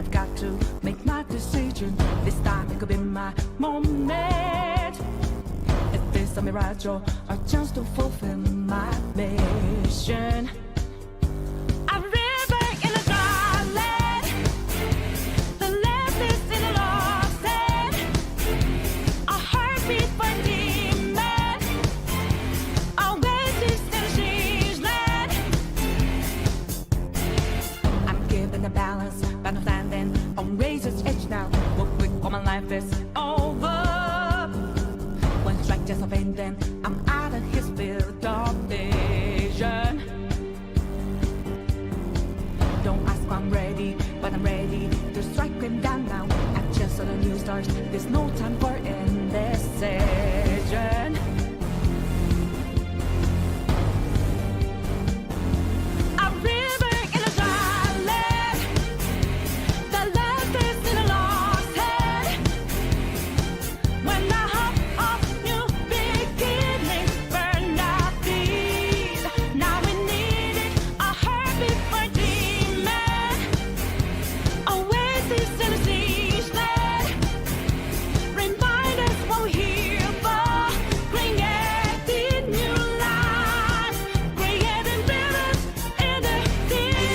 I've got to make my decision. This time it could be my moment. If it's a mirage or a chance to fulfill my mission. A river in a dry land, the land is in a lost land. A heartbeat for demon, always is in a strange land. I'm giving the balance, but I'm standing on razor's edge now. What quick, all my life is over. One strike just a pain, then I'm out of his field of vision. Don't ask if I'm ready, but I'm ready to strike him down now. I just saw the new stars, there's no time for indecision. A river in a dry land, the land is in a lost hand. When the hope of new beginnings burned out these, now we need it, a heartbeat for demon, oasis in a siege land. Remind us what we're here for, creating new lives, creating rivers in the desert.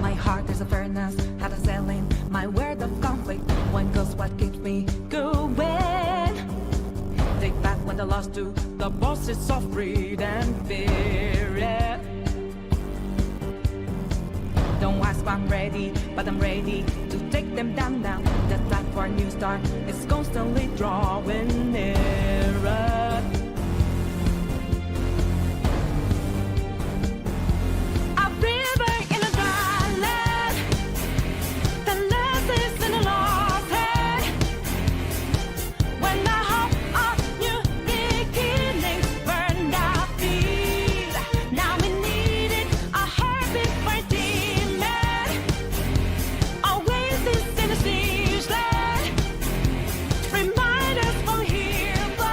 My heart is a furnace, had a selling my word of conflict. One goes what keeps me going. Take back when the lost to the bosses of greed and fear. Yeah. Don't ask if I'm ready, but I'm ready to take them down now. The time for a new start is constantly drawing nearer. A river in a dry land, the land is in a lost hand. When the hope of new beginnings burned out these, now we need it, a heartbeat for demon, oasis in a siege land. Remind us we're here for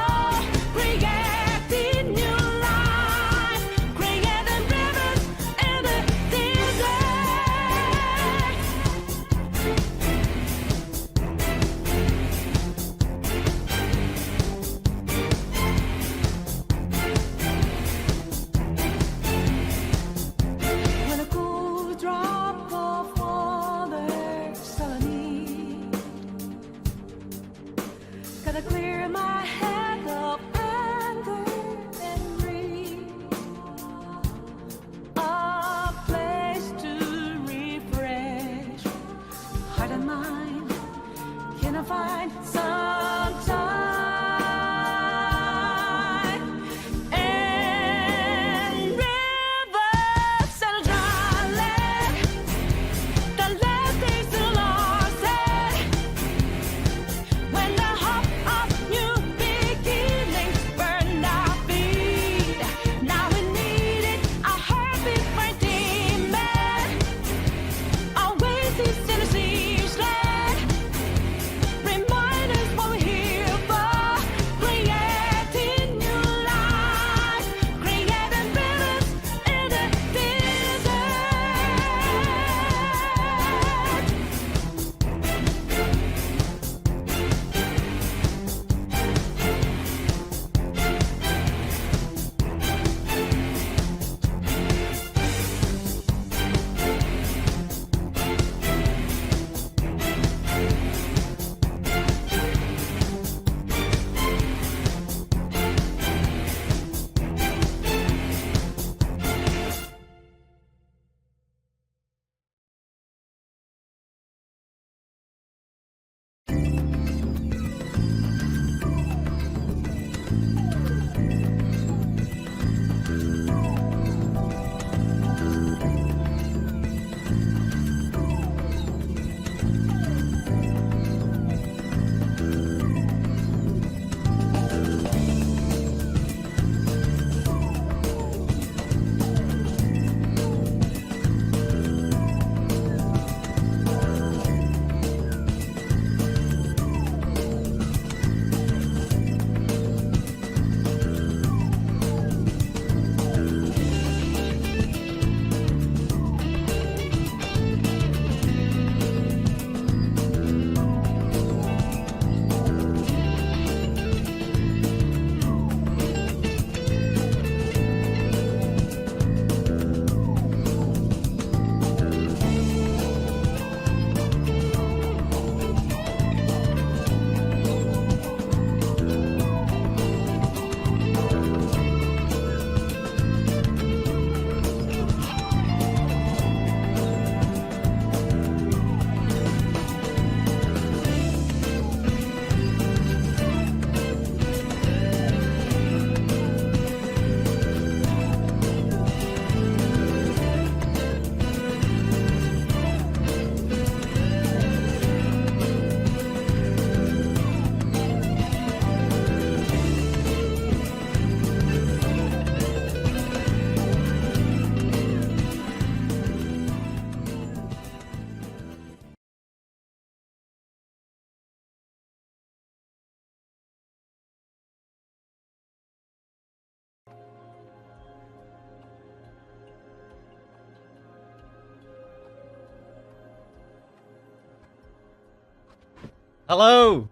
Hello!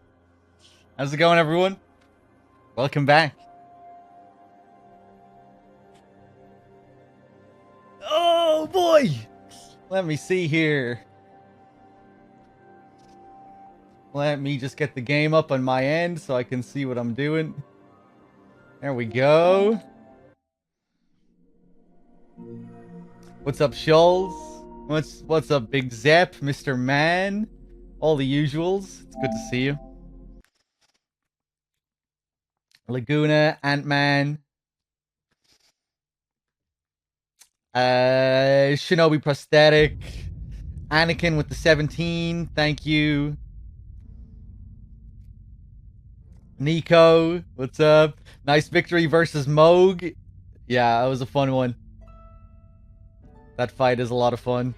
How's it going, everyone? Welcome back. Oh, boy! Let me see here. Let me just get the game up on my end so I can see what I'm doing. There we go. What's up, Schulz? What's up, Big Zep, Mr. Man? All the usuals. It's good to see you. Laguna, Ant-Man. Shinobi Prosthetic. Anakin with the 17. Thank you. Nico, what's up? Nice victory versus Moog. Yeah, that was a fun one. That fight is a lot of fun.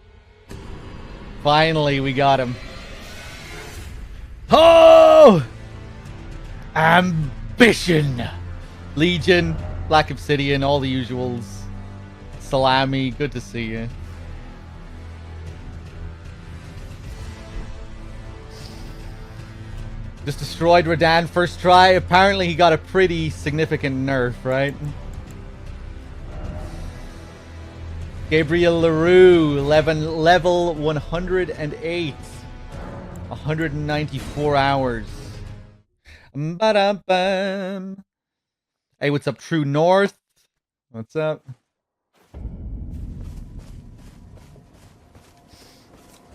Finally, we got him. Oh! Ambition! Legion, Black Obsidian, all the usuals. Salami, good to see you. Just destroyed Radahn first try. Apparently he got a pretty significant nerf, right? Gabriel LaRue, level 108. 194 hours. Ba-dum-bum. Hey, what's up, True North? What's up?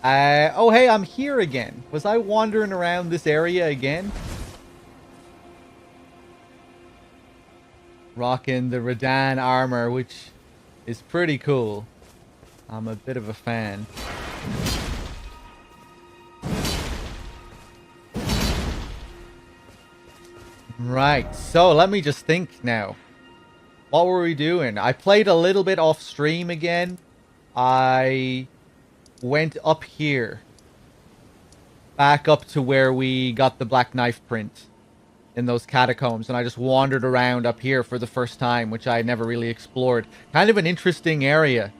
Oh, hey, I'm here again. Was I wandering around this area again? Rocking the Radahn armor, which is pretty cool. I'm a bit of a fan. Right, so let me just think now. What were we doing? I played a little bit off stream again. I went up here. Back up to where we got the Black Knife print. In those catacombs. And I just wandered around up here for the first time, which I never really explored. Kind of an interesting area.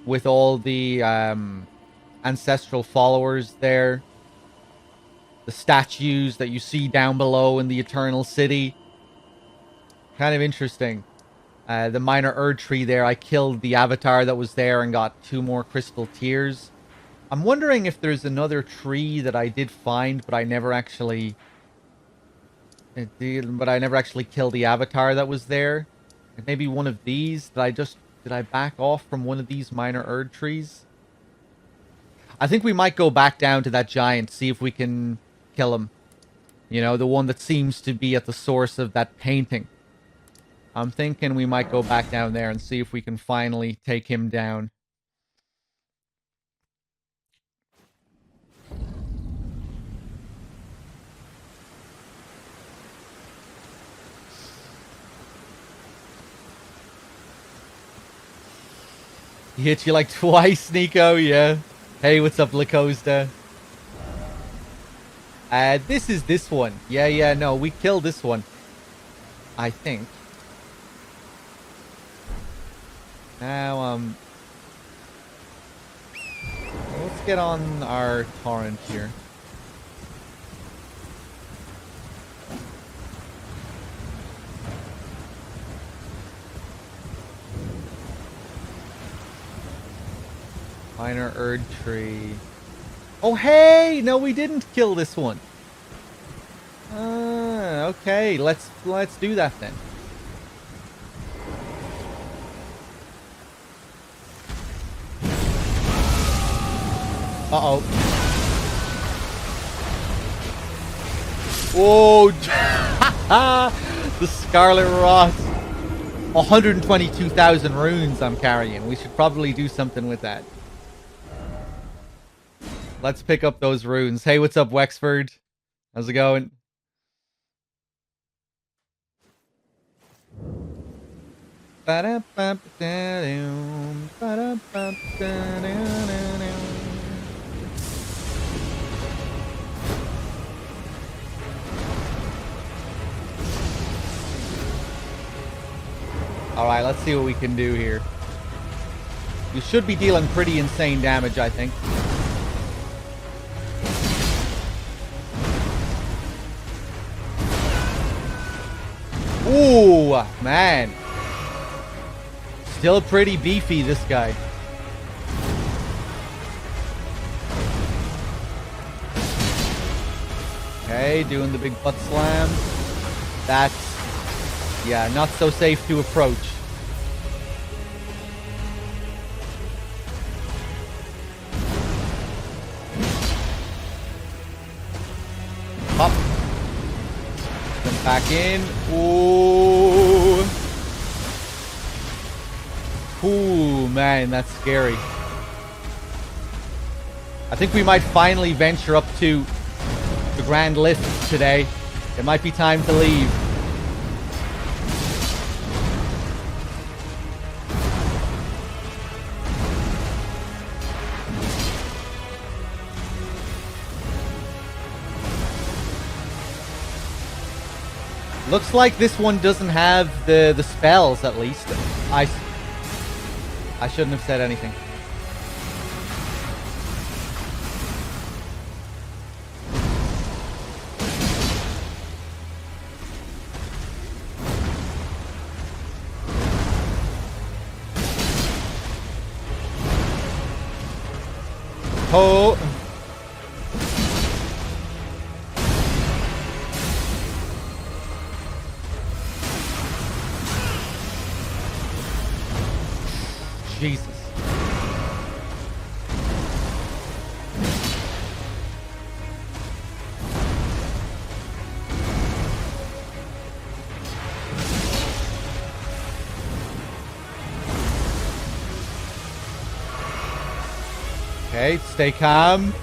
With all the ancestral followers there. The statues that you see down below in the Eternal City. Kind of interesting. The minor Erd tree there, I killed the avatar that was there and got 2 more crystal tears. I'm wondering if there's another tree that I did find, but I never actually killed the avatar that was there. Maybe one of these. Did I back off from one of these minor Erd trees? I think we might go back down to that giant, see if we can kill him. You know, the one that seems to be at the source of that painting. I'm thinking we might go back down there and see if we can finally take him down. He hit you like twice, Nico, yeah. Hey, what's up, Lacosta? This is this one. Yeah, no, we killed this one. I think. Now, let's get on our torrent here. Minor Erd tree. Oh, hey! No, we didn't kill this one. Okay. Let's do that then. Uh-oh. Oh! The Scarlet Rot. 122,000 runes I'm carrying. We should probably do something with that. Let's pick up those runes. Hey, what's up, Wexford? How's it going? Alright, let's see what we can do here. You should be dealing pretty insane damage, I think. Ooh, man. Still pretty beefy, this guy. Okay, doing the big butt slam. That's, yeah, not so safe to approach. Pop. Then back in. Ooh. Ooh, man, that's scary. I think we might finally venture up to the Grand Lift today. It might be time to leave. Looks like this one doesn't have the spells, at least. I shouldn't have said anything. Oh. Jesus. Okay, stay calm.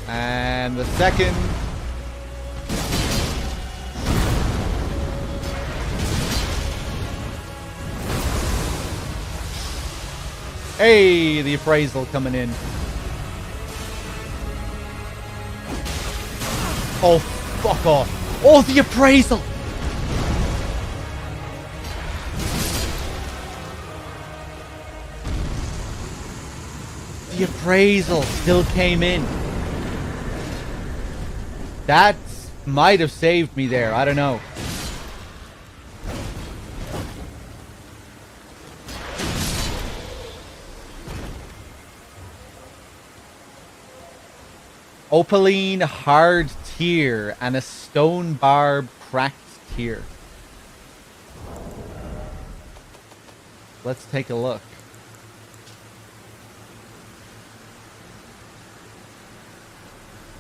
And the second. Hey, the appraisal coming in. Oh, fuck off. Oh, the appraisal! The appraisal still came in. That might have saved me there. I don't know. Opaline hard tier and a stone barb cracked tier. Let's take a look.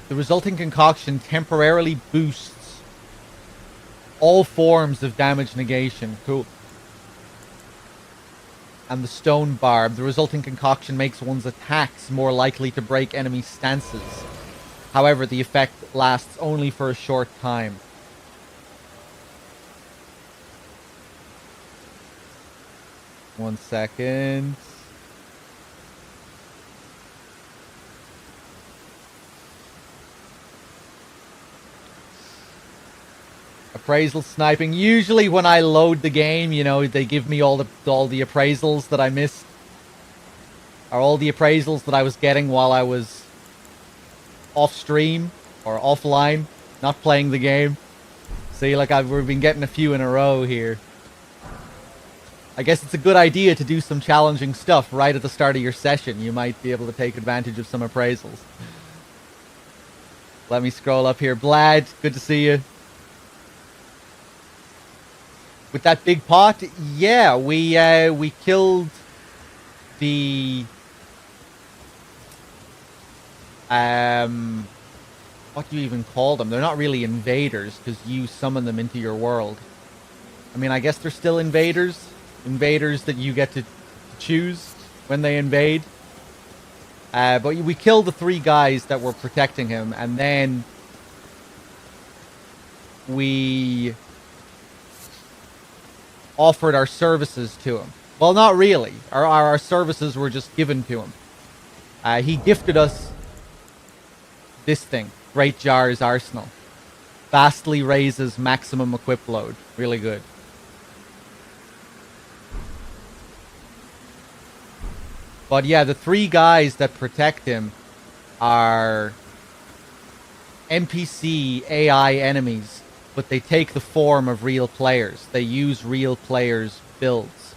The resulting concoction temporarily boosts all forms of damage negation. Cool. And the stone barb. The resulting concoction makes one's attacks more likely to break enemy stances. However, the effect lasts only for a short time. One second. Appraisal sniping. Usually when I load the game, you know, they give me all the appraisals that I missed. Or all the appraisals that I was getting while I was off stream or offline, not playing the game. See, like we've been getting a few in a row here. I guess it's a good idea to do some challenging stuff right at the start of your session. You might be able to take advantage of some appraisals. Let me scroll up here. Blad, good to see you. With that big pot, yeah, we killed the what do you even call them? They're not really invaders because you summon them into your world. I mean, I guess they're still invaders. Invaders that you get to choose when they invade. But we killed the 3 guys that were protecting him, and then we offered our services to him. Well, not really. Our services were just given to him. He gifted us this thing, Great Jar's Arsenal. Vastly raises maximum equip load. Really good. But yeah, the 3 guys that protect him are NPC AI enemies, but they take the form of real players. They use real players' builds.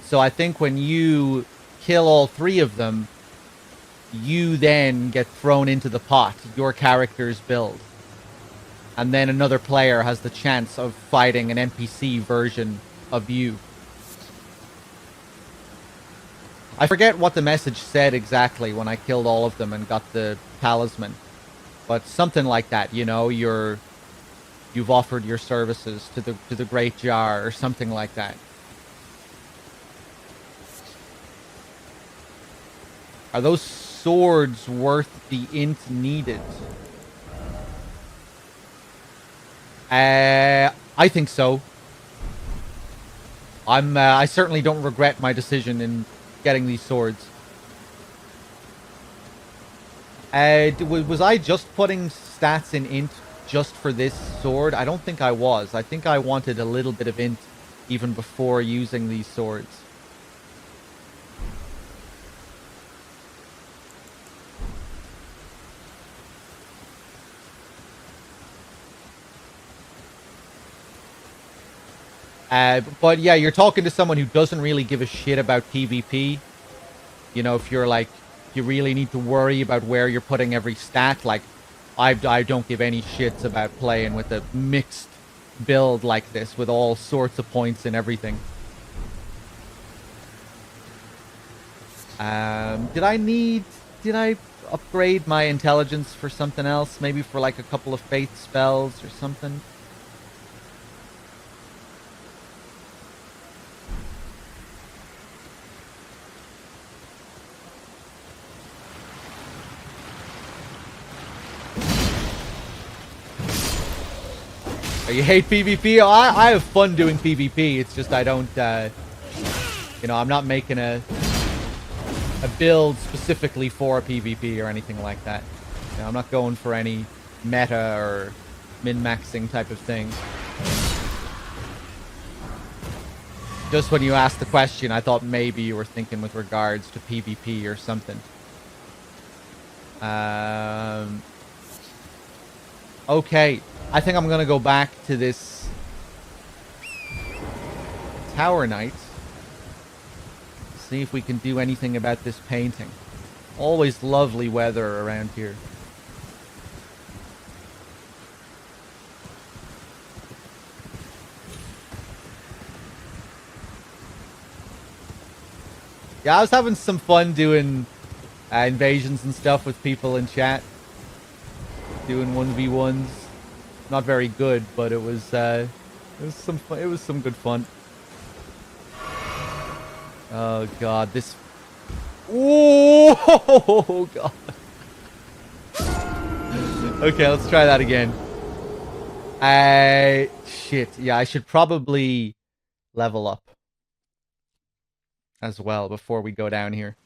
So I think when you kill all 3 of them, you then get thrown into the pot, your character's build. And then another player has the chance of fighting an NPC version of you. I forget what the message said exactly when I killed all of them and got the talisman. But something like that, you know, you've offered your services to the Great Jar or something like that. Are those swords worth the int needed? I think so. I certainly don't regret my decision in getting these swords. Was I just putting stats in int just for this sword? I don't think I was. I think I wanted a little bit of int even before using these swords. But yeah, you're talking to someone who doesn't really give a shit about PvP. You know, if you're like, you really need to worry about where you're putting every stat. Like, I don't give any shits about playing with a mixed build like this with all sorts of points and everything. Did I upgrade my intelligence for something else? Maybe for like a couple of faith spells or something? Oh, you hate PvP? Oh, I have fun doing PvP. It's just I don't, you know, I'm not making a build specifically for PvP or anything like that. You know, I'm not going for any meta or min-maxing type of thing. Just when you asked the question, I thought maybe you were thinking with regards to PvP or something. Okay. I think I'm gonna go back to this Tower Knight. See if we can do anything about this painting. Always lovely weather around here. Yeah, I was having some fun doing invasions and stuff with people in chat. Doing 1v1s. Not very good, but it was some fun. It was some good fun. Oh god, this. Oh god. Okay, let's try that again. Shit. Yeah, I should probably level up as well before we go down here.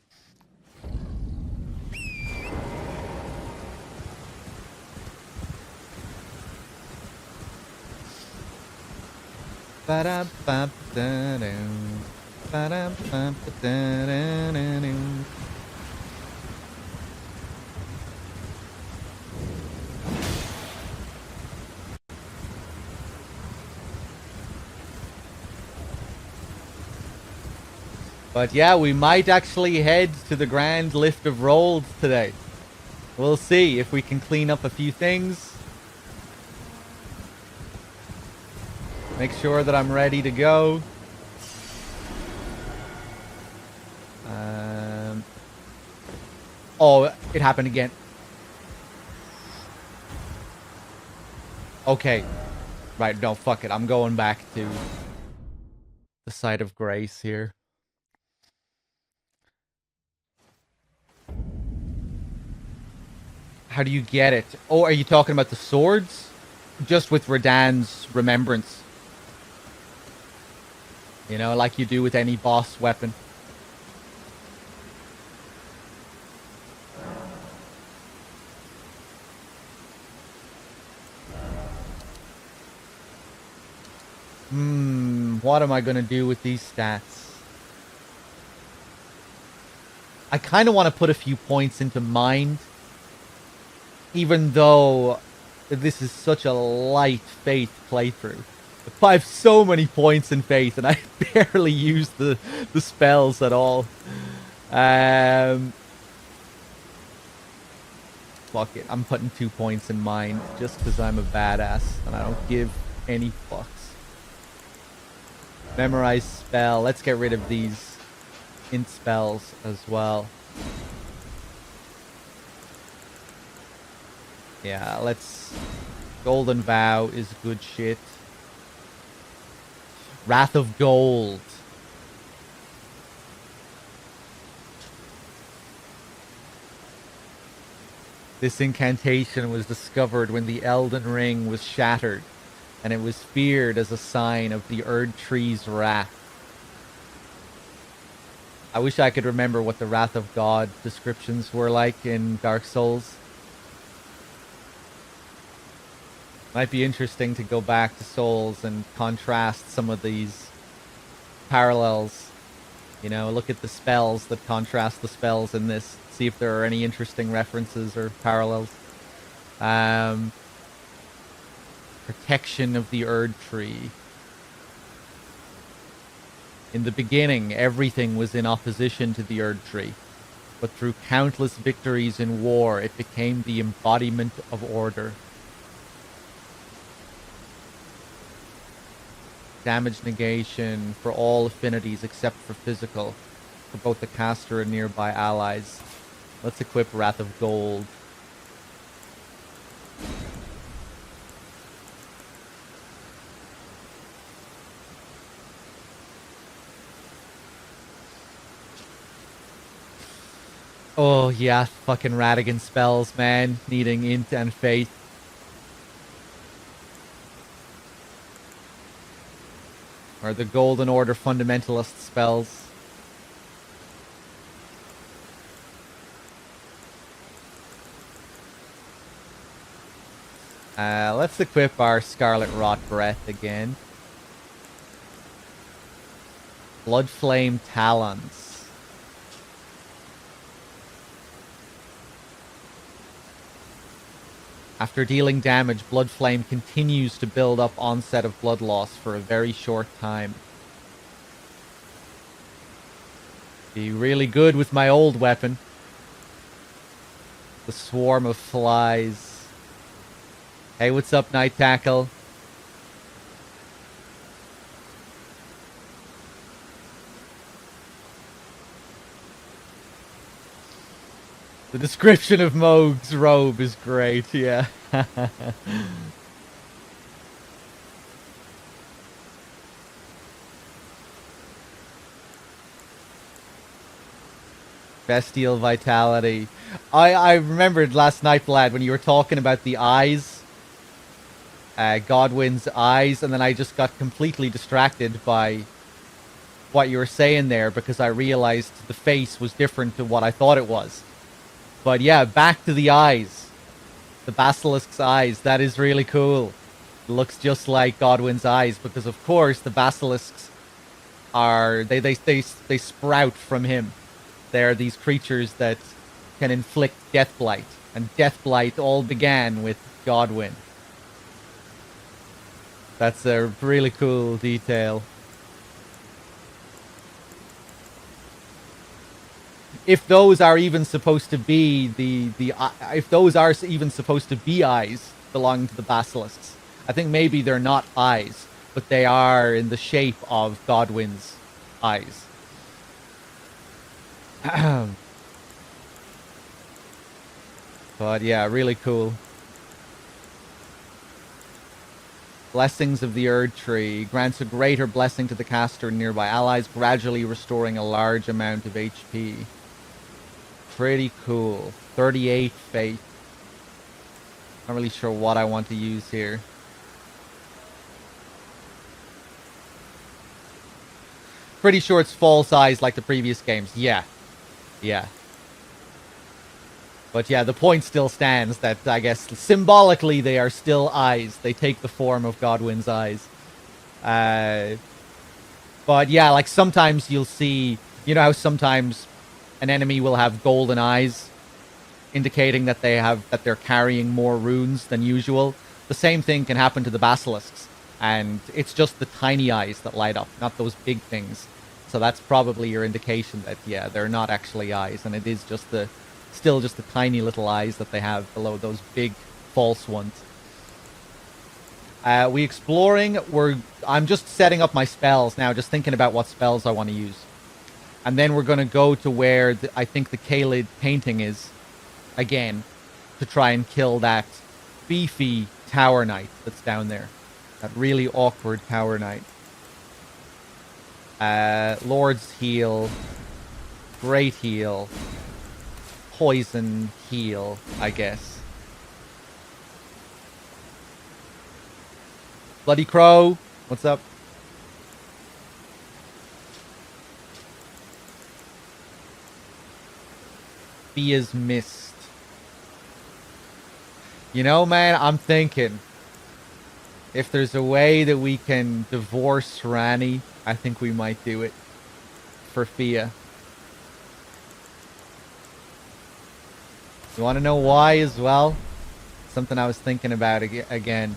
But yeah, we might actually head to the Grand Lift of Rolls today. We'll see if we can clean up a few things. Make sure that I'm ready to go. Oh, it happened again. Okay. Right, no, fuck it. I'm going back to the site of grace here. How do you get it? Oh, are you talking about the swords? Just with Radahn's remembrance. You know, like you do with any boss weapon. What am I going to do with these stats? I kind of want to put a few points into mind. Even though this is such a light Faith playthrough. I have so many points in Faith and I barely use the spells at all. Fuck it. I'm putting 2 points in mind just because I'm a badass and I don't give any fucks. Memorize spell. Let's get rid of these int spells as well. Yeah, let's... Golden Vow is good shit. Wrath of Gold. This incantation was discovered when the Elden Ring was shattered, and it was feared as a sign of the Erd Tree's wrath. I wish I could remember what the Wrath of God descriptions were like in Dark Souls. Might be interesting to go back to Souls and contrast some of these parallels. You know, look at the spells that contrast the spells in this. See if there are any interesting references or parallels. Protection of the Erd Tree. In the beginning, everything was in opposition to the Erd Tree. But through countless victories in war, it became the embodiment of order. Damage negation for all affinities except for physical, for both the caster and nearby allies. Let's equip Wrath of Gold. Oh yeah, fucking Radigan spells, man. Needing int and faith. Or the Golden Order fundamentalist spells. Let's equip our Scarlet Rot Breath again. Blood Flame Talons. After dealing damage, Blood Flame continues to build up onset of blood loss for a very short time. Be really good with my old weapon. The Swarm of Flies. Hey, what's up, Night Tackle? The description of Moog's robe is great, yeah. Bestial Vitality. I remembered last night, Vlad, when you were talking about the eyes. Godwin's eyes, and then I just got completely distracted by what you were saying there because I realized the face was different to what I thought it was. But yeah, back to the eyes. The basilisk's eyes, that is really cool. It looks just like Godwin's eyes because of course the basilisks are, they sprout from him. They're these creatures that can inflict Deathblight, and Deathblight all began with Godwin. That's a really cool detail. If those are even supposed to be if those are even supposed to be eyes belonging to the basilisks, I think maybe they're not eyes, but they are in the shape of Godwin's eyes. But yeah, really cool. Blessings of the Erd Tree. Grants a greater blessing to the caster and nearby allies, gradually restoring a large amount of HP. Pretty cool. 38 faith. Not really sure what I want to use here. Pretty sure it's false eyes like the previous games. Yeah. Yeah. But yeah, the point still stands that I guess symbolically they are still eyes. They take the form of Godwin's eyes. But yeah, like sometimes you'll see, you know how sometimes an enemy will have golden eyes, indicating that they're carrying more runes than usual. The same thing can happen to the basilisks, and it's just the tiny eyes that light up, not those big things. So that's probably your indication that yeah, they're not actually eyes, and it is just still just the tiny little eyes that they have below those big false ones. We exploring. I'm just setting up my spells now, just thinking about what spells I want to use, and then we're gonna go to where I think the Kaled painting is again, to try and kill that beefy tower knight that's down there, that really awkward tower knight. Lord's heal, great heal, poison heal, I guess. Bloody Crow, what's up? Fia's Mist. You know, man, I'm thinking if there's a way that we can divorce Rani, I think we might do it for Fia. You want to know why as well? Something I was thinking about again.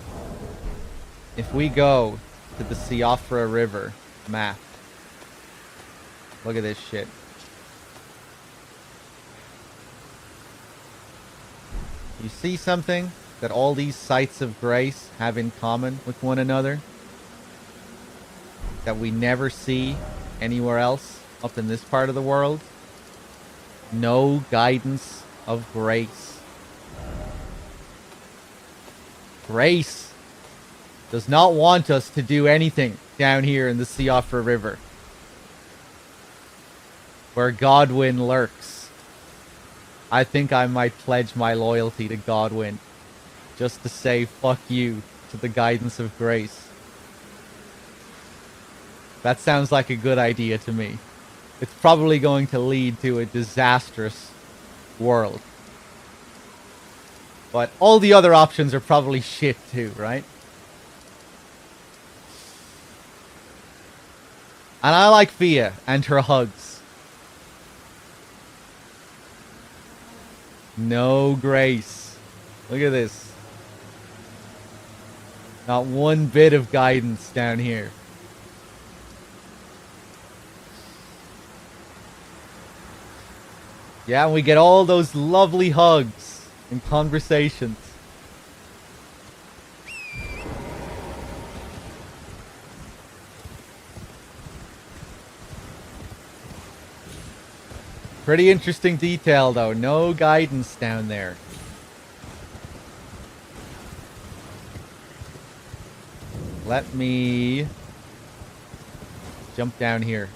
If we go to the Siofra River map, look at this shit. You see something that all these sites of grace have in common with one another that we never see anywhere else up in this part of the world? No guidance of grace. Grace does not want us to do anything down here in the Siofra River, where Godwyn lurks. I think I might pledge my loyalty to Godwyn just to say fuck you to the guidance of grace. That sounds like a good idea to me. It's probably going to lead to a disastrous world. But all the other options are probably shit too, right? And I like Fia and her hugs. No grace. Look at this. Not one bit of guidance down here. Yeah, and we get all those lovely hugs and conversations. Pretty interesting detail, though. No guidance down there. Let me jump down here.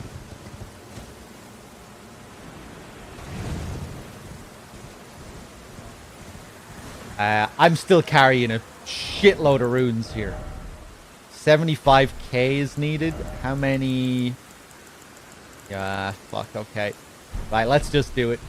I'm still carrying a shitload of runes here. 75k is needed. How many? Yeah, fuck, okay. Right, let's just do it.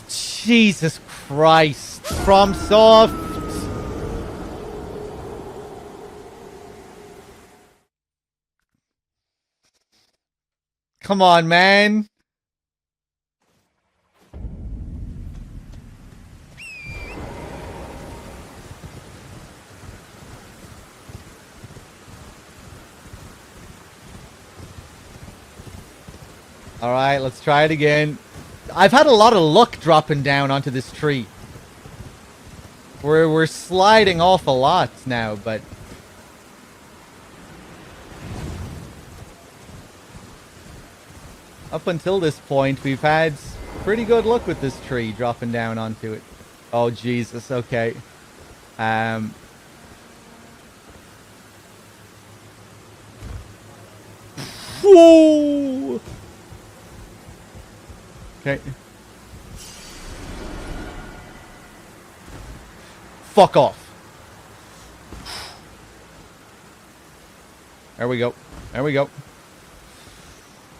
Jesus Christ. FromSoft. Come on, man. Alright, let's try it again. I've had a lot of luck dropping down onto this tree. We're sliding off a lot now, but... up until this point, we've had pretty good luck with this tree dropping down onto it. Oh, Jesus, okay. Um. Whoa! Okay. Fuck off. There we go. There we go.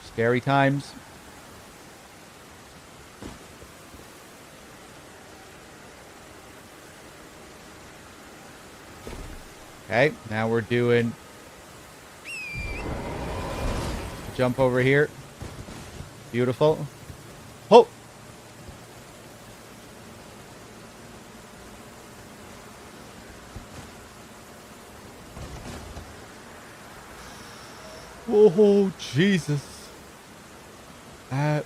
Scary times. Okay, now we're doing jump over here. Beautiful. Oh! Oh, Jesus. Ah.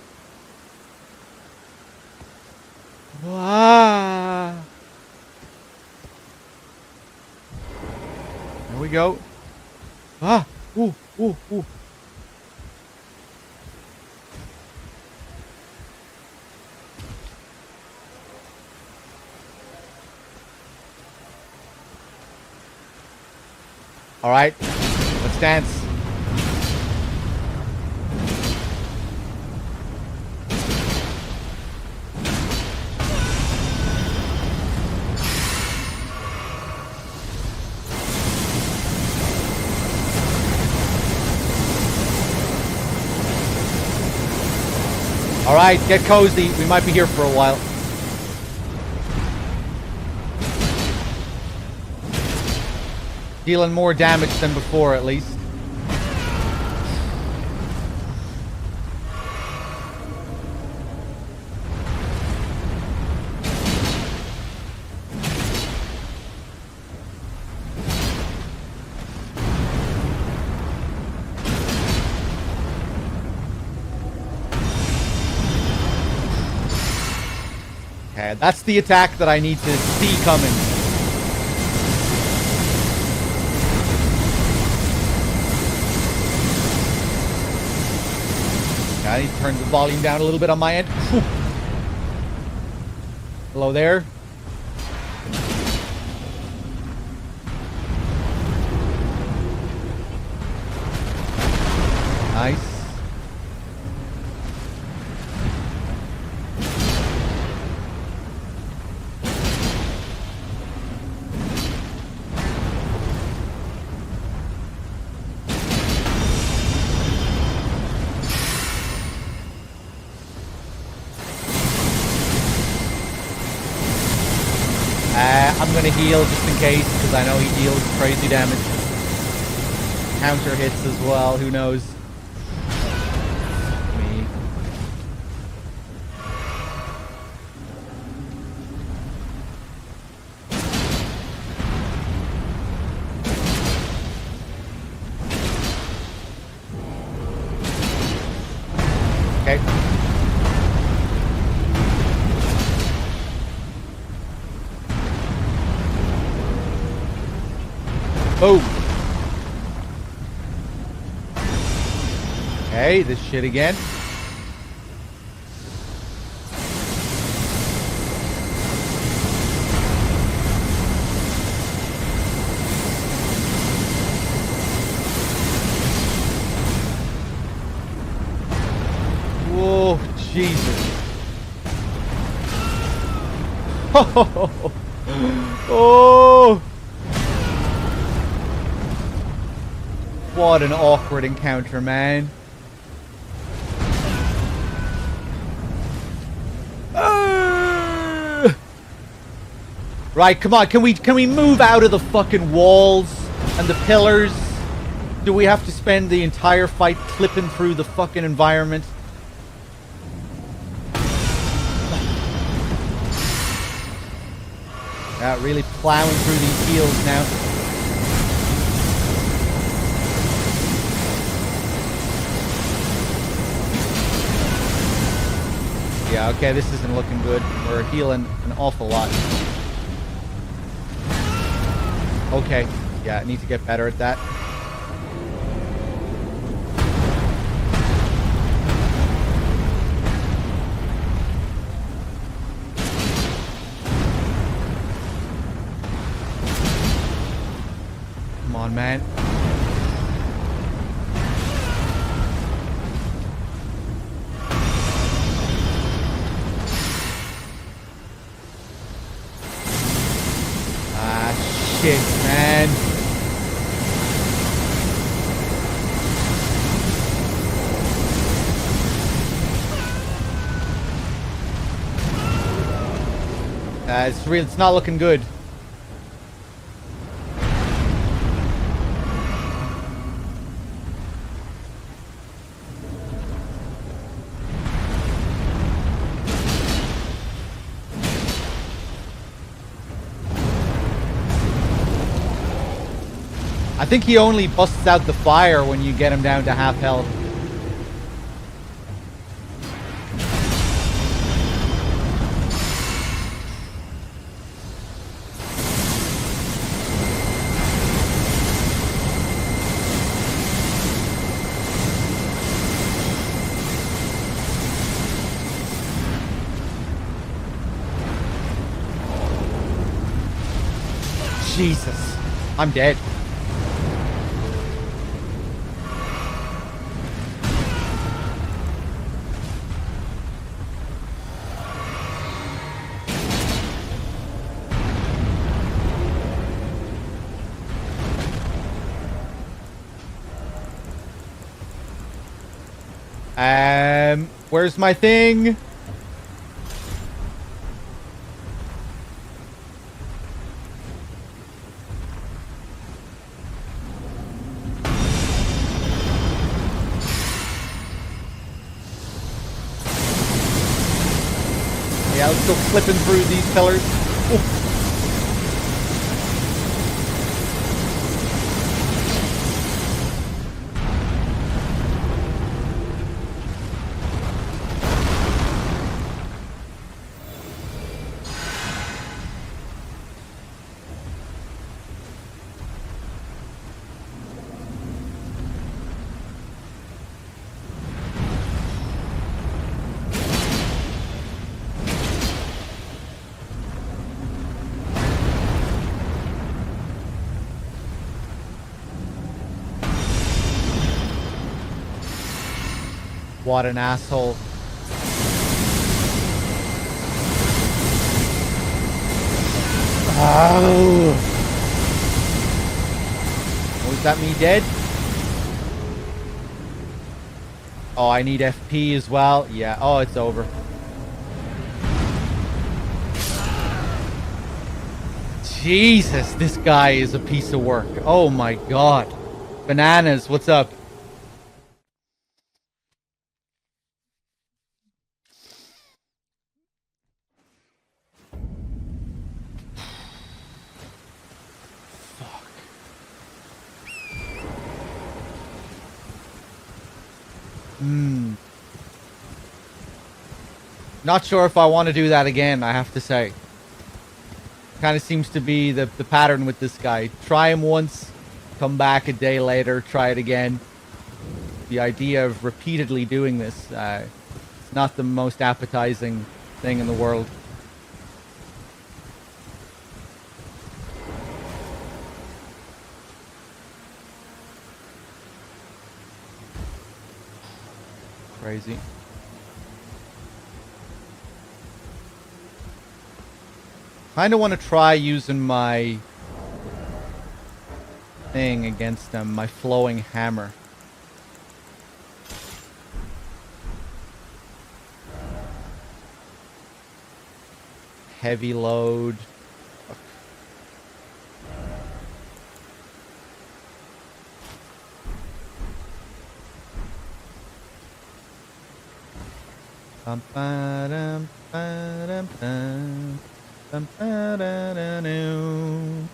There we go. Ah. Ooh, ooh, ooh. All right. Let's dance. All right, get cozy. We might be here for a while. Dealing more damage than before, at least. Okay, that's the attack that I need to see coming. Okay, I need to turn the volume down a little bit on my end. Whew. Hello there. Nice. I'm gonna heal just in case, because I know he deals crazy damage. Counter hits as well, who knows? Me. Okay. Boom. Okay, this shit again. Whoa, Jesus. Oh. What an awkward encounter, man. Right, come on. Can we move out of the fucking walls and the pillars? Do we have to spend the entire fight clipping through the fucking environment? Yeah, really plowing through these heals now. Yeah, okay, this isn't looking good. We're healing an awful lot. Okay, yeah, I need to get better at that. Come on, man. Ah, shit, man. It's not looking good. I think he only busts out the fire when you get him down to half health. Jesus. I'm dead. Where's my thing? Yeah, let's go flipping through these pillars. Ooh. What an asshole. Oh. Was that me dead? Oh, I need FP as well. Yeah. Oh, it's over. Jesus, this guy is a piece of work. Oh my god. Bananas, what's up? Not sure if I want to do that again, I have to say. Kind of seems to be the pattern with this guy. Try him once, come back a day later, try it again. The idea of repeatedly doing this, it's not the most appetizing thing in the world. Crazy. Kind of want to try using my thing against them, my flowing hammer. Heavy load. Bum, ba-dum, ba-dum, bum. Bum, ba-da-da-doo.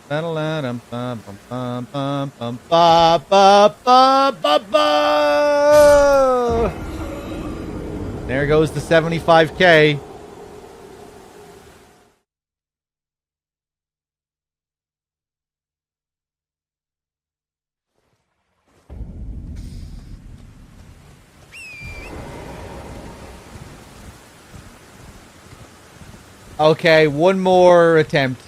Ba-da-da-dum, bum, bum, bum, bum, bum, ba, ba, ba, ba, ba. There goes the 75K. Okay, one more attempt.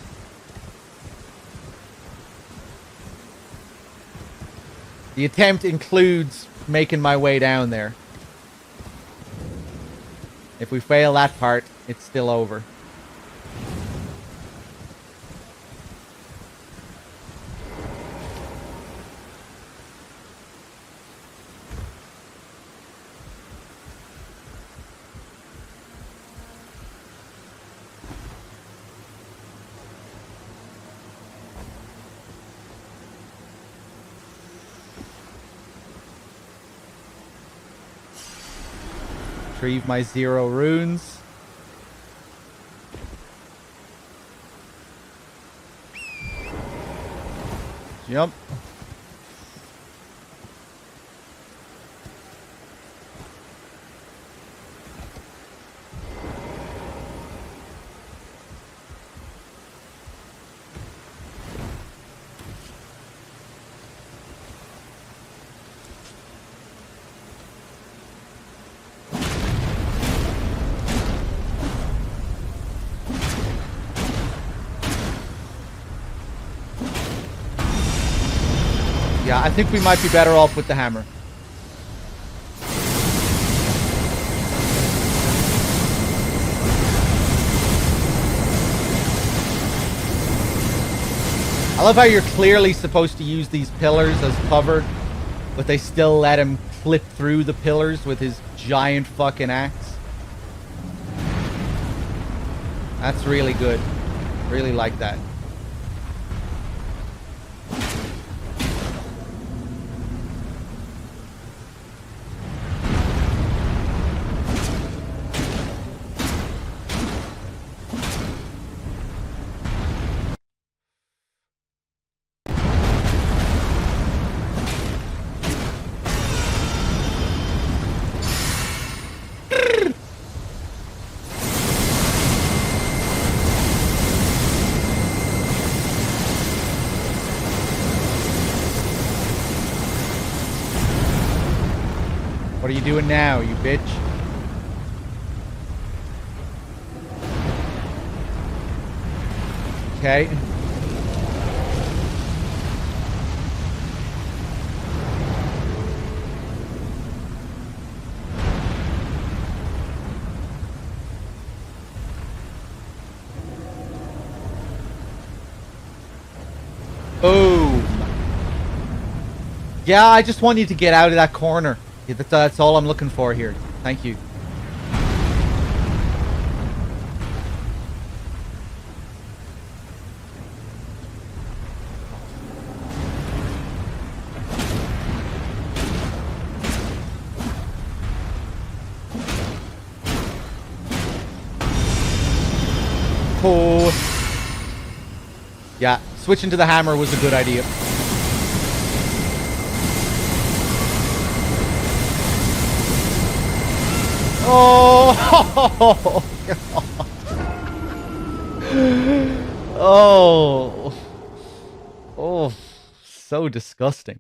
The attempt includes making my way down there. If we fail that part, it's still over. Retrieve my 0 runes. Jump. Yeah, I think we might be better off with the hammer. I love how you're clearly supposed to use these pillars as cover, but they still let him clip through the pillars with his giant fucking axe. That's really good. Really like that. What are you doing now, you bitch? Okay. Boom. Yeah, I just want you to get out of that corner. Yeah, that's all I'm looking for here. Thank you. Oh. Yeah, switching to the hammer was a good idea. Oh, oh, oh, so disgusting.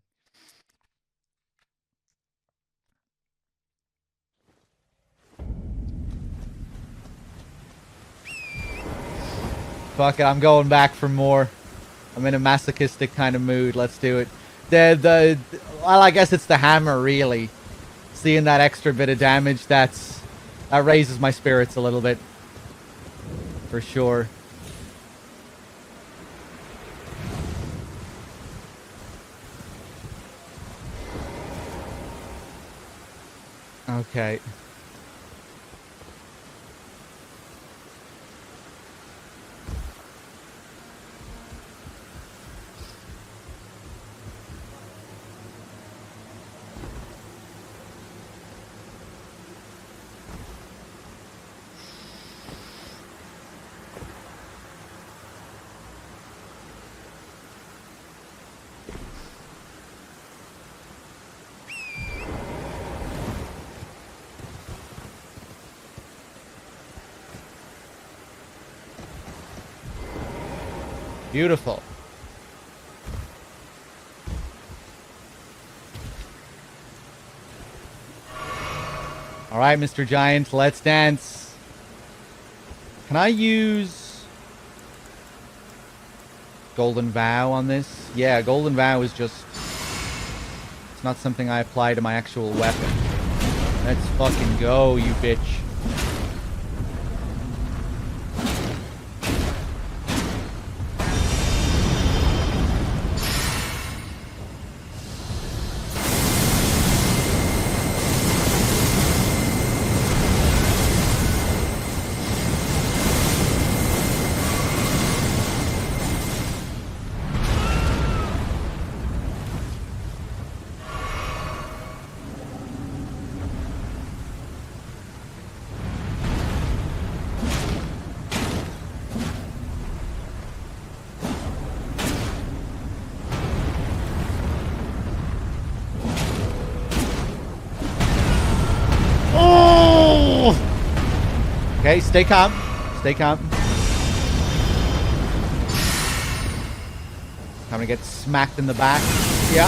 Fuck it, I'm going back for more. I'm in a masochistic kind of mood. Let's do it. Well, I guess it's the hammer, really. Seeing that extra bit of damage, that raises my spirits a little bit. For sure. Okay. Beautiful. All right, Mr. Giant, let's dance. Can I use Golden Vow on this? Yeah, Golden Vow is just It's not something I apply to my actual weapon. Let's fucking go, you bitch. Okay, stay calm. Stay calm. Time to get smacked in the back. Yeah.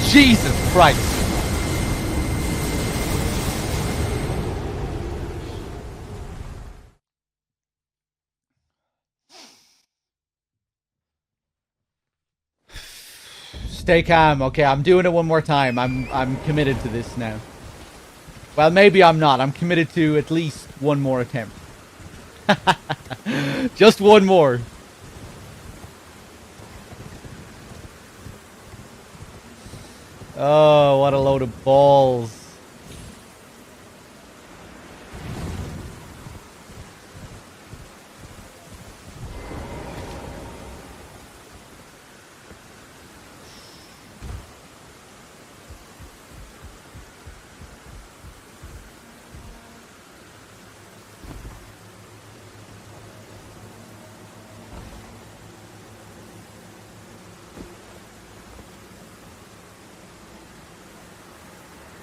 Jesus Christ. Stay calm. Okay, I'm doing it one more time. I'm committed to this now. Well, maybe I'm not. I'm committed to at least one more attempt. Just one more. Oh, what a load of balls.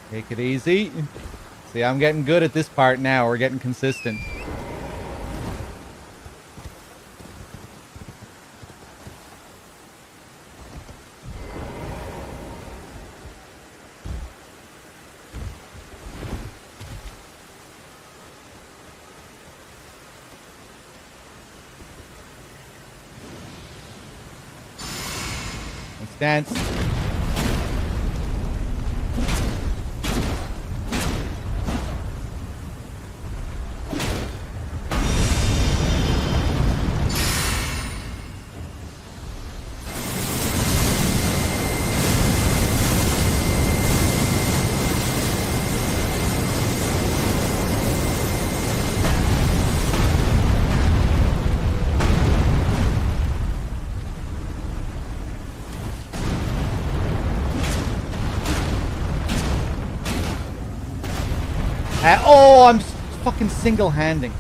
Take it easy. See, I'm getting good at this part now. We're getting consistent. Let's dance. Oh, I'm fucking single-handing.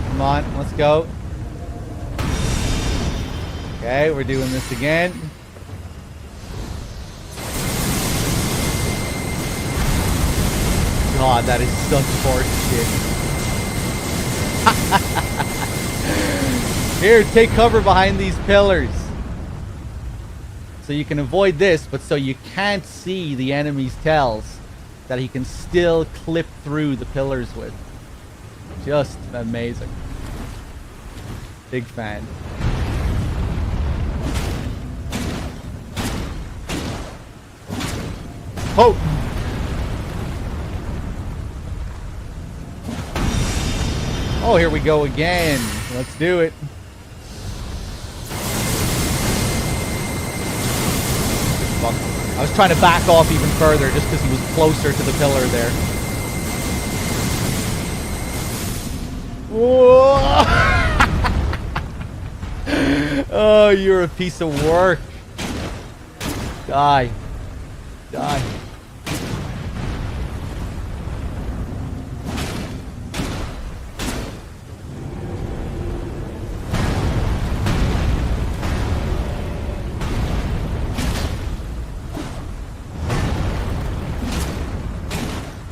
Come on, let's go. Okay, we're doing this again. God, that is such horse shit. Here, take cover behind these pillars. So you can avoid this, but so you can't see the enemy's tells that he can still clip through the pillars with. Just amazing. Big fan. Oh! Oh, here we go again. Let's do it. Fuck. I was trying to back off even further just because he was closer to the pillar there. Whoa. Oh, you're a piece of work. Die. Die.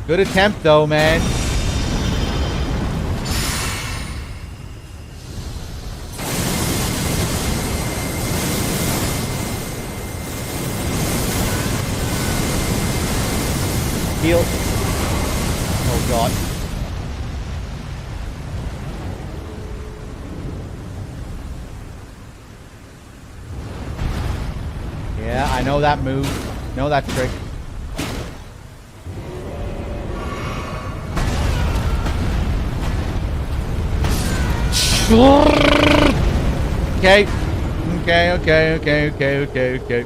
Good attempt, though, man. heal. Oh god. Yeah, I know that move. Know that trick. Okay. Okay.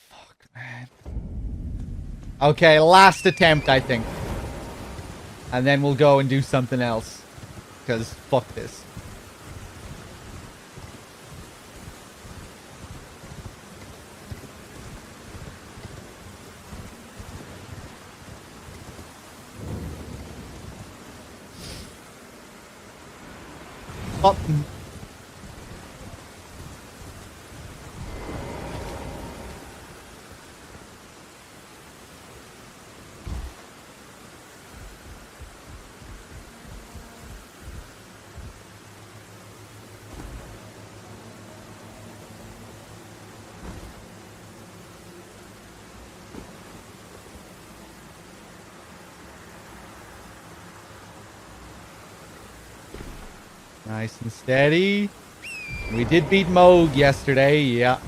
Fuck, man. Okay, last attempt, I think. And then we'll go and do something else. Because fuck this. Oh. Nice and steady. We did beat Moog yesterday, yeah.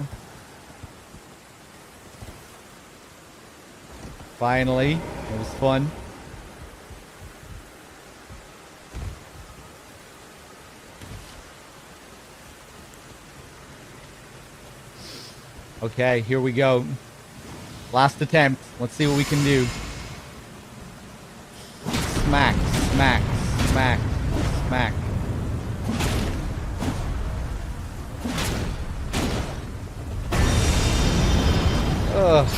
Finally. It was fun. Okay, here we go. Last attempt. Let's see what we can do. Smack, smack, smack, smack. Ugh.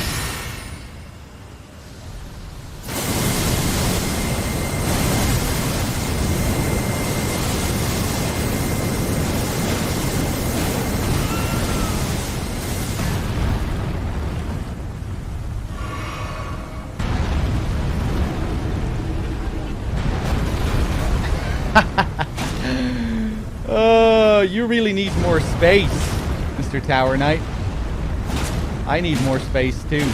You really need more space, Mr. Tower Knight. I need more space too.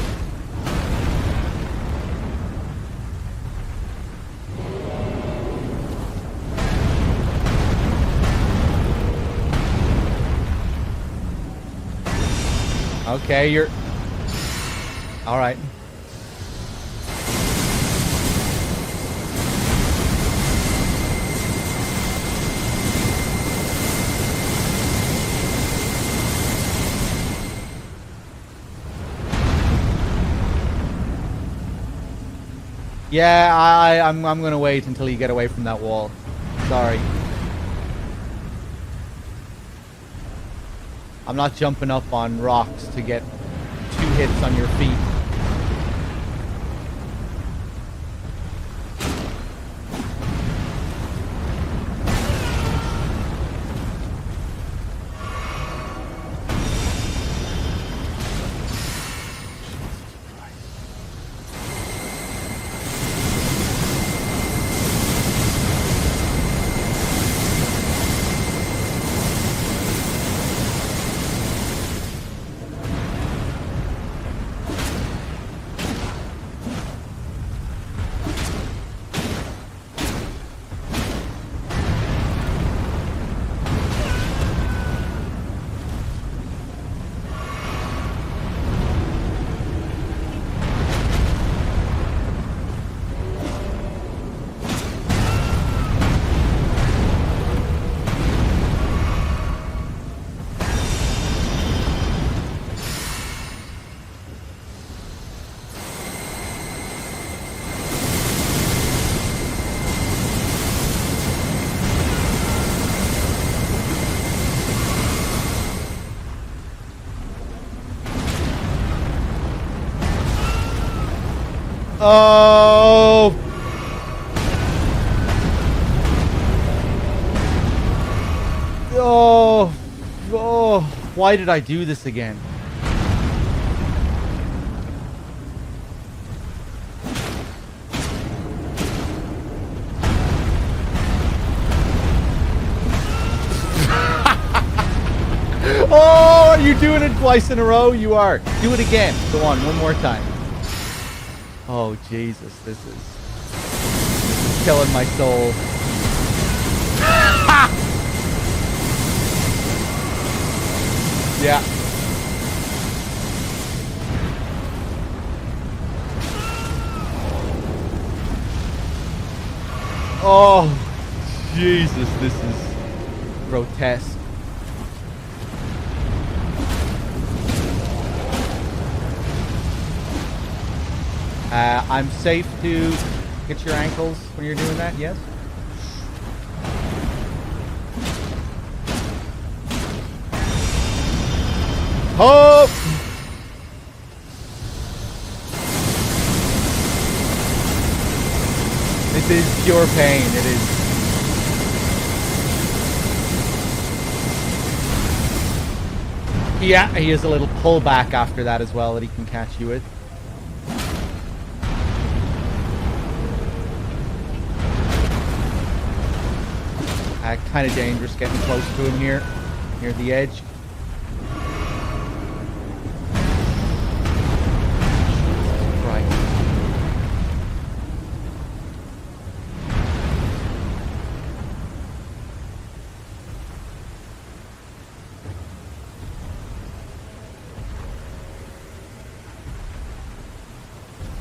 Okay, you're... Alright. Yeah, I'm gonna wait until you get away from that wall. Sorry. I'm not jumping up on rocks to get 2 hits on your feet. Oh! Oh! Oh! Why did I do this again? you doing it twice in a row? You are. Do it again. Go on, one more time. Oh, Jesus. This is killing my soul. Yeah. Oh, Jesus, this is grotesque. I'm safe to get your ankles when you're doing that, yes? Hope! This is pure pain, it is. Yeah, he has a little pullback after that as well that he can catch you with. Kind of dangerous getting close to him here, near the edge. Right.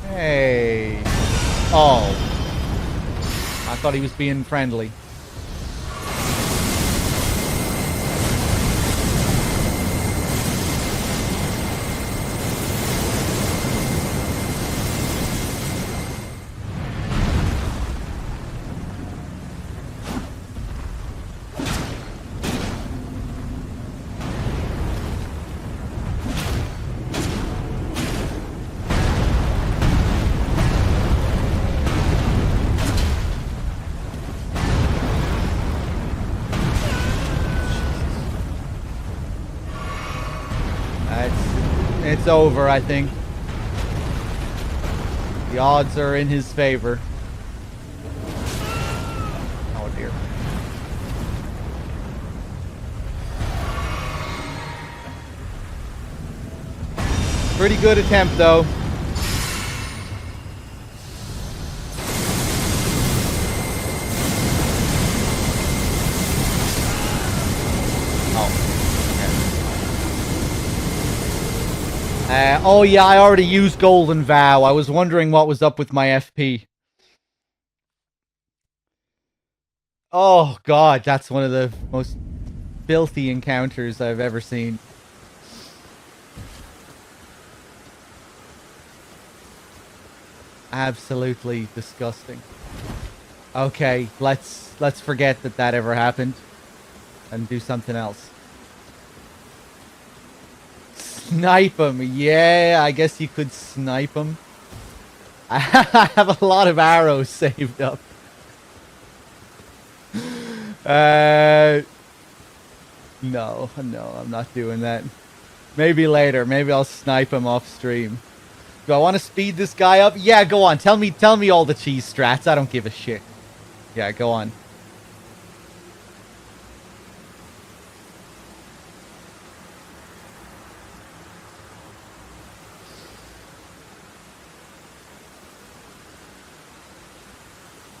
Hey. Oh. I thought he was being friendly. It's over, I think. The odds are in his favor. Oh dear. Pretty good attempt, though. Oh yeah, I already used Golden Vow. I was wondering what was up with my FP. Oh god, that's one of the most filthy encounters I've ever seen. Absolutely disgusting. Okay, let's forget that ever happened and do something else. Snipe him. Yeah, I guess you could snipe him. I have a lot of arrows saved up. No, I'm not doing that. Maybe later. Maybe I'll snipe him off stream. Do I want to speed this guy up? Yeah, go on. Tell me all the cheese strats. I don't give a shit. Yeah, go on.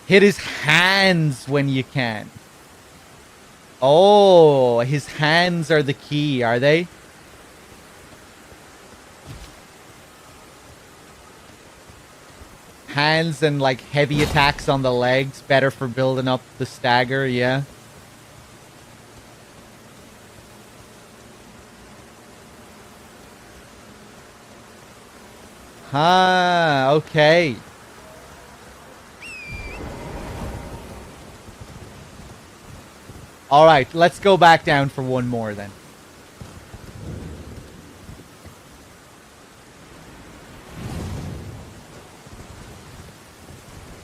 Hit his hands when you can. Oh, his hands are the key, are they? Hands and like heavy attacks on the legs, better for building up the stagger, yeah. Ah, okay. Alright, let's go back down for one more then.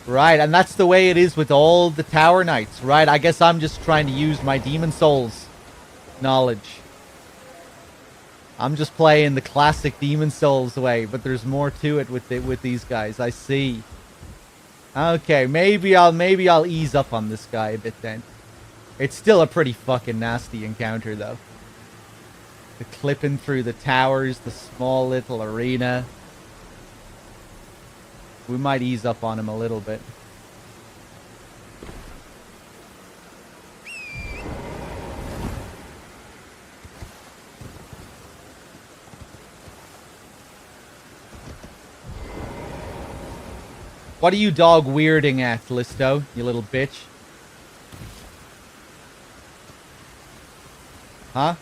Right, and that's the way it is with all the Tower Knights, right? I guess I'm just trying to use my Demon Souls knowledge. I'm just playing the classic Demon Souls way, but there's more to it with these guys. I see. Okay, maybe I'll ease up on this guy a bit then. It's still a pretty fucking nasty encounter, though. The clipping through the towers, the small little arena. We might ease up on him a little bit. What are you dog weirding at, Listo, you little bitch? Huh?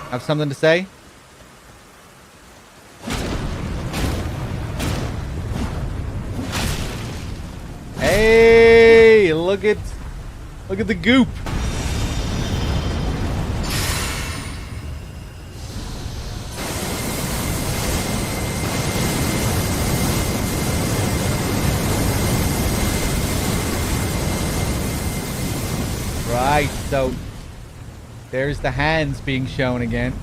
Have something to say? Hey, look at the goop. Right, so there's the hands being shown again.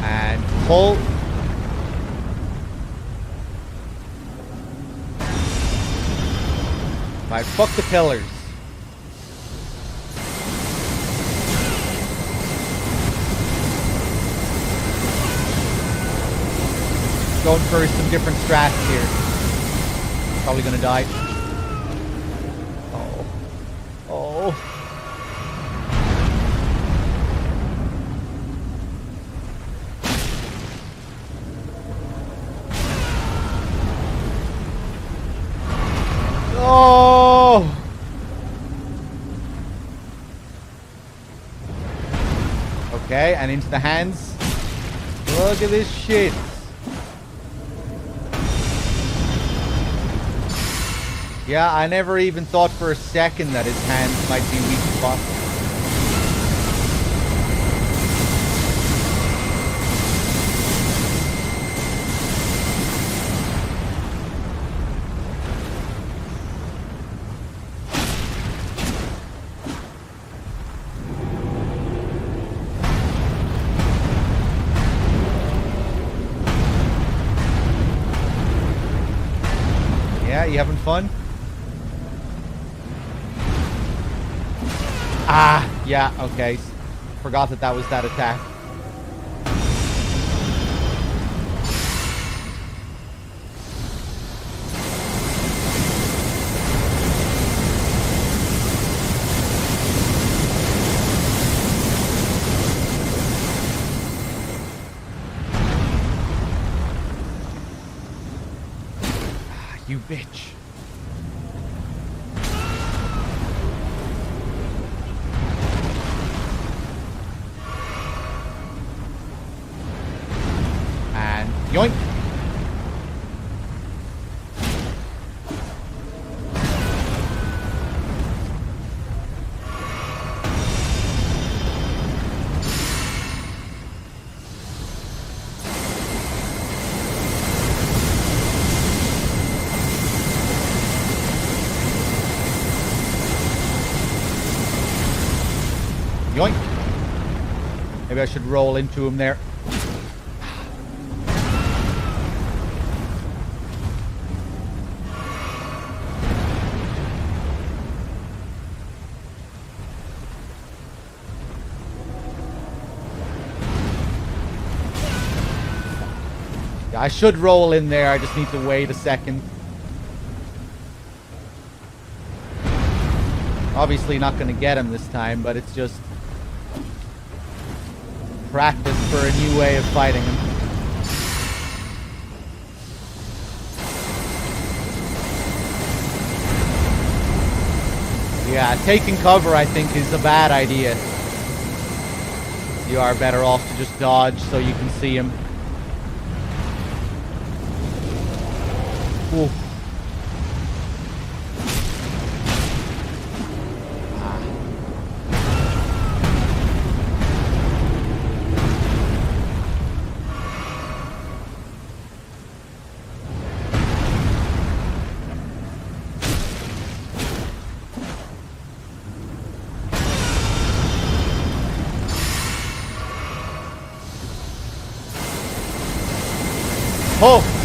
And pull. Right, fuck the pillars. Going for some different strats here. Probably gonna die. Oh. Oh. Oh. Okay, and into the hands. Look at this shit. Yeah, I never even thought for a second that his hands might be weak spot. Yeah, you having fun? Ah, yeah, okay. Forgot that that was that attack. Ah, you bitch. Yoink! Yoink! Maybe I should roll into him there. I should roll in there, I just need to wait a second. Obviously not going to get him this time, but it's just practice for a new way of fighting him. Yeah, taking cover I think is a bad idea. You are better off to just dodge so you can see him. Ooh. Oh!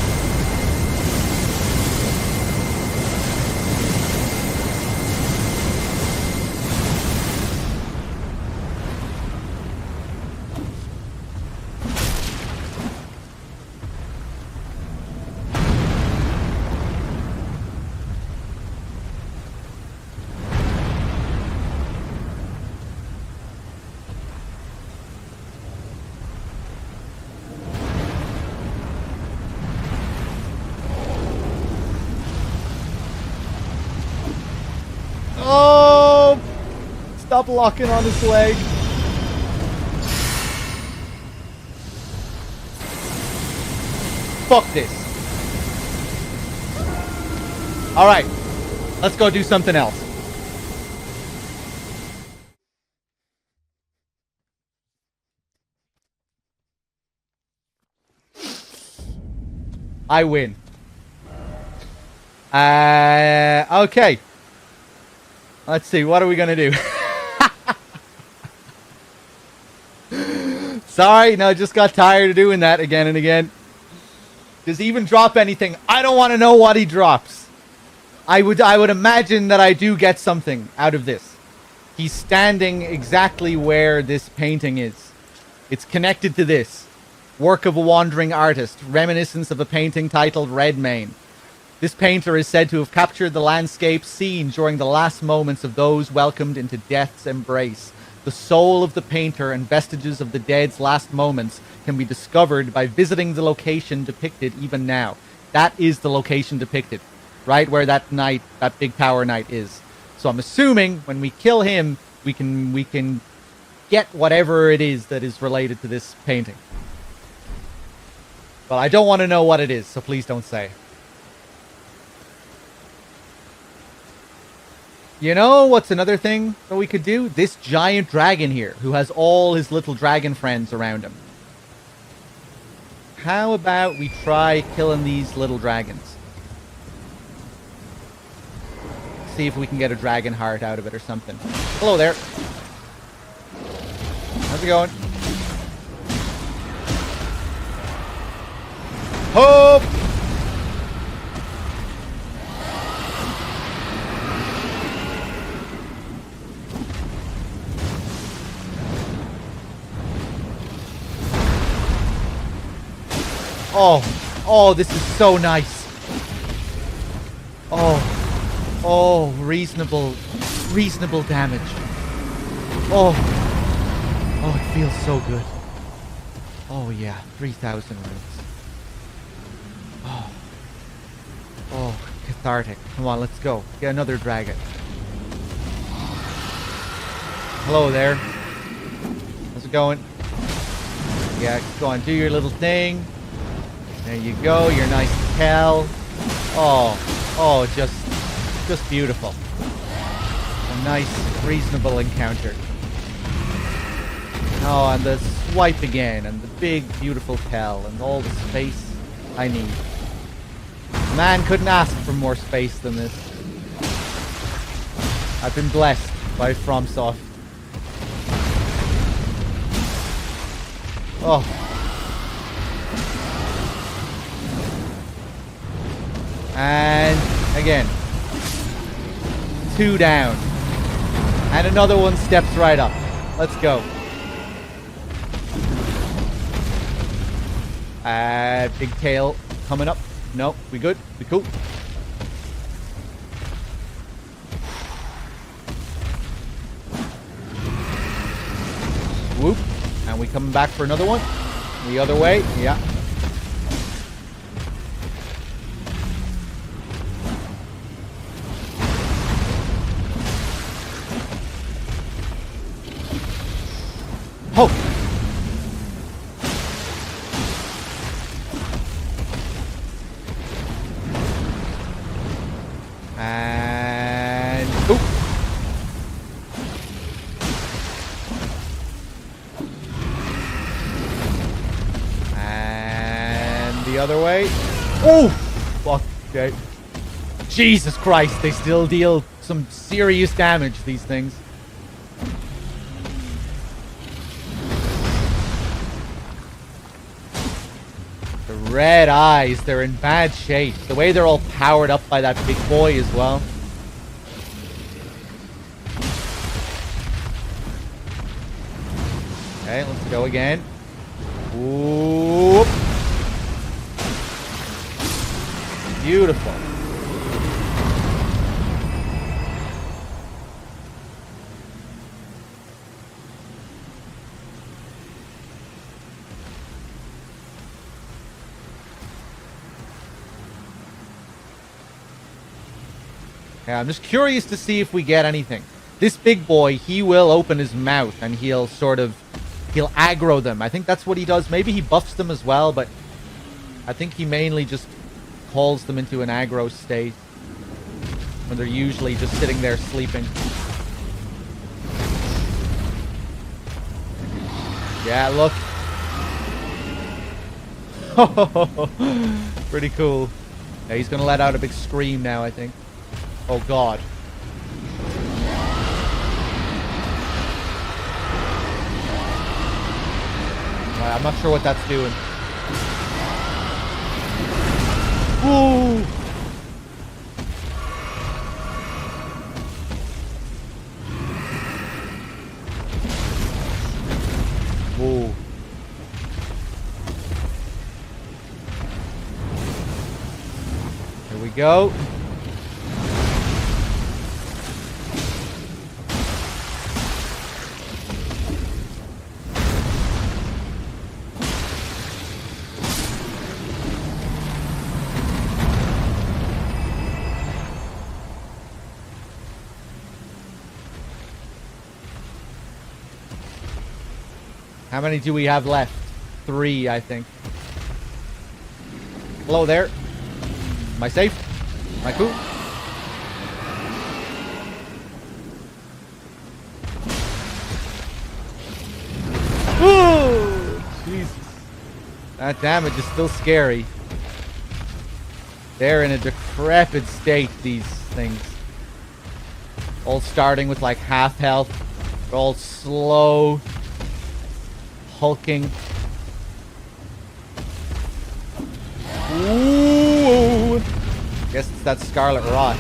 Oh! Stop locking on his leg. Fuck this. Alright. Let's go do something else. I win. Okay. Let's see, what are we gonna do? Sorry, no, just got tired of doing that again and again. Does he even drop anything? I don't want to know what he drops. I would imagine that I do get something out of this. He's standing exactly where this painting is. It's connected to this. Work of a wandering artist, reminiscence of a painting titled Redmayne. This painter is said to have captured the landscape seen during the last moments of those welcomed into death's embrace. The soul of the painter and vestiges of the dead's last moments can be discovered by visiting the location depicted even now. That is the location depicted, right where that knight, that big power knight is. So I'm assuming when we kill him, we can get whatever it is that is related to this painting. But I don't want to know what it is, so please don't say. You know what's another thing that we could do? This giant dragon here, who has all his little dragon friends around him. How about we try killing these little dragons? See if we can get a dragon heart out of it or something. Hello there. How's it going? Hope! Oh, this is so nice. Oh, reasonable damage. Oh, it feels so good. Oh yeah, 3,000 runes. Oh, cathartic. Come on, let's go. Get another dragon. Hello there. How's it going? Yeah, go on, do your little thing. There you go, you're nice to tell. Oh, just beautiful. A nice, reasonable encounter. Oh, and the swipe again, and the big, beautiful tell, and all the space I need. Man couldn't ask for more space than this. I've been blessed by FromSoft. Oh. And again. 2 down. And another one steps right up. Let's go. Big tail coming up. No, we good. We cool. Whoop. And we coming back for another one. The other way. Yeah. Oh! And... oop! And the other way. Oh! Fuck. Okay. Jesus Christ, they still deal some serious damage, these things. Red eyes. They're in bad shape. The way they're all powered up by that big boy as well. Okay, let's go again. Whoop. Beautiful. Yeah, I'm just curious to see if we get anything. This big boy, he will open his mouth and he'll aggro them. I think that's what he does. Maybe he buffs them as well, but I think he mainly just calls them into an aggro state when they're usually just sitting there sleeping. Yeah, look. Pretty cool. Yeah, he's gonna let out a big scream now, I think. Oh god. Right, I'm not sure what that's doing. Woo! Whoa. Here we go. How many do we have left? 3, I think. Hello there. Am I safe? Am I cool? Woo! Jesus. That damage is still scary. They're in a decrepit state, these things. All starting with like half health. They're all slow. Hulking. Ooh. Guess it's that scarlet rot.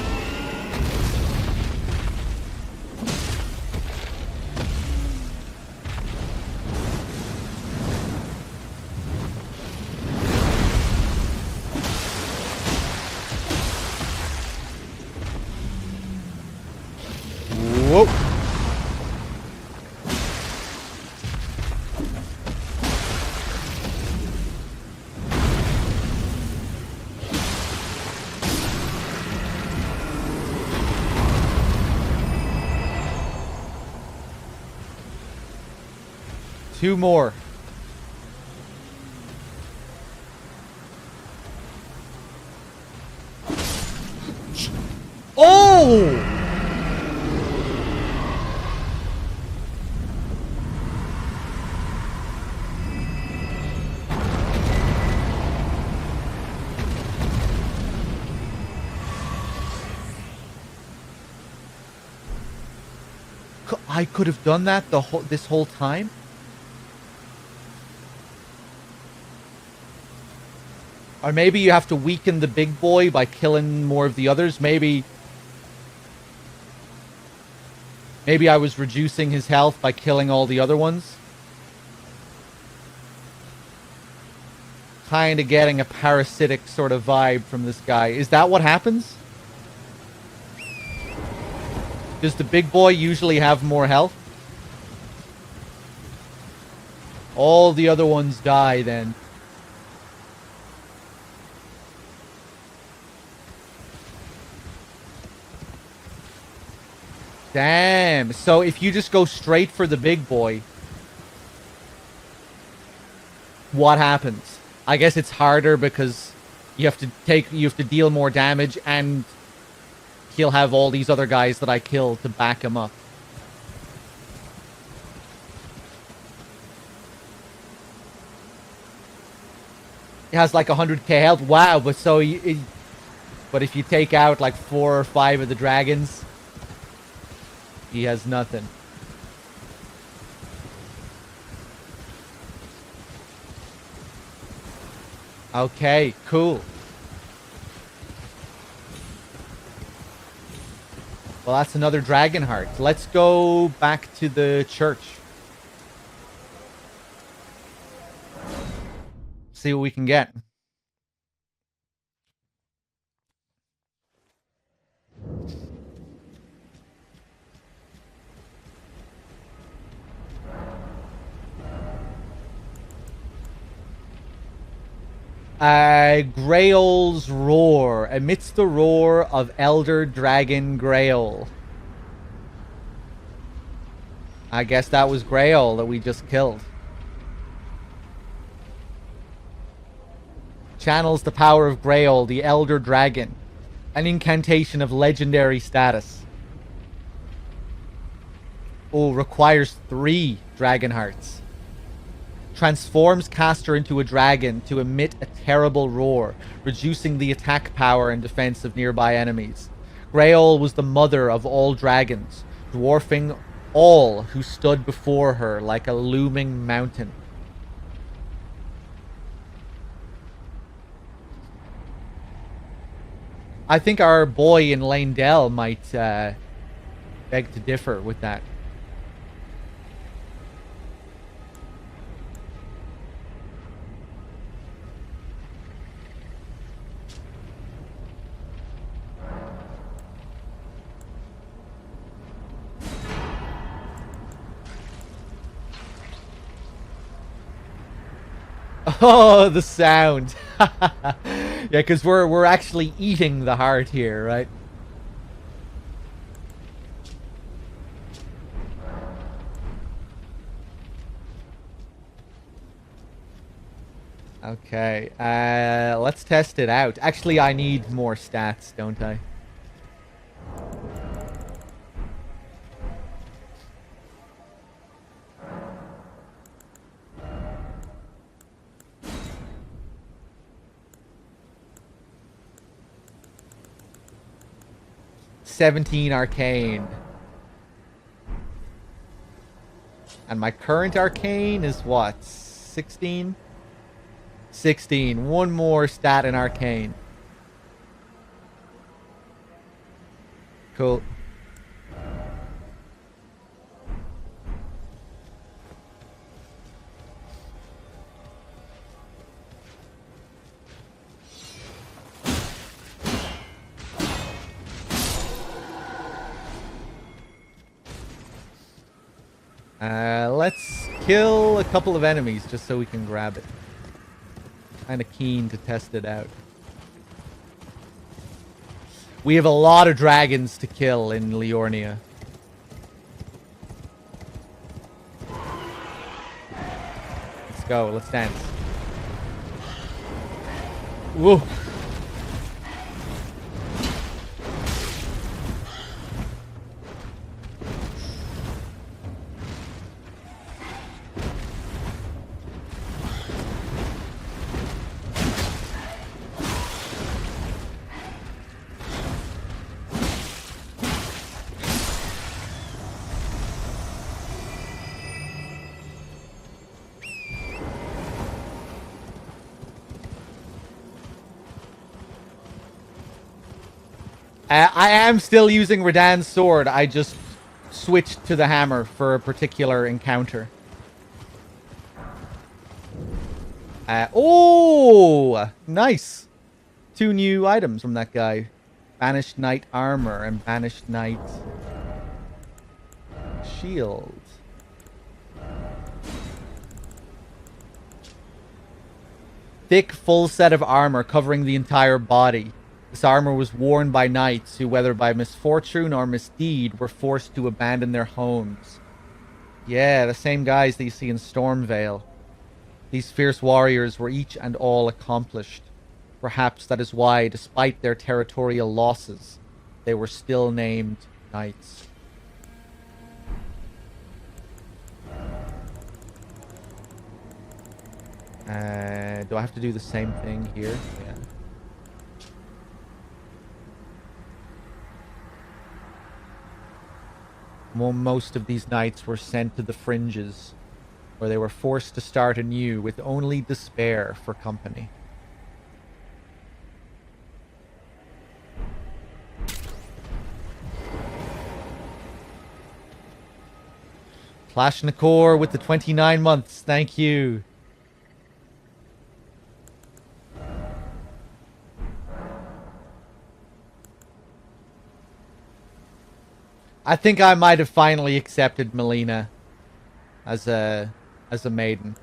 Whoa. 2 more. Oh! I could have done that this whole time? Or maybe you have to weaken the big boy by killing more of the others. Maybe I was reducing his health by killing all the other ones. Kind of getting a parasitic sort of vibe from this guy. Is that what happens? Does the big boy usually have more health? All the other ones die then. Damn. So if you just go straight for the big boy, what happens? I guess it's harder because you have to deal more damage, and he'll have all these other guys that I killed to back him up. It has like 100k health. Wow, but but if you take out like 4 or 5 of the dragons, he has nothing. Okay, cool. Well, that's another dragon heart. Let's go back to the church. See what we can get. Grail's roar. Amidst the roar of Elder Dragon Grail. I guess that was Grail that we just killed. Channels the power of Grail, the Elder Dragon. An incantation of legendary status. Oh, requires 3 dragon hearts. Transforms caster into a dragon to emit a terrible roar, reducing the attack power and defense of nearby enemies. Grail was the mother of all dragons, dwarfing all who stood before her like a looming mountain. I think our boy in Lanedell might beg to differ with that. Oh, the sound. Yeah, because we're actually eating the heart here, right? Okay, let's test it out. Actually, I need more stats, don't I? $17 arcane. And my current arcane is what? 16? 16. One more stat in arcane. Cool. Let's kill a couple of enemies just so we can grab it. Kind of keen to test it out. We have a lot of dragons to kill in Liornia. Let's go. Let's dance. Whoa. I am still using Radan's sword. I just switched to the hammer for a particular encounter. Oh, nice. 2 new items from that guy. Banished Knight armor and Banished Knight shield. Thick, full set of armor covering the entire body. This armor was worn by knights who, whether by misfortune or misdeed, were forced to abandon their homes. Yeah, the same guys that you see in Stormvale. These fierce warriors were each and all accomplished. Perhaps that is why, despite their territorial losses, they were still named knights. Do I have to do the same thing here? Yeah. Most of these knights were sent to the fringes, where they were forced to start anew with only despair for company. Plashnikor with the 29 months. Thank you. I think I might have finally accepted Melina as a maiden.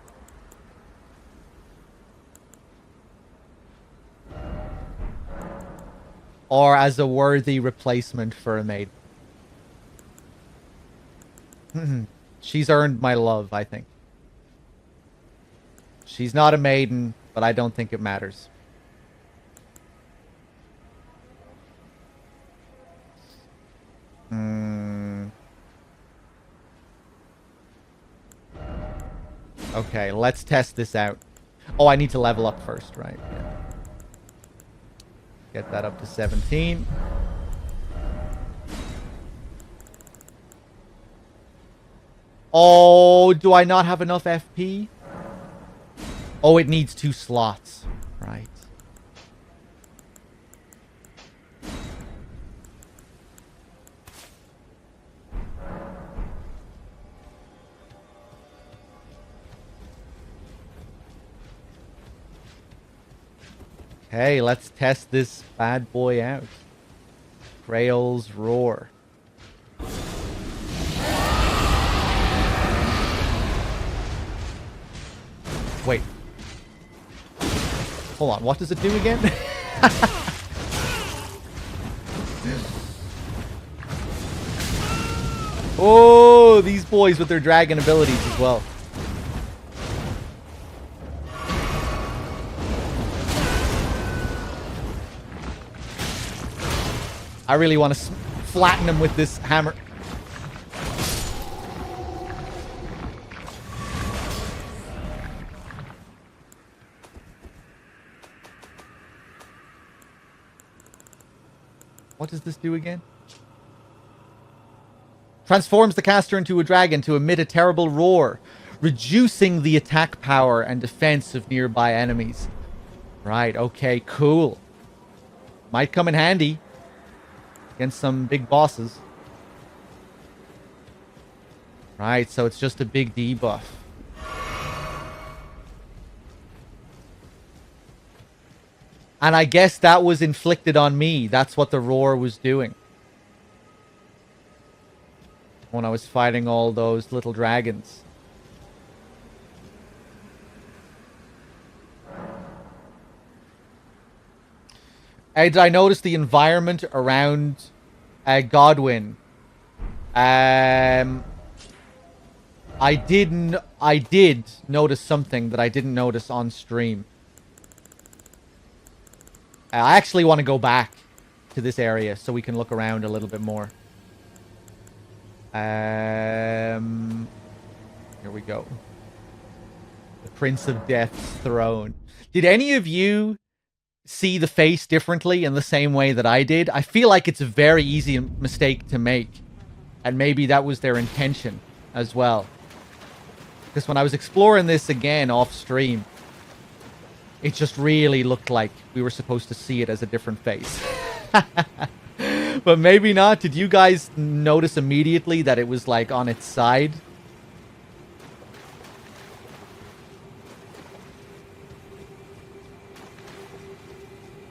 Or as a worthy replacement for a maiden. She's earned my love, I think. She's not a maiden, but I don't think it matters. Okay, let's test this out. Oh, I need to level up first, right? Yeah. Get that up to 17. Oh, do I not have enough FP? Oh, it needs 2 slots. Right. Okay, let's test this bad boy out. Grail's Roar. Wait. Hold on, what does it do again? Oh, these boys with their dragon abilities as well. I really want to flatten him with this hammer. What does this do again? Transforms the caster into a dragon to emit a terrible roar, reducing the attack power and defense of nearby enemies. Right, okay, cool. Might come in handy against some big bosses. Right, so it's just a big debuff. And I guess that was inflicted on me. That's what the roar was doing. When I was fighting all those little dragons. And I noticed the environment around Godwyn. I did notice something that I didn't notice on stream. I actually want to go back to this area so we can look around a little bit more. Here we go. The Prince of Death's throne. Did any of you see the face differently in the same way that I did? I feel like it's a very easy mistake to make. And maybe that was their intention as well. Because when I was exploring this again off stream, it just really looked like we were supposed to see it as a different face. But maybe not. Did you guys notice immediately that it was like on its side?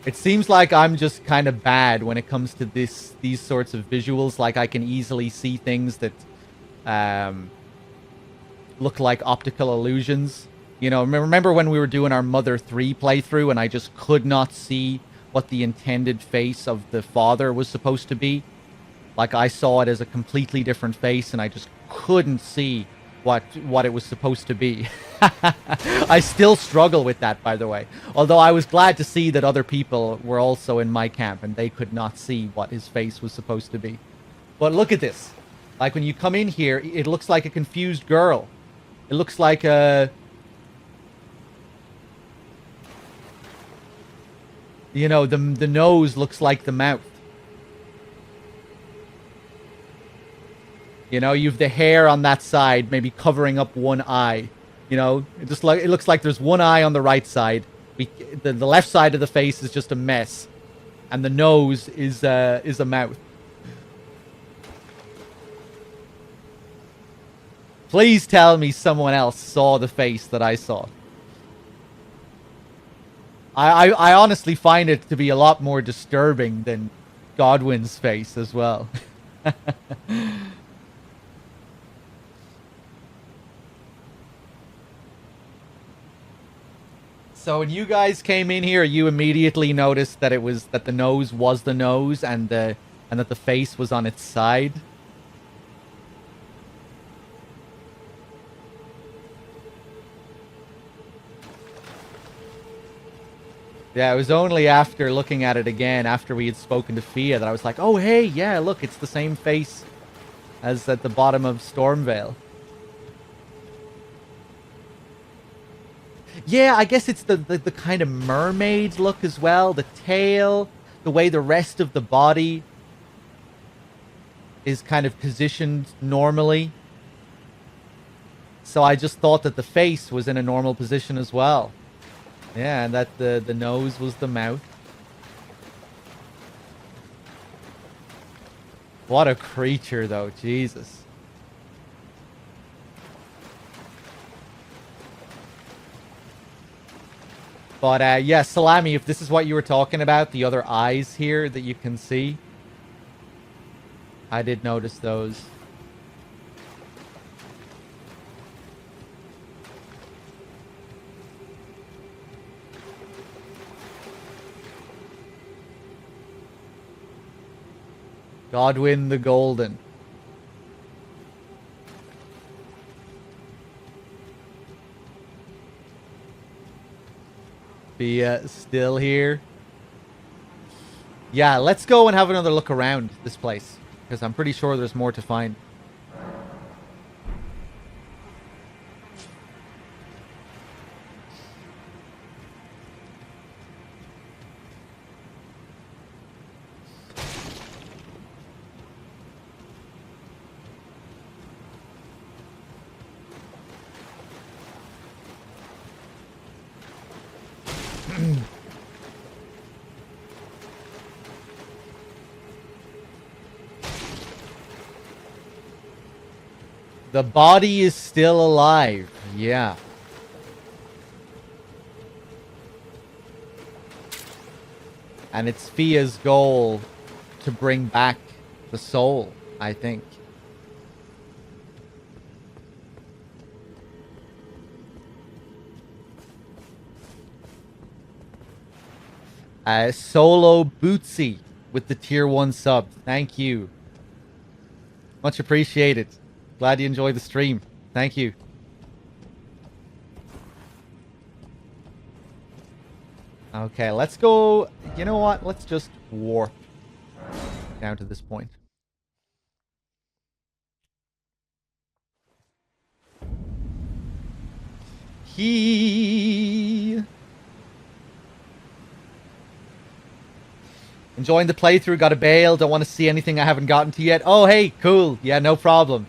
It seems like I'm just kind of bad when it comes to these sorts of visuals. Like I can easily see things that look like optical illusions. You know, remember when we were doing our Mother 3 playthrough and I just could not see what the intended face of the father was supposed to be? Like I saw it as a completely different face and I just couldn't see what it was supposed to be. I still struggle with that, by the way. Although I was glad to see that other people were also in my camp and they could not see what his face was supposed to be. But look at this. Like when you come in here, it looks like a confused girl. It looks like a... You know, the nose looks like the mouth. You know, you've the hair on that side, maybe covering up one eye. You know, it looks like there's one eye on the right side. The left side of the face is just a mess, and the nose is a mouth. Please tell me someone else saw the face that I saw. I honestly find it to be a lot more disturbing than Godwin's face as well. So when you guys came in here, you immediately noticed that the nose was the nose and that the face was on its side. Yeah, it was only after looking at it again, after we had spoken to Fia, that I was like, oh, hey, yeah, look, it's the same face as at the bottom of Stormvale. Yeah, I guess it's the kind of mermaid look as well. The tail, the way the rest of the body is kind of positioned normally. So I just thought that the face was in a normal position as well. Yeah, and that the nose was the mouth. What a creature, though. Jesus. But, yeah, Salami, if this is what you were talking about, the other eyes here that you can see, I did notice those. Godwin the Golden. Be still here. Yeah, let's go and have another look around this place, because I'm pretty sure there's more to find. The body is still alive. Yeah. And it's Fia's goal to bring back the soul, I think. Solo Bootsy with the tier 1 sub. Thank you. Much appreciated. Glad you enjoyed the stream. Thank you. Okay, let's go. You know what? Let's just warp down to this point. Enjoying the playthrough. Got a bail. Don't want to see anything I haven't gotten to yet. Oh, hey, cool. Yeah, no problem.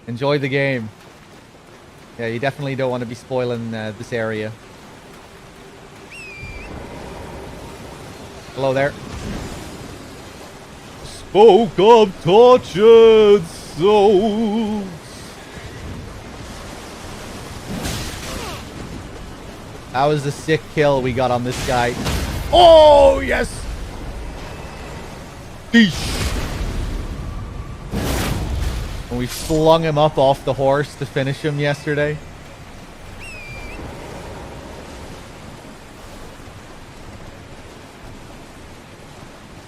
Enjoy the game. Yeah, you definitely don't want to be spoiling this area. Hello there. Spoke of tortured souls. That was a sick kill we got on this guy. Oh, yes! Eesh. When we flung him up off the horse to finish him yesterday.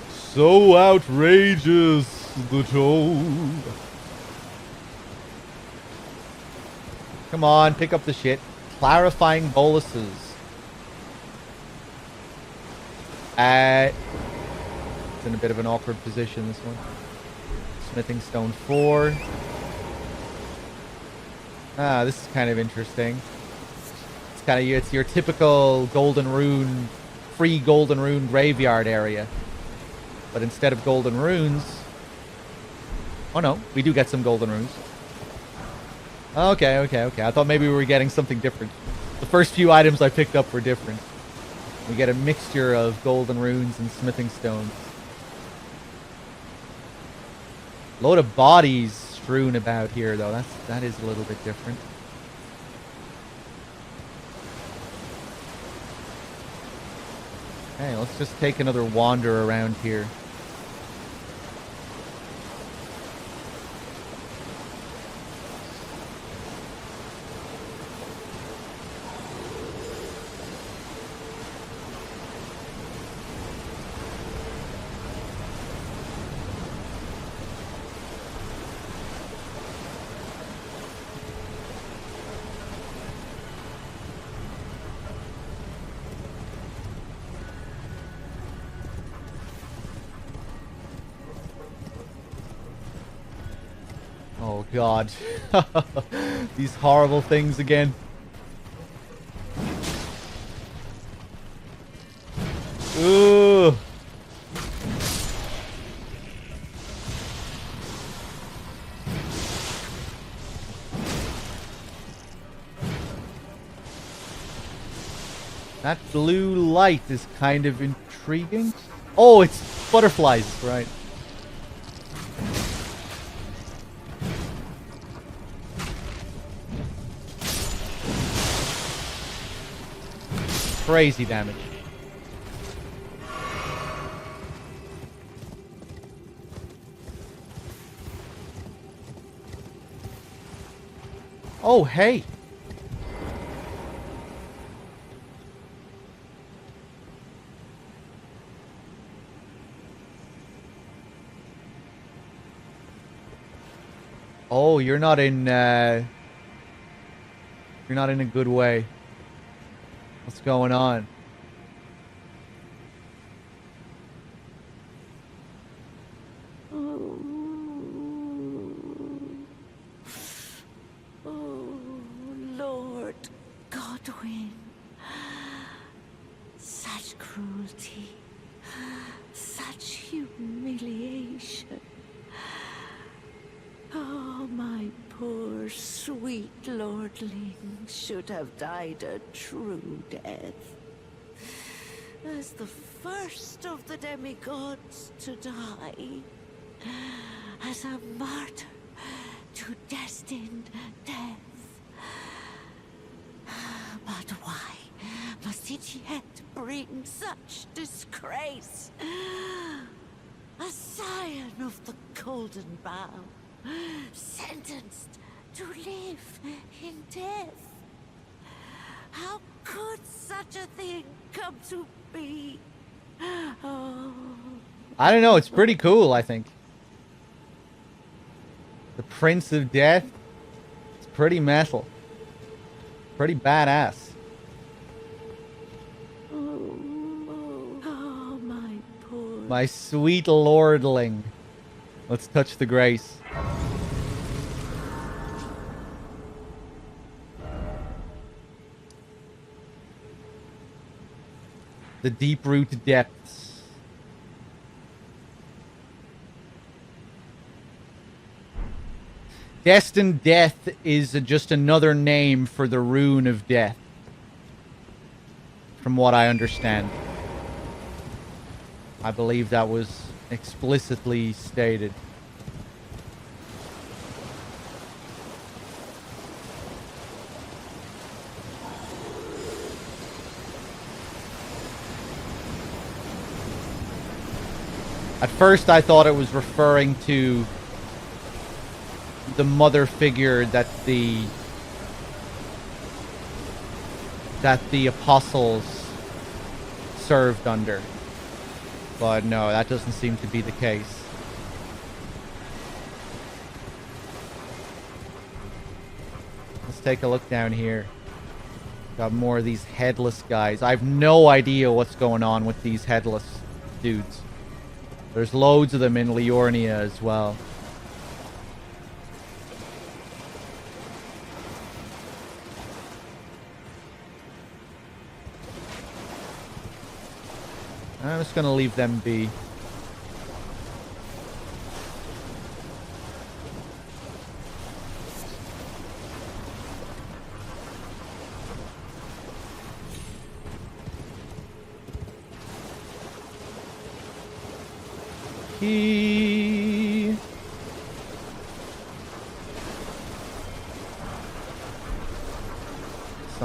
So outrageous, the toad. Come on, pick up the shit. Clarifying boluses. It's in a bit of an awkward position, this one. Smithing stone 4. Ah, this is kind of interesting. It's your typical golden rune, free golden rune graveyard area. But instead of golden runes... Oh no, we do get some golden runes. Okay. I thought maybe we were getting something different. The first few items I picked up were different. We get a mixture of golden runes and smithing stones. Load of bodies strewn about here, though. That is a little bit different. Okay, let's just take another wander around here. Oh god. These horrible things again. Ooh. That blue light is kind of intriguing. Oh, it's butterflies, right. Crazy damage. Oh, hey. Oh, you're not in a good way. What's going on? Oh, Lord Godwin. Such cruelty. Such humiliation. Oh, my poor sweet lordling should have died a true death. As the first of the demigods to die. As a martyr to destined death. But why must it yet bring such disgrace? A scion of the Golden Bough, sentenced to live in death. How could such a thing come to be? Oh. I don't know. It's pretty cool, I think. The Prince of Death. It's pretty metal. Pretty badass. Oh, my poor... My sweet lordling. Let's touch the grace. The deep-rooted depths. Destined Death is just another name for the Rune of Death. From what I understand. I believe that was explicitly stated. At first I thought it was referring to the mother figure that the apostles served under. But no, that doesn't seem to be the case. Let's take a look down here. Got more of these headless guys. I have no idea what's going on with these headless dudes. There's loads of them in Liornia as well. I'm just gonna leave them be. Key.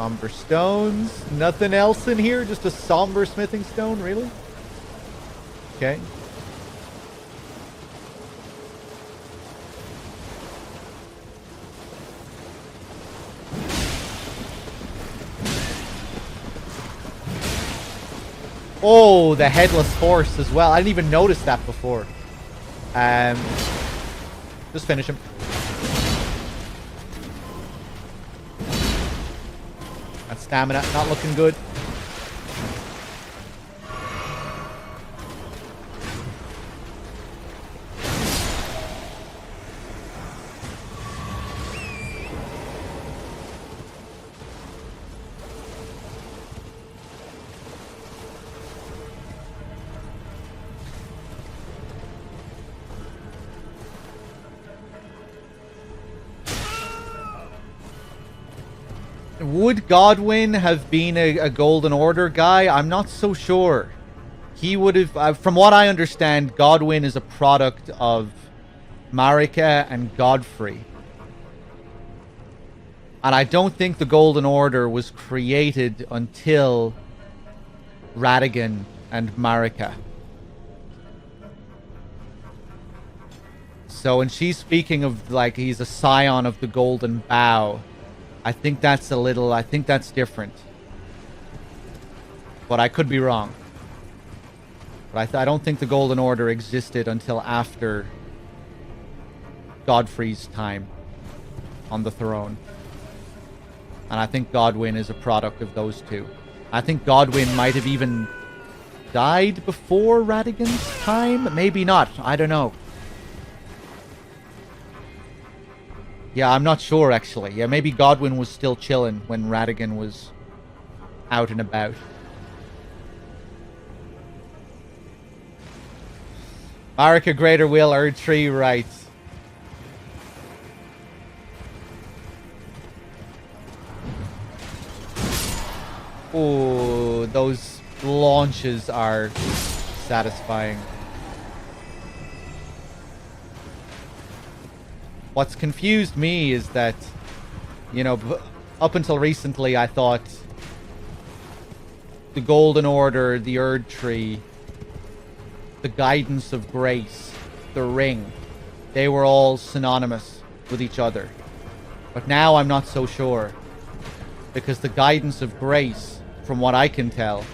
Somber stones. Nothing else in here? Just a somber smithing stone, really? Okay. Oh, the headless horse as well. I didn't even notice that before. Just finish him. That stamina not looking good. Would Godwin have been a Golden Order guy? I'm not so sure. He would have... from what I understand, Godwin is a product of Marika and Godfrey. And I don't think the Golden Order was created until Radagon and Marika. So when she's speaking of, like, he's a scion of the Golden Bough, I think that's a little... I think that's different. But I could be wrong. But I don't think the Golden Order existed until after Godfrey's time on the throne. And I think Godwin is a product of those two. I think Godwin might have even died before Radagon's time? Maybe not. I don't know. Yeah, I'm not sure, actually. Yeah, maybe Godwin was still chilling when Radagon was out and about. Marika, Greater Will, Erdtree, right. Oh, those launches are satisfying. What's confused me is that, you know, up until recently I thought the Golden Order, the Erdtree, the Guidance of Grace, the Ring, they were all synonymous with each other. But now I'm not so sure. Because the Guidance of Grace, from what I can tell,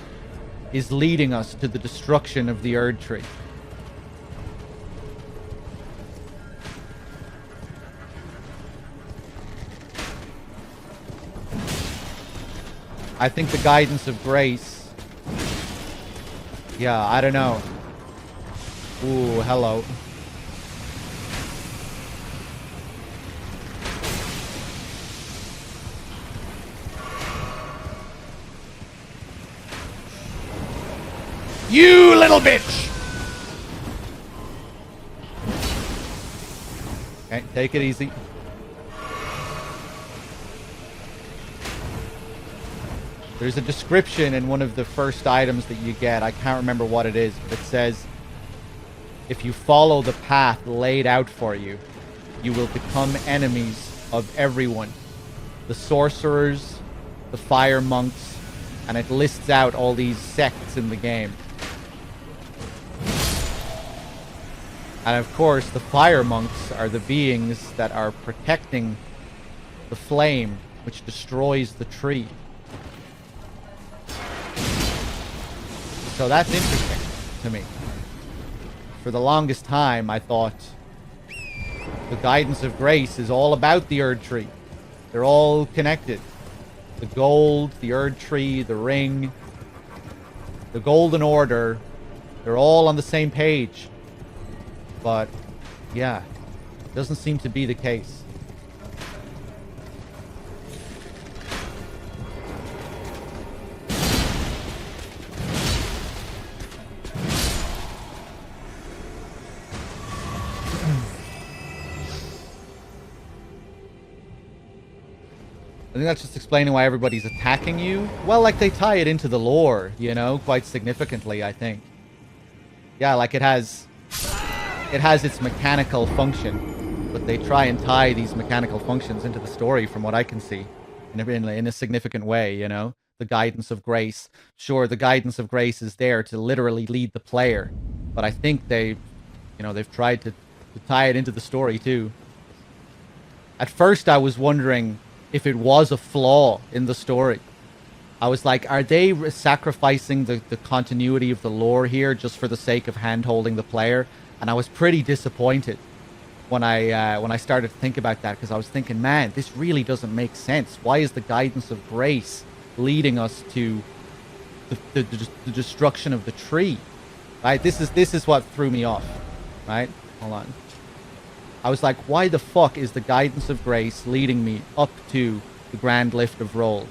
is leading us to the destruction of the Erdtree. I think the Guidance of Grace... Yeah, I don't know. Ooh, hello. You little bitch! Okay, take it easy. There's a description in one of the first items that you get. I can't remember what it is, but it says, if you follow the path laid out for you, you will become enemies of everyone. The sorcerers, the fire monks, and it lists out all these sects in the game. And of course, the fire monks are the beings that are protecting the flame, which destroys the tree. So that's interesting to me. For the longest time, I thought the Guidance of Grace is all about the Erdtree. They're all connected. The gold, the Erdtree, the ring, the Golden Order, they're all on the same page. But, yeah, doesn't seem to be the case. I think that's just explaining why everybody's attacking you. Well, like, they tie it into the lore, you know, quite significantly, I think. Yeah, like, it has its mechanical function, but they try and tie these mechanical functions into the story from what I can see. in a significant way, you know? The guidance of grace. Sure, the guidance of grace is there to literally lead the player, but I think they've tried to tie it into the story too. At first, I was wondering if it was a flaw in the story. I was like, are they sacrificing the continuity of the lore here just for the sake of hand-holding the player? And I was pretty disappointed when I started to think about that, because I was thinking, man, this really doesn't make sense. Why is the guidance of grace leading us to the destruction of the tree? Right? This is what threw me off. Right? Hold on. I was like, why the fuck is the guidance of grace leading me up to the Grand Lift of Rolls?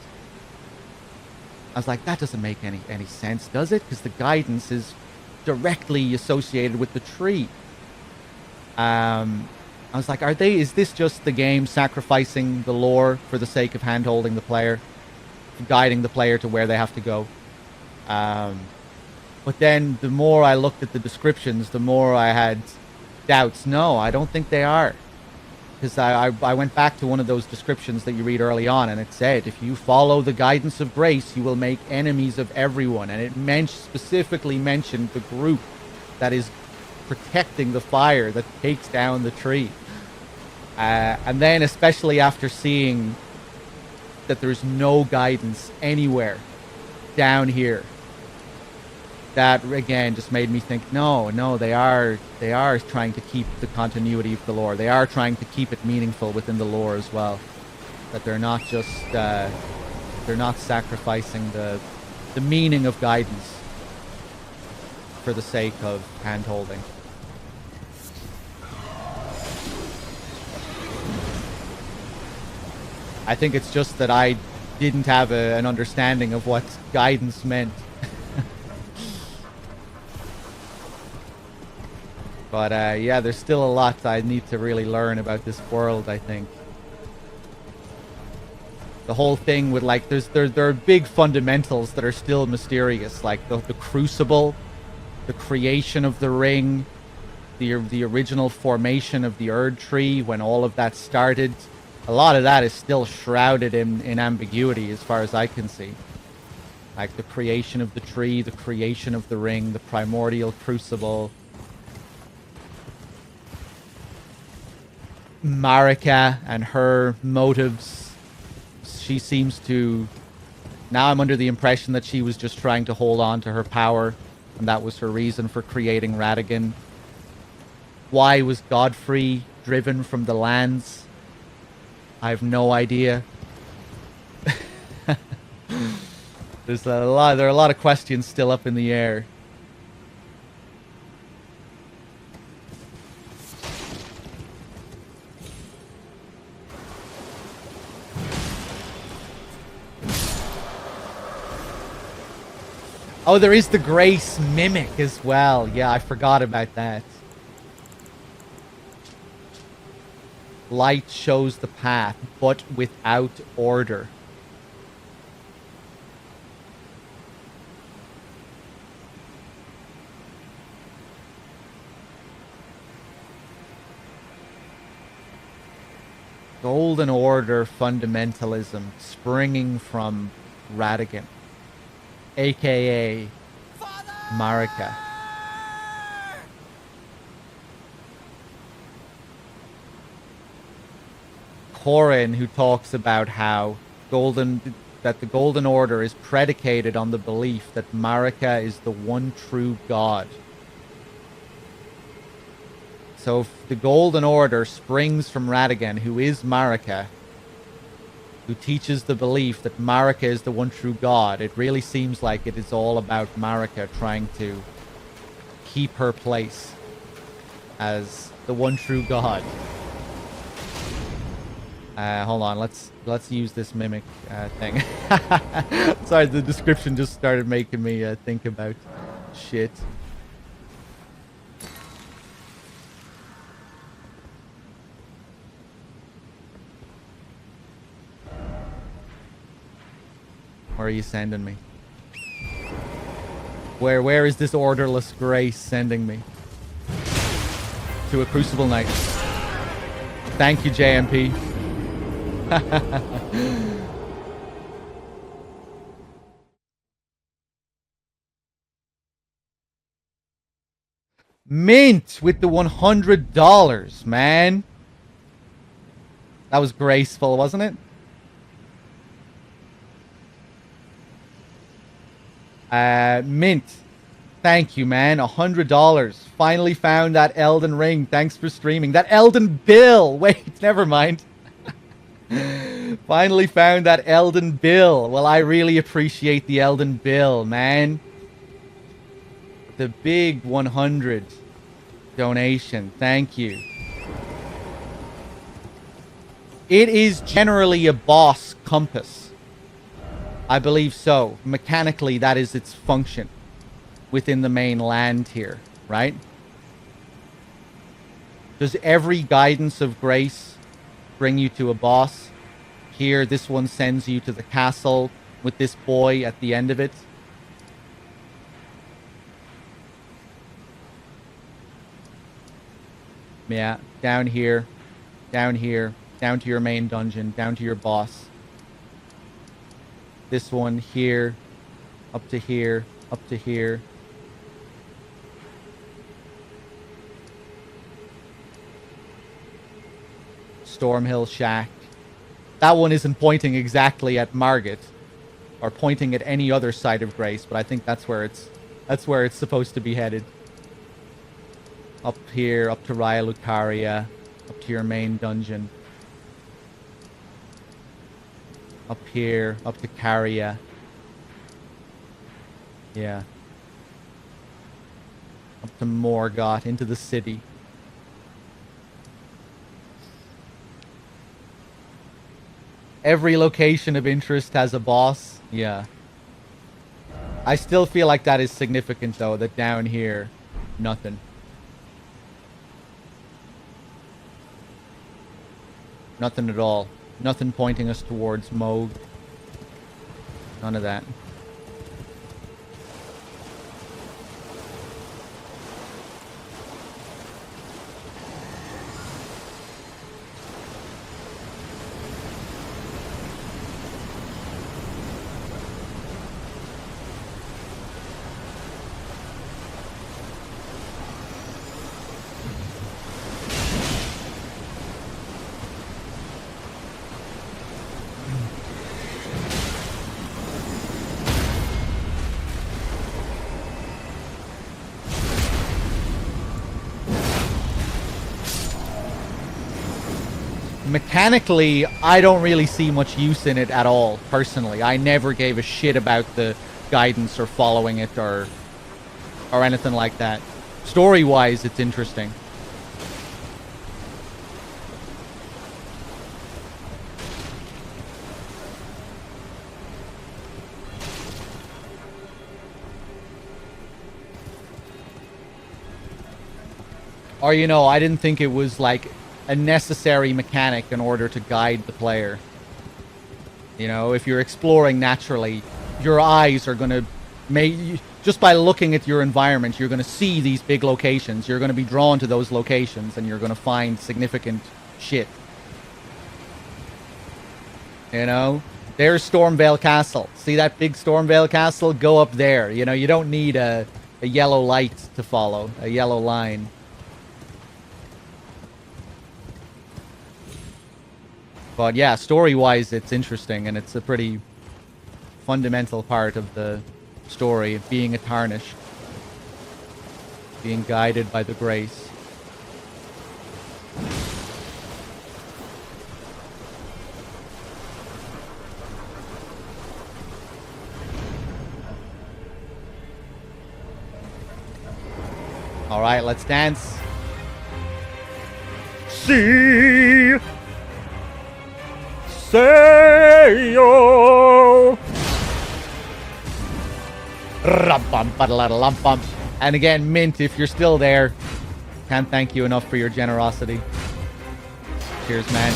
I was like, that doesn't make any sense, does it? Because the guidance is directly associated with the tree. I was like, is this just the game sacrificing the lore for the sake of hand-holding the player, guiding the player to where they have to go? But then the more I looked at the descriptions, the more I had doubts. No, I don't think they are. Because I went back to one of those descriptions that you read early on, and it said, if you follow the guidance of grace, you will make enemies of everyone. And it specifically mentioned the group that is protecting the fire that takes down the tree. And then, especially after seeing that there's no guidance anywhere down here, that again just made me think, no, they are trying to keep the continuity of the lore. They are trying to keep it meaningful within the lore as well. That they're not just they're not sacrificing the meaning of guidance for the sake of hand holding. I think it's just that I didn't have an understanding of what guidance meant. But yeah, there's still a lot I need to really learn about this world, I think. The whole thing with, like, there are big fundamentals that are still mysterious, like the crucible, the creation of the ring, the original formation of the Erd tree, when all of that started. A lot of that is still shrouded in ambiguity as far as I can see. Like the creation of the tree, the creation of the ring, the primordial crucible. Marika and her motives. She seems to... Now I'm under the impression that she was just trying to hold on to her power, and that was her reason for creating Radagon. Why was Godfrey driven from the lands? I have no idea. There are a lot of questions still up in the air. Oh, there is the Grace Mimic as well. Yeah, I forgot about that. Light shows the path, but without order. Golden Order fundamentalism springing from Radagon, aka Marika. Corin, who talks about how that the Golden Order is predicated on the belief that Marika is the one true God. So if the Golden Order springs from Radagon, who is Marika, who teaches the belief that Marika is the one true God, it really seems like it is all about Marika trying to keep her place as the one true God. Hold on, let's use this mimic thing. Sorry, the description just started making me think about shit. Where are you sending me? Where is this orderless grace sending me? To a Crucible Knight. Thank you, JMP. Mint with the $100, man. That was graceful, wasn't it? Mint. Thank you, man. $100. Finally found that Elden ring. Thanks for streaming. That Elden bill. Wait, never mind. Finally found that Elden bill. Well, I really appreciate the Elden bill, man. The big 100 donation. Thank you. It is generally a boss compass. I believe so. Mechanically, that is its function within the main land here, right? Does every guidance of grace bring you to a boss? Here, this one sends you to the castle with this boy at the end of it. Yeah, down here, down here, down to your main dungeon, down to your boss. This one here, up to here, up to here. Stormhill Shack. That one isn't pointing exactly at Margit, or pointing at any other side of Grace, but I think that's where it's supposed to be headed. Up here, up to Raya Lucaria, up to your main dungeon. Up here, up to Caria. Yeah. Up to Morgoth, into the city. Every location of interest has a boss. Yeah. I still feel like that is significant, though, that down here, nothing. Nothing at all. Nothing pointing us towards Moog. None of that. Mechanically, I don't really see much use in it at all, personally. I never gave a shit about the guidance or following it or anything like that. Story-wise, it's interesting. Or, you know, I didn't think it was, like, a necessary mechanic in order to guide the player. You know, if you're exploring naturally, your eyes are going to make... Just by looking at your environment, you're going to see these big locations. You're going to be drawn to those locations, and you're going to find significant shit. You know? There's Stormvale Castle. See that big Stormvale Castle? Go up there. You know, you don't need a yellow light to follow. A yellow line. But yeah, story-wise, it's interesting, and it's a pretty fundamental part of the story, being a Tarnished. Being guided by the Grace. Alright, let's dance. See! Say-yo! And again, Mint, if you're still there, can't thank you enough for your generosity. Cheers, man.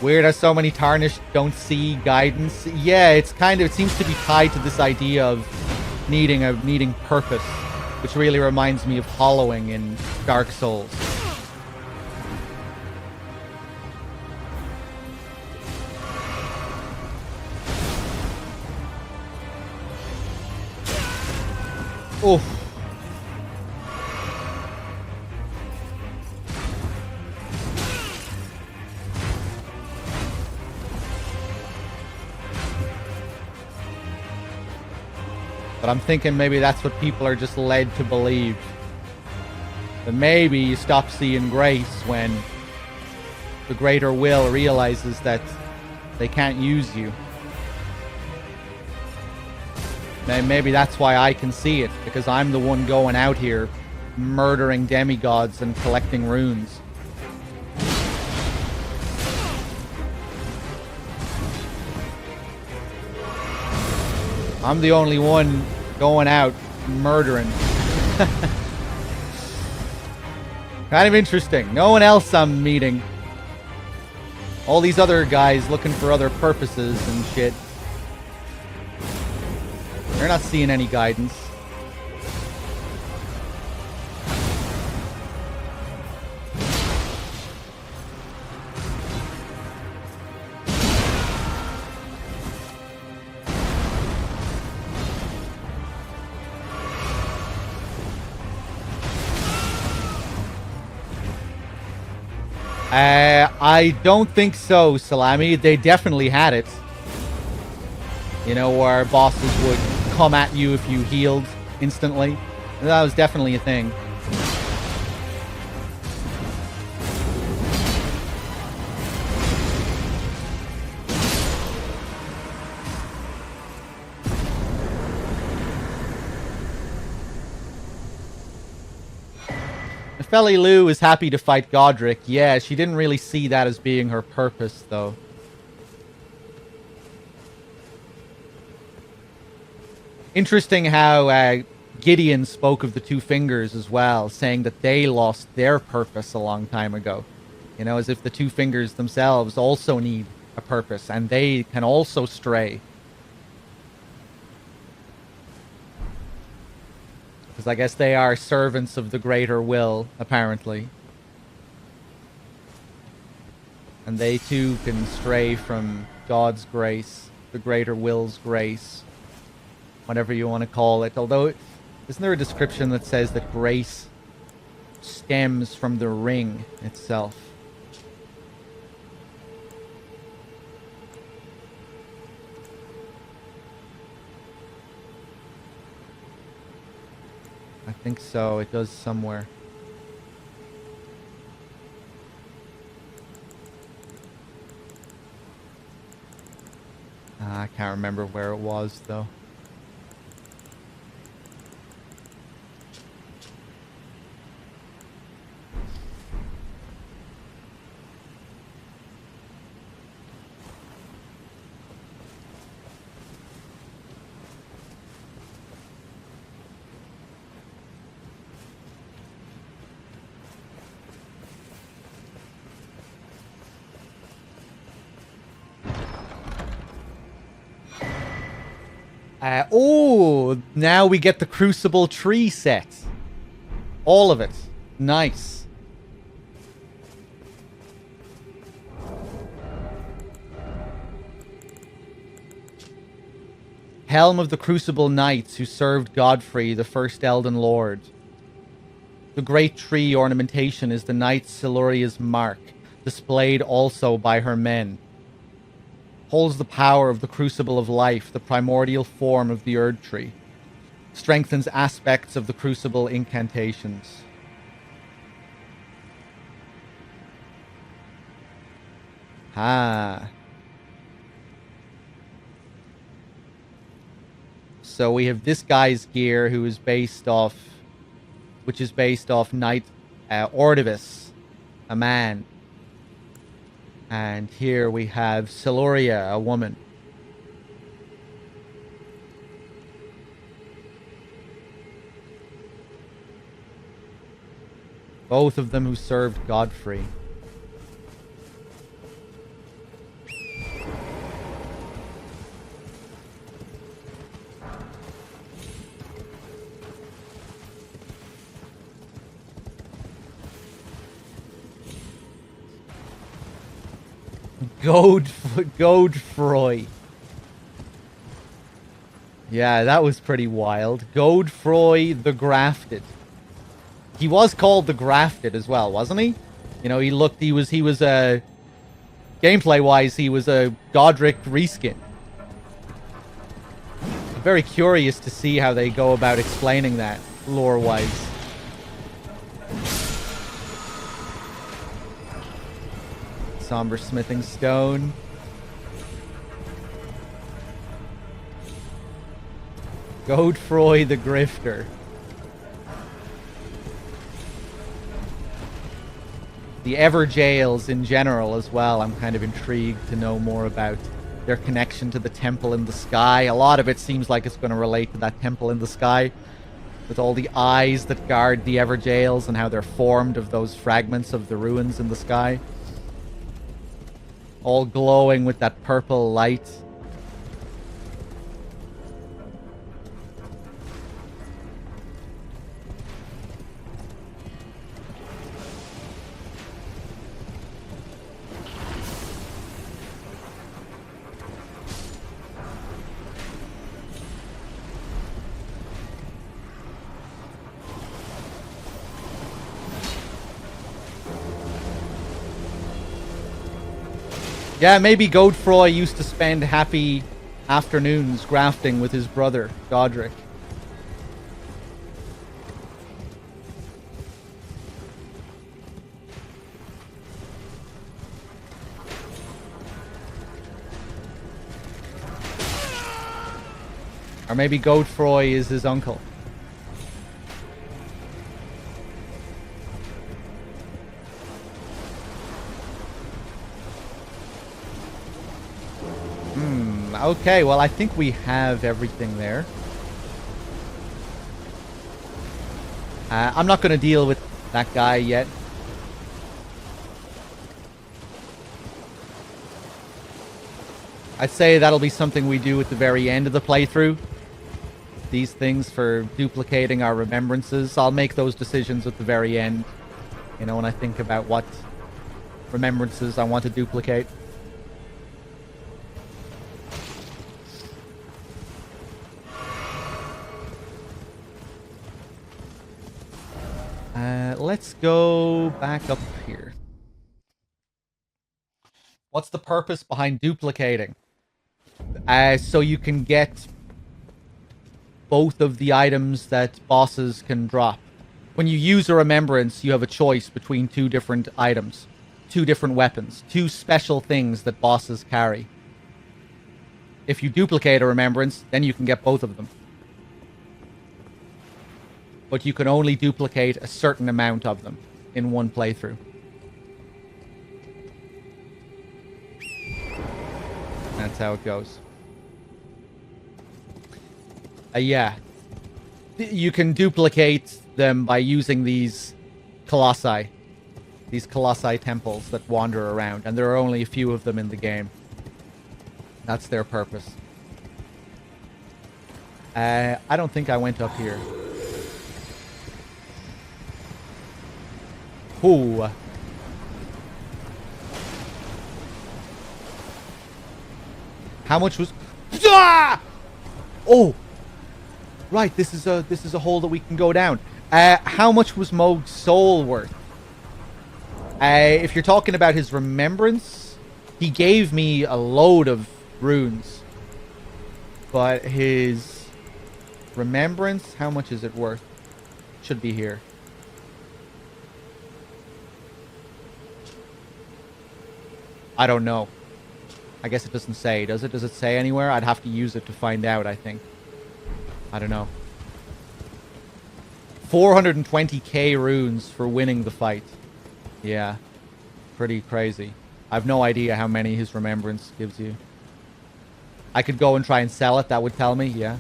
Weird how so many Tarnished don't see guidance. Yeah, it's kind of, it seems to be tied to this idea of needing purpose which really reminds me of hollowing in Dark Souls. Oof. But I'm thinking maybe that's what people are just led to believe. That maybe you stop seeing grace when the greater will realizes that they can't use you. Maybe that's why I can see it, because I'm the one going out here murdering demigods and collecting runes. I'm the only one going out murdering. Kind of interesting. No one else I'm meeting. All these other guys looking for other purposes and shit. They're not seeing any guidance. I don't think so, Salami. They definitely had it. You know, where bosses would come at you if you healed instantly. That was definitely a thing. Nepheli Lou is happy to fight Godric. Yeah, she didn't really see that as being her purpose, though. Interesting how Gideon spoke of the Two Fingers as well, saying that they lost their purpose a long time ago. You know, as if the Two Fingers themselves also need a purpose, and they can also stray. Because I guess they are servants of the greater will, apparently. And they too can stray from God's grace, the greater will's grace. Whatever you want to call it. Although, isn't there a description that says that grace stems from the ring itself? I think so. It does somewhere. I can't remember where it was, though. Oh, now we get the Crucible tree set. All of it. Nice. Helm of the Crucible Knights who served Godfrey, the first Elden Lord. The great tree ornamentation is the Knight Siluria's mark, displayed also by her men. Holds the power of the Crucible of Life, the primordial form of the Erd Tree. Strengthens aspects of the Crucible incantations. Ah. So we have this guy's gear who is based off... which is based off Knight Ordivis, a man. And here we have Siluria, a woman. Both of them who served Godfrey. Godefroy. Yeah, that was pretty wild. Godefroy the Grafted. He was called the Grafted as well, wasn't he? You know, he was gameplay-wise, he was a Godric reskin. I'm very curious to see how they go about explaining that, lore-wise. Somber smithing stone. Godefroy the Grifter. The Everjails in general as well. I'm kind of intrigued to know more about their connection to the temple in the sky. A lot of it seems like it's going to relate to that temple in the sky, with all the eyes that guard the Everjails and how they're formed of those fragments of the ruins in the sky. All glowing with that purple light. Yeah, maybe Godefroy used to spend happy afternoons grafting with his brother, Godric. Or maybe Godefroy is his uncle. Okay, well, I think we have everything there. I'm not going to deal with that guy yet. I'd say that'll be something we do at the very end of the playthrough. These things for duplicating our remembrances. I'll make those decisions at the very end. You know, when I think about what remembrances I want to duplicate. Let's go back up here. What's the purpose behind duplicating? So you can get both of the items that bosses can drop. When you use a remembrance, you have a choice between two different items, two different weapons, two special things that bosses carry. If you duplicate a remembrance, then you can get both of them. But you can only duplicate a certain amount of them in one playthrough. That's how it goes. Yeah. You can duplicate them by using these colossi. These colossi temples that wander around. And there are only a few of them in the game. That's their purpose. I don't think I went up here. Ooh. How much was... Ah! Oh! Right, this is a hole that we can go down. How much was Mohg's soul worth? If you're talking about his remembrance, he gave me a load of runes. But his remembrance, how much is it worth? Should be here. I don't know. I guess it doesn't say, does it? Does it say anywhere? I'd have to use it to find out, I think. I don't know. 420k runes for winning the fight. Yeah. Pretty crazy. I have no idea how many his remembrance gives you. I could go and try and sell it, that would tell me, yeah.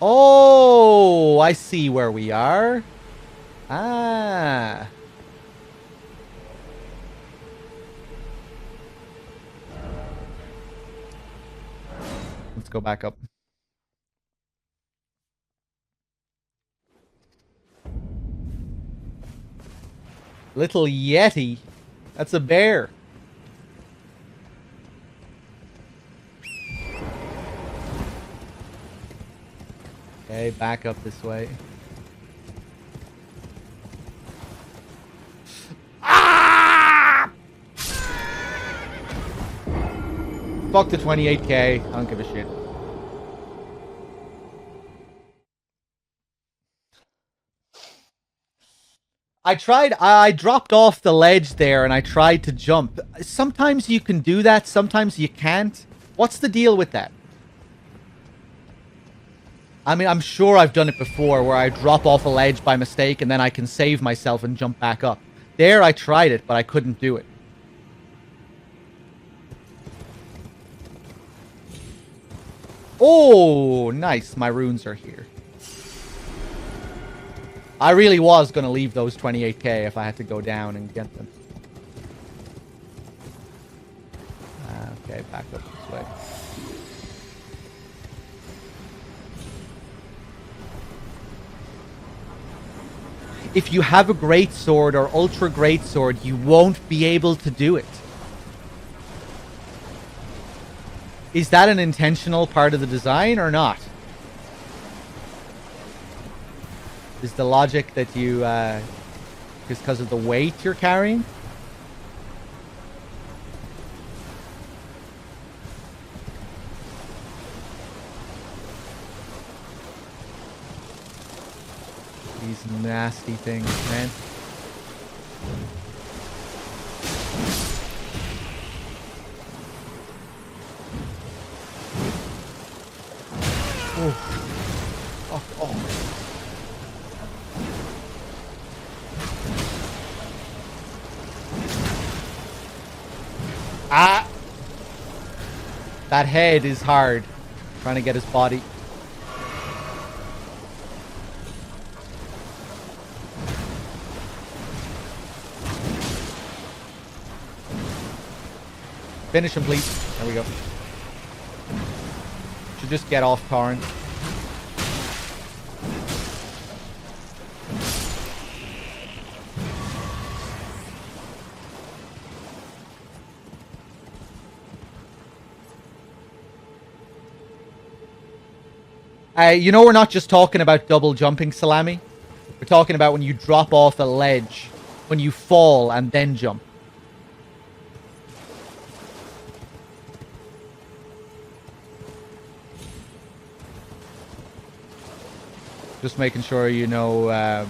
Oh, I see where we are. Ah. go back up. Little Yeti. That's a bear. Okay, back up this way. Ah! Fuck the 28k. I don't give a shit. I dropped off the ledge there and I tried to jump. Sometimes you can do that, sometimes you can't. What's the deal with that? I mean, I'm sure I've done it before where I drop off a ledge by mistake and then I can save myself and jump back up. There I tried it, but I couldn't do it. Oh, nice. My runes are here. I really was going to leave those 28k if I had to go down and get them. Okay, back up this way. If you have a great sword or ultra great sword, you won't be able to do it. Is that an intentional part of the design or not? Is the logic that you, is because of the weight you're carrying? These nasty things, man. Oh. Oh. Ah! That head is hard. Trying to get his body. Finish him, please. There we go. Should just get off Torrent. You know, we're not just talking about double jumping, Salami. We're talking about when you drop off a ledge, when you fall and then jump. Just making sure you know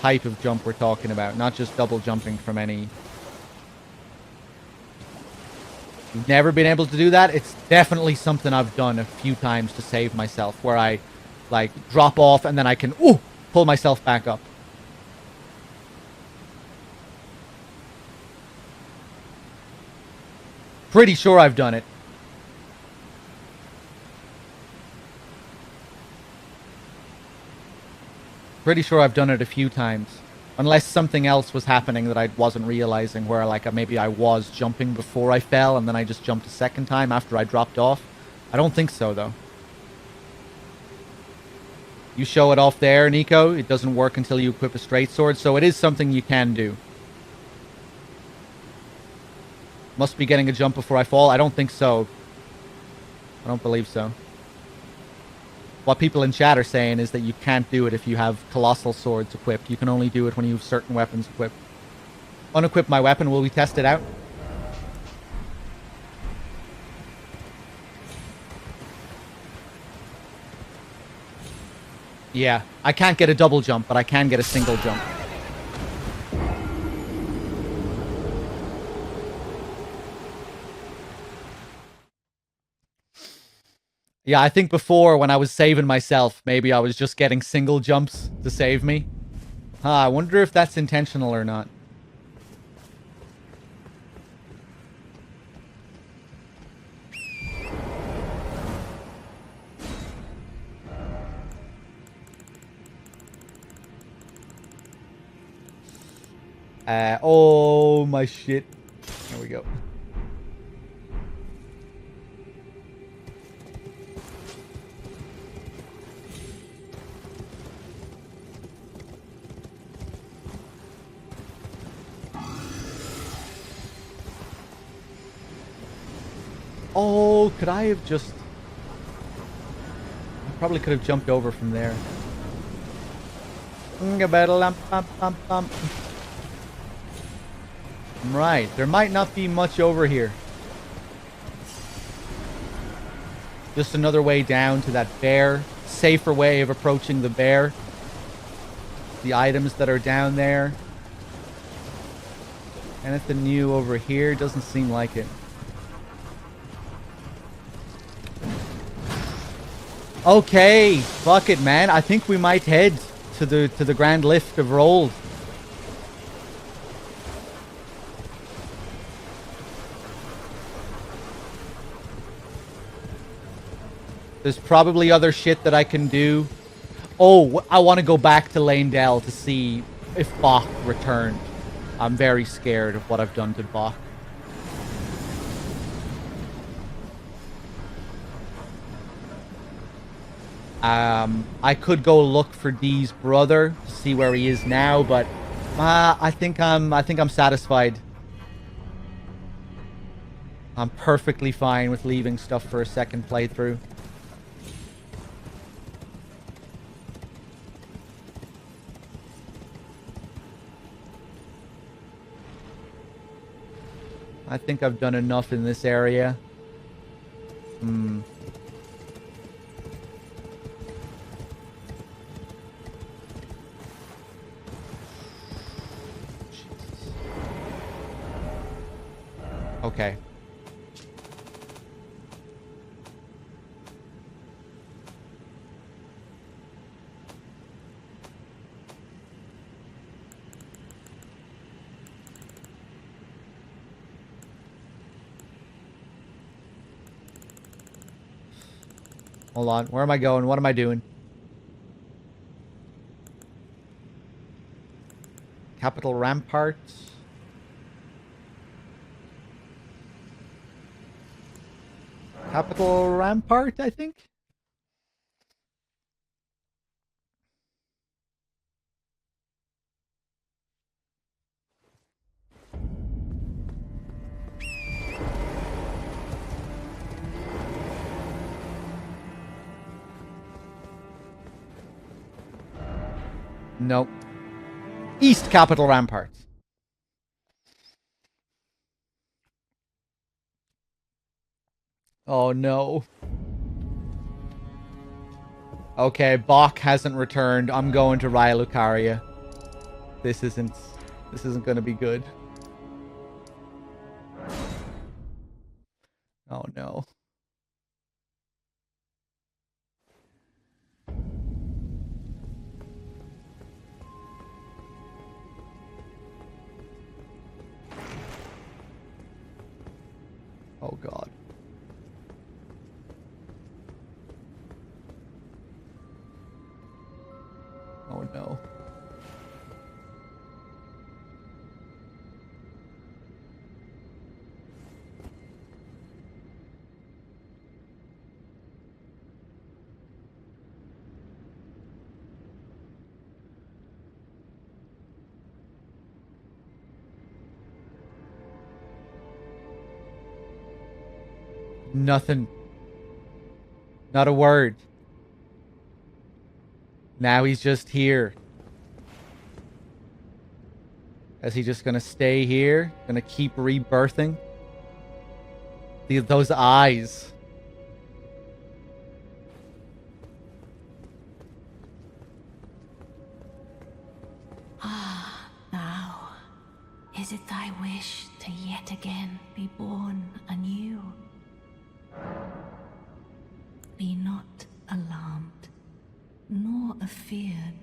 type of jump we're talking about, not just double jumping from any... You've never been able to do that? It's definitely something I've done a few times to save myself, where I, like, drop off and then I can, pull myself back up. Pretty sure I've done it. Pretty sure I've done it a few times. Unless something else was happening that I wasn't realizing, where like maybe I was jumping before I fell and then I just jumped a second time after I dropped off. I don't think so, though. You show it off there, Nico. It doesn't work until you equip a straight sword, so it is something you can do. Must be getting a jump before I fall. I don't think so. I don't believe so. What people in chat are saying is that you can't do it if you have colossal swords equipped. You can only do it when you have certain weapons equipped. Unequip my weapon. Will we test it out? Yeah. I can't get a double jump, but I can get a single jump. Yeah, I think before, when I was saving myself, maybe I was just getting single jumps to save me. I wonder if that's intentional or not. Oh my shit. There we go. Oh, could I have just... I probably could have jumped over from there. Right, there might not be much over here. Just another way down to that bear. Safer way of approaching the bear. The items that are down there. Anything new over here? Doesn't seem like it. Okay, fuck it, man. I think we might head to the Grand Lift of Rold. There's probably other shit that I can do. Oh, I want to go back to Lanedell to see if Bach returned. I'm very scared of what I've done to Bach. I could go look for Dee's brother to see where he is now, but I think I'm satisfied. I'm perfectly fine with leaving stuff for a second playthrough. I think I've done enough in this area. Okay. Hold on. Where am I going? What am I doing? Capital Ramparts. Capital Rampart, I think? Nope. East Capital Ramparts. Oh no. Okay, Bach hasn't returned. I'm going to Raya Lucaria. This isn't going to be good. Oh no. Oh god. Oh no. Nothing. Not a word. Now he's just here. Is he just gonna stay here? Gonna keep rebirthing? Those eyes. Ah, now, is it thy wish to yet again be born anew? Be not alarmed, nor afeared.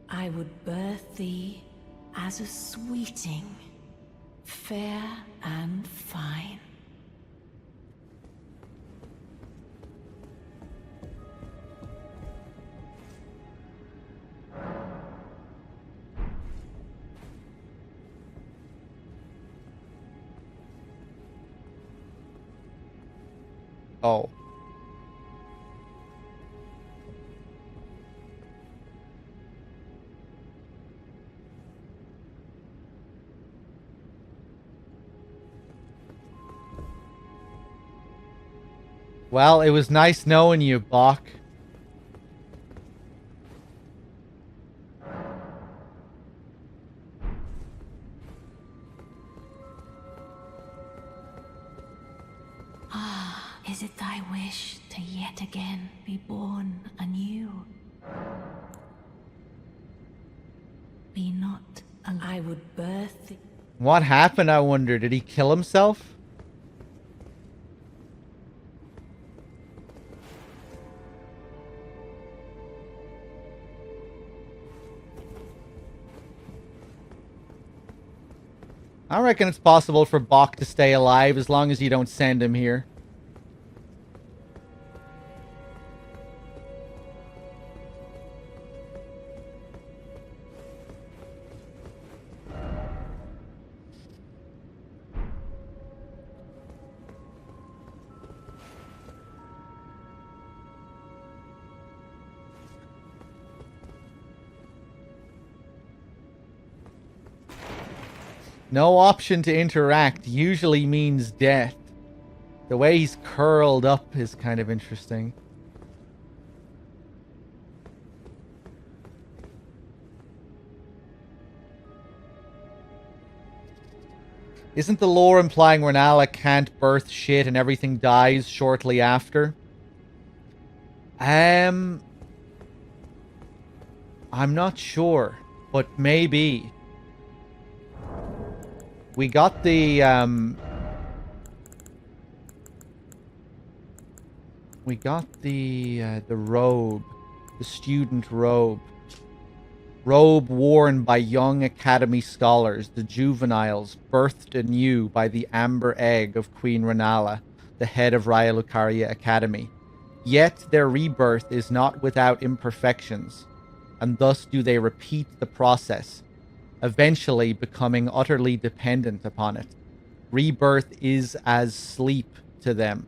I would birth thee as a sweeting, fair and fine. Oh. Well, it was nice knowing you, Bach. Is it thy wish to yet again be born anew? Be not alive. I would birth thee. What happened, I wonder? Did he kill himself? I reckon it's possible for Bach to stay alive as long as you don't send him here. No option to interact usually means death. The way he's curled up is kind of interesting. Isn't the lore implying Renala can't birth shit and everything dies shortly after? I'm not sure, but maybe. We got the robe, the student robe. Robe worn by young academy scholars, the juveniles, birthed anew by the amber egg of Queen Renala, the head of Raya Lucaria Academy. Yet their rebirth is not without imperfections, and thus do they repeat the process, eventually becoming utterly dependent upon it. Rebirth is as sleep to them,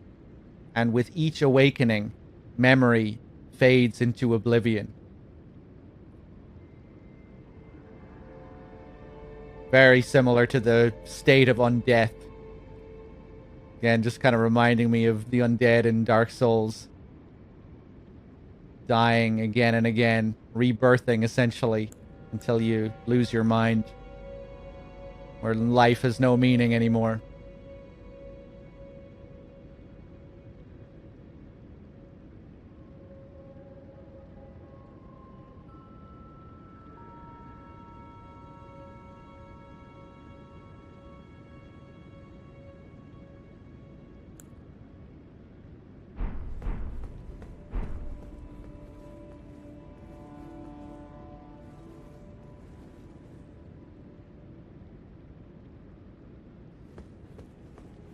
and with each awakening, memory fades into oblivion. Very similar to the state of undeath. Again, just kind of reminding me of the undead in Dark Souls. Dying again and again, rebirthing essentially, until you lose your mind, where life has no meaning anymore.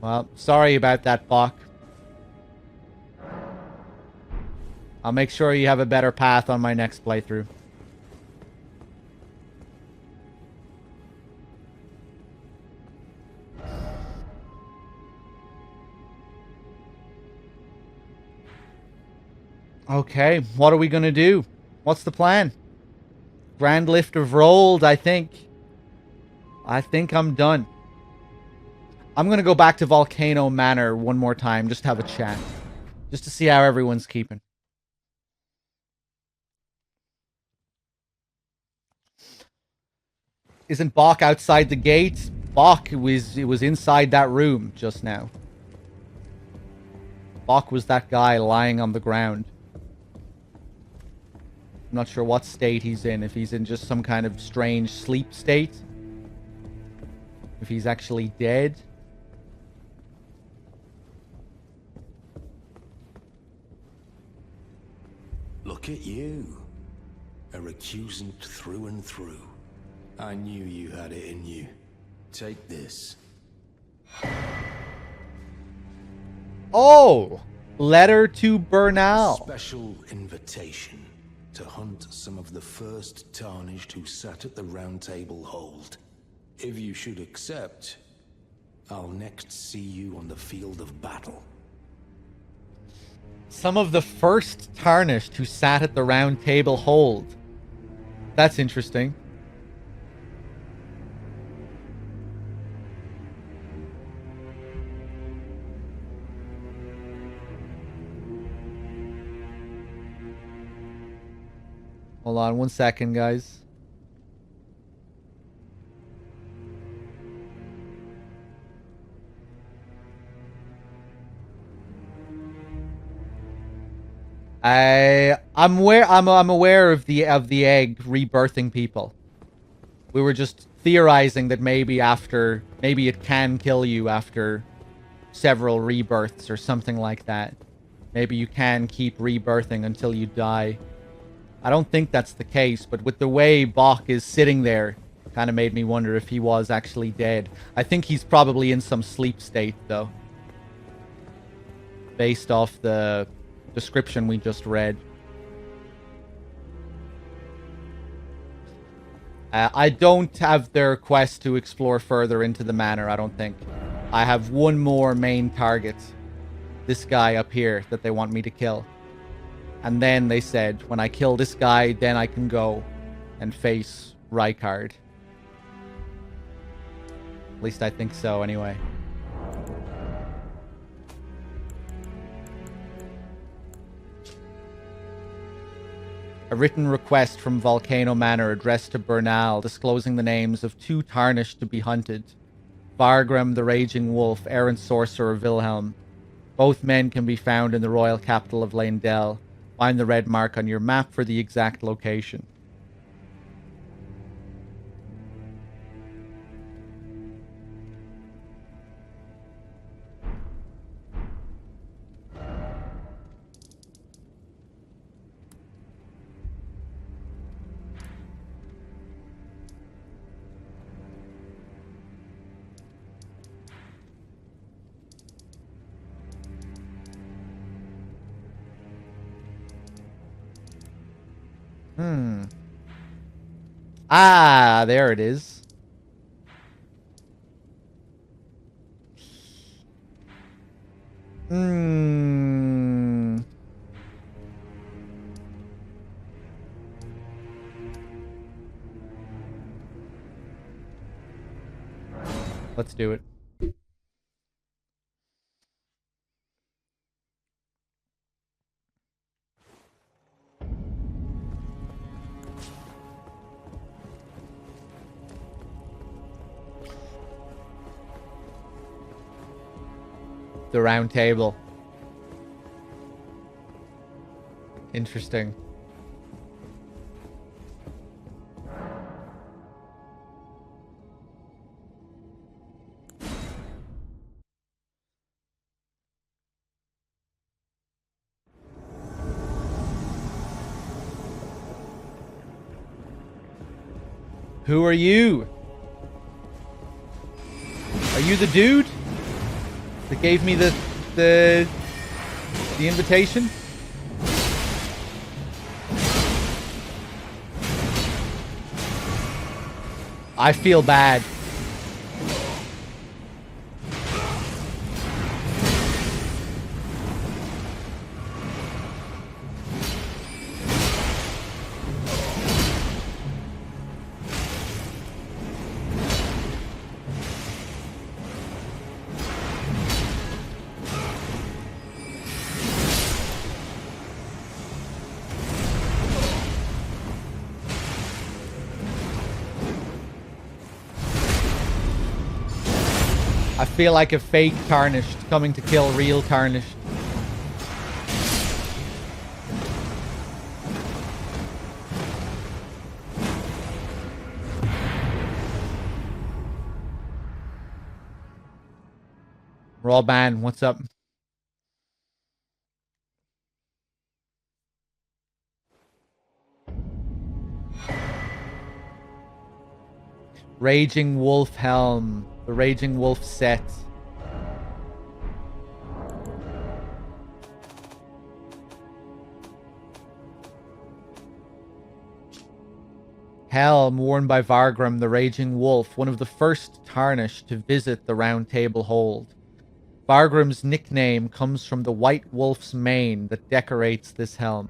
Well, sorry about that, Bach. I'll make sure you have a better path on my next playthrough. Okay, what are we gonna do? What's the plan? Grand Lift of Rolled, I think. I think I'm done. I'm gonna go back to Volcano Manor one more time, just to have a chat. Just to see how everyone's keeping. Isn't Bach outside the gate? Bach was inside that room just now. Bach was that guy lying on the ground. I'm not sure what state he's in. If he's in just some kind of strange sleep state. If he's actually dead. Look at you. A recusant through and through. I knew you had it in you. Take this. Oh! Letter to Bernal. Special invitation to hunt some of the first tarnished who sat at the round table hold. If you should accept, I'll next see you on the field of battle. Some of the first tarnished who sat at the round table hold. That's interesting. Hold on 1 second, guys. I'm aware of the egg rebirthing people. We were just theorizing that maybe it can kill you after several rebirths or something like that. Maybe you can keep rebirthing until you die. I don't think that's the case, but with the way Bach is sitting there, kind of made me wonder if he was actually dead. I think he's probably in some sleep state, though. Based off the description we just read. I don't have their quest to explore further into the manor, I don't think. I have one more main target. This guy up here that they want me to kill. And then they said, when I kill this guy, then I can go and face Rykard. At least I think so, anyway. A written request from Volcano Manor addressed to Bernal, disclosing the names of 2 Tarnished to be hunted. Vargrim the Raging Wolf, errant sorcerer Wilhelm. Both men can be found in the royal capital of Leyndell. Find the red mark on your map for the exact location. Ah, there it is. Let's do it. The round table. Interesting. Who are you? Are you the dude that gave me the invitation? I feel bad. I feel like a fake Tarnished coming to kill real Tarnished. Raw Ban, what's up? Raging Wolf Helm. The Raging Wolf set. Helm worn by Vargrim the Raging Wolf, one of the first Tarnished to visit the Round Table Hold. Vargrim's nickname comes from the white wolf's mane that decorates this helm.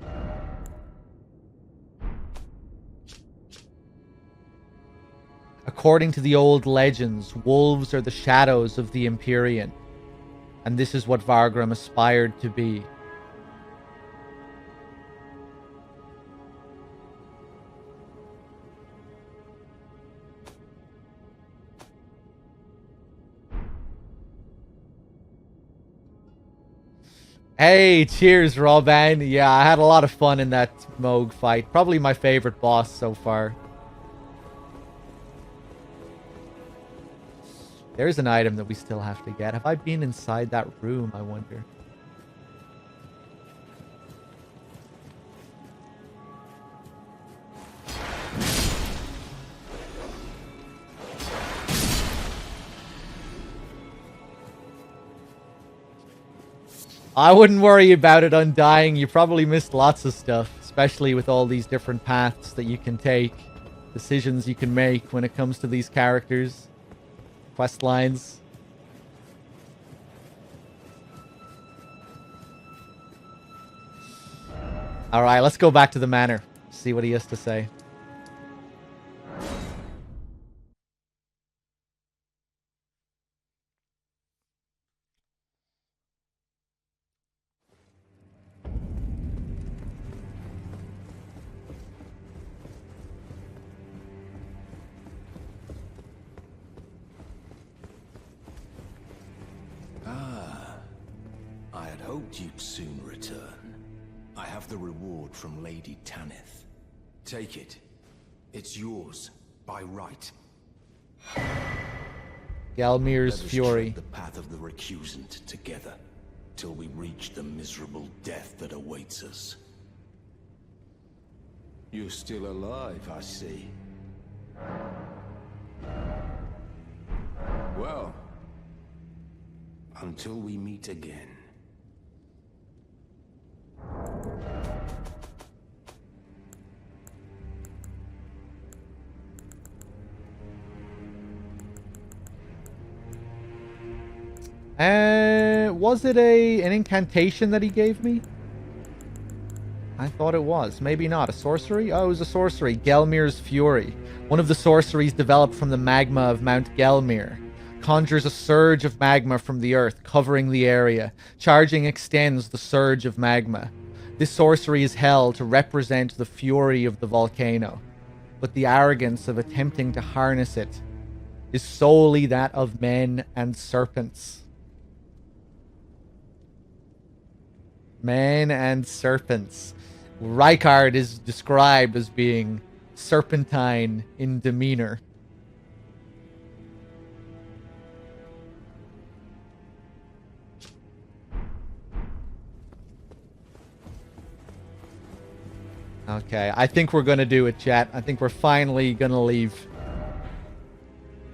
According to the old legends, wolves are the shadows of the Empyrean, and this is what Vargrim aspired to be. Hey, cheers, Robin. Yeah, I had a lot of fun in that Moog fight. Probably my favorite boss so far. There's an item that we still have to get. Have I been inside that room, I wonder? I wouldn't worry about it undying. You probably missed lots of stuff, especially with all these different paths that you can take, decisions you can make when it comes to these characters, quest lines. All right, let's go back to the manor, see what he has to say. I had hoped you'd soon return. I have the reward from Lady Tanith. Take it. It's yours, by right. Gelmir's Let us Fury. tread the path of the recusant together, till we reach the miserable death that awaits us. You're still alive, I see. Well, until we meet again. Was it an incantation that he gave me? I thought it was. Maybe not. A sorcery? Oh, it was a sorcery. Gelmir's Fury. One of the sorceries developed from the magma of Mount Gelmir. Conjures a surge of magma from the earth, covering the area. Charging extends the surge of magma. This sorcery is held to represent the fury of the volcano, but the arrogance of attempting to harness it is solely that of men and serpents. Men and serpents. Rykard is described as being serpentine in demeanor. Okay, I think we're gonna do it, chat. I think we're finally gonna leave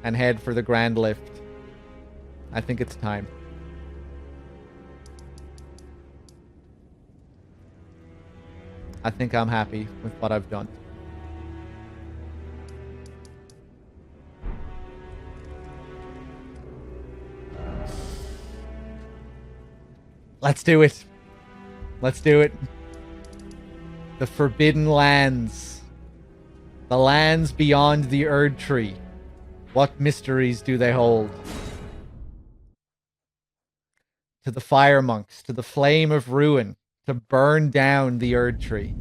and head for the Grand Lift. I think it's time. I think I'm happy with what I've done. Let's do it. Let's do it. The Forbidden Lands. The lands beyond the Erd Tree. What mysteries do they hold? To the Fire Monks, to the Flame of Ruin, to burn down the Erd Tree.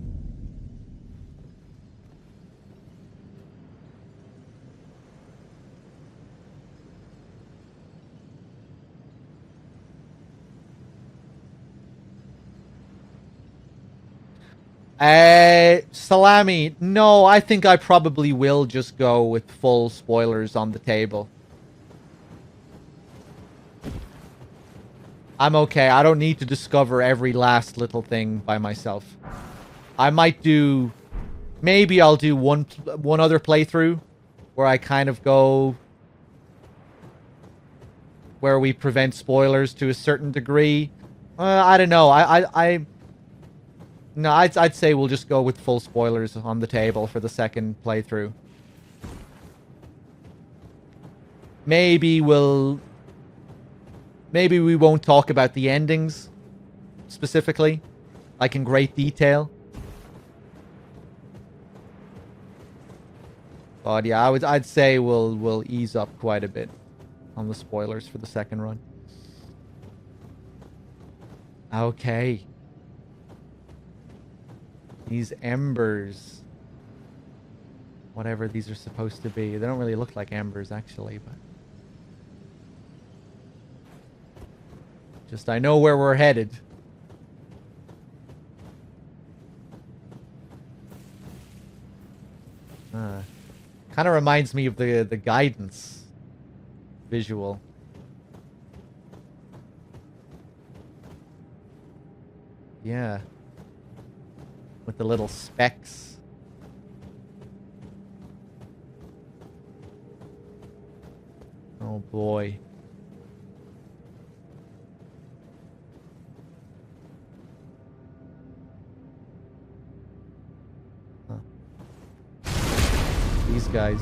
Salami, no, I think I probably will just go with full spoilers on the table. I'm okay. I don't need to discover every last little thing by myself. I might do... Maybe I'll do one other playthrough where I kind of go... where we prevent spoilers to a certain degree. I don't know. No, I'd say we'll just go with full spoilers on the table for the second playthrough. Maybe we won't talk about the endings specifically, like in great detail. But yeah, I'd say we'll ease up quite a bit on the spoilers for the second run. Okay. These embers. Whatever these are supposed to be. They don't really look like embers, actually, but... Just, I know where we're headed. Kind of reminds me of the guidance visual. Yeah. With the little specks. Oh boy. These guys.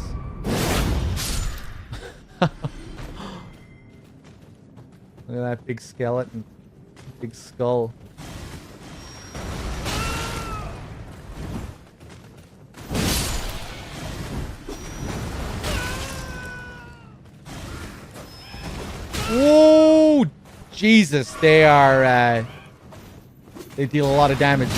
Look at that big skeleton. Big skull. Oh, Jesus. They are, they deal a lot of damage.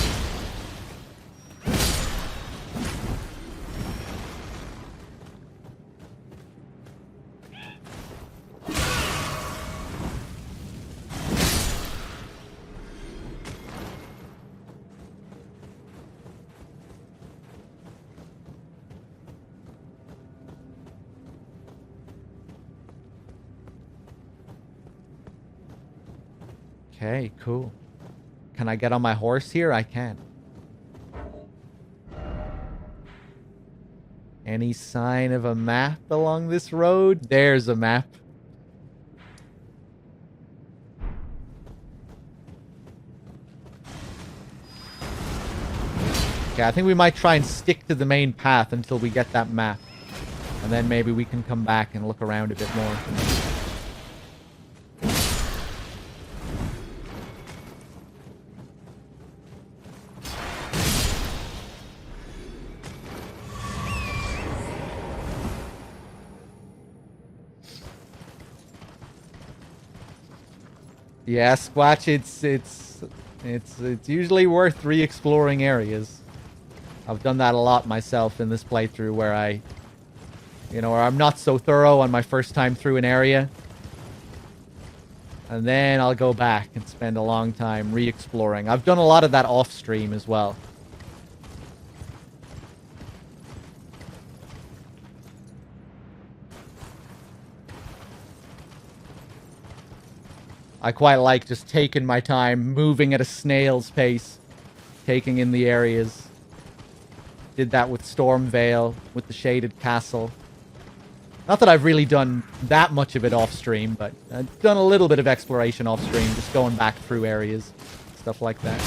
Okay, cool. Can I get on my horse here? I can. Any sign of a map along this road? There's a map. Okay, I think we might try and stick to the main path until we get that map. And then maybe we can come back and look around a bit more. Yeah, Squatch, it's usually worth re-exploring areas. I've done that a lot myself in this playthrough where where I'm not so thorough on my first time through an area. And then I'll go back and spend a long time re-exploring. I've done a lot of that off-stream as well. I quite like just taking my time, moving at a snail's pace, taking in the areas. Did that with Stormvale, with the Shaded Castle. Not that I've really done that much of it off-stream, but I've done a little bit of exploration off-stream, just going back through areas, stuff like that.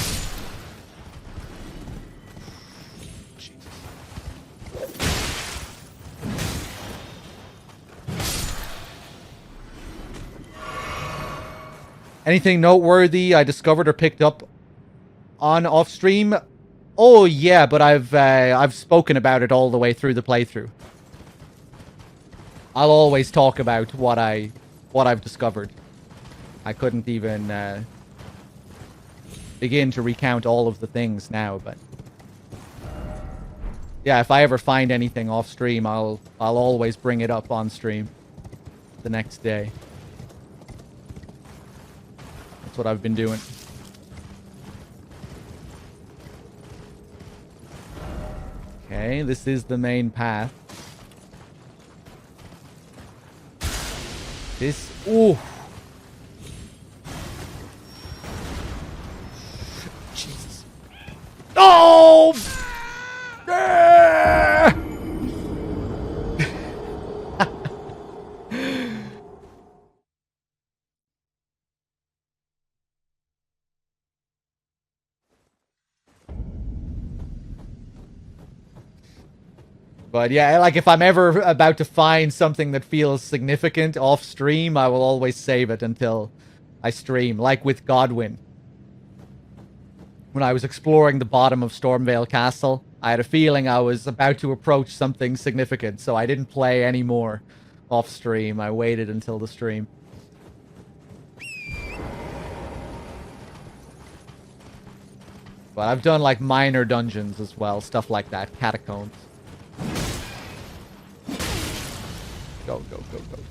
Anything noteworthy I discovered or picked up on off-stream? Oh yeah, but I've spoken about it all the way through the playthrough. I'll always talk about what I've discovered. I couldn't even begin to recount all of the things now, but yeah, if I ever find anything off-stream, I'll always bring it up on stream the next day. That's what I've been doing. Okay, this is the main path. This... Ooh! Jesus. Oh! Ah! But yeah, like if I'm ever about to find something that feels significant off stream, I will always save it until I stream. Like with Godwin. When I was exploring the bottom of Stormvale Castle, I had a feeling I was about to approach something significant, so I didn't play any more off stream. I waited until the stream. But I've done like minor dungeons as well, stuff like that, catacombs. Go, go, go, go, go.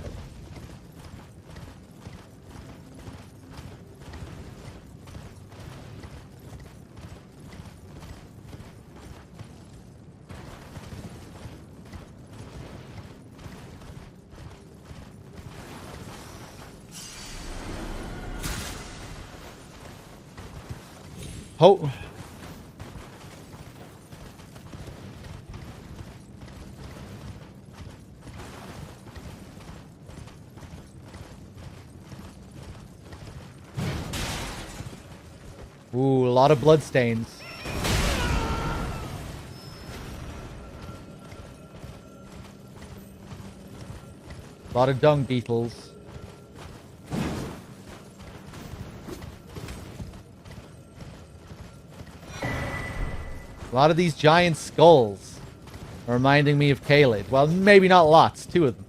Oh. Ooh, a lot of bloodstains. A lot of dung beetles. A lot of these giant skulls are reminding me of Caelid. Well, maybe not lots, 2 of them.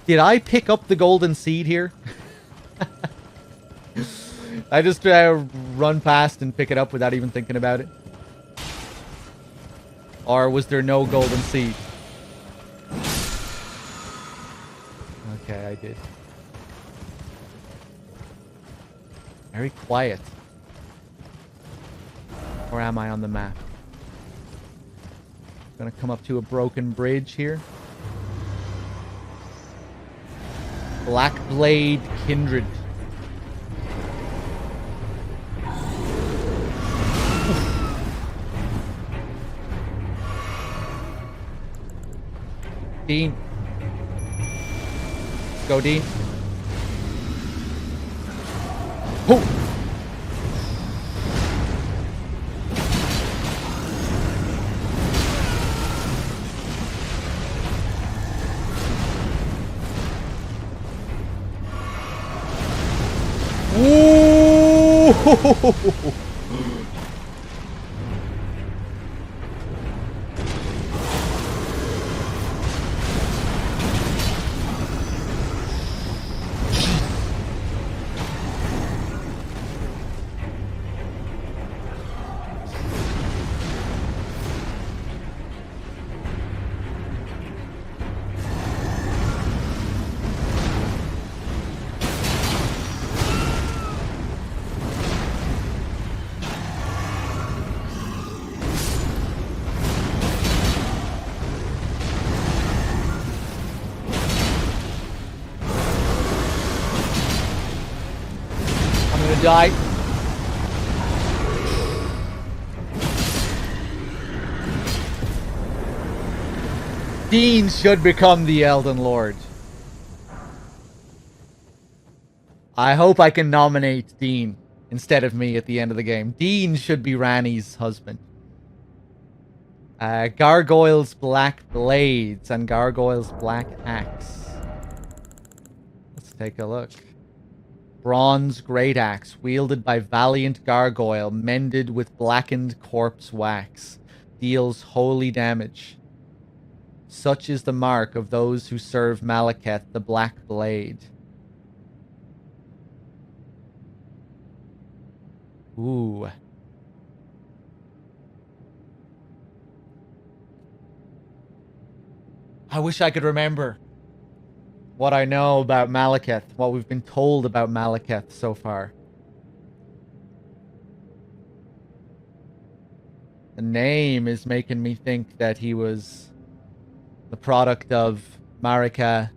Did I pick up the golden seed here? I just run past and pick it up without even thinking about it. Or was there no golden seed? Okay, I did. Very quiet. Where am I on the map? Gonna come up to a broken bridge here. Black Blade Kindred. Dean. Let's go, Dean. Oh! Ooh! Die. Dean should become the Elden Lord. I hope I can nominate Dean instead of me at the end of the game. Dean should be Ranni's husband. Gargoyle's Black Blades and Gargoyle's Black Axe. Let's take a look. Bronze Great Axe, wielded by Valiant Gargoyle, mended with blackened corpse wax. Deals holy damage. Such is the mark of those who serve Malekith, the Black Blade. Ooh. I wish I could remember what I know about Malekith, what we've been told about Malekith so far. The name is making me think that he was the product of Marika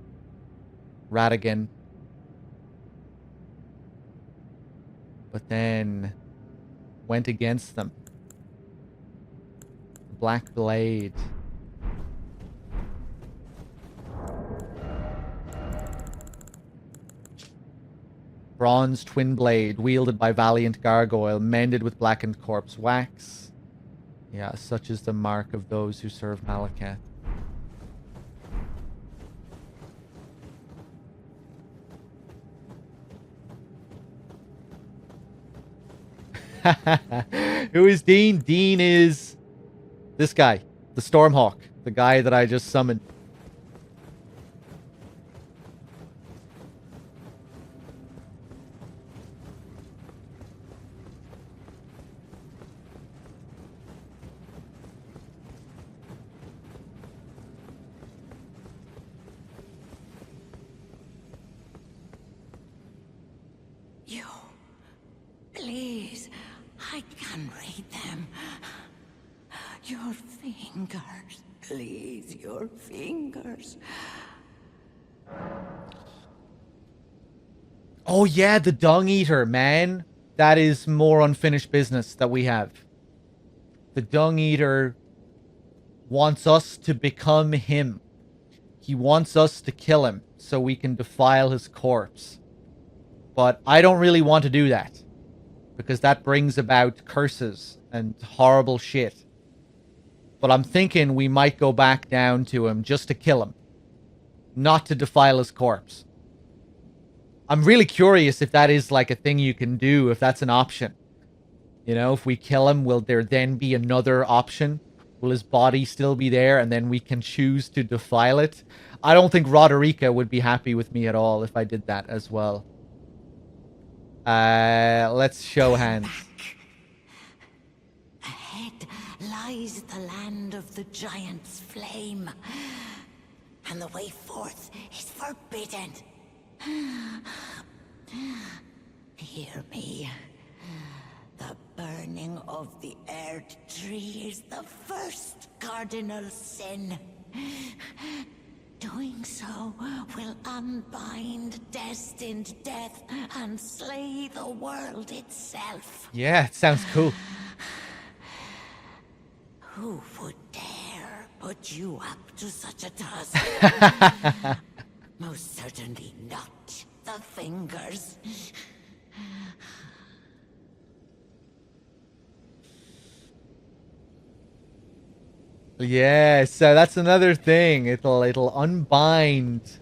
Radigan. But then went against them. Black Blade. Bronze twin blade, wielded by Valiant Gargoyle, mended with blackened corpse wax. Yeah, such is the mark of those who serve Malekith. Who is Dean? Dean is this guy, the Stormhawk, the guy that I just summoned. Please, I can read them. Your fingers, please, your fingers. Oh yeah, the Dung Eater, man. That is more unfinished business that we have. The Dung Eater wants us to become him. He wants us to kill him so we can defile his corpse. But I don't really want to do that, because that brings about curses and horrible shit. But I'm thinking we might go back down to him just to kill him, not to defile his corpse. I'm really curious if that is like a thing you can do, if that's an option. You know, if we kill him, will there then be another option? Will his body still be there and then we can choose to defile it? I don't think Roderica would be happy with me at all if I did that as well. Let's show hands. Ahead lies the land of the giant's flame, and the way forth is forbidden. Hear me. The burning of the Erd tree is the first cardinal sin. Doing so will unbind destined death and slay the world itself. Yeah, it sounds cool. Who would dare put you up to such a task? Most certainly not the fingers. Yeah, so that's another thing. It'll unbind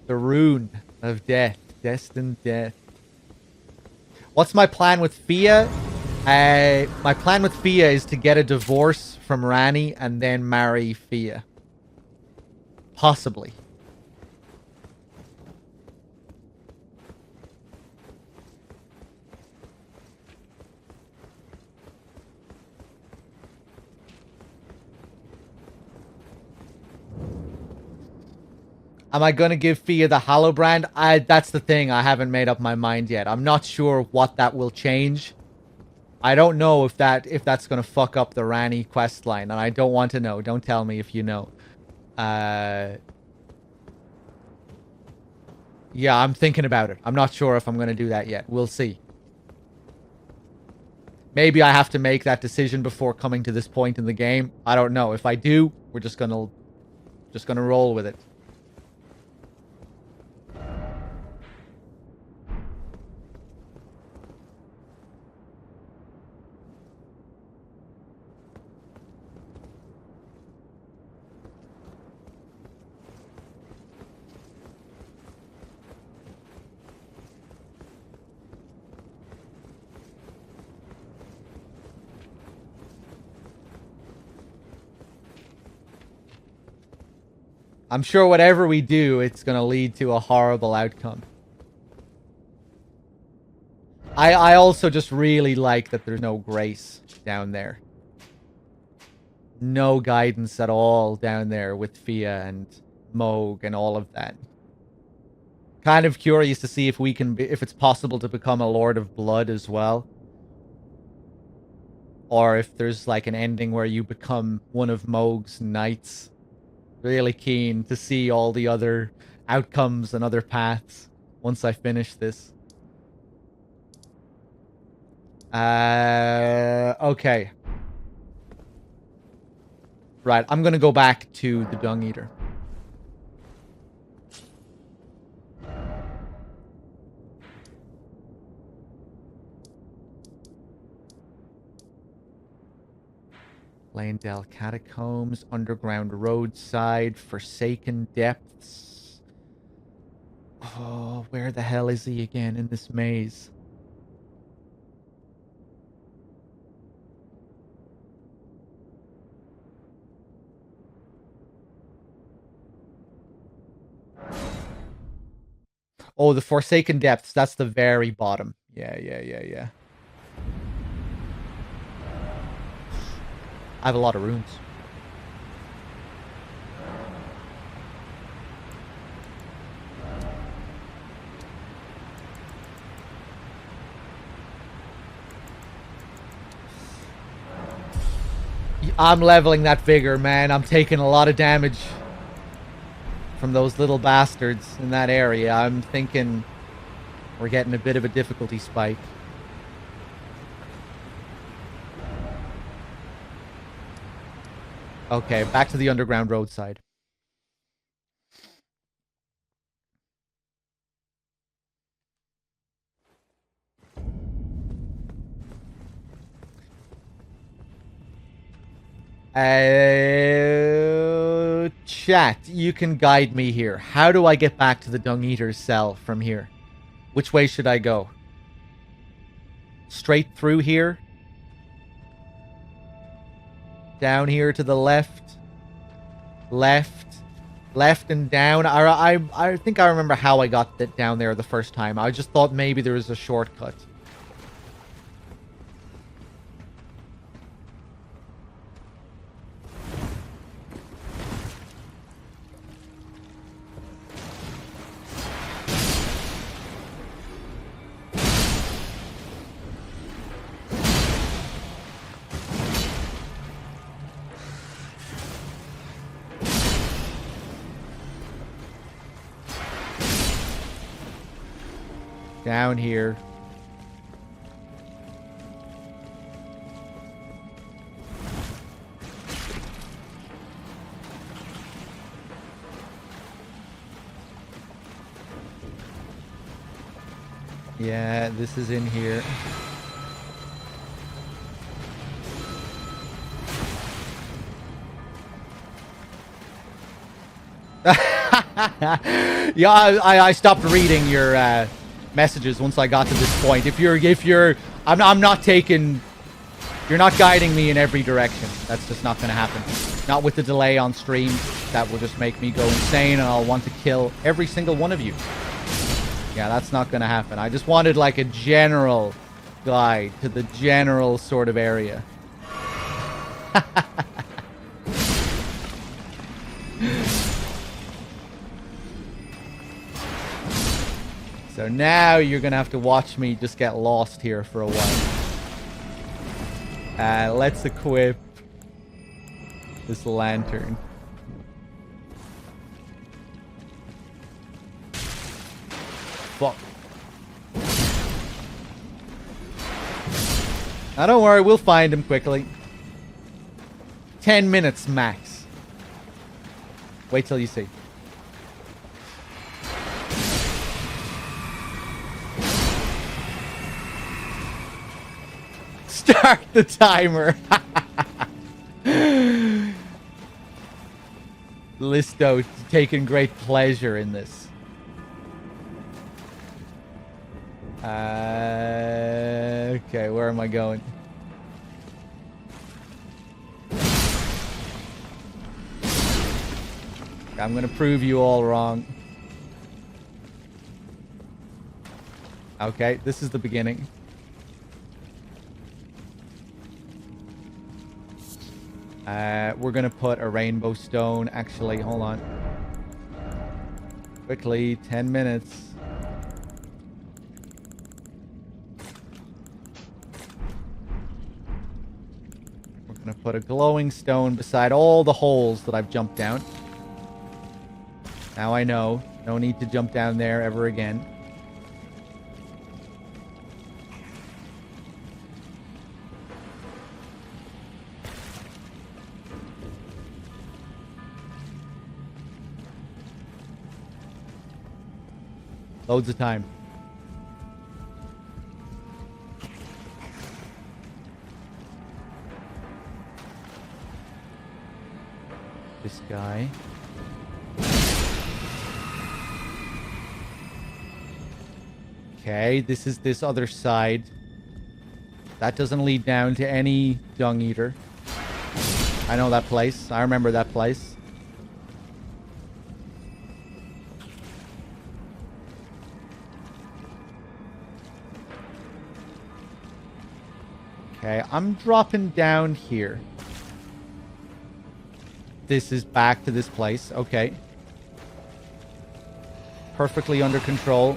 the rune of death, destined death. What's my plan with Fia? My plan with Fia is to get a divorce from Rani and then marry Fia. Possibly. Am I going to give Fia the Hallowbrand? That's the thing. I haven't made up my mind yet. I'm not sure what that will change. I don't know if that's going to fuck up the Rani questline, and I don't want to know. Don't tell me if you know. Yeah, I'm thinking about it. I'm not sure if I'm going to do that yet. We'll see. Maybe I have to make that decision before coming to this point in the game. I don't know. If I do, we're just going to roll with it. I'm sure whatever we do, it's going to lead to a horrible outcome. I also just really like that there's no grace down there. No guidance at all down there with Fia and Moog and all of that. Kind of curious to see if we can if it's possible to become a Lord of Blood as well. Or if there's like an ending where you become one of Moog's knights. Really keen to see all the other outcomes and other paths once I finish this. Okay. Right, I'm gonna go back to the Dung Eater. Landell Catacombs, Underground Roadside, Forsaken Depths. Oh, where the hell is he again in this maze? Oh, the Forsaken Depths. That's the very bottom. Yeah. I have a lot of runes. I'm leveling that vigor, man. I'm taking a lot of damage from those little bastards in that area. I'm thinking we're getting a bit of a difficulty spike. Okay, back to the underground roadside. Chat, you can guide me here. How do I get back to the Dung Eater's cell from here? Which way should I go? Straight through here? Down here to the left? Left? Left and down? I think I remember how I got down there the first time. I just thought maybe there was a shortcut. Down here. Yeah, this is in here. Yeah, I stopped reading your messages once I got to this point. If you're I'm not taking, you're not guiding me in every direction. That's just not gonna happen. Not with the delay on stream. That will just make me go insane and I'll want to kill every single one of you. Yeah, that's not gonna happen. I just wanted like a general guide to the general sort of area. So now you're gonna have to watch me just get lost here for a while. Let's equip this lantern. Fuck. Now don't worry, we'll find him quickly. 10 minutes max. Wait till you see. Start the timer. Listo taking great pleasure in this. Okay, where am I going? I'm gonna prove you all wrong. Okay, this is the beginning. We're gonna put a rainbow stone. Actually, hold on. Quickly, 10 minutes. We're gonna put a glowing stone beside all the holes that I've jumped down. Now I know. No need to jump down there ever again. Loads of time. This guy. Okay, this is this other side. That doesn't lead down to any Dung Eater. I know that place. I remember that place. Okay, I'm dropping down here. This is back to this place. Okay. Perfectly under control.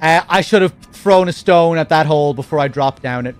I should have thrown a stone at that hole before I dropped down it.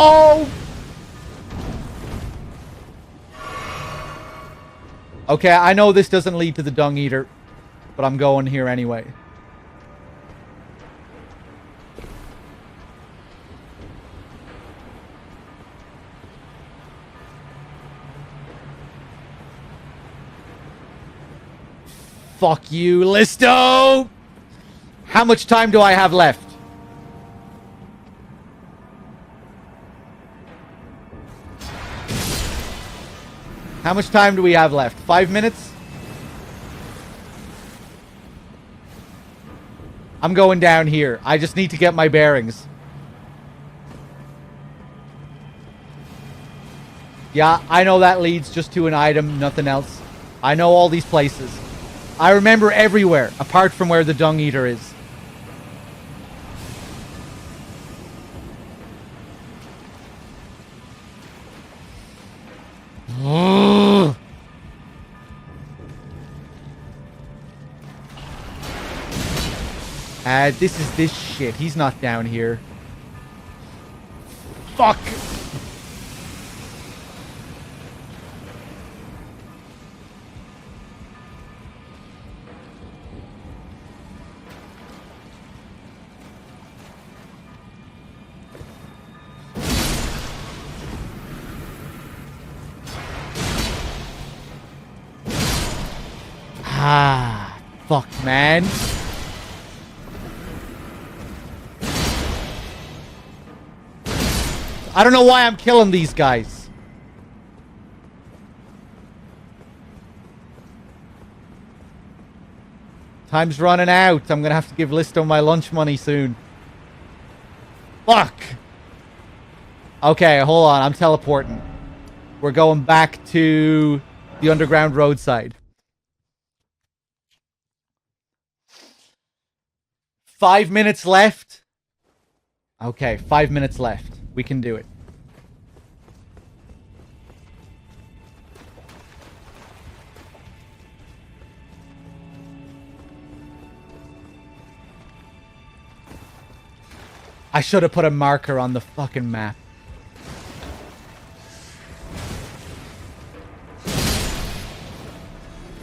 Oh! Okay, I know this doesn't lead to the Dung Eater, but I'm going here anyway. Fuck you, Listo! How much time do I have left? How much time do we have left? 5 minutes? I'm going down here. I just need to get my bearings. Yeah, I know that leads just to an item, nothing else. I know all these places. I remember everywhere, apart from where the Dung Eater is. This is this shit. He's not down here. Fuck! Ah, fuck, man. I don't know why I'm killing these guys. Time's running out. I'm gonna have to give Listo my lunch money soon. Fuck! Okay, hold on. I'm teleporting. We're going back to the underground roadside. 5 minutes left. Okay, 5 minutes left. We can do it. I should have put a marker on the fucking map.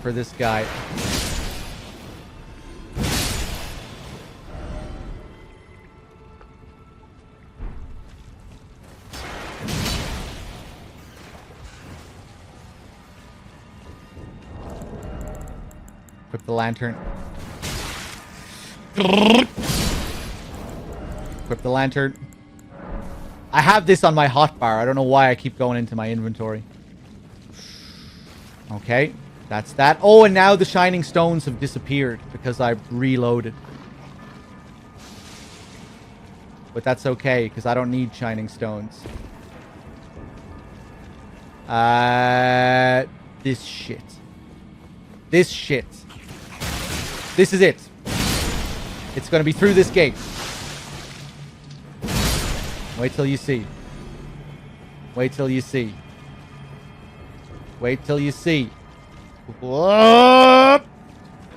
For this guy. Equip the lantern. Equip the lantern. I have this on my hotbar. I don't know why I keep going into my inventory. Okay, that's that. Oh, and now the shining stones have disappeared because I reloaded. But that's okay, because I don't need shining stones. This shit. This shit. This is it. It's going to be through this gate. Wait till you see. Wait till you see. Wait till you see. Whoop!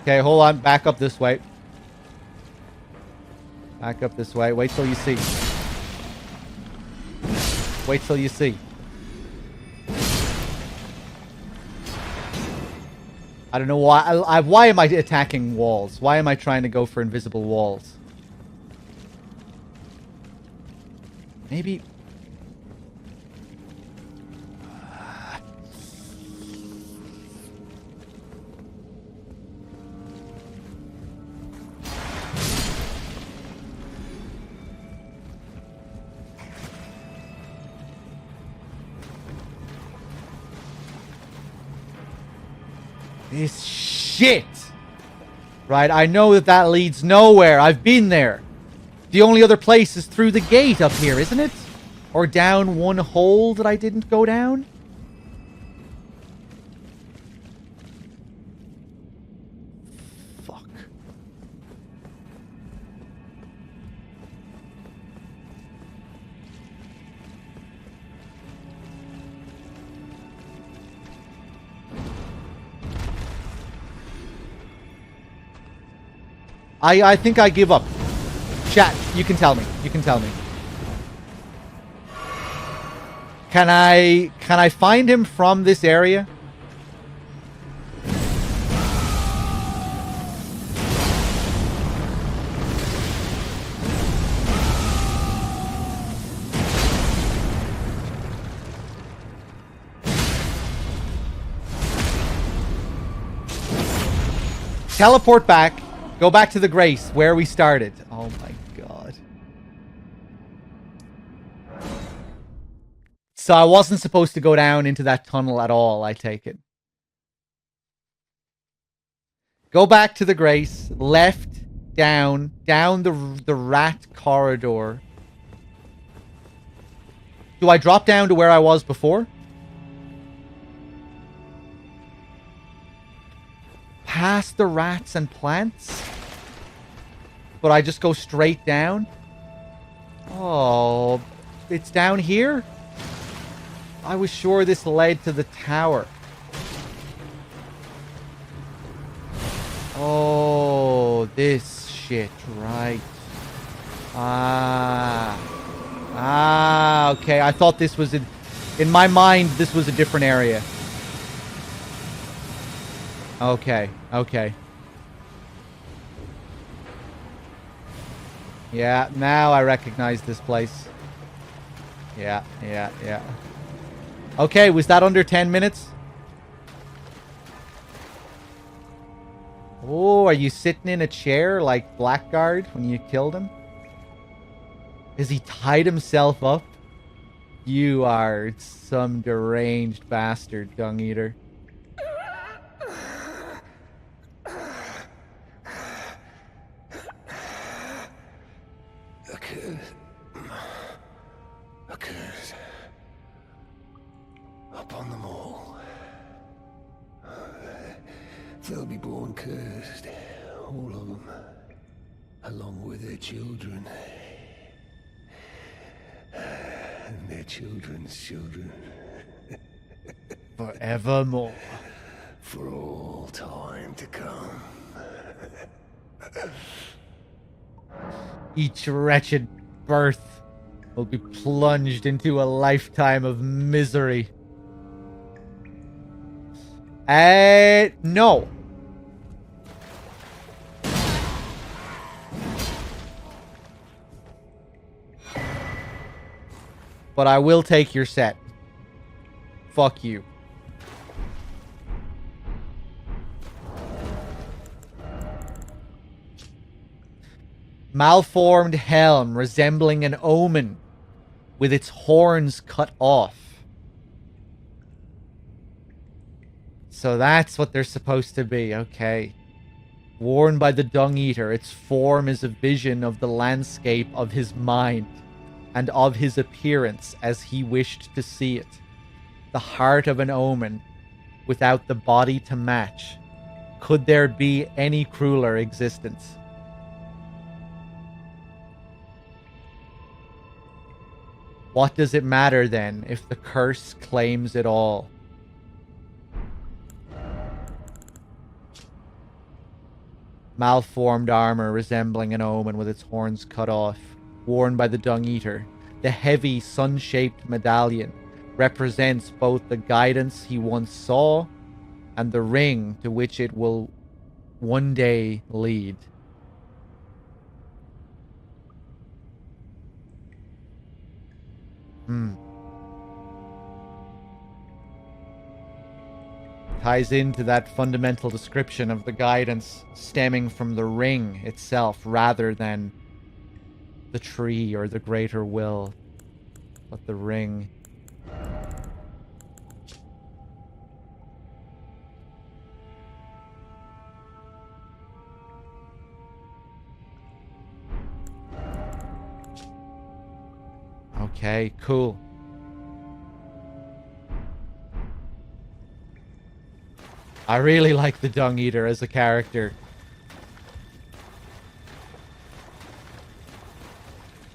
Okay, hold on. Back up this way. Back up this way. Wait till you see. Wait till you see. I don't know why. Why am I attacking walls? Why am I trying to go for invisible walls? Maybe... This shit! Right, I know that that leads nowhere. I've been there. The only other place is through the gate up here, isn't it? Or down one hole that I didn't go down? Fuck. I think I give up. Chat, you can tell me. You can tell me. Can I find him from this area? Teleport back. Go back to the Grace, where we started. Oh my god. So I wasn't supposed to go down into that tunnel at all, I take it. Go back to the Grace. Left, down the rat corridor. Do I drop down to where I was before? Past the rats and plants? But I just go straight down? Oh, it's down here? I was sure this led to the tower. Oh, this shit, right. Okay. I thought this was in my mind, this was a different area. Okay. Yeah, now I recognize this place. Yeah. Okay, was that under 10 minutes? Oh, are you sitting in a chair like Blackguard when you killed him? Has he tied himself up? You are some deranged bastard, Dung Eater. A curse upon them all. They'll be born cursed, all of them, along with their children. And their children's children. Forevermore. For all time to come. Each wretched birth will be plunged into a lifetime of misery. No. But I will take your set. Fuck you. Malformed helm resembling an omen with its horns cut off. So that's what they're supposed to be, okay. Worn by the Dung Eater, its form is a vision of the landscape of his mind and of his appearance as he wished to see it. The heart of an omen without the body to match. Could there be any crueler existence? What does it matter then if the curse claims it all? Malformed armor resembling an omen with its horns cut off, worn by the Dung Eater. The heavy sun-shaped medallion represents both the guidance he once saw and the ring to which it will one day lead. Ties into that fundamental description of the guidance stemming from the ring itself rather than the tree or the greater will, but the ring. Okay, cool. I really like the Dung Eater as a character.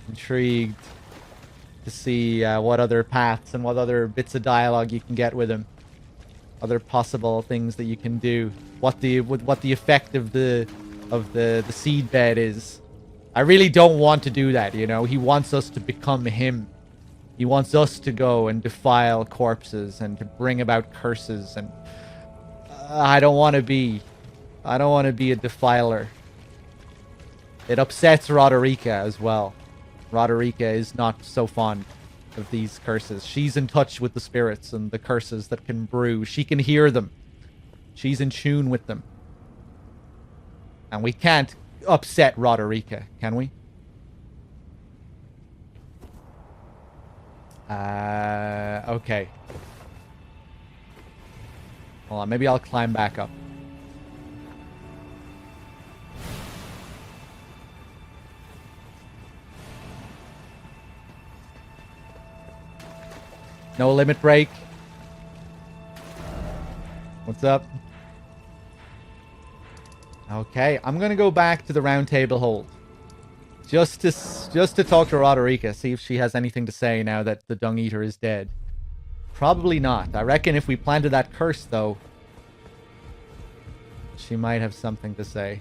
Intrigued to see what other paths and what other bits of dialogue you can get with him. Other possible things that you can do. What the effect of the seed bed is. I really don't want to do that, you know. He wants us to become him. He wants us to go and defile corpses and to bring about curses, and I don't want to be a defiler. It upsets Roderica as well. Roderica is not so fond of these curses. She's in touch with the spirits and the curses that can brew. She can hear them. She's in tune with them. And we can't upset Roderica, can we? Okay. Hold on, maybe I'll climb back up. No limit break. What's up? Okay, I'm gonna go back to the round table hold. Just to talk to Roderica, see if she has anything to say now that the Dung Eater is dead. Probably not. I reckon if we planted that curse, though, she might have something to say.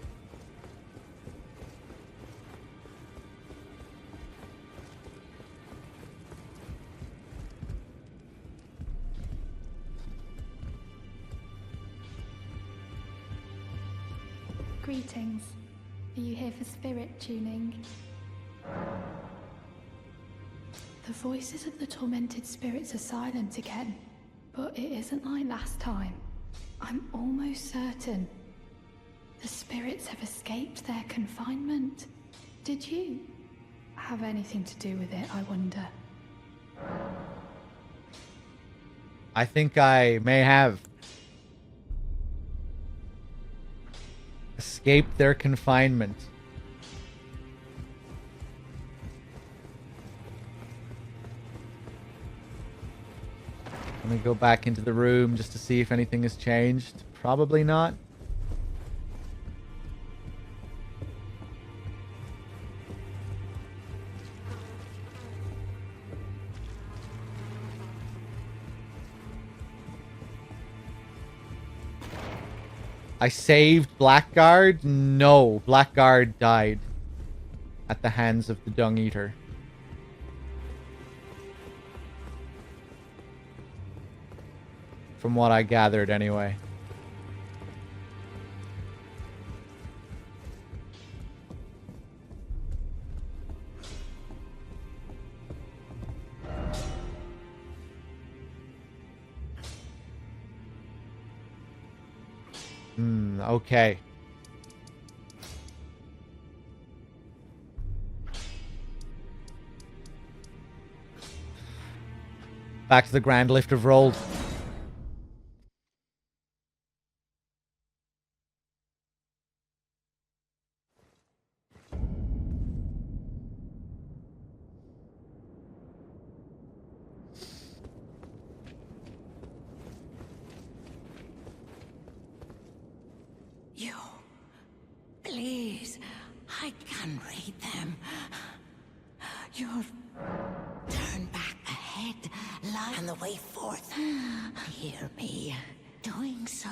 Greetings. Are you here for spirit tuning? The voices of the tormented spirits are silent again, but it isn't like last time. I'm almost certain the spirits have escaped their confinement. Did you have anything to do with it, I wonder? I think I may have escaped their confinement. Let me go back into the room just to see if anything has changed. Probably not. I saved Blackguard? No, Blackguard died at the hands of the Dung Eater. From what I gathered, anyway. Okay. Back to the Grand Lift of Rold. You, please, I can read them. Your turn back ahead, light and the way forth. Hear me. Doing so.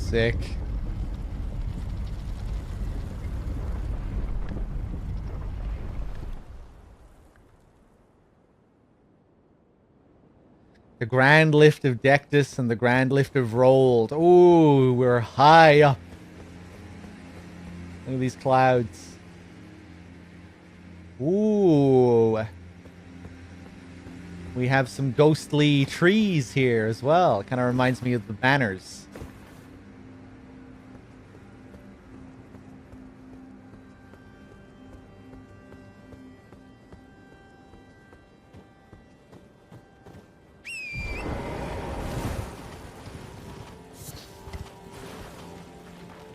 Sick. The grand lift of Dectus and the grand lift of Rolled. Ooh, we're high up. Look at these clouds. Ooh. We have some ghostly trees here as well. Kind of reminds me of the banners.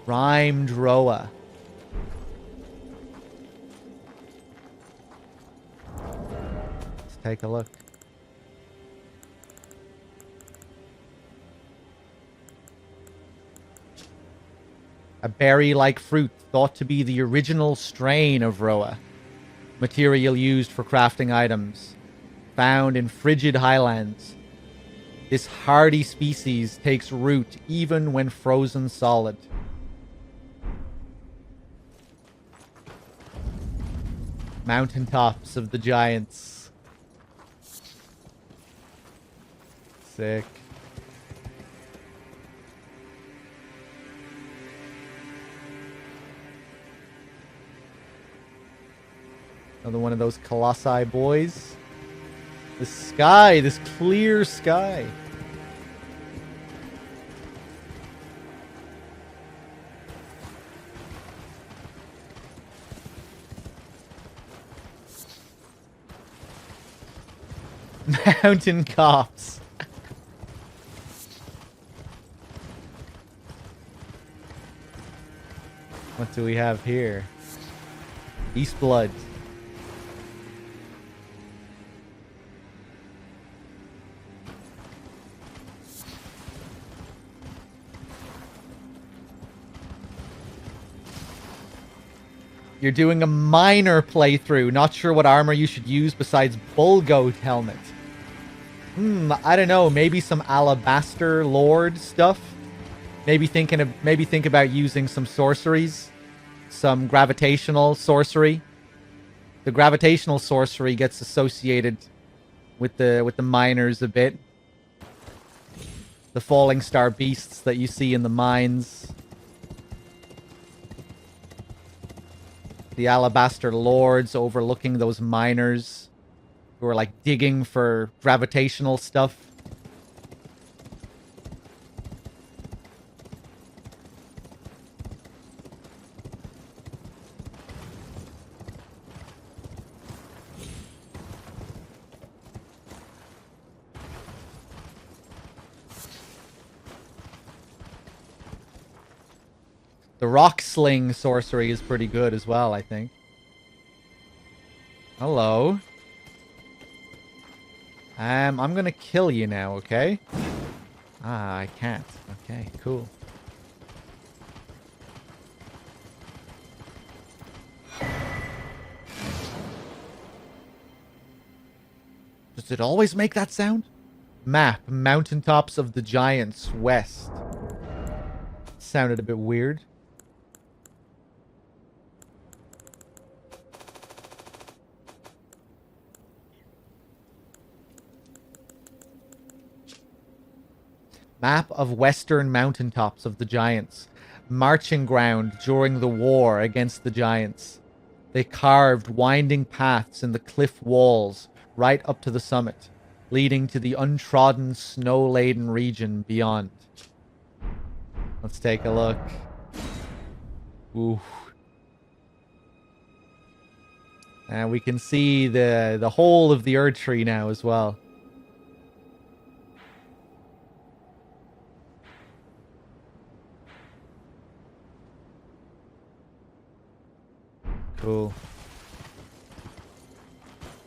Rhymed Roa. Let's take a look. A berry-like fruit thought to be the original strain of Roa. Material used for crafting items. Found in frigid highlands. This hardy species takes root even when frozen solid. Mountaintops of the giants. Sick. Another one of those colossi boys. The sky, this clear sky. Mountain cops. What do we have here? East Blood. You're doing a minor playthrough. Not sure what armor you should use besides Bull Goat helmet. I don't know. Maybe some Alabaster Lord stuff. Maybe think about using some sorceries, some gravitational sorcery. The gravitational sorcery gets associated with the miners a bit. The falling star beasts that you see in the mines. The Alabaster Lords overlooking those miners who are like digging for gravitational stuff. The rock sling sorcery is pretty good as well, I think. Hello. I'm gonna kill you now, okay? Ah, I can't. Okay, cool. Does it always make that sound? Map, mountaintops of the giants, west. Sounded a bit weird. Map of western mountaintops of the giants. Marching ground during the war against the giants. They carved winding paths in the cliff walls right up to the summit, leading to the untrodden, snow-laden region beyond. Let's take a look. Ooh. And we can see the whole of the Erd Tree now as well. Cool.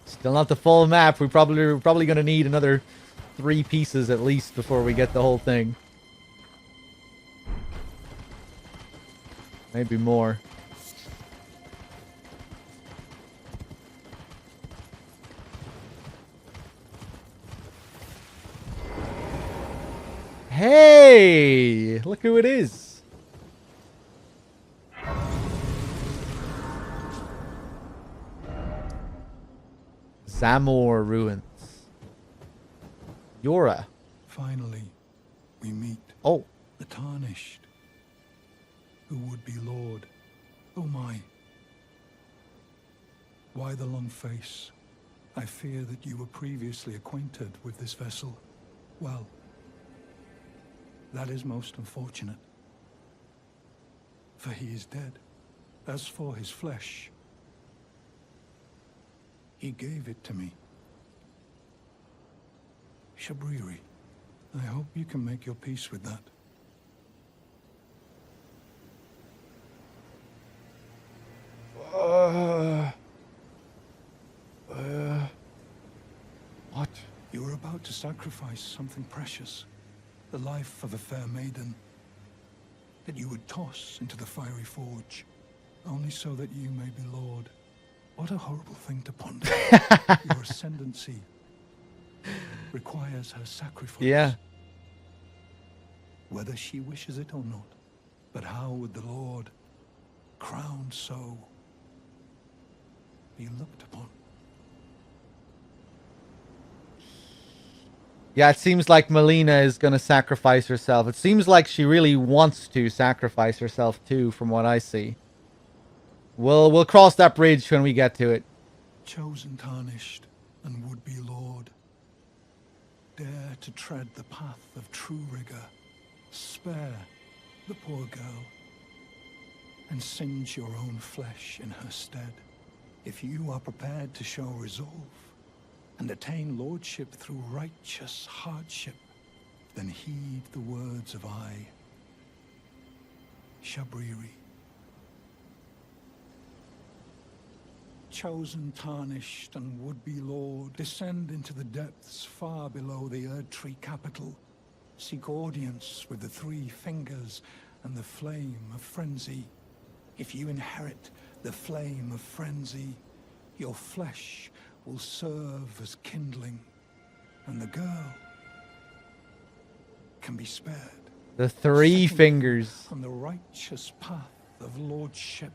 Still not the full map. We're probably gonna need another 3 pieces at least before we get the whole thing. Maybe more. Hey! Hey! Look who it is. Zamor Ruins. Yora. Finally, we meet. Oh. The Tarnished. Who would be Lord? Oh my. Why the long face? I fear that you were previously acquainted with this vessel. Well, that is most unfortunate. For he is dead. As for his flesh, he gave it to me. Shabriri, I hope you can make your peace with that. What? You were about to sacrifice something precious, the life of a fair maiden, that you would toss into the fiery forge, only so that you may be Lord. What a horrible thing to ponder. Your ascendancy requires her sacrifice. Yeah. Whether she wishes it or not. But how would the Lord, crowned so, be looked upon? Yeah, it seems like Melina is going to sacrifice herself. It seems like she really wants to sacrifice herself too, from what I see. We'll cross that bridge when we get to it. Chosen Tarnished and would-be Lord, dare to tread the path of true rigor. Spare the poor girl, and singe your own flesh in her stead. If you are prepared to show resolve, and attain lordship through righteous hardship, then heed the words of I, Shabriri. Chosen, tarnished, and would-be Lord, descend into the depths far below the Erdtree capital. Seek audience with the three fingers and the flame of frenzy. If you inherit the flame of frenzy, your flesh will serve as kindling, and the girl can be spared. The three Setting fingers. on the righteous path of lordship,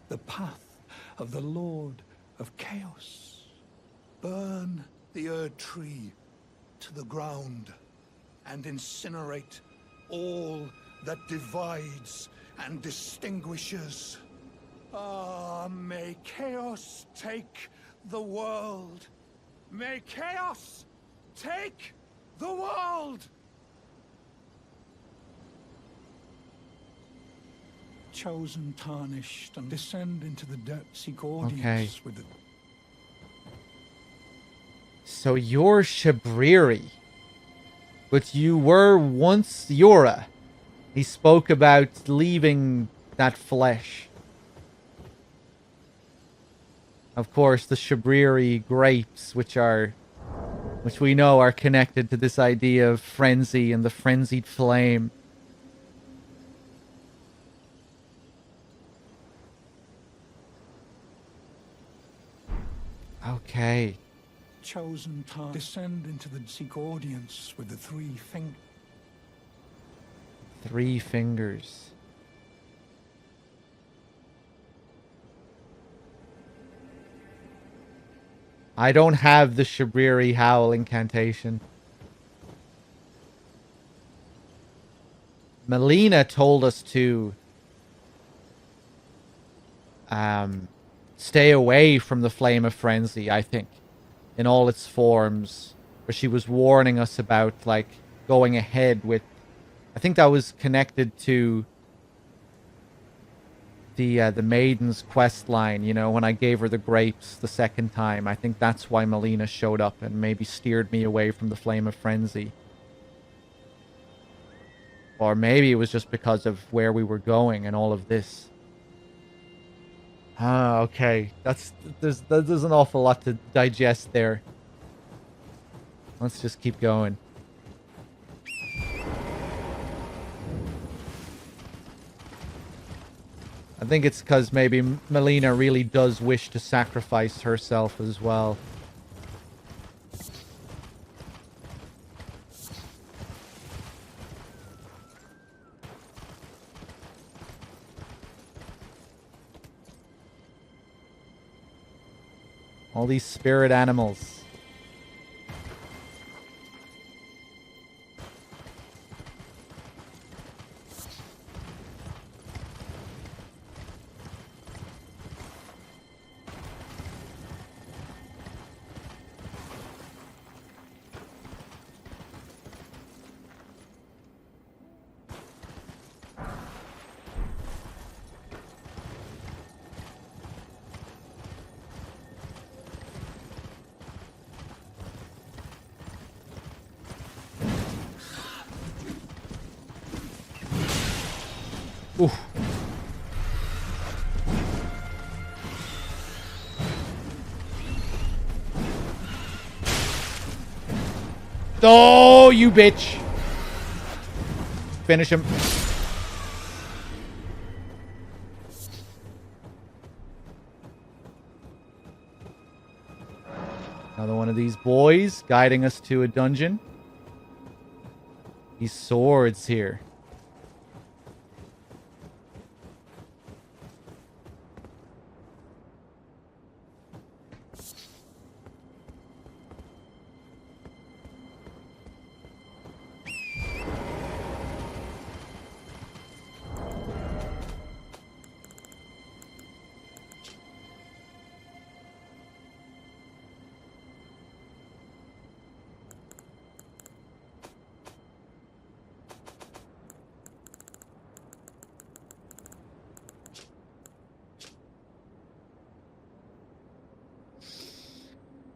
the path of the Lord of Chaos. Burn the Erdtree to the ground and incinerate all that divides and distinguishes. Ah, may chaos take the world. May chaos take the world! Chosen, tarnished, and descend into the depths. Seek audience with the... So you're Shabriri, but you were once Yora. He spoke about leaving that flesh. Of course, the Shabriri grapes, which we know are connected to this idea of frenzy and the frenzied flame. Okay. Chosen, descend into the seek audience with the three fingers. Three fingers. I don't have the Shabriri Howl incantation. Melina told us to stay away from the Flame of Frenzy, I think, in all its forms, where she was warning us about, like, going ahead with... I think that was connected to the Maiden's quest line, you know, when I gave her the grapes the second time. I think that's why Melina showed up and maybe steered me away from the Flame of Frenzy. Or maybe it was just because of where we were going and all of this. Ah, okay. There's an awful lot to digest there. Let's just keep going. I think it's because maybe Melina really does wish to sacrifice herself as well. All these spirit animals. Oof. Oh, you bitch. Finish him. Another one of these boys guiding us to a dungeon. These swords here.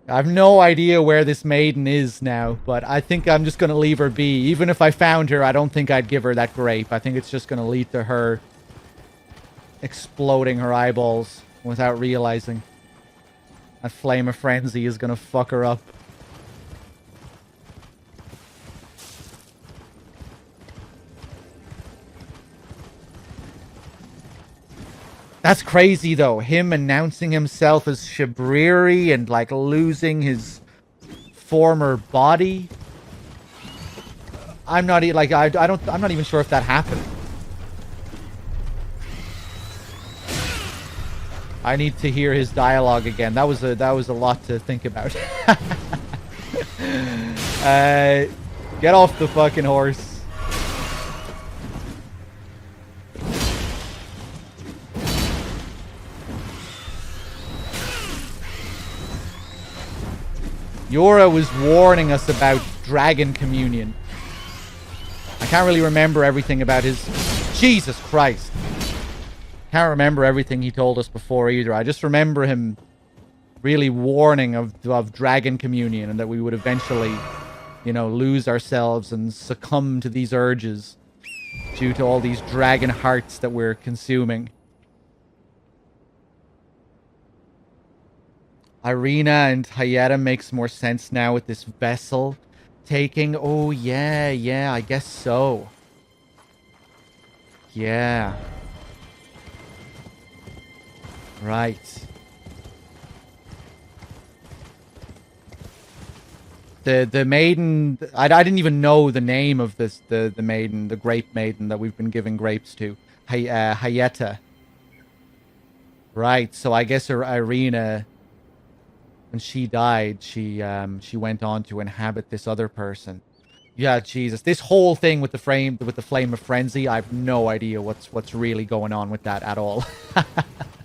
I have no idea where this maiden is now, but I think I'm just going to leave her be. Even if I found her, I don't think I'd give her that grape. I think it's just going to lead to her exploding her eyeballs without realizing. That flame of frenzy is going to fuck her up. That's crazy, though. Him announcing himself as Shabriri and, like, losing his former body. I'm not like I'm not even sure if that happened. I need to hear his dialogue again. That was a lot to think about. Get off the fucking horse. Yora was warning us about Dragon Communion. I can't really remember everything about his... Jesus Christ. Can't remember everything he told us before either. I just remember him really warning of Dragon Communion and that we would eventually, you know, lose ourselves and succumb to these urges due to all these dragon hearts that we're consuming. Irina and Hayeta makes more sense now with this vessel taking. Oh, yeah, I guess so. Yeah. Right. The maiden, I didn't even know the name of this, the maiden, the grape maiden that we've been giving grapes to. Hayeta. Right, so I guess Irina... When she died, she went on to inhabit this other person. Yeah, Jesus. This whole thing with the flame of frenzy, I have no idea what's really going on with that at all.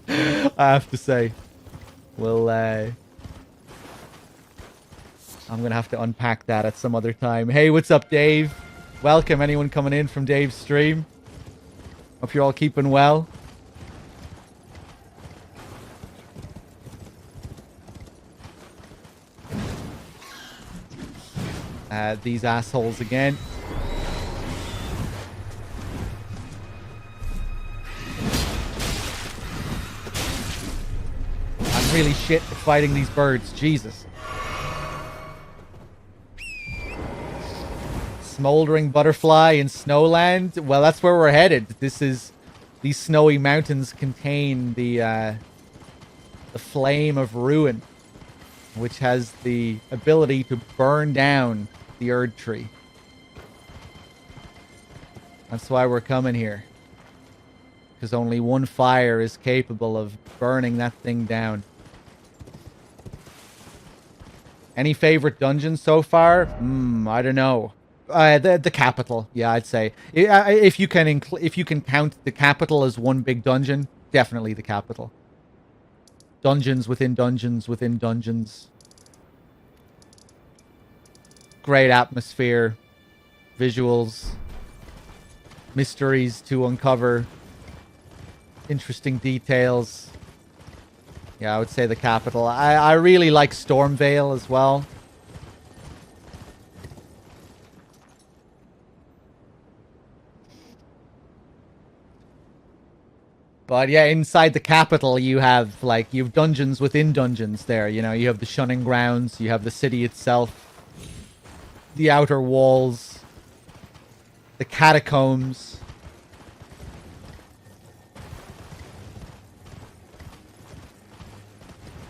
I have to say. Well, I'm gonna have to unpack that at some other time. Hey, what's up, Dave? Welcome, anyone coming in from Dave's stream. Hope you're all keeping well. These assholes again. I'm really shit at fighting these birds. Jesus. Smoldering butterfly in Snowland. Well, that's where we're headed. These snowy mountains contain the flame of ruin, which has the ability to burn down the Erd Tree. That's why we're coming here. Because only one fire is capable of burning that thing down. Any favorite dungeons so far? I don't know. The capital, yeah, I'd say. If you can if you can count the capital as one big dungeon, definitely the capital. Dungeons within dungeons within dungeons. Great atmosphere, visuals, mysteries to uncover, interesting details. Yeah, I would say the capital. I really like Stormvale as well. But yeah, inside the capital, you have dungeons within dungeons there. You know, you have the shunning grounds, you have the city itself, the outer walls, the catacombs.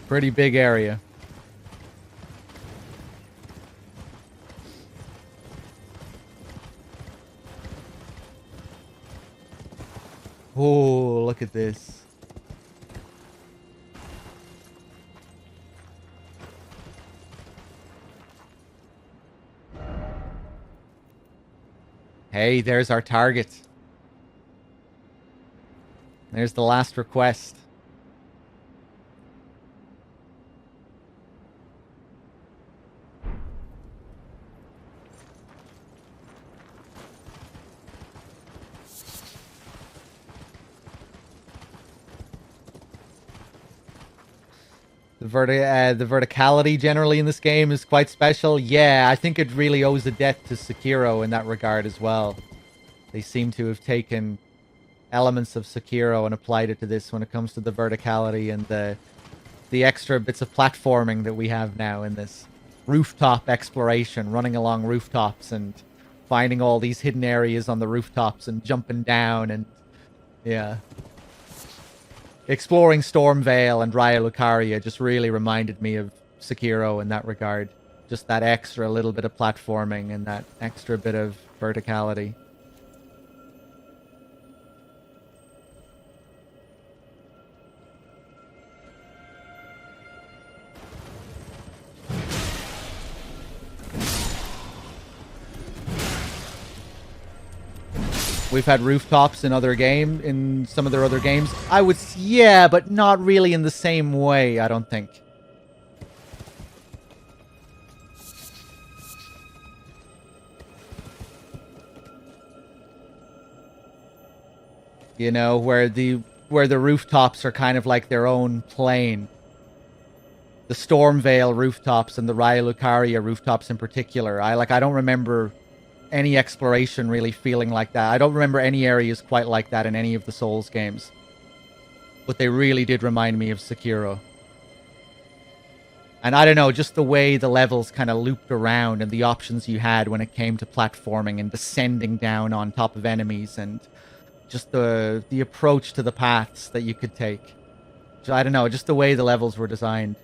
Pretty big area. Oh, look at this. Hey, there's our target. There's the last request. The verticality generally in this game is quite special. Yeah, I think it really owes a debt to Sekiro in that regard as well. They seem to have taken elements of Sekiro and applied it to this when it comes to the verticality and the extra bits of platforming that we have now in this rooftop exploration, running along rooftops and finding all these hidden areas on the rooftops and jumping down and yeah. Exploring Stormvale and Raya Lucaria just really reminded me of Sekiro in that regard. Just that extra little bit of platforming and that extra bit of verticality. We've had rooftops in some of their other games. Yeah, but not really in the same way, I don't think. You know, where the rooftops are kind of like their own plane. The Stormvale rooftops and the Raya Lucaria rooftops in particular. I don't remember any exploration really feeling like that. I don't remember any areas quite like that in any of the Souls games. But they really did remind me of Sekiro. And I don't know, just the way the levels kind of looped around and the options you had when it came to platforming and descending down on top of enemies and just the approach to the paths that you could take. I don't know, just the way the levels were designed.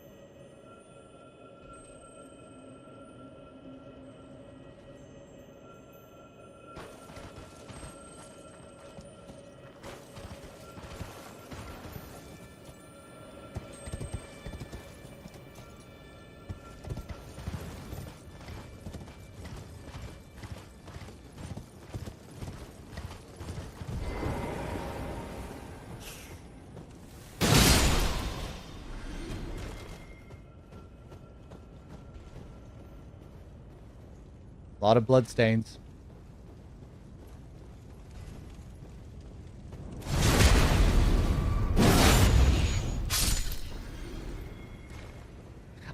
A lot of bloodstains.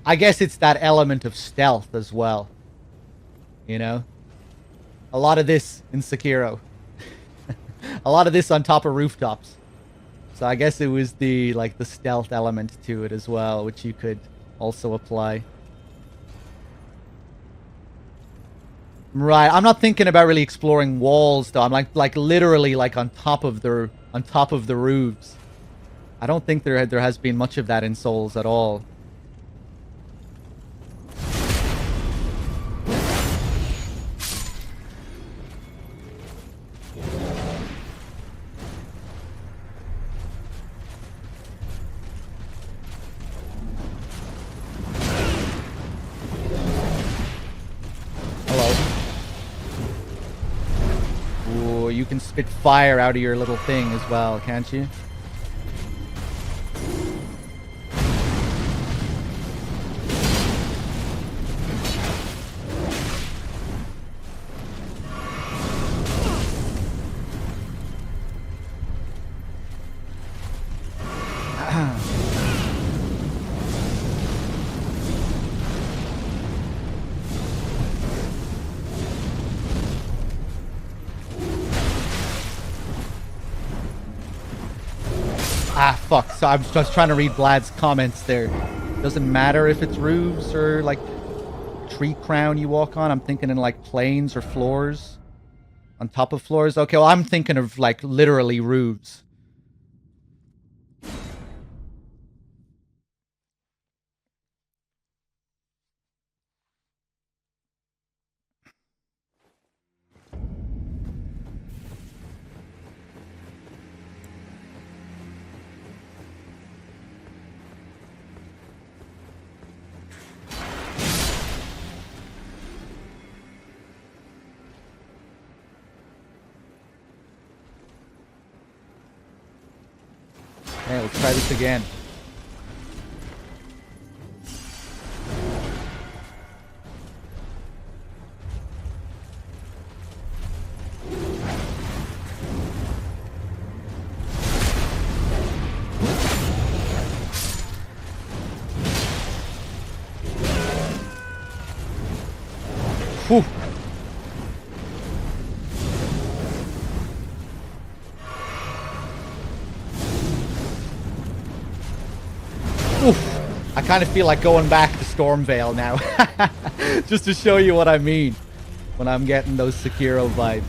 I guess it's that element of stealth as well. You know? A lot of this in Sekiro. A lot of this on top of rooftops. So I guess it was the stealth element to it as well, which you could also apply. Right, I'm not thinking about really exploring walls though. I'm like literally like on top of the roofs. I don't think there has been much of that in Souls at all. you can spit fire out of your little thing as well, can't you? Ah, fuck. So I'm just trying to read Vlad's comments there. Doesn't matter if it's roofs or, like, tree crown you walk on. I'm thinking in, like, plains or floors. On top of floors. Okay, well, I'm thinking of, like, literally roofs. Okay, let's try this again. Whew. Oof. I kind of feel like going back to Stormvale now. Just to show you what I mean when I'm getting those Sekiro vibes.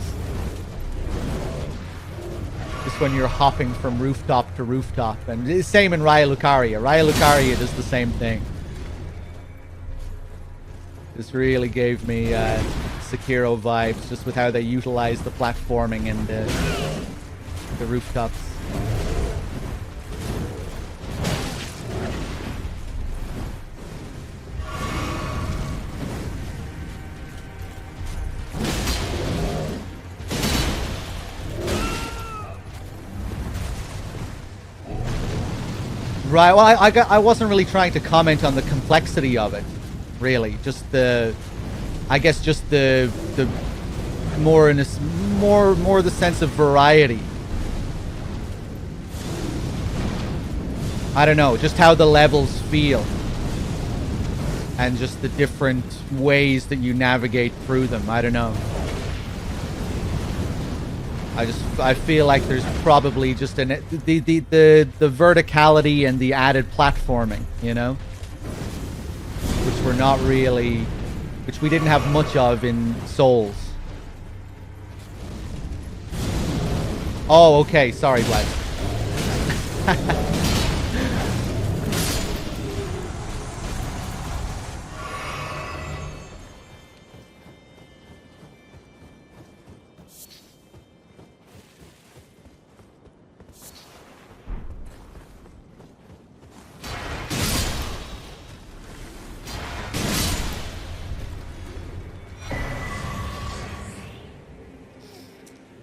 Just when you're hopping from rooftop to rooftop. And it's same in Raya Lucaria. Raya Lucaria does the same thing. This really gave me Sekiro vibes, just with how they utilize the platforming and the rooftops. Right, well, I wasn't really trying to comment on the complexity of it, really. Just the, I guess, just the more in a more the sense of variety. I don't know, just how the levels feel, and just the different ways that you navigate through them. I don't know. I feel like there's probably just the verticality and the added platforming, you know, which we didn't have much of in Souls. Oh, okay, sorry, Vlad.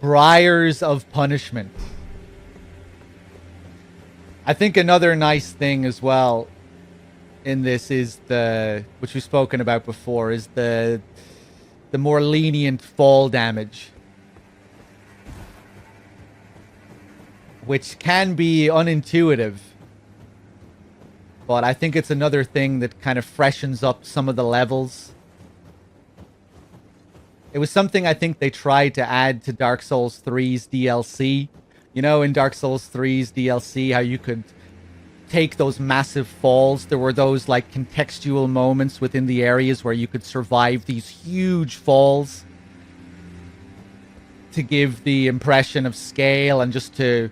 Briars of Punishment. I think another nice thing as well in this is which we've spoken about before, is the more lenient fall damage, which can be unintuitive, but I think it's another thing that kind of freshens up some of the levels. It was something I think they tried to add to Dark Souls 3's DLC. You know, in Dark Souls 3's DLC, how you could take those massive falls. There were those, like, contextual moments within the areas where you could survive these huge falls to give the impression of scale and just to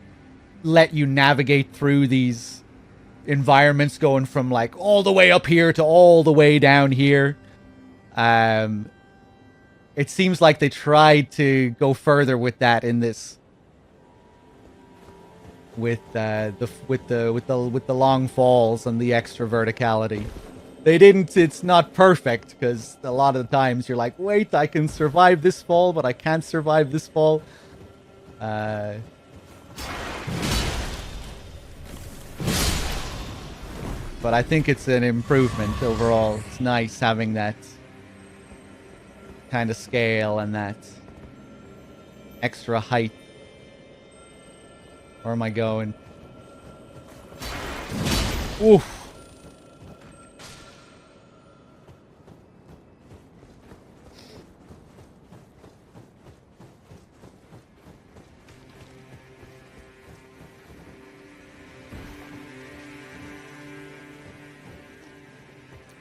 let you navigate through these environments, going from, like, all the way up here to all the way down here. It seems like they tried to go further with that in this, with the long falls and the extra verticality. They didn't. It's not perfect, because a lot of the times you're like, wait, I can survive this fall, but I can't survive this fall. But I think it's an improvement overall. It's nice having that kind of scale and that extra height. Where am I going? Oof.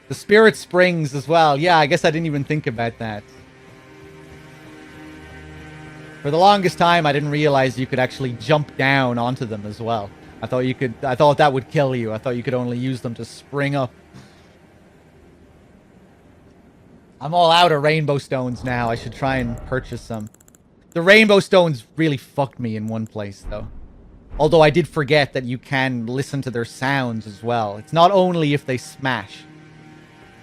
The Spirit Springs as well. Yeah, I guess I didn't even think about that. For the longest time, I didn't realize you could actually jump down onto them as well. I thought that would kill you. I thought you could only use them to spring up. I'm all out of rainbow stones now. I should try and purchase some. The rainbow stones really fucked me in one place, though. Although I did forget that you can listen to their sounds as well. It's not only if they smash.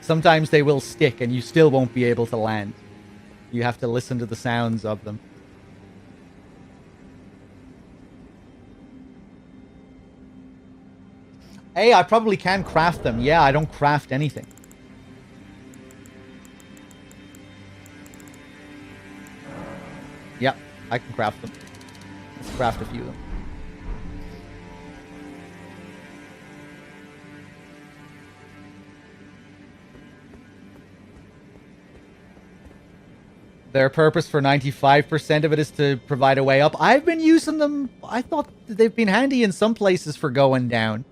Sometimes they will stick and you still won't be able to land. You have to listen to the sounds of them. Hey, I probably can craft them. Yeah, I don't craft anything. Yep, I can craft them. Let's craft a few of them. Their purpose for 95% of it is to provide a way up. I've been using them. I thought they've been handy in some places for going down.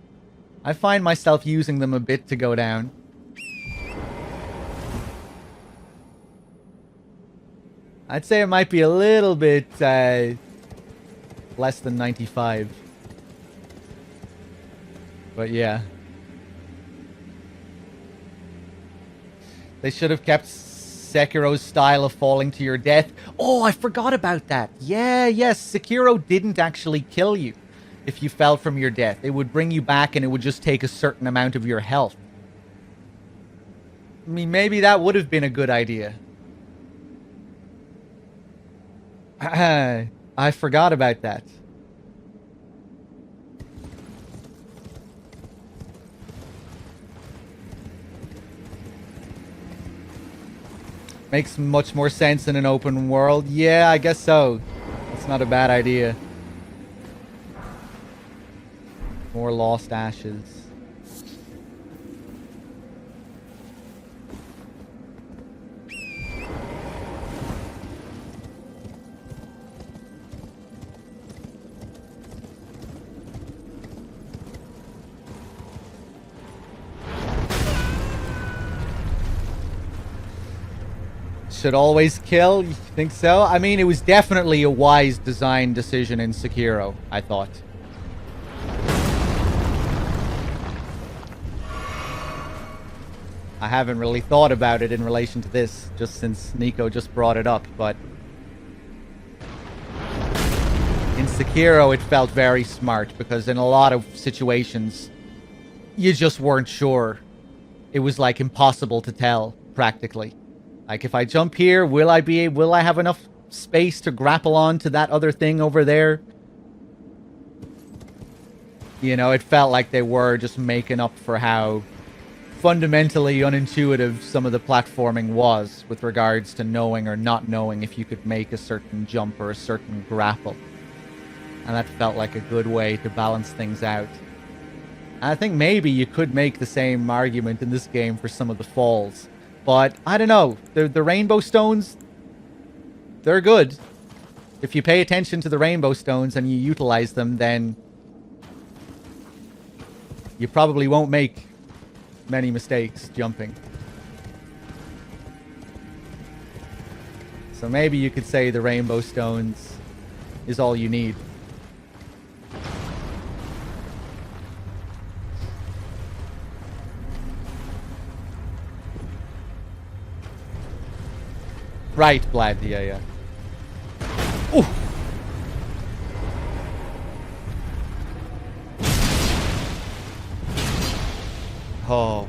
I find myself using them a bit to go down. I'd say it might be a little bit less than 95. But yeah. They should have kept Sekiro's style of falling to your death. Oh, I forgot about that. Yeah, yes, Sekiro didn't actually kill you if you fell from your death. It would bring you back and it would just take a certain amount of your health. I mean, maybe that would have been a good idea. I forgot about that. Makes much more sense in an open world. Yeah, I guess so. That's not a bad idea. More lost ashes. Should always kill? You think so? I mean, it was definitely a wise design decision in Sekiro, I thought. I haven't really thought about it in relation to this, just since Nico just brought it up, but in Sekiro it felt very smart, because in a lot of situations you just weren't sure. It was like impossible to tell, practically. Like, if I jump here, will I have enough space to grapple on to that other thing over there? You know, it felt like they were just making up for how fundamentally unintuitive some of the platforming was with regards to knowing or not knowing if you could make a certain jump or a certain grapple. And that felt like a good way to balance things out. And I think maybe you could make the same argument in this game for some of the falls. But, I don't know, the rainbow stones, they're good. If you pay attention to the rainbow stones and you utilize them, then you probably won't make many mistakes jumping. So maybe you could say the rainbow stones is all you need. Right, Vlad, yeah. Ooh! Oh.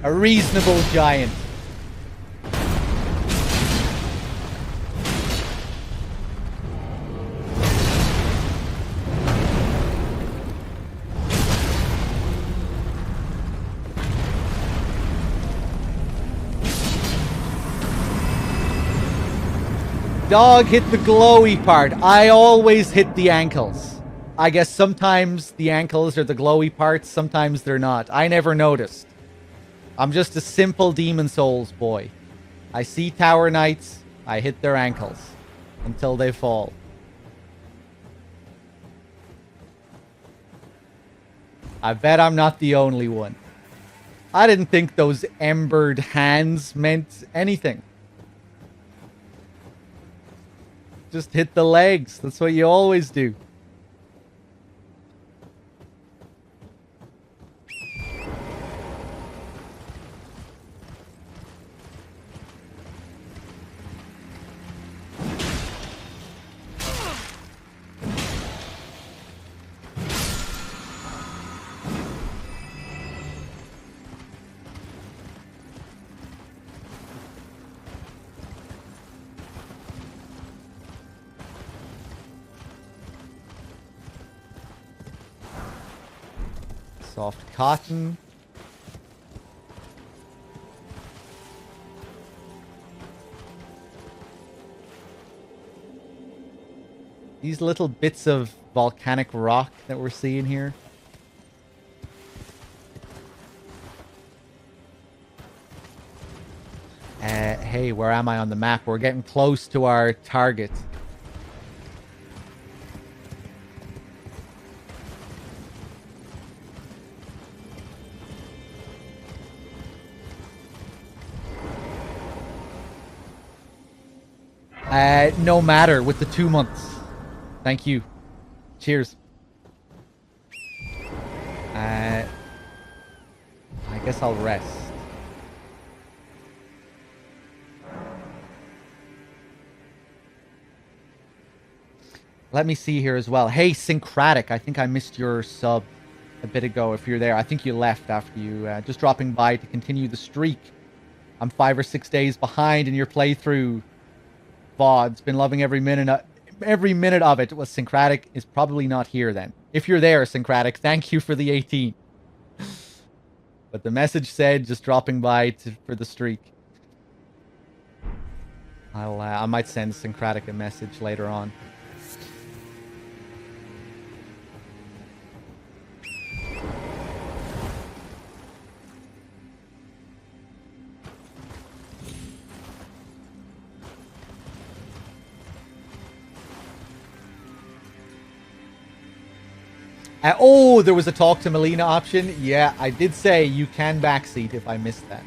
A reasonable giant. Dog hit the glowy part. I always hit the ankles. I guess sometimes the ankles are the glowy parts, sometimes they're not. I never noticed. I'm just a simple Demon Souls boy. I see Tower Knights, I hit their ankles until they fall. I bet I'm not the only one. I didn't think those embered hands meant anything. Just hit the legs. That's what you always do. Soft cotton. These little bits of volcanic rock that we're seeing here. Hey, where am I on the map? We're getting close to our target. No matter with the 2 months. Thank you. Cheers. I guess I'll rest. Let me see here as well. Hey, Syncratic. I think I missed your sub a bit ago if you're there. I think you left after you just dropping by to continue the streak. I'm 5 or 6 days behind in your playthrough. VOD's been loving every minute of it. Well, Syncratic is probably not here then. If you're there, Syncratic, thank you for the 18. But the message said just dropping by for the streak. I might send Syncratic a message later on. Oh, there was a talk to Melina option. Yeah, I did say you can backseat if I missed that.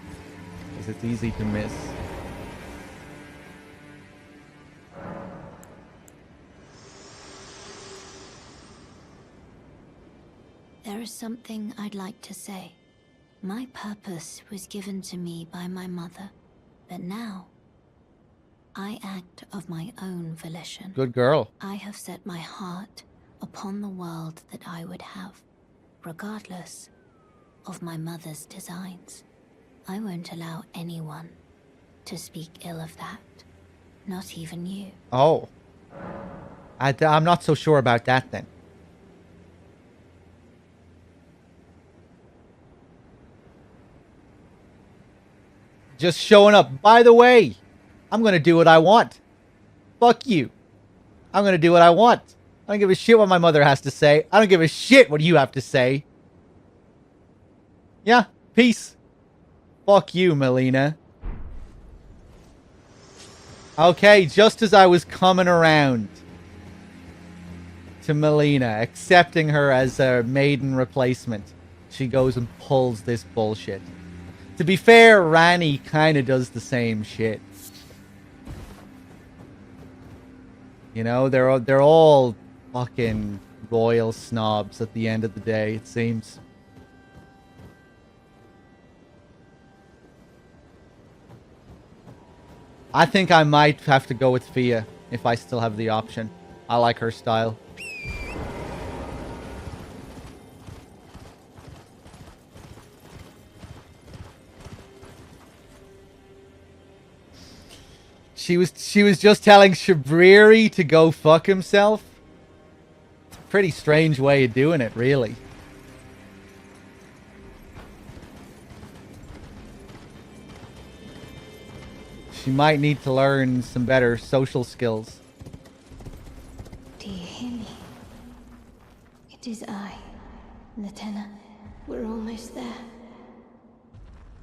Because it's easy to miss. There is something I'd like to say. My purpose was given to me by my mother, but now I act of my own volition. Good girl. I have set my heart upon the world that I would have, regardless of my mother's designs. I won't allow anyone to speak ill of that, not even you. Oh. I'm not so sure about that then. Just showing up. By the way, I'm going to do what I want. Fuck you. I'm going to do what I want. I don't give a shit what my mother has to say. I don't give a shit what you have to say. Yeah, peace. Fuck you, Melina. Okay, just as I was coming around to Melina, accepting her as a maiden replacement, she goes and pulls this bullshit. To be fair, Rani kind of does the same shit. You know, they're all fucking royal snobs at the end of the day, it seems. I think I might have to go with Fia if I still have the option. I like her style. She was just telling Shabriri to go fuck himself. Pretty strange way of doing it, really. She might need to learn some better social skills. Do you hear me? It is I, Lieutenant. We're almost there.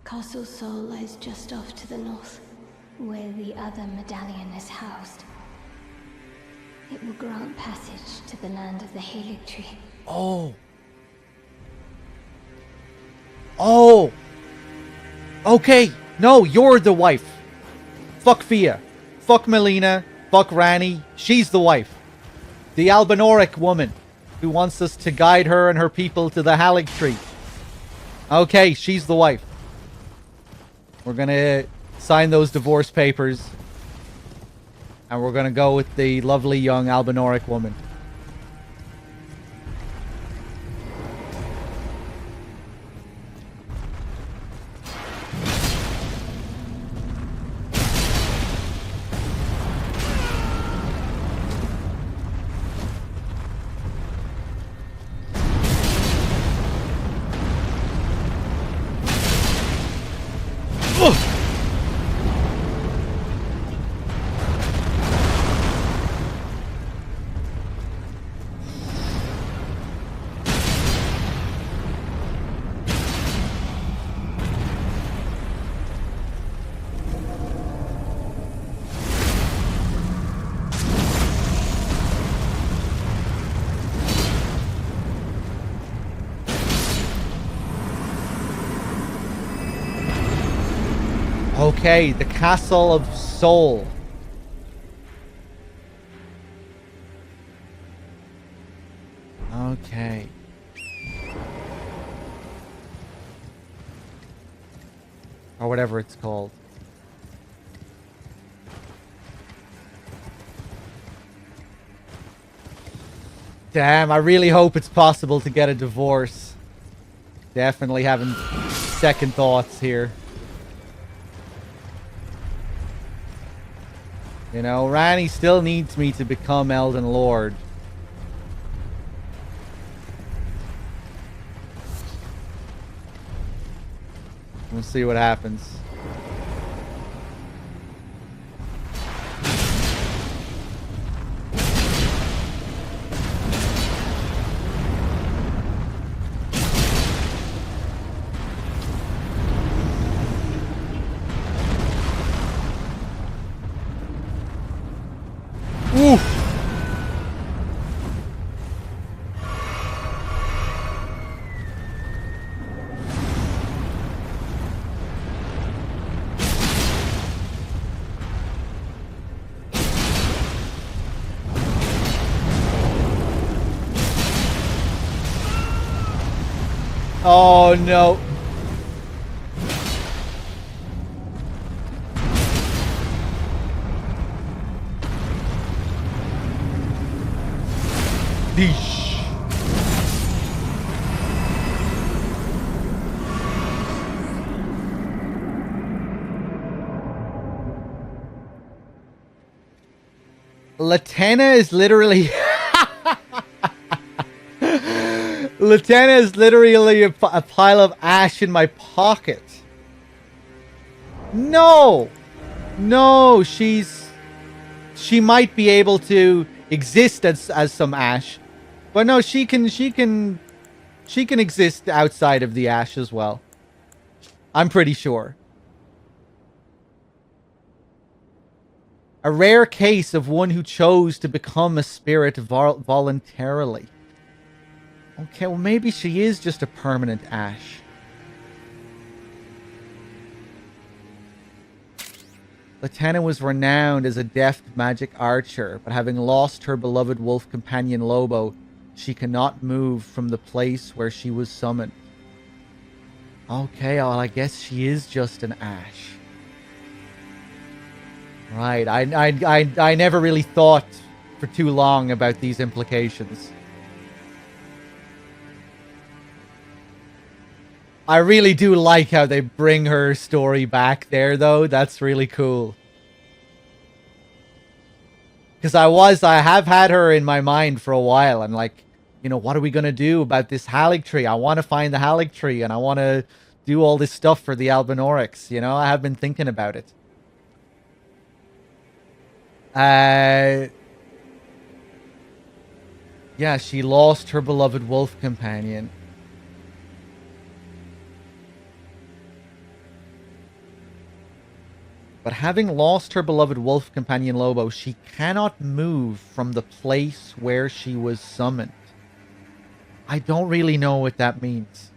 Castle Sol lies just off to the north, where the other medallion is housed. It will grant passage to the land of the Halig Tree. Oh. Oh. Okay. No, you're the wife. Fuck Fia. Fuck Melina. Fuck Rani. She's the wife. The Albinoric woman who wants us to guide her and her people to the Halig Tree. Okay, she's the wife. We're gonna sign those divorce papers. And we're gonna go with the lovely young Albinoric woman. Okay, the Castle of Sol. Okay. Or whatever it's called. Damn, I really hope it's possible to get a divorce. Definitely having second thoughts here. You know, Rani still needs me to become Elden Lord. We'll see what happens. Oof. Oh no. Deesh. Latena is literally Latena is literally a pile of ash in my pocket. No. No, she might be able to exist as some ash. But no, she can exist outside of the ash as well. I'm pretty sure. A rare case of one who chose to become a spirit voluntarily. Okay, well maybe she is just a permanent ash. Latena was renowned as a deft magic archer, but having lost her beloved wolf companion Lobo, she cannot move from the place where she was summoned. Okay, well, I guess she is just an ash. Right, I never really thought for too long about these implications. I really do like how they bring her story back there, though. That's really cool. Because I have had her in my mind for a while. And like, you know, what are we going to do about this Halig Tree? I want to find the Halig Tree and I want to do all this stuff for the Albinorics. You know, I have been thinking about it. Yeah, she lost her beloved wolf companion. But having lost her beloved wolf companion Lobo, she cannot move from the place where she was summoned. I don't really know what that means.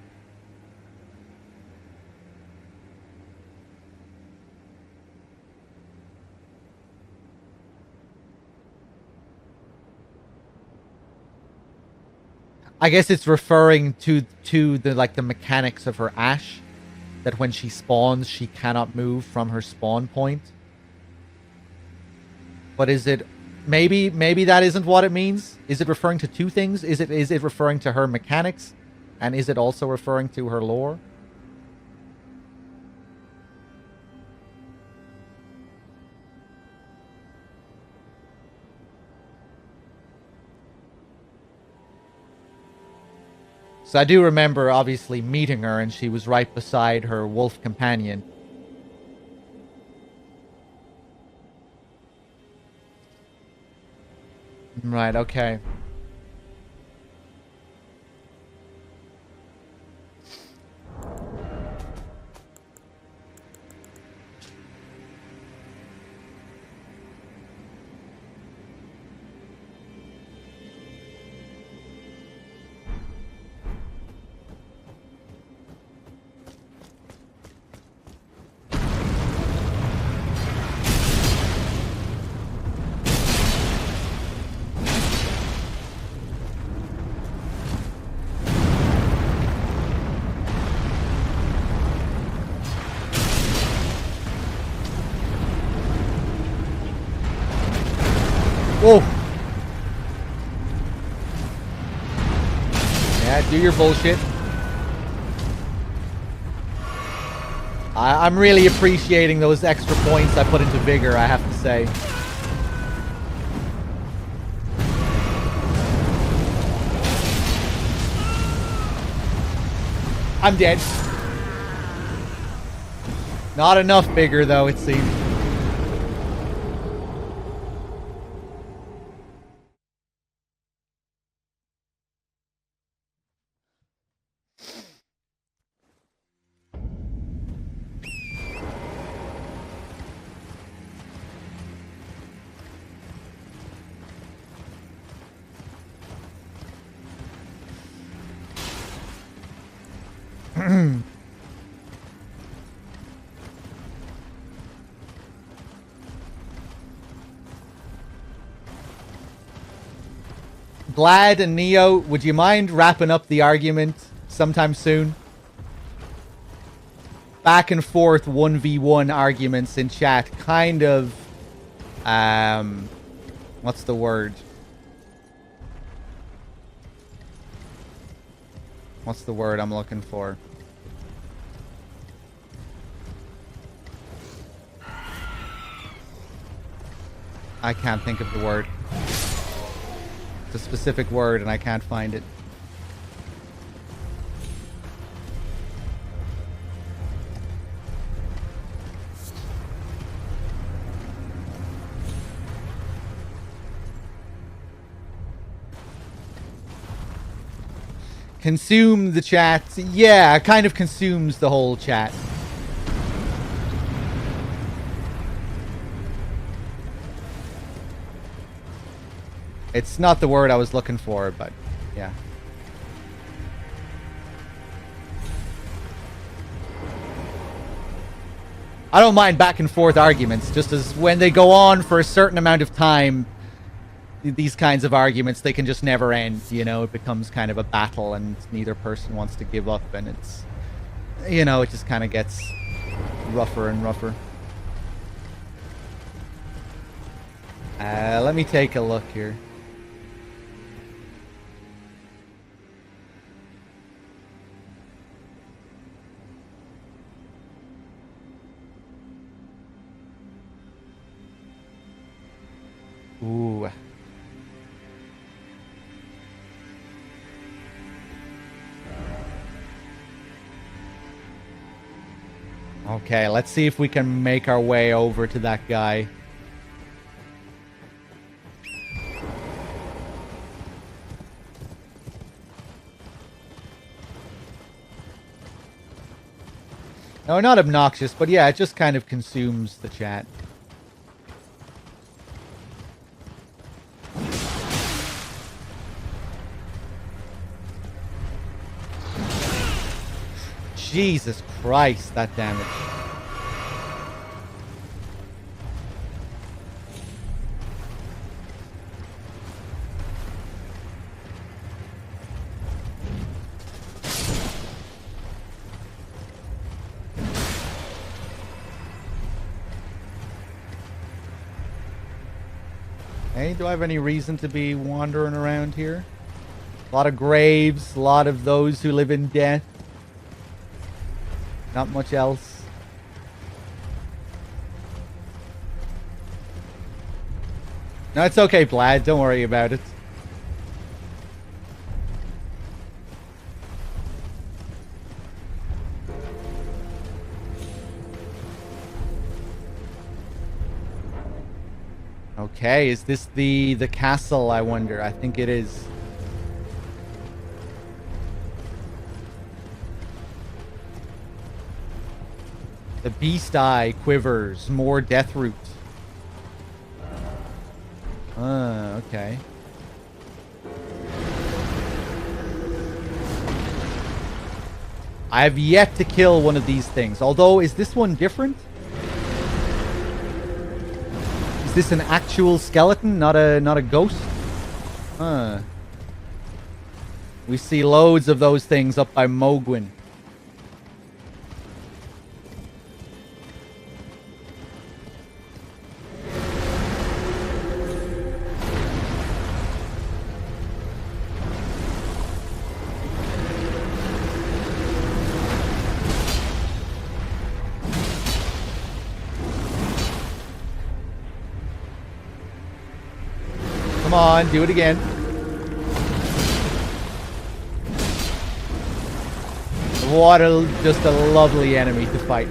I guess it's referring to the mechanics of her ash, that when she spawns she cannot move from her spawn point. But is it maybe that isn't what it means? Is it referring to two things? Is it referring to her mechanics, and is it also referring to her lore? So I do remember, obviously, meeting her, and she was right beside her wolf companion. Right, okay. Whoa. Yeah, do your bullshit. I'm really appreciating those extra points I put into Vigor, I have to say. I'm dead. Not enough Vigor, though, it seems. Glad and Neo, would you mind wrapping up the argument sometime soon? Back and forth 1v1 arguments in chat, kind of, what's the word? What's the word I'm looking for? I can't think of the word. A specific word and I can't find it. Consume the chat. Yeah, it kind of consumes the whole chat. It's not the word I was looking for, but yeah. I don't mind back and forth arguments, just as when they go on for a certain amount of time, these kinds of arguments, they can just never end, you know? It becomes kind of a battle and neither person wants to give up, and it's, you know, it just kind of gets rougher and rougher. Let me take a look here. Ooh. Okay, let's see if we can make our way over to that guy. No, not obnoxious, but yeah, it just kind of consumes the chat. Jesus Christ, that damage. Hey, do I have any reason to be wandering around here? A lot of graves, a lot of those who live in death. Not much else. No, it's okay, Vlad. Don't worry about it. Okay, is this the castle, I wonder? I think it is. The beast eye quivers, more death root. Okay. I have yet to kill one of these things. Although, is this one different? Is this an actual skeleton, not a ghost? Huh. We see loads of those things up by Mogwin. Come on, do it again. What just a lovely enemy to fight.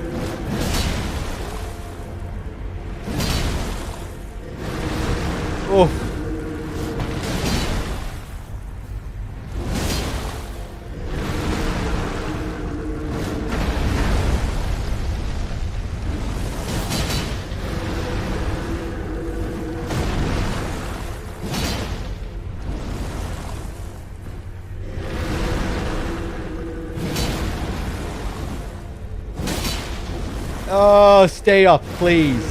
Oof. Oh, stay up, please.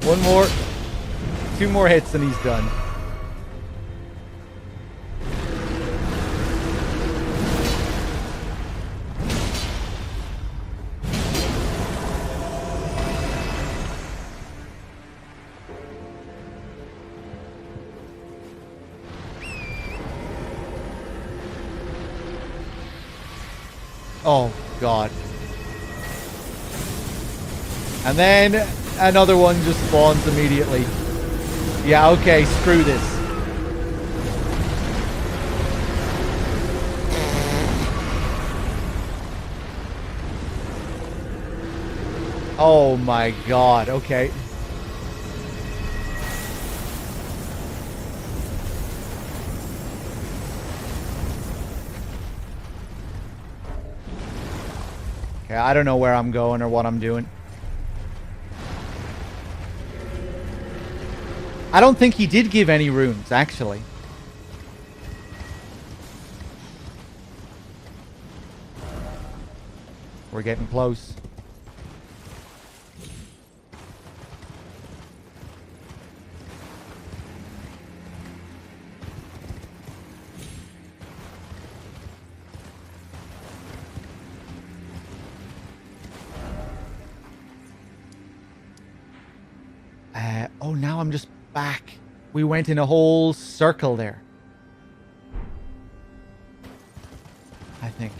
One more. 2 more hits and he's done. Oh, God. And then another one just spawns immediately. Yeah, okay, screw this. Oh my God, okay. Okay, I don't know where I'm going or what I'm doing. I don't think he did give any runes, actually. We're getting close. Oh, now I'm just back. We went in a whole circle there. I think.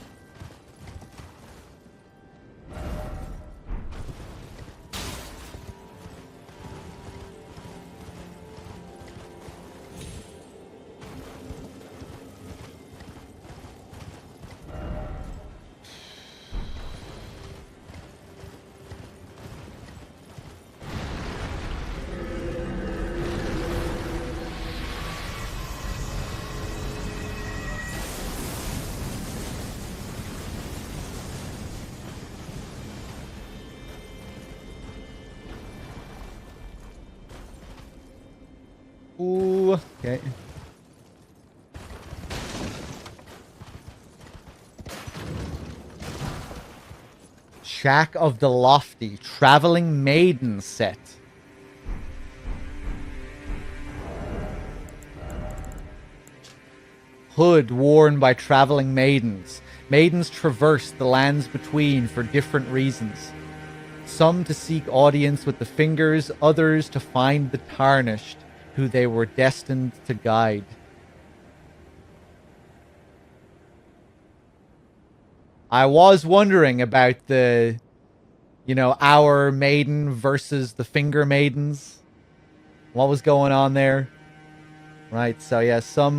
Okay. Shack of the Lofty. Traveling Maiden set. Hood worn by traveling maidens. Maidens traverse the lands between for different reasons. Some to seek audience with the fingers, others to find the tarnished, who they were destined to guide. I was wondering about the, our maiden versus the finger maidens. What was going on there? Right, so yeah, some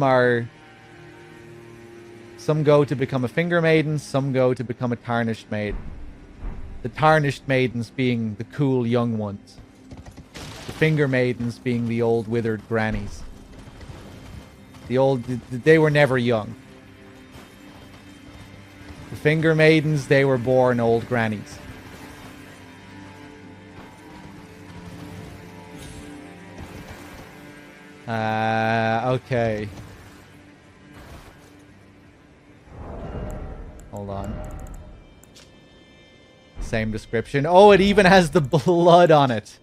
go to become a finger maiden, some go to become a tarnished maiden. The tarnished maidens being the cool young ones. The finger maidens being the old withered grannies. They were never young. The finger maidens, they were born old grannies. Okay. Hold on. Same description. Oh, it even has the blood on it.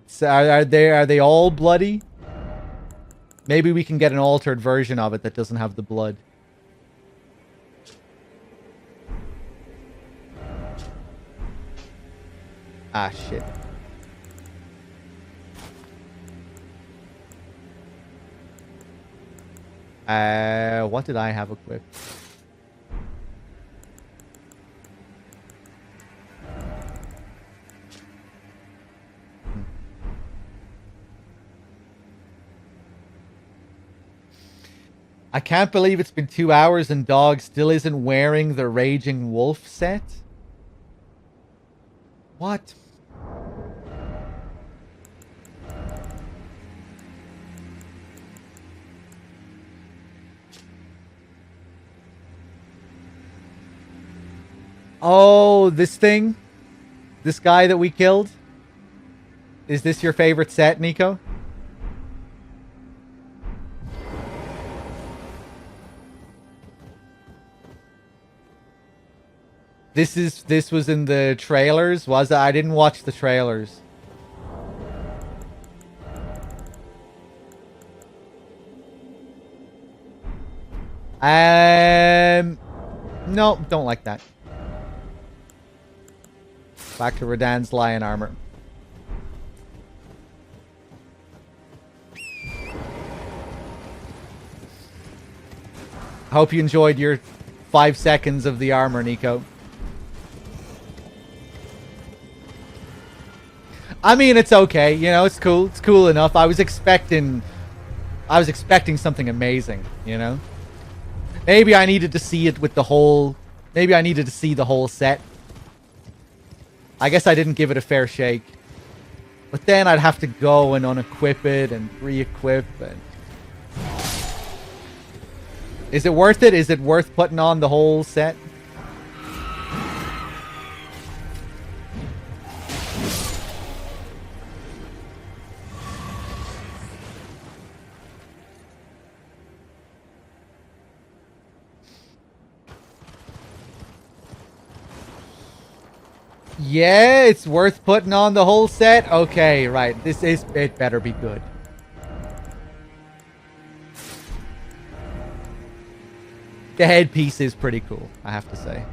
So are they all bloody? Maybe we can get an altered version of it that doesn't have the blood. Ah, shit. What did I have equipped? I can't believe it's been 2 hours and Dog still isn't wearing the Raging Wolf set. What? Oh, this thing? This guy that we killed? Is this your favorite set, Nico? This was in the trailers, was it? I didn't watch the trailers. No, don't like that. Back to Radan's lion armor. I hope you enjoyed your 5 seconds of the armor, Nico. I mean, it's okay. You know, it's cool. It's cool enough. I was expecting something amazing, you know? Maybe I needed to see it with the whole... Maybe I needed to see the whole set. I guess I didn't give it a fair shake. But then I'd have to go and unequip it and re-equip and... Is it worth it? Is it worth putting on the whole set? Yeah, it's worth putting on the whole set? Okay, right. It better be good. The headpiece is pretty cool, I have to say.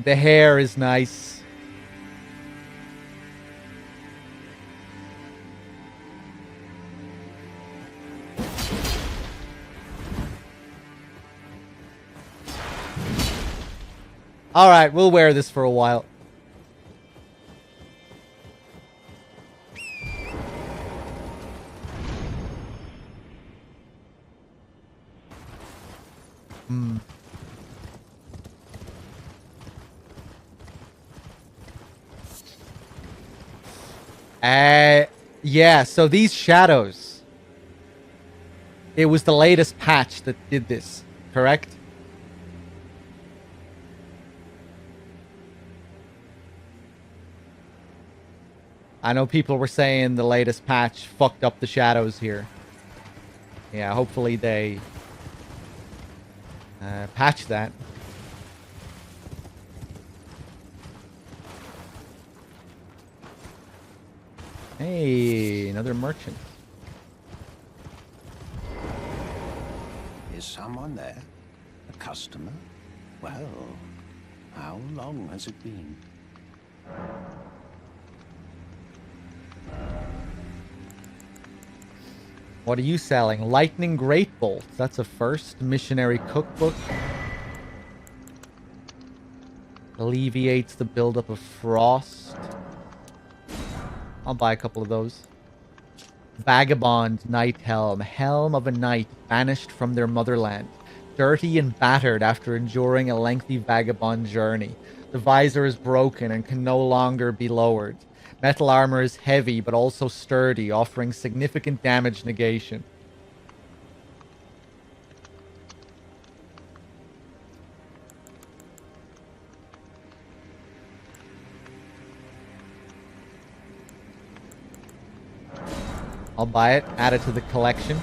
The hair is nice. Alright, we'll wear this for a while. Yeah, so these shadows. It was the latest patch that did this, correct? I know people were saying the latest patch fucked up the shadows here. Yeah, hopefully they patch that. Hey, another merchant. Is someone there? A customer? Well, how long has it been? What are you selling? Lightning Great Bolts. That's a first. Missionary Cookbook. Alleviates the buildup of frost. I'll buy a couple of those. Vagabond Knight Helm. Helm of a knight banished from their motherland. Dirty and battered after enduring a lengthy vagabond journey. The visor is broken and can no longer be lowered. Metal armor is heavy but also sturdy, offering significant damage negation. I'll buy it, add it to the collection.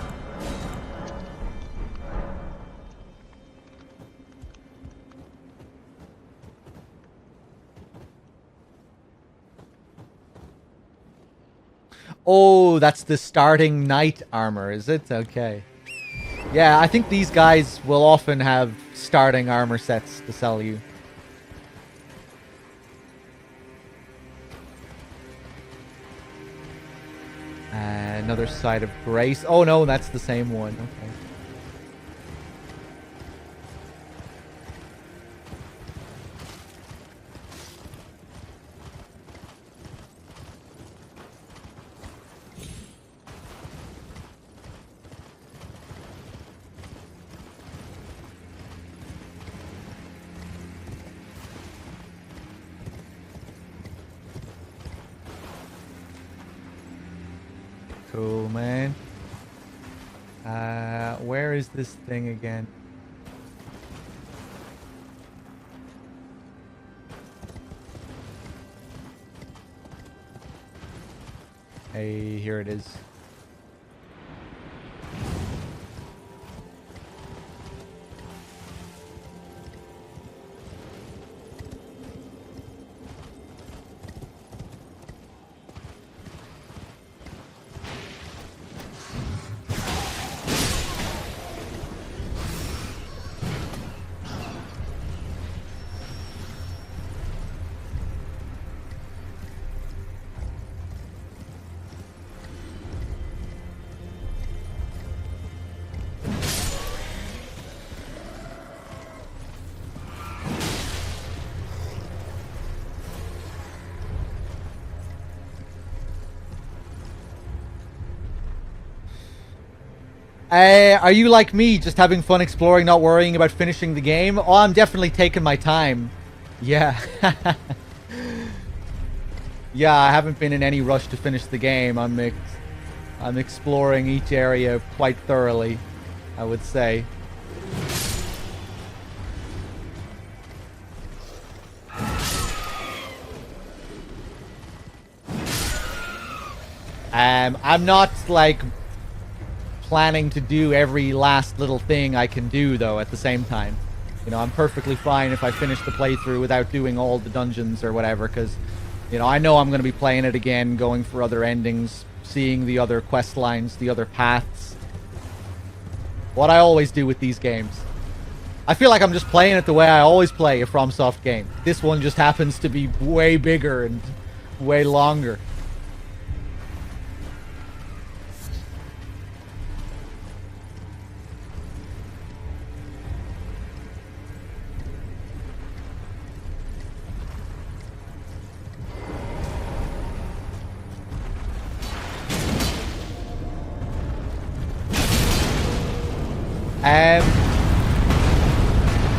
Oh, that's the starting knight armor, is it? Okay. Yeah, I think these guys will often have starting armor sets to sell you. Another Side of Grace. Oh no, that's the same one. Okay. Cool, man. Where is this thing again? Hey, here it is. Are you like me, just having fun exploring, not worrying about finishing the game? Oh, I'm definitely taking my time. Yeah. Yeah, I haven't been in any rush to finish the game. I'm exploring each area quite thoroughly, I would say. I'm not, like, planning to do every last little thing I can do, though, at the same time. You know, I'm perfectly fine if I finish the playthrough without doing all the dungeons or whatever, because, you know, I know I'm going to be playing it again, going for other endings, seeing the other quest lines, the other paths. What I always do with these games. I feel like I'm just playing it the way I always play a FromSoft game. This one just happens to be way bigger and way longer.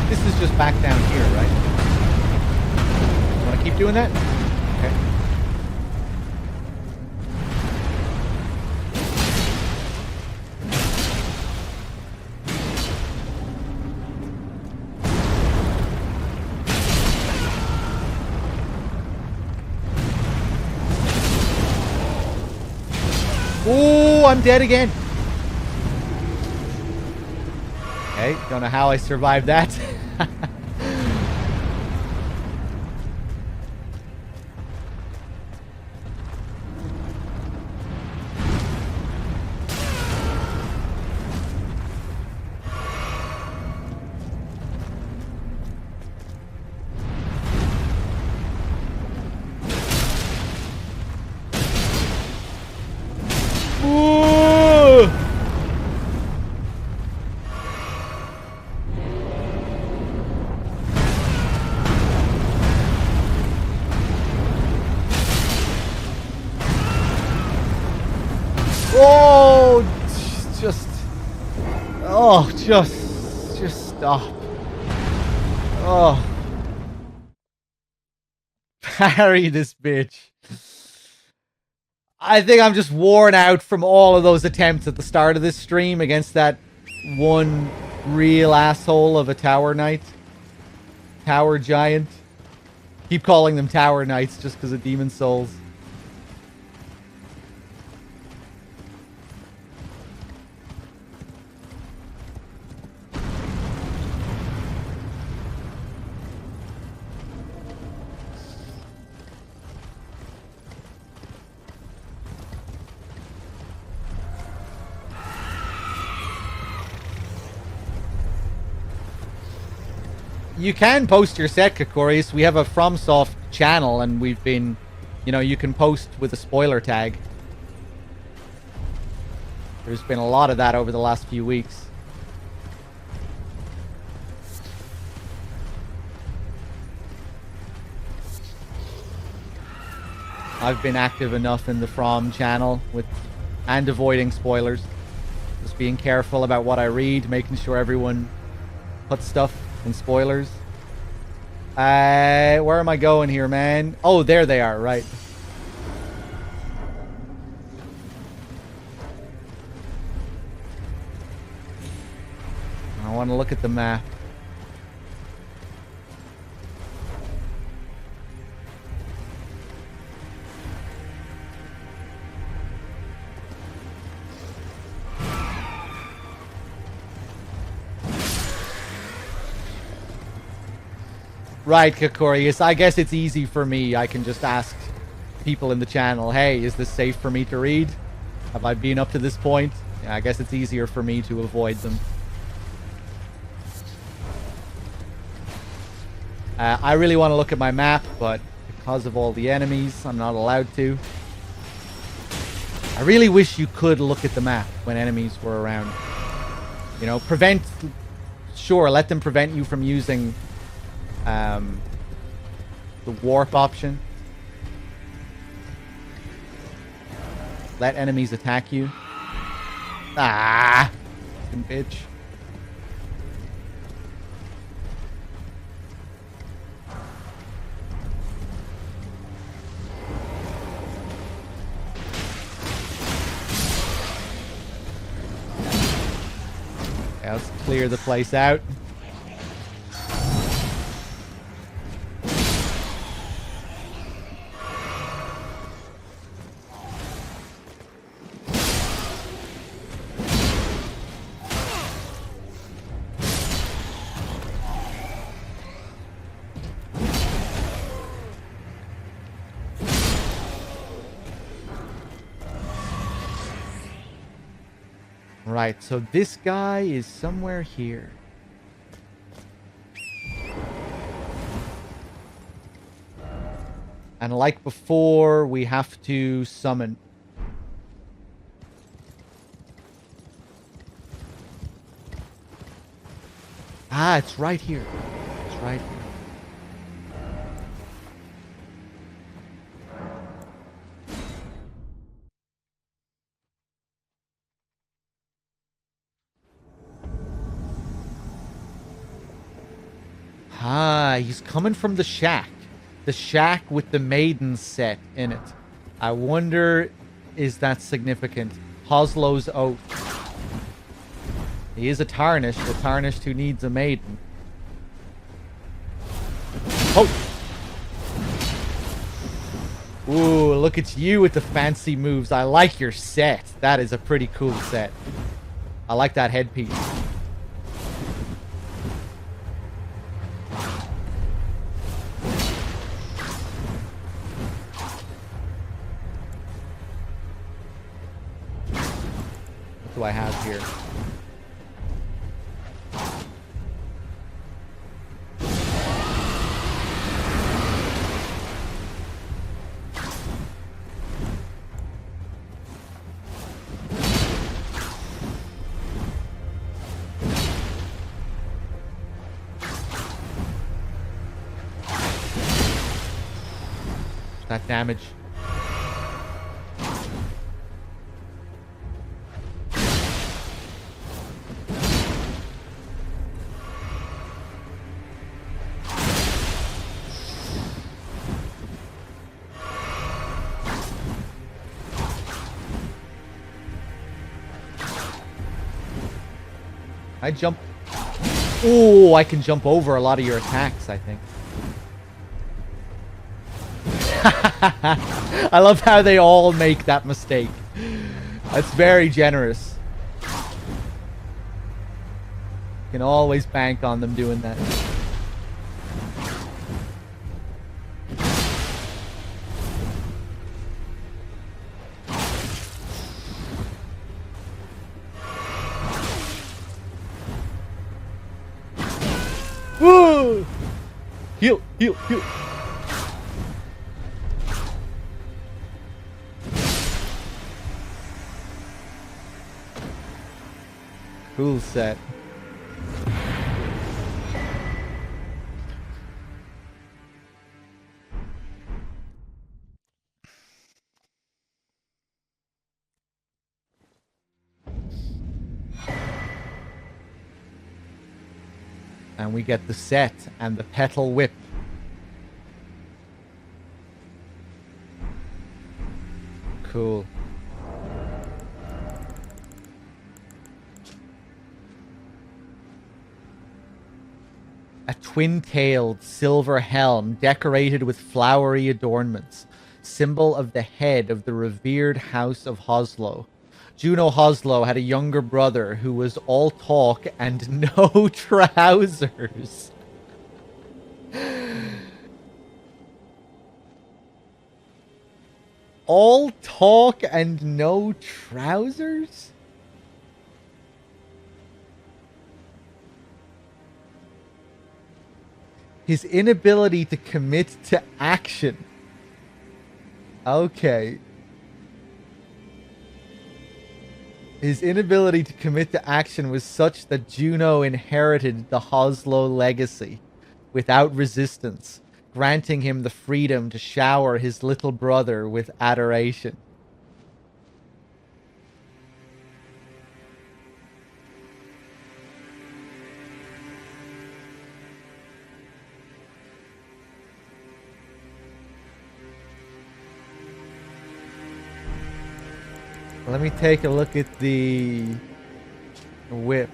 This is just back down here, right? You want to keep doing that? Okay. I'm dead again. Okay, don't know how I survived that. Ooh! Oh, just stop. Oh, parry this bitch. I think I'm just worn out from all of those attempts at the start of this stream against that one real asshole of a tower knight. Tower giant. Keep calling them tower knights just because of Demon Souls. You can post your set, Kakorius. We have a FromSoft channel, and we've been, you know, you can post with a spoiler tag. There's been a lot of that over the last few weeks. I've been active enough in the From channel and avoiding spoilers. Just being careful about what I read, making sure everyone puts stuff in spoilers. Where am I going here, man? Oh, there they are, right. I want to look at the map. Right, Kakorius. I guess it's easy for me. I can just ask people in the channel, hey, is this safe for me to read? Have I been up to this point? Yeah, I guess it's easier for me to avoid them. I really want to look at my map, but because of all the enemies, I'm not allowed to. I really wish you could look at the map when enemies were around. You know, sure, let them prevent you from using the warp option. Let enemies attack you. Ah, fucking bitch. Yeah, let's clear the place out. Right, so this guy is somewhere here. And like before, we have to summon. Ah, it's right here. It's right here. Ah, he's coming from the shack. The shack with the maiden set in it. I wonder, is that significant? Hoslow's oath. He is a tarnished who needs a maiden. Oh! Ooh, look at you with the fancy moves. I like your set. That is a pretty cool set. I like that headpiece. What do I have here? That damage. I jump. Oh, I can jump over a lot of your attacks, I think. I love how they all make that mistake. That's very generous. You can always bank on them doing that. Woo! Heal, heal, heal. Cool set. And we get the set and the petal whip. Cool. A twin-tailed silver helm decorated with flowery adornments, symbol of the head of the revered house of Hoslow. Juno Hoslow had a younger brother who was all talk and no trousers. All talk and no trousers? His inability to commit to action. Okay. His inability to commit to action was such that Juno inherited the Hoslow legacy without resistance, granting him the freedom to shower his little brother with adoration. Let me take a look at the whip.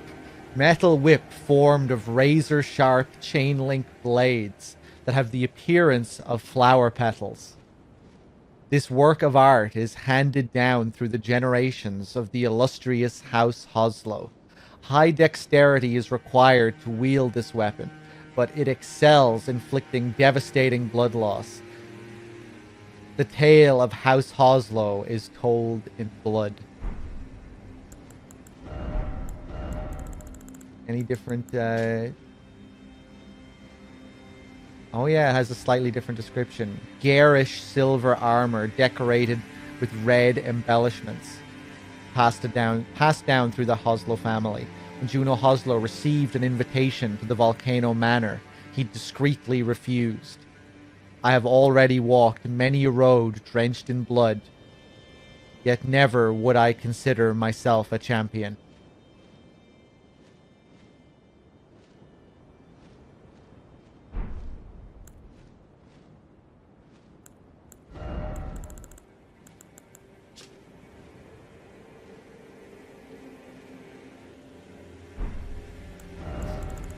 Metal whip formed of razor-sharp chain-link blades that have the appearance of flower petals. This work of art is handed down through the generations of the illustrious House Hoslow. High dexterity is required to wield this weapon, but it excels, inflicting devastating blood loss. The tale of House Hoslow is told in blood. Any different, Oh yeah, it has a slightly different description. Garish silver armor decorated with red embellishments. Passed down through the Hoslow family. When Juno Hoslow received an invitation to the Volcano Manor, he discreetly refused. I have already walked many a road drenched in blood, yet never would I consider myself a champion.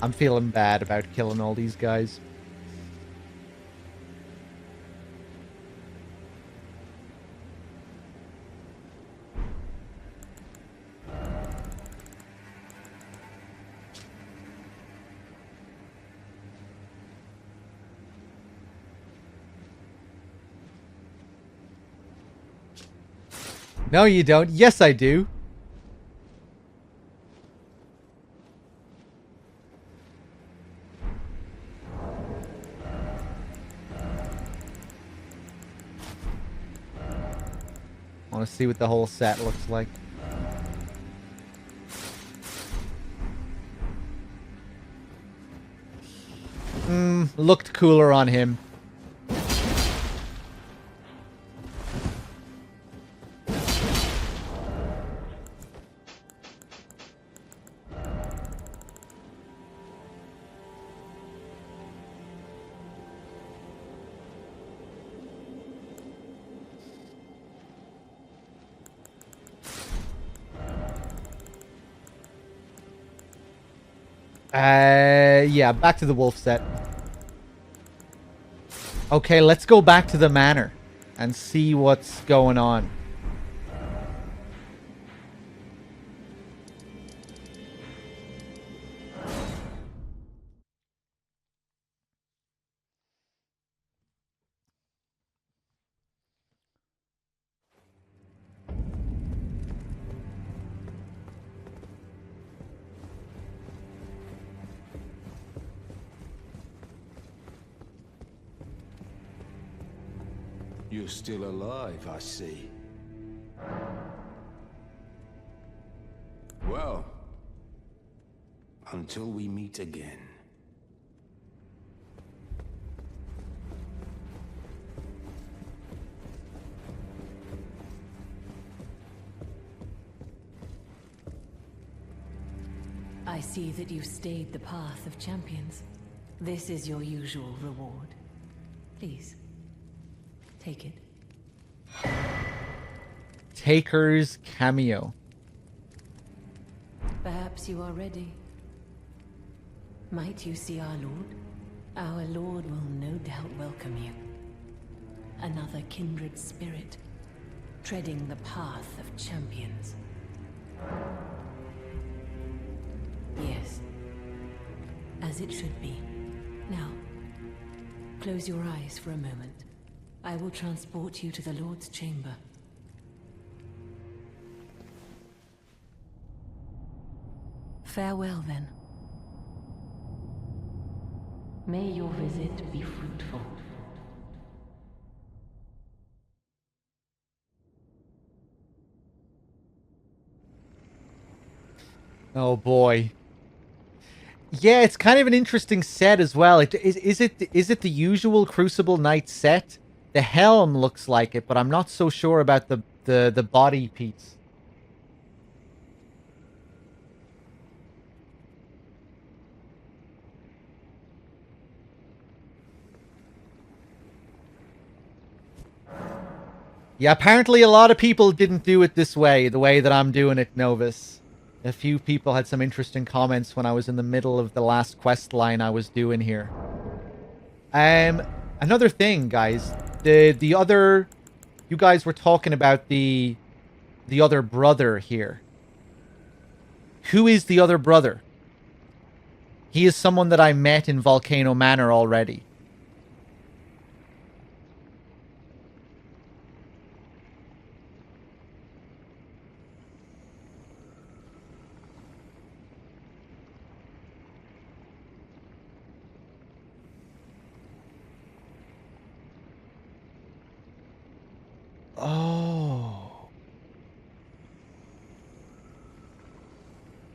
I'm feeling bad about killing all these guys. No, you don't. Yes, I do. I want to see what the whole set looks like. Looked cooler on him. Yeah, back to the wolf set. Okay, let's go back to the manor and see what's going on. You're still alive, I see. Well, until we meet again. I see that you stayed the path of champions. This is your usual reward. Please, take it. Taker's cameo. Perhaps you are ready. Might you see our Lord? Our Lord will no doubt welcome you. Another kindred spirit, treading the path of champions. Yes, as it should be. Now, close your eyes for a moment. I will transport you to the Lord's chamber. Farewell, then. May your visit be fruitful. Oh boy. Yeah, it's kind of an interesting set as well. Is it the usual Crucible Knight set? The helm looks like it, but I'm not so sure about the body piece. Yeah, apparently a lot of people didn't do it this way, the way that I'm doing it, Novus. A few people had some interesting comments when I was in the middle of the last quest line I was doing here. Another thing, guys. The other... You guys were talking about the other brother here. Who is the other brother? He is someone that I met in Volcano Manor already. Oh.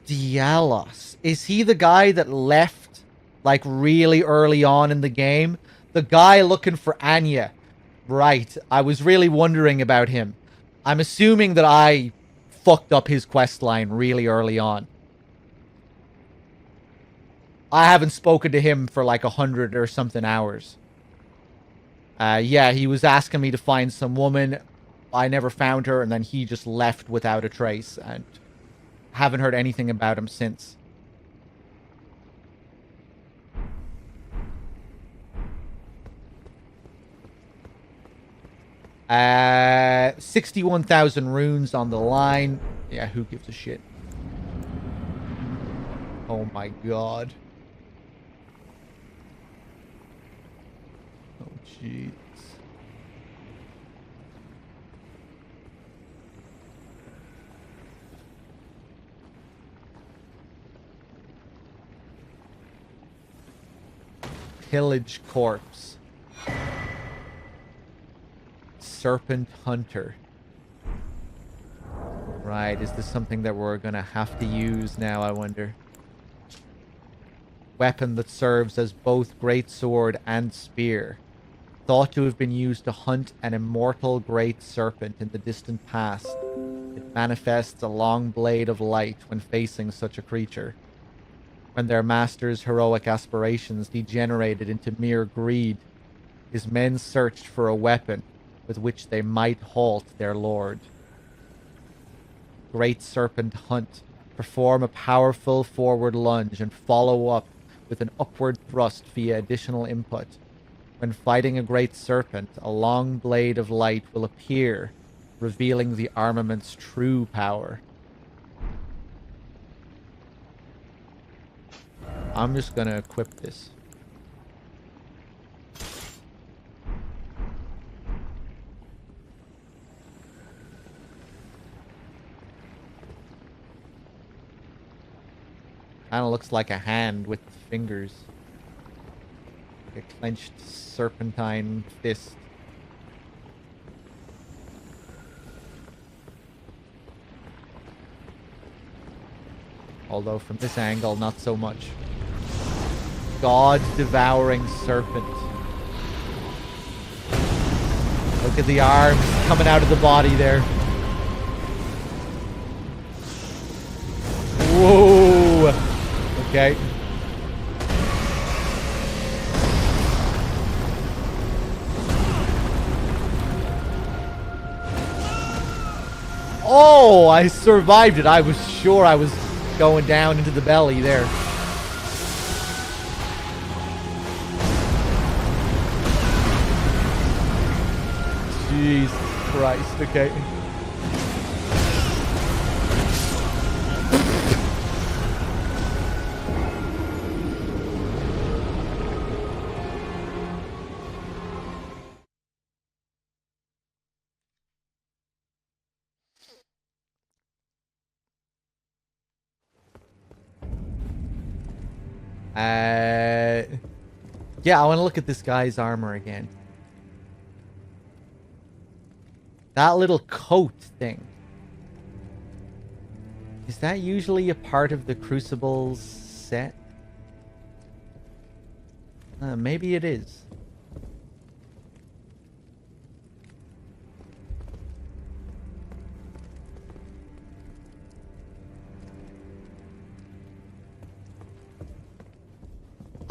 Dialos. Is he the guy that left, like, really early on in the game? The guy looking for Anya. Right. I was really wondering about him. I'm assuming that I fucked up his quest line really early on. I haven't spoken to him for like 100 or something hours. Yeah, he was asking me to find some woman. I never found her, and then he just left without a trace, and haven't heard anything about him since. Uh, 61,000 runes on the line. Yeah, who gives a shit? Oh my god. Oh jeez. Pillage corpse. Serpent hunter. Right, is this something that we're gonna have to use now, I wonder? Weapon that serves as both greatsword and spear. Thought to have been used to hunt an immortal great serpent in the distant past. It manifests a long blade of light when facing such a creature. When their master's heroic aspirations degenerated into mere greed, his men searched for a weapon with which they might halt their lord. Great serpent hunt. Perform a powerful forward lunge and follow up with an upward thrust via additional input. When fighting a great serpent, a long blade of light will appear, revealing the armament's true power. I'm just gonna equip this. Kinda looks like a hand with fingers. Like a clenched serpentine fist. Although from this angle, not so much. God-devouring serpent. Look at the arms coming out of the body there. Whoa! Okay. Oh, I survived it. I was sure I was going down into the belly there. Jesus Christ, okay. Yeah, I want to look at this guy's armor again. That little coat thing. Is that usually a part of the Crucible's set? Maybe it is.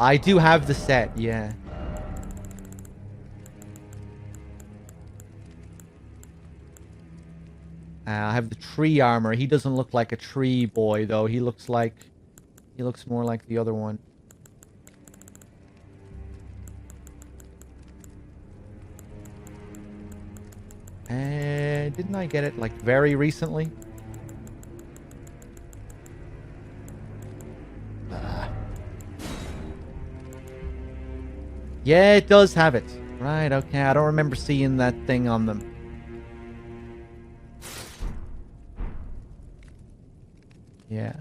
I do have the set, yeah. I have the tree armor. He doesn't look like a tree boy, though. He looks more like the other one. Didn't I get it, like, very recently? Yeah, it does have it. Right, okay. I don't remember seeing that thing on them. Yeah.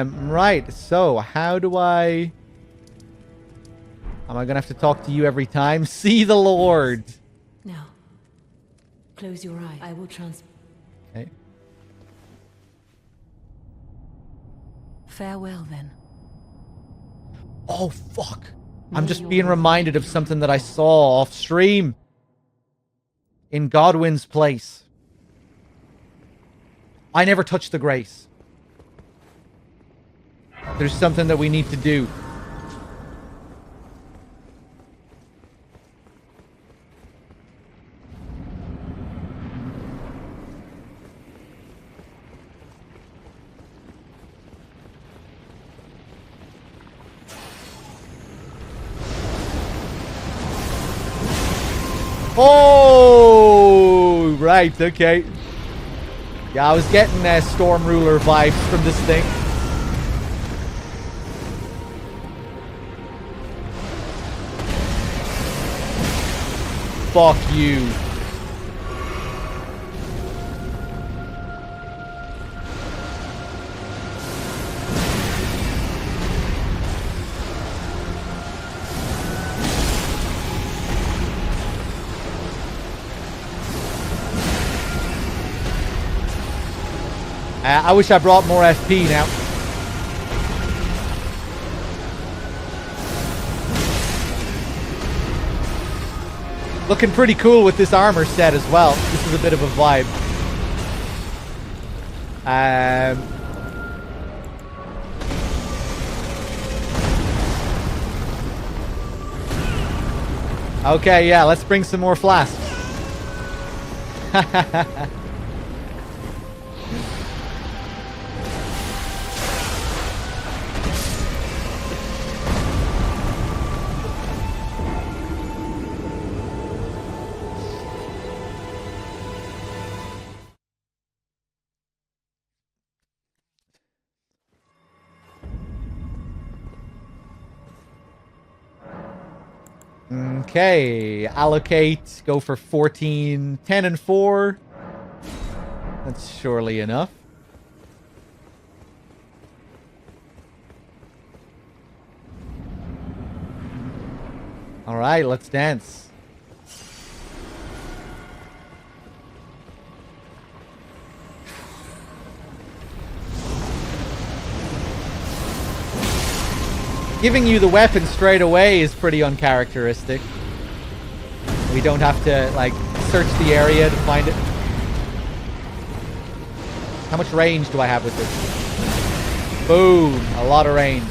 Right, so how do I... Am I gonna have to talk to you every time? See the Lord! Now, close your eye. I will Okay. Farewell, then. Oh, fuck! I'm just being reminded of something that I saw off stream. In Godwin's place. I never touched the grace. There's something that we need to do. Oh, right, okay. Yeah, I was getting Storm Ruler vibes from this thing. Fuck you. I wish I brought more FP now. Looking pretty cool with this armor set as well. This is a bit of a vibe. Okay, yeah, let's bring some more flasks. Okay, allocate, go for 14, 10 and 4. That's surely enough. Alright, let's dance. Giving you the weapon straight away is pretty uncharacteristic. We don't have to, like, search the area to find it. How much range do I have with this? Boom! A lot of range.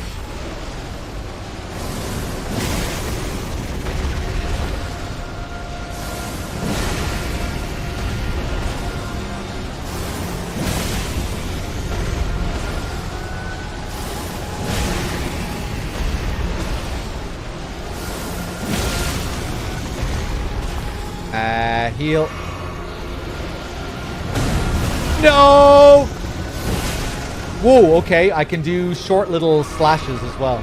Heal. No! Whoa, okay. I can do short little slashes as well.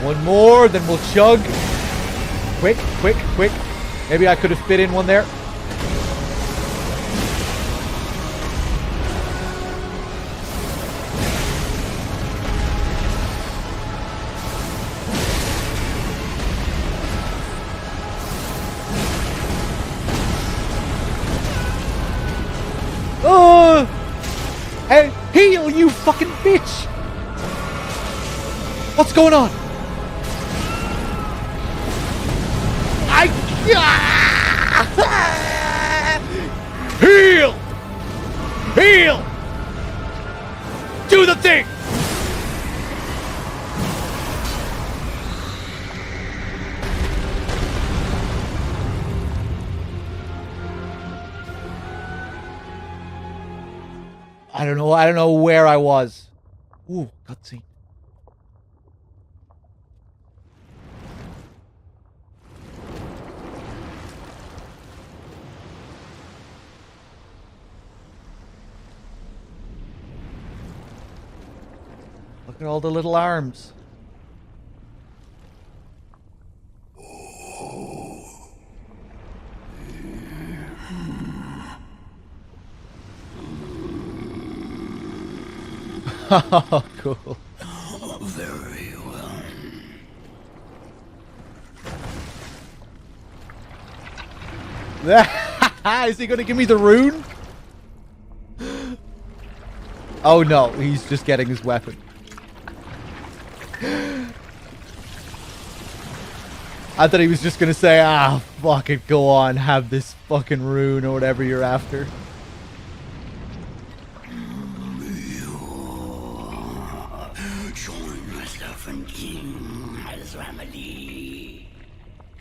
One more, then we'll chug. Quick, quick, quick. Maybe I could have fit in one there. Oh! Hey, heal, you fucking bitch! What's going on? Heal! Heal! Do the thing! I don't know where I was. Ooh, cutscene. Look at all the little arms. Oh, cool. Very well. Is he gonna give me the rune? Oh no, he's just getting his weapon. I thought he was just gonna say, ah, fuck it, go on, have this fucking rune or whatever you're after. Join myself and King as remedy.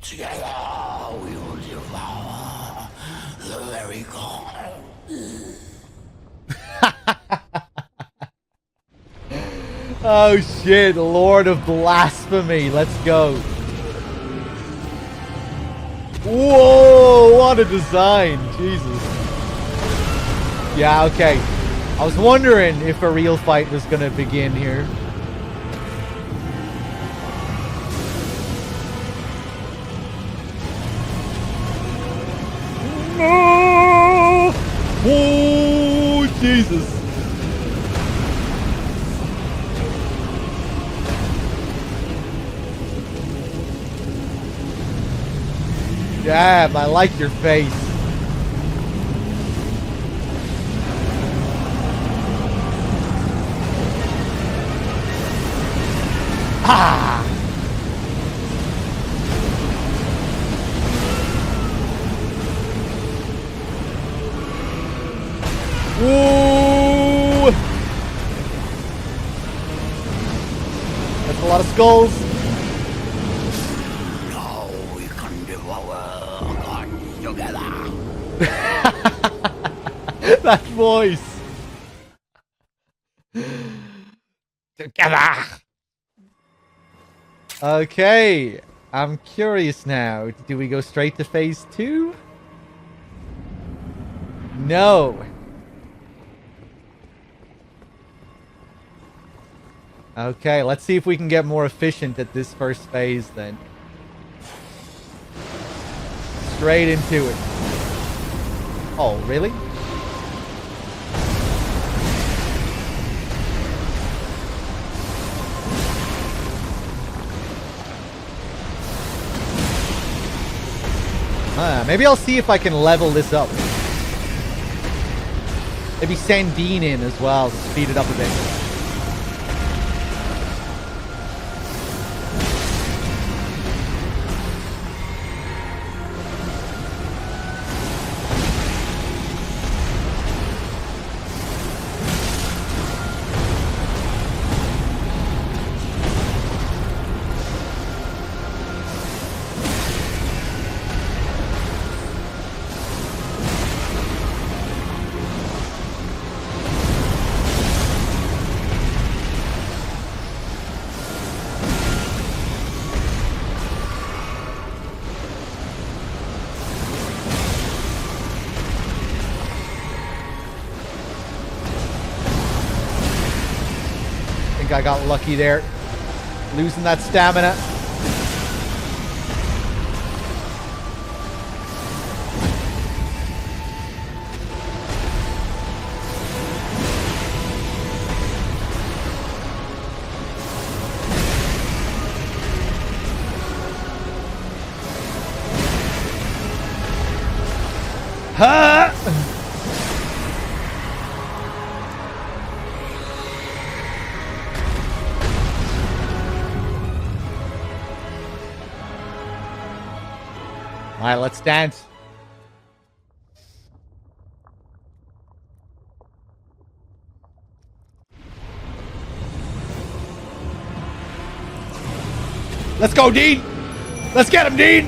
Together we will devour the very god. Oh shit, Lord of Blasphemy, let's go. Whoa, what a design, Jesus. Yeah, okay. I was wondering if a real fight was gonna begin here. No! Oh, Jesus. Damn, I like your face. Ah! Ooh! That's a lot of skulls. Now we can devour gods together. That voice. Together. Okay, I'm curious now. Do we go straight to phase 2? No. Okay, let's see if we can get more efficient at this first phase then. Straight into it. Oh, really? Maybe I'll see if I can level this up. Maybe send Dean in as well to speed it up a bit. I got lucky there. Losing that stamina. Ha! Alright, let's dance. Let's go, Dean! Let's get him, Dean!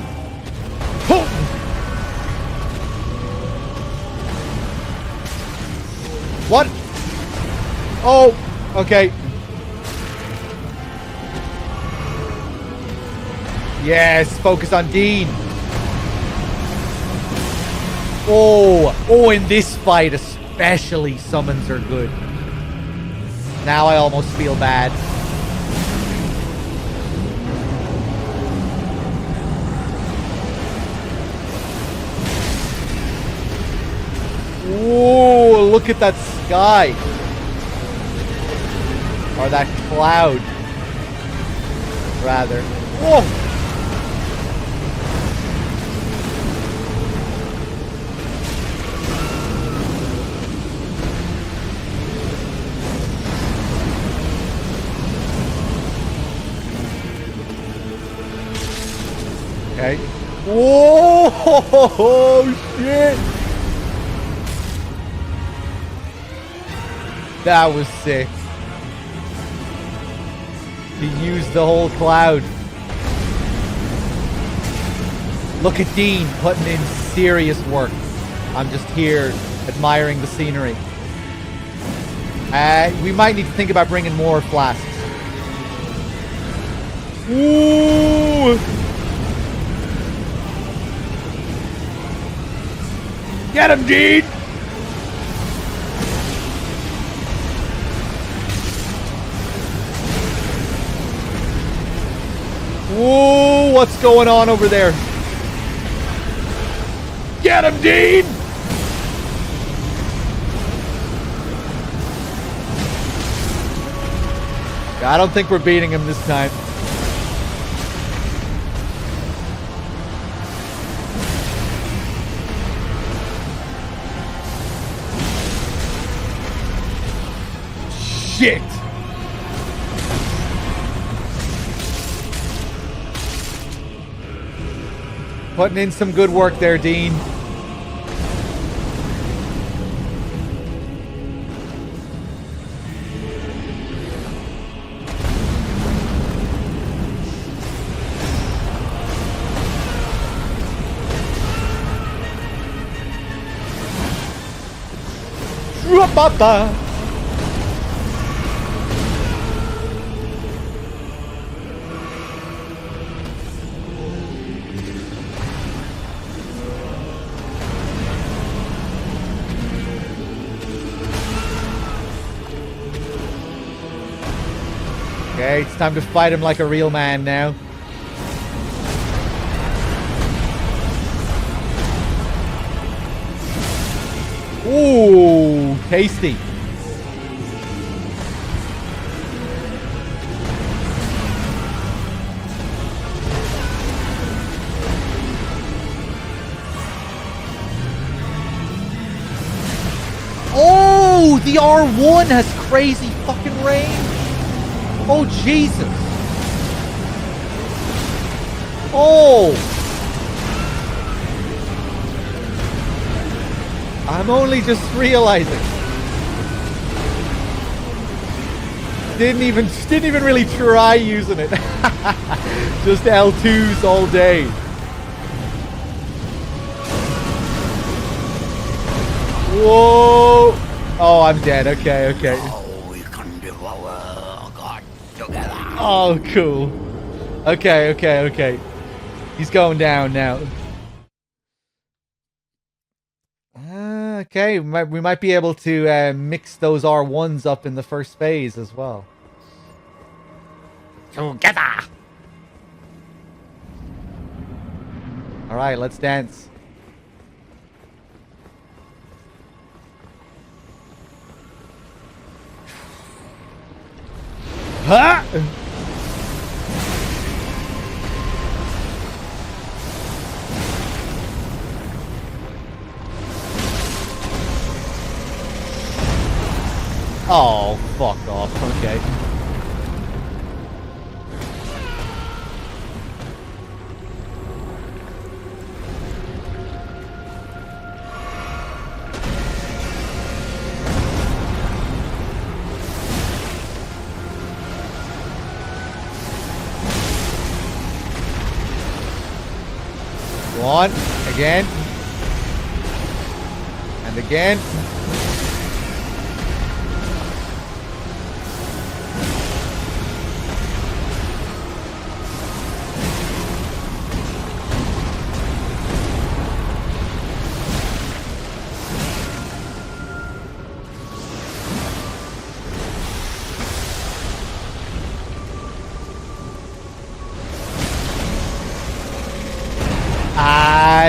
Boom! What? Oh, okay. Yes, focus on Dean. Oh, in this fight especially, summons are good. Now I almost feel bad. Oh, look at that sky. Or that cloud, rather. Whoa! Okay. Whoa! Shit! That was sick. He used the whole cloud. Look at Dean putting in serious work. I'm just here admiring the scenery. We might need to think about bringing more flasks. Ooh! Get him, Dean! Ooh, what's going on over there? Get him, Dean! I don't think we're beating him this time. Shit! Putting in some good work there, Dean. Ba-ba. Okay, it's time to fight him like a real man now. Ooh, tasty. Oh, the R1 has crazy fucking range. Oh, Jesus. Oh. I'm only just realizing. Didn't even really try using it. Just L2s all day. Whoa. Oh, I'm dead. Okay, okay. Oh, we can devour God together. Oh, cool. Okay, okay, okay. He's going down now. Okay, we might be able to mix those R1s up in the first phase as well. Together! Alright, let's dance. Ha! Oh, fuck off. Okay. Go on. Again. And again.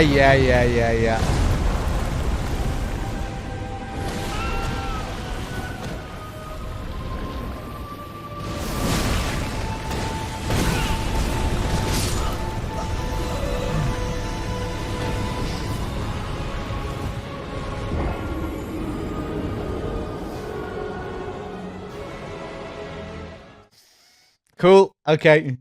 Yeah. Cool. Okay.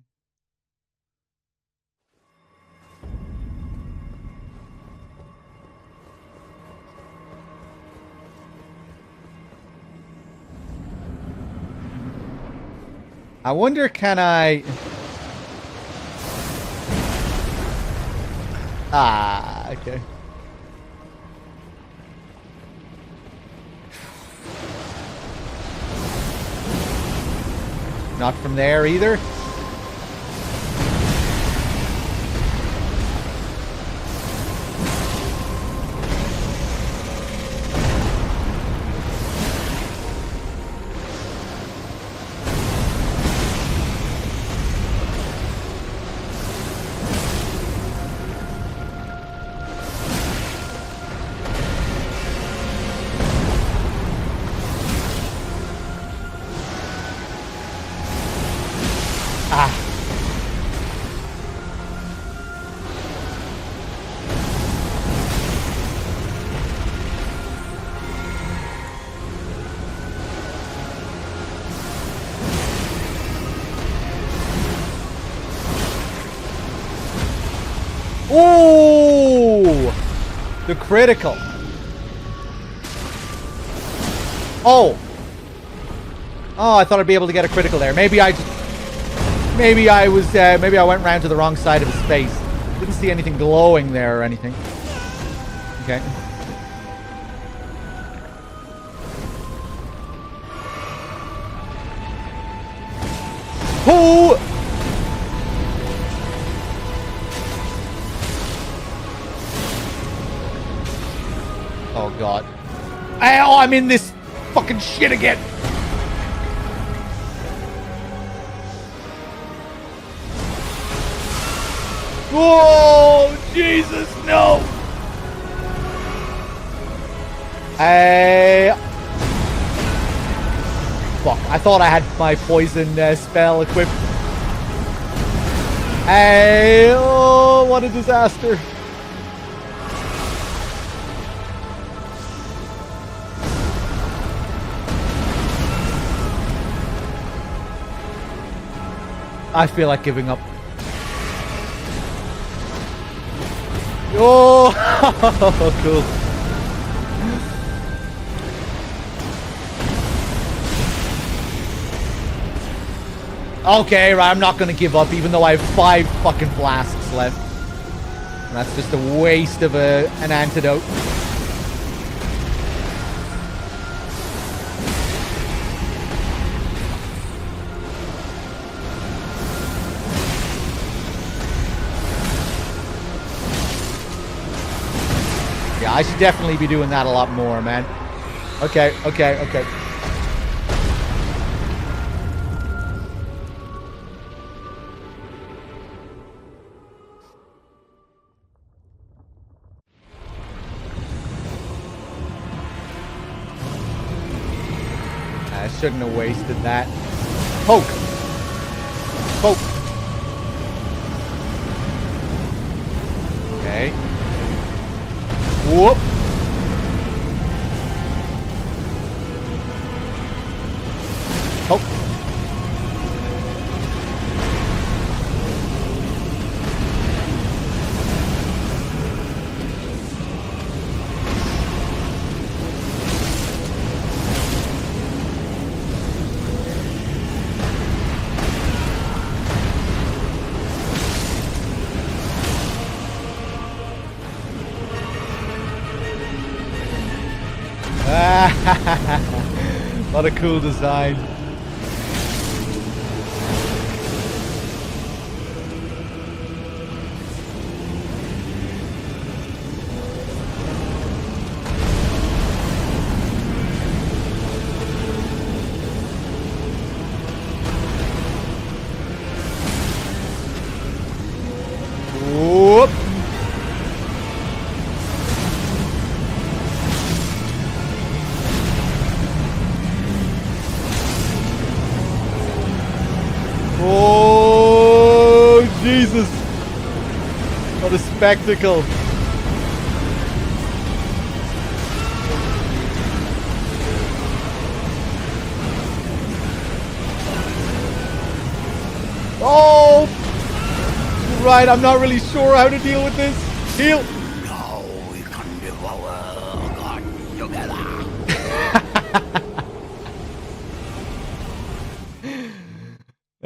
I wonder, can I... Ah, okay. Not from there either. Ooh! The critical. Oh! Oh, I thought I'd be able to get a critical there. Maybe I went round to the wrong side of his face. Didn't see anything glowing there or anything. Okay. Ooh! Oh god. Ow, I'm in this fucking shit again. Oh, Jesus, no. Fuck, I thought I had my poison spell equipped. Oh, what a disaster. I feel like giving up. Oh, cool. Okay, right, I'm not gonna give up, even though I have 5 fucking flasks left. And that's just a waste of an antidote. Yeah, I should definitely be doing that a lot more, man. Okay. I shouldn't have wasted that. Poke! Poke! Okay. Whoop! Poke! What a cool design. Whoop. Oh, Jesus. What a spectacle. Oh, right. I'm not really sure how to deal with this. Heal. Now we can devour God together.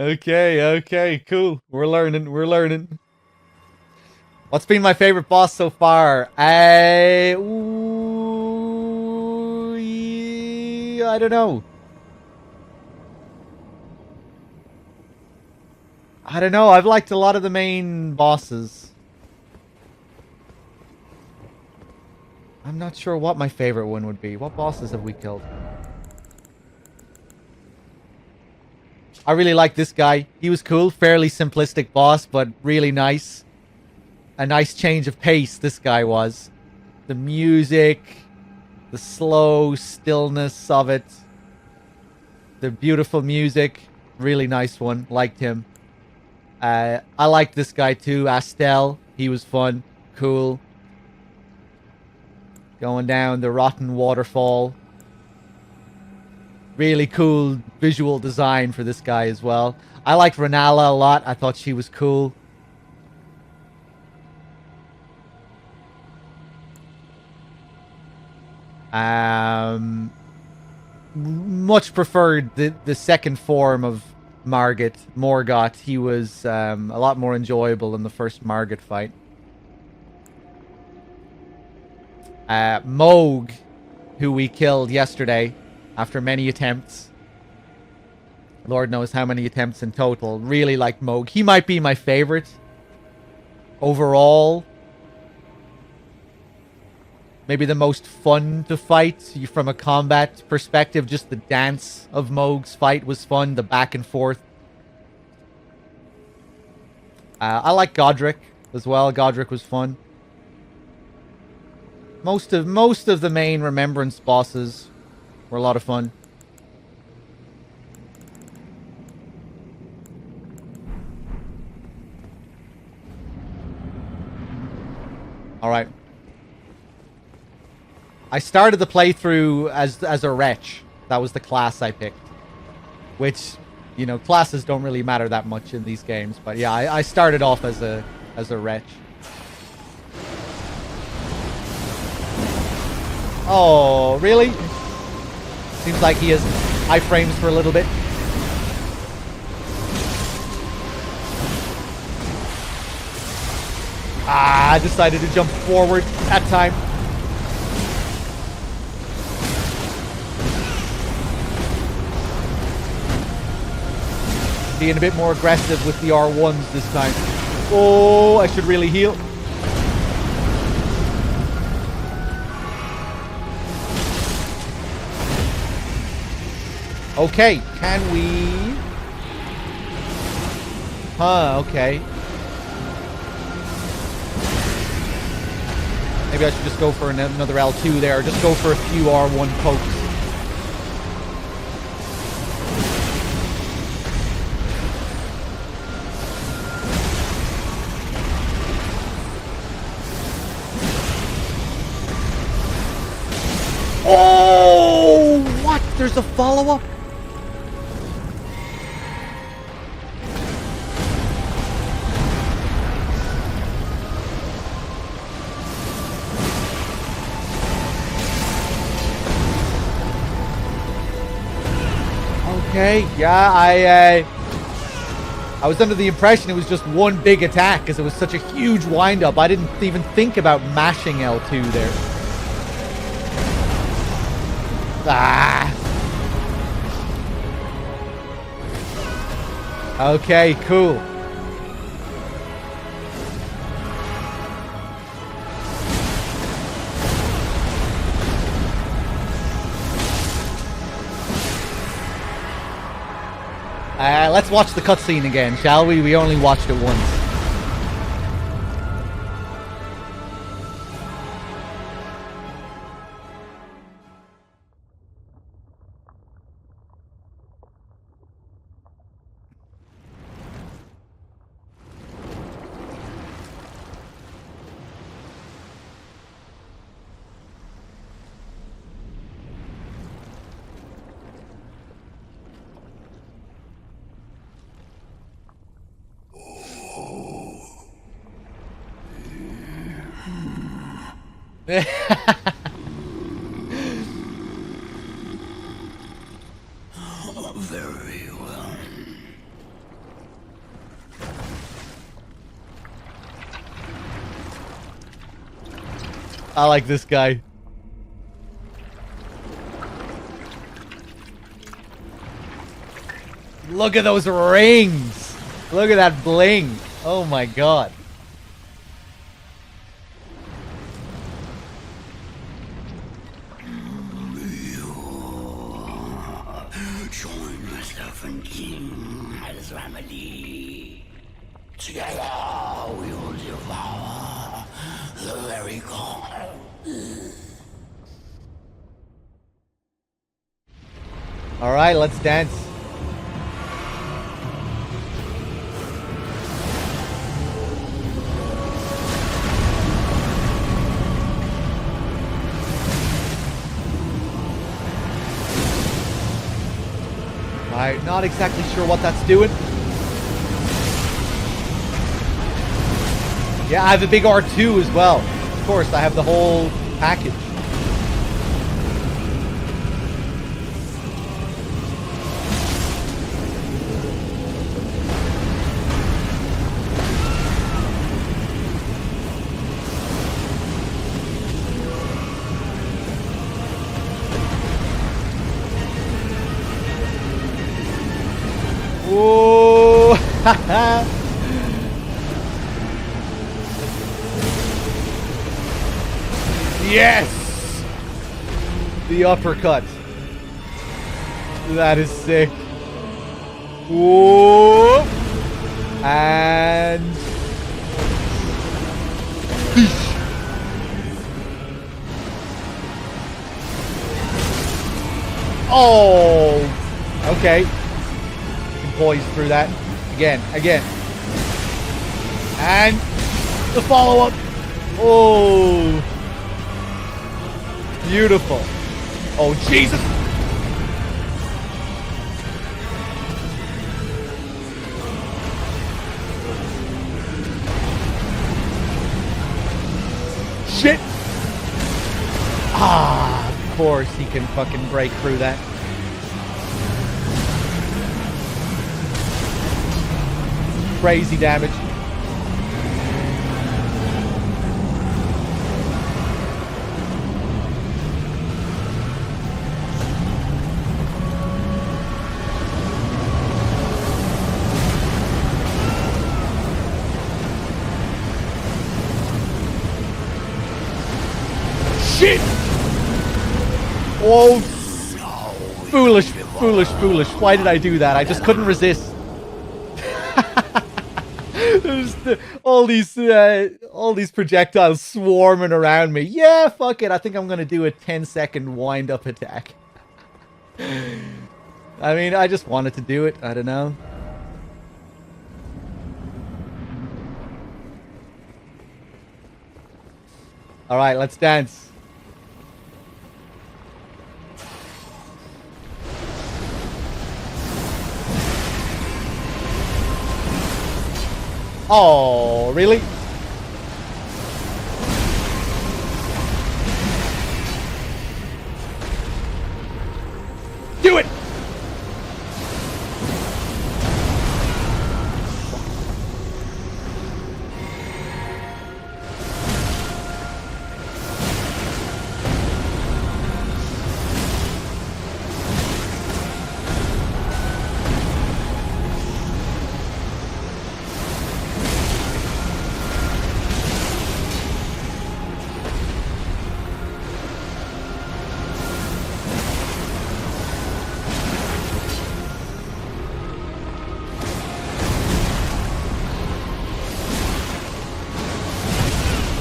Okay, cool. We're learning. What's been my favorite boss so far? I don't know. I've liked a lot of the main bosses. I'm not sure what my favorite one would be. What bosses have we killed? I really like this guy. He was cool. Fairly simplistic boss, but really nice. A nice change of pace, this guy was. The music, the slow stillness of it, the beautiful music. Really nice one. Liked him. I liked this guy too, Astel. He was fun. Cool. Going down the rotten waterfall. Really cool visual design for this guy as well. I liked Renala a lot. I thought she was cool. Much preferred the second form of Morgoth. He was a lot more enjoyable than the first Margit fight. Moog, who we killed yesterday after many attempts. Lord knows how many attempts in total. Really like Moog. He might be my favorite overall. Maybe the most fun to fight from a combat perspective. Just the dance of Moog's fight was fun. The back and forth. I like Godric as well. Godric was fun. Most of the main Remembrance bosses were a lot of fun. Alright. I started the playthrough as a wretch. That was the class I picked. Which, you know, classes don't really matter that much in these games. But yeah, I started off as a wretch. Oh, really? Seems like he has iframes for a little bit. I decided to jump forward that time. Being a bit more aggressive with the R1s this time. Oh, I should really heal. Okay, can we... okay. Maybe I should just go for another L2 there, or just go for a few R1 pokes. Oh, what? There's a follow-up? Okay, yeah, I was under the impression it was just one big attack because it was such a huge wind-up. I didn't even think about mashing L2 there. Ah. Okay, cool. Let's watch the cutscene again, shall we? We only watched it once. Very well. I like this guy. Look at those rings. Look at that bling. Oh my god. Join myself and King as remedy. Together we will devour the very core. Alright, let's dance. I'm not exactly sure what that's doing. Yeah, I have a big R2 as well. Of course, I have the whole package. Whoa! Yes! The uppercut. That is sick. Whoa! And... Oh! Okay. Poise through that. Again. And the follow-up. Oh. Beautiful. Oh, Jesus. Shit. Ah, of course he can fucking break through that. Crazy damage. Shit! Oh, foolish. Why did I do that? I just couldn't resist. There's all these projectiles swarming around me. Yeah, fuck it. I think I'm gonna do a 10-second wind-up attack. I mean, I just wanted to do it. I don't know. All right, let's dance. Oh, really? Do it!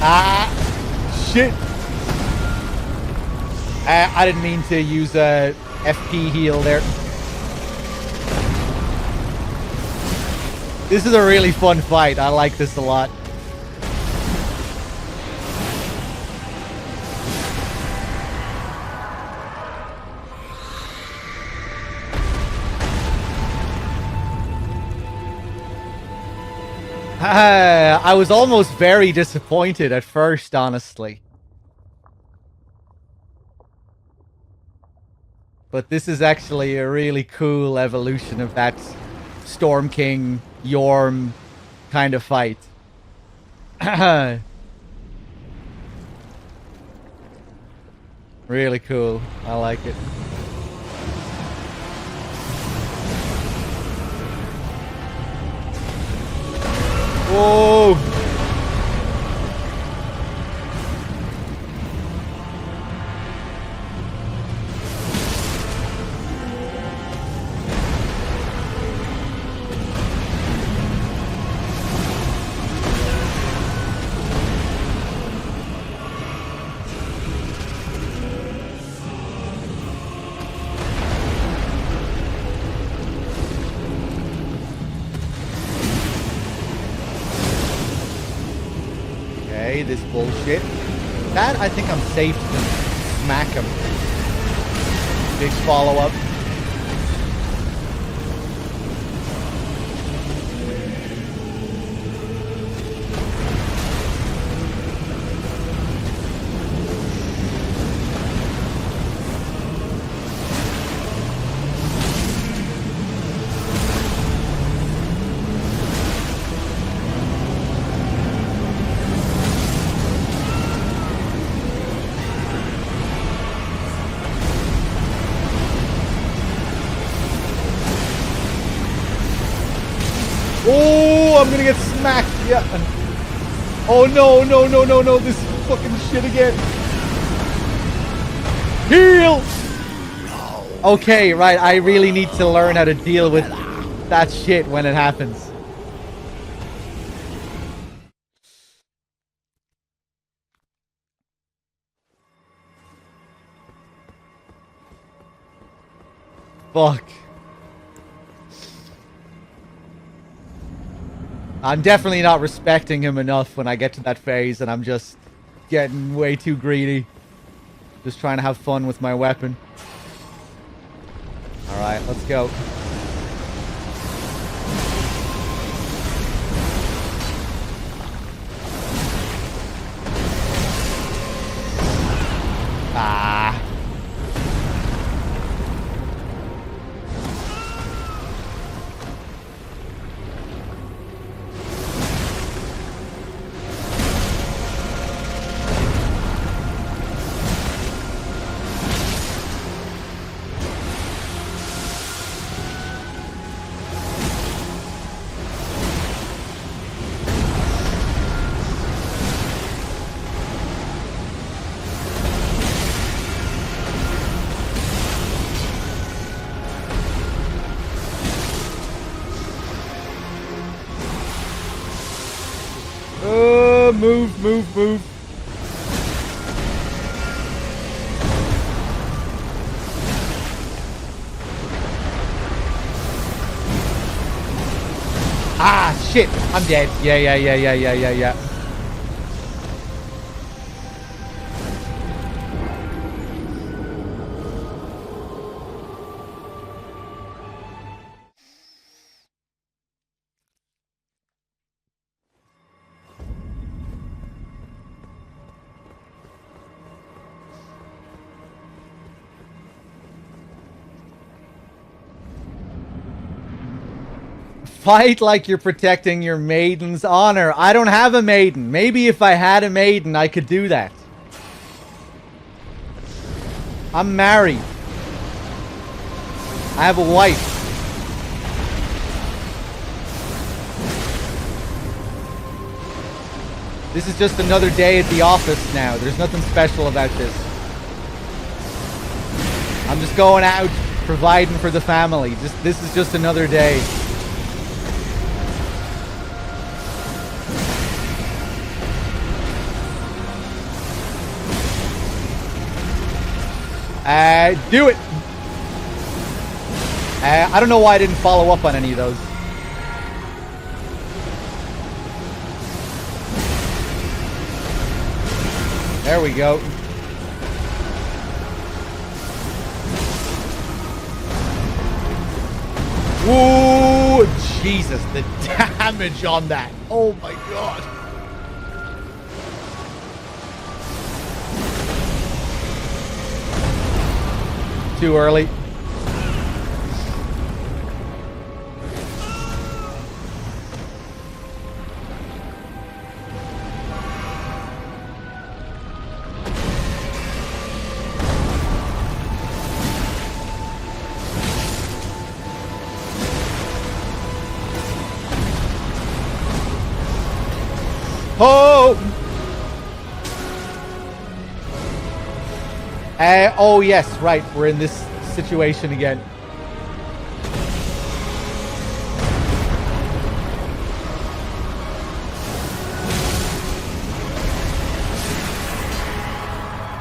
Ah, shit. I didn't mean to use a FP heal there. This is a really fun fight. I like this a lot. I was almost very disappointed at first, honestly. But this is actually a really cool evolution of that Storm King, Yorm kind of fight. Really cool. I like it. Whoa! Okay, this bullshit. That, I think I'm safe to smack him. Big follow-up. Oh, I'm gonna get smacked. Yeah. Oh no, no, no, no, no. This is fucking shit again. Heal! Okay, right. I really need to learn how to deal with that shit when it happens. Fuck. I'm definitely not respecting him enough when I get to that phase, and I'm just getting way too greedy. Just trying to have fun with my weapon. Alright, let's go. Ah. Move. Ah, shit. I'm dead. Yeah. Fight like you're protecting your maiden's honor. I don't have a maiden. Maybe if I had a maiden, I could do that. I'm married. I have a wife. This is just another day at the office now. There's nothing special about this. I'm just going out, providing for the family. This is just another day. Do it. I don't know why I didn't follow up on any of those. There we go. Whoa, Jesus, the damage on that. Oh my god. Too early. Oh! Oh yes, right. We're in this situation again.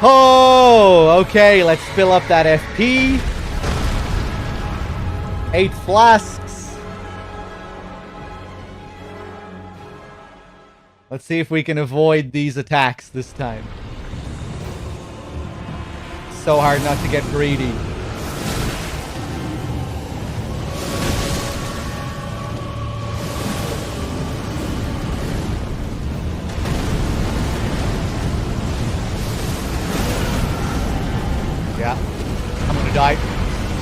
Oh, okay. Let's fill up that FP. 8 flasks. Let's see if we can avoid these attacks this time. So hard not to get greedy. Yeah, I'm gonna die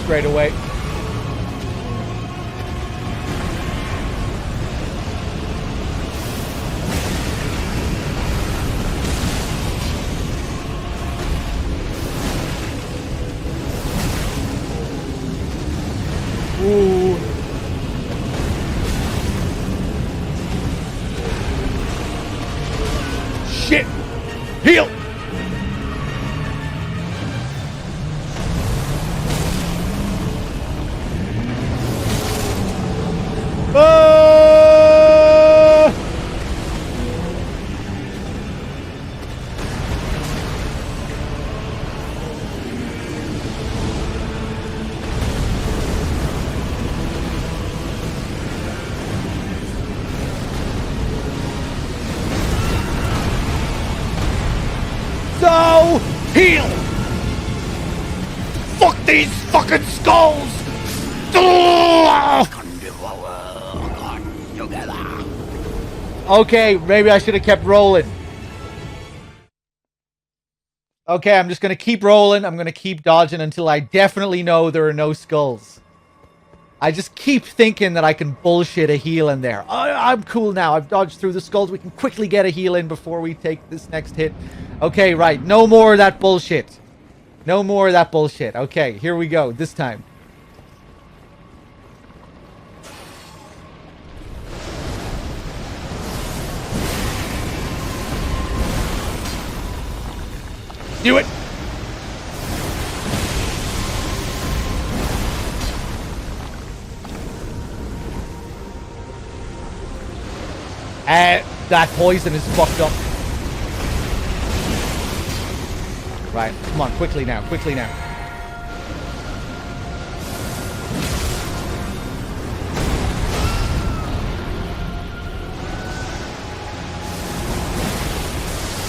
straight away. Ooh. Shit! Heal! Ah! So heal! Fuck these fucking skulls! Okay, maybe I should have kept rolling. Okay, I'm just gonna keep rolling. I'm gonna keep dodging until I definitely know there are no skulls. I just keep thinking that I can bullshit a heal in there. I'm cool now. I've dodged through the skulls. We can quickly get a heal in before we take this next hit. Okay, right. No more of that bullshit. No more of that bullshit. Okay, here we go. This time. Do it! That poison is fucked up. Right, come on, quickly now, quickly now.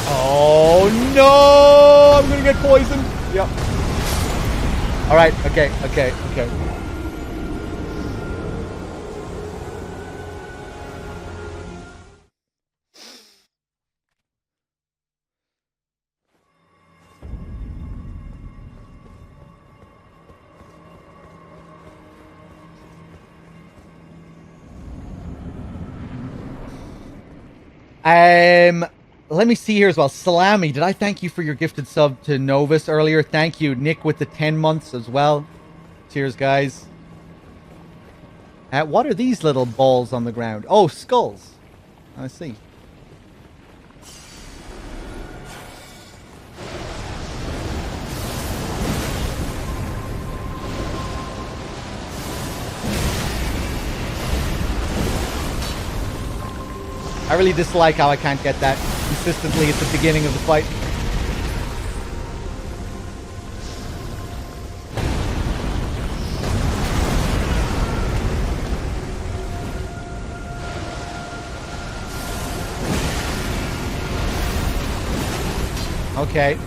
Oh no! I'm gonna get poisoned. Yep. Alright, okay. Let me see here as well. Salami, did I thank you for your gifted sub to Novus earlier? Thank you. Nick with the 10 months as well. Cheers, guys. What are these little balls on the ground? Oh, skulls. I see. I really dislike how I can't get that consistently at the beginning of the fight. Okay.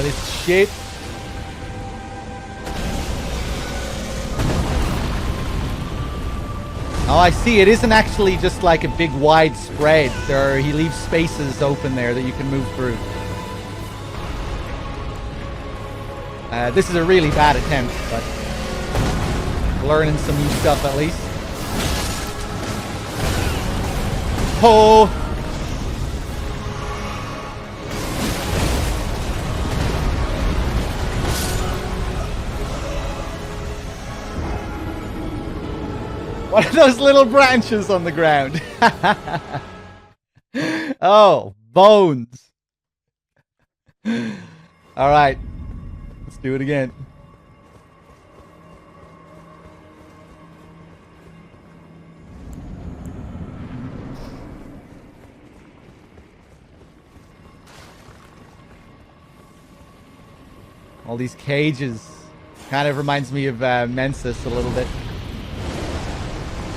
This shit. Oh, I see. It isn't actually just like a big wide spread. He leaves spaces open there that you can move through. This is a really bad attempt, but learning some new stuff at least. Oh! What are those little branches on the ground? Oh, bones. All right. Let's do it again. All these cages. Kind of reminds me of Mensis a little bit.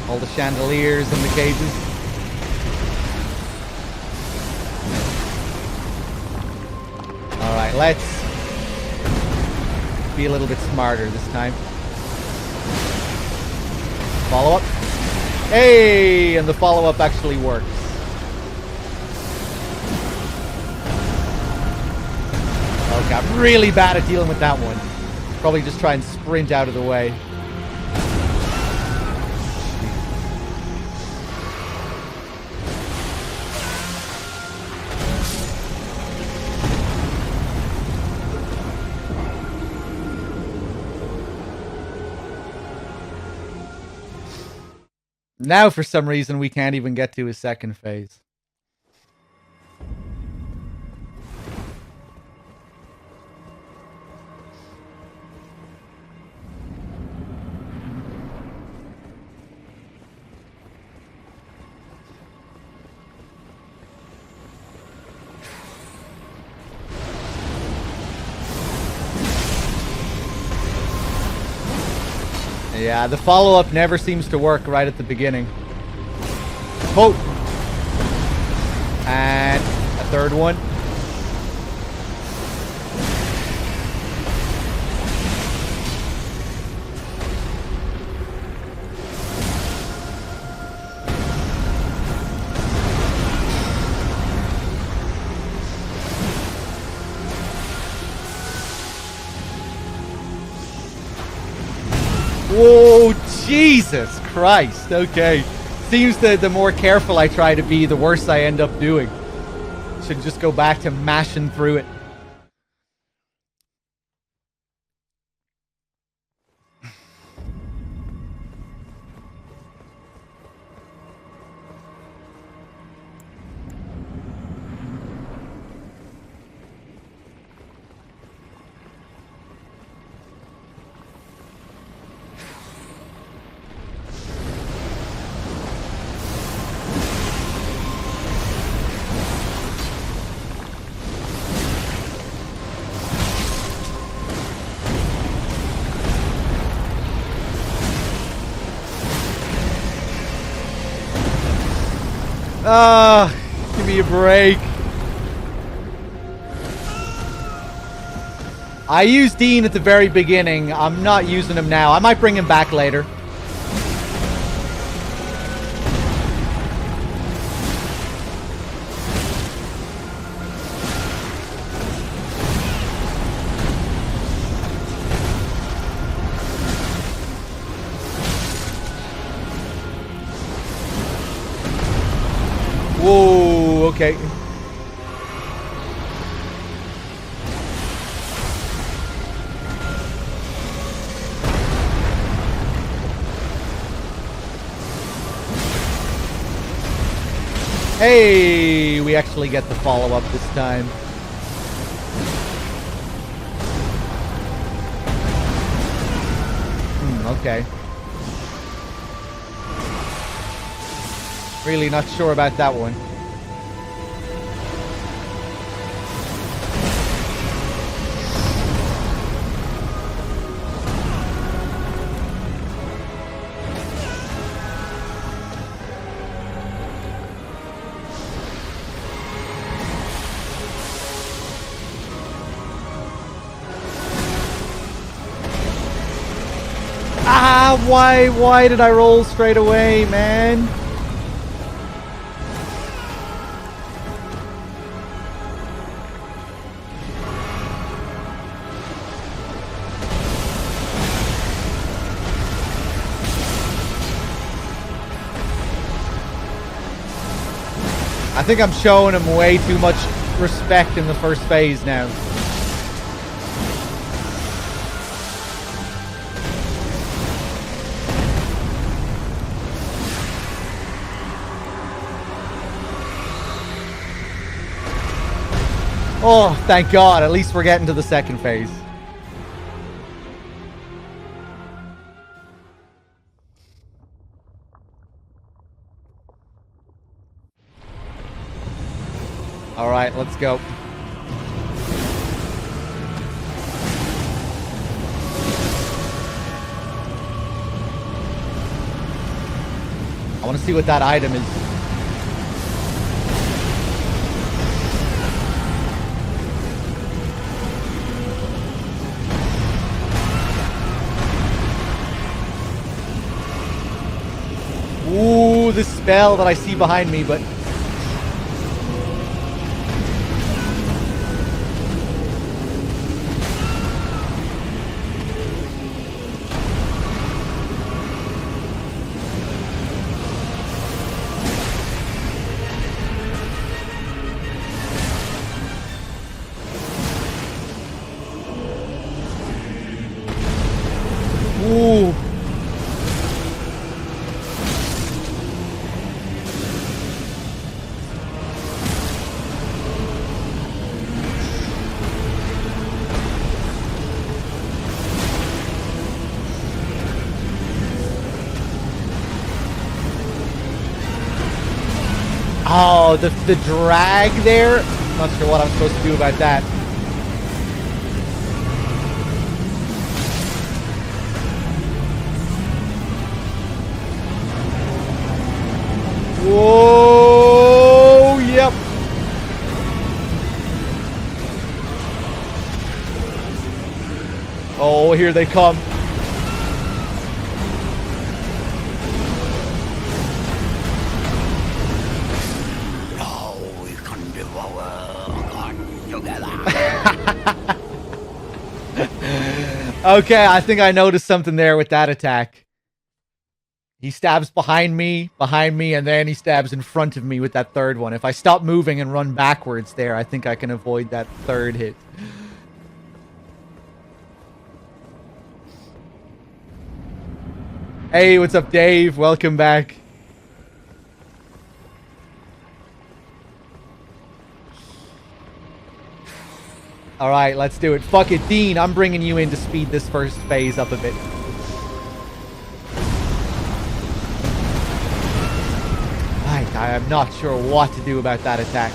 All the chandeliers and the cages. Alright, let's be a little bit smarter this time. Follow-up. Hey! And the follow-up actually works. Okay, I'm really bad at dealing with that one. Probably just try and sprint out of the way. Now, for some reason, we can't even get to his second phase. Yeah, the follow-up never seems to work right at the beginning. Oh! And a third one. Whoa, Jesus Christ. Okay. Seems that the more careful I try to be, the worse I end up doing. Should just go back to mashing through it. Give me a break. I used Dean at the very beginning. I'm not using him now. I might bring him back later. Whoa, okay. Hey, we actually get the follow-up this time. Okay. Really not sure about that one. Ow! Why did I roll straight away, man? I think I'm showing him way too much respect in the first phase now. Oh, thank God. At least we're getting to the second phase. All right, let's go. I want to see what that item is. Ooh, this spell that I see behind me, but... Ooh. Oh, the drag there? Not sure what I'm supposed to do about that. Whoa, yep. Oh, here they come. Okay, I think I noticed something there with that attack. He stabs behind me, and then he stabs in front of me with that third one. If I stop moving and run backwards there, I think I can avoid that third hit. Hey, what's up, Dave? Welcome back. Alright, let's do it. Fuck it, Dean, I'm bringing you in to speed this first phase up a bit. Right, I am not sure what to do about that attack.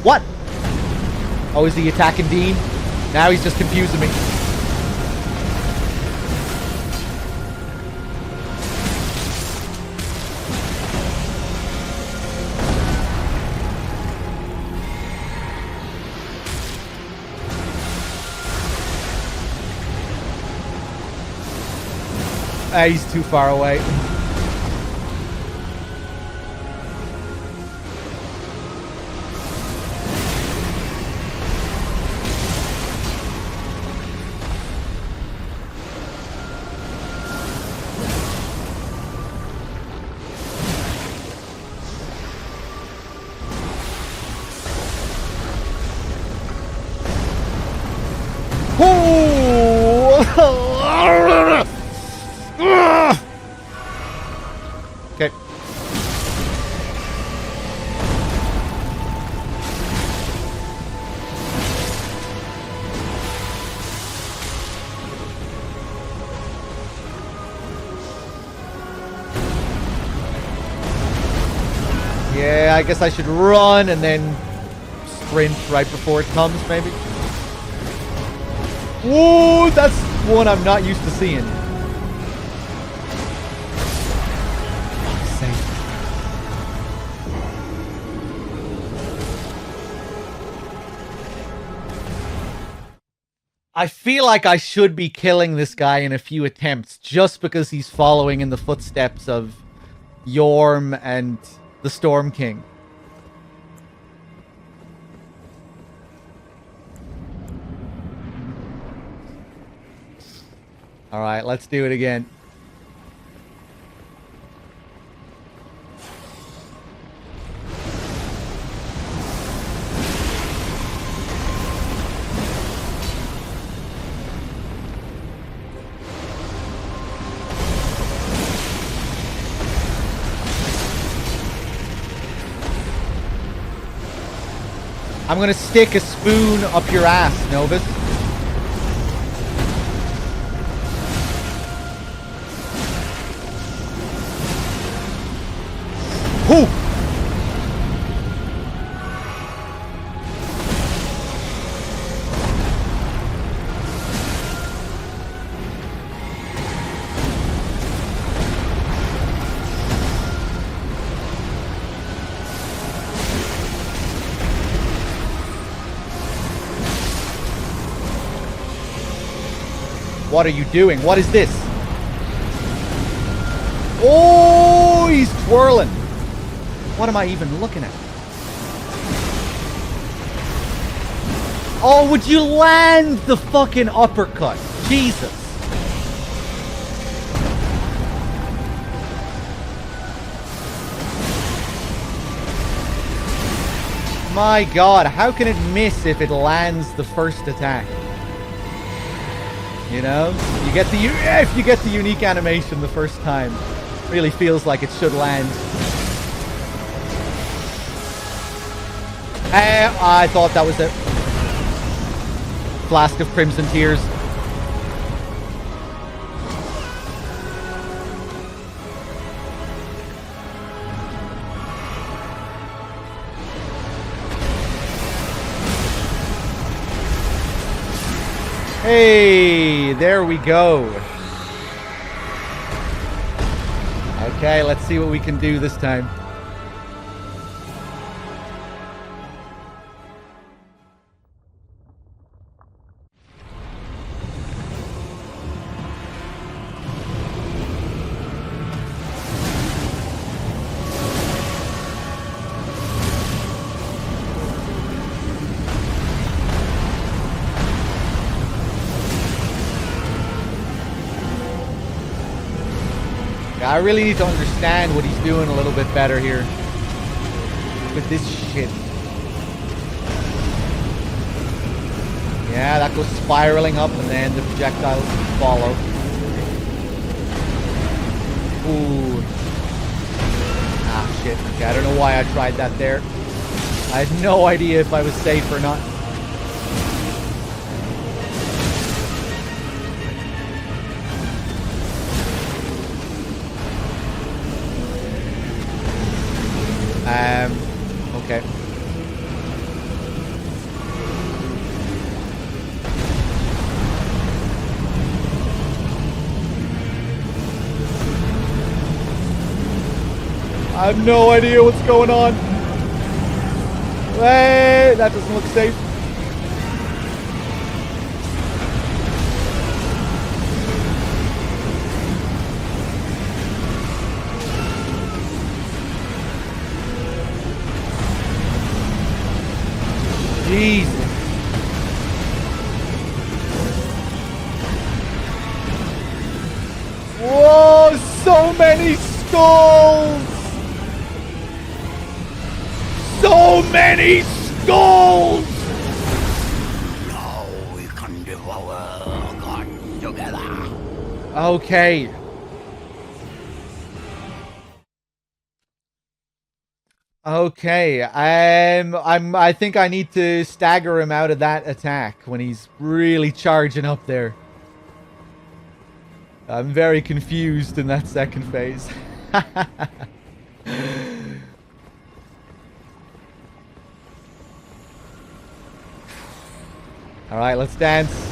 What? Oh, is he attacking Dean? Now he's just confusing me. He's too far away. Okay. Yeah, I guess I should run and then sprint right before it comes, maybe. Whoa, that's one I'm not used to seeing. Fuck's sake. I feel like I should be killing this guy in a few attempts just because he's following in the footsteps of Yorm and the Storm King. Alright, let's do it again. I'm gonna stick a spoon up your ass, Novus. Whew! What are you doing? What is this? Oh, he's twirling. What am I even looking at? Oh, would you land the fucking uppercut? Jesus. My God, how can it miss if it lands the first attack? You know, you get the if you get the unique animation the first time, really feels like it should land. I thought that was a flask of Crimson Tears. Hey, there we go. Okay, let's see what we can do this time. I really need to understand what he's doing a little bit better here with this shit. Yeah, that goes spiraling up and then the projectiles follow. Ooh. Ah, shit. Okay, I don't know why I tried that there. I had no idea if I was safe or not. Okay. I have no idea what's going on. Hey, that doesn't look safe. Jesus. Whoa, so many skulls! So many skulls! Now we can devour God together. Okay. Okay, I think I need to stagger him out of that attack when he's really charging up there. I'm very confused in that second phase. Alright, let's dance.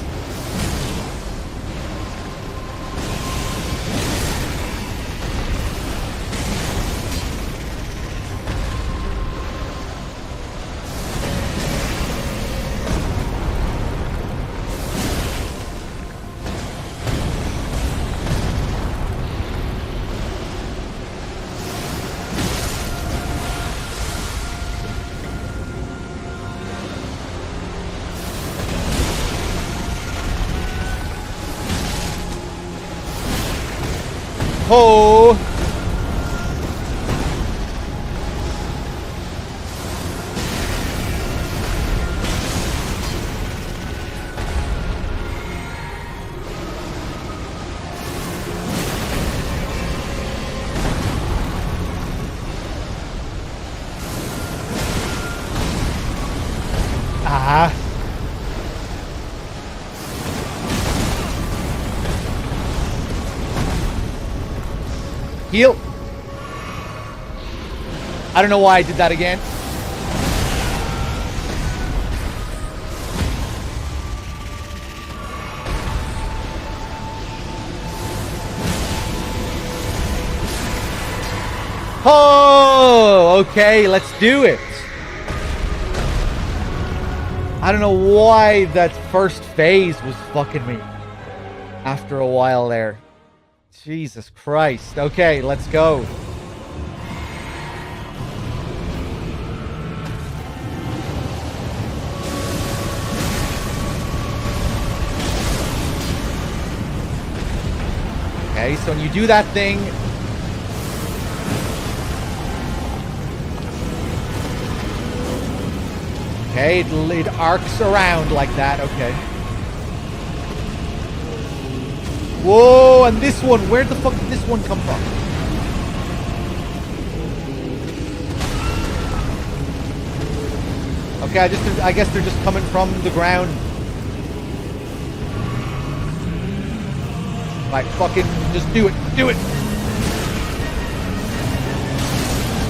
Ho! Ah. Heal. I don't know why I did that again. Oh, okay, let's do it. I don't know why that first phase was fucking me after a while there. Jesus Christ. Okay, let's go. Okay, so when you do that thing, okay, it arcs around like that. Okay. Whoa, and this one, where the fuck did this one come from? Okay, I guess they're just coming from the ground. Right, fucking just do it. Do it.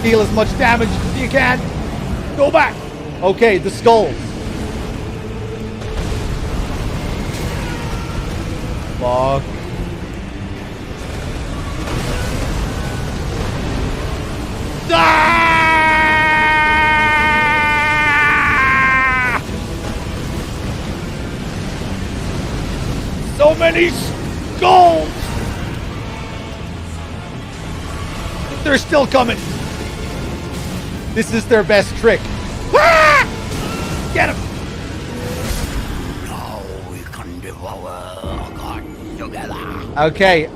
Deal as much damage as you can. Go back. Okay, the skulls. Fuck. Ah! So many skulls! They're still coming. This is their best trick. Ah! Get him! Now we can devour God together. Okay,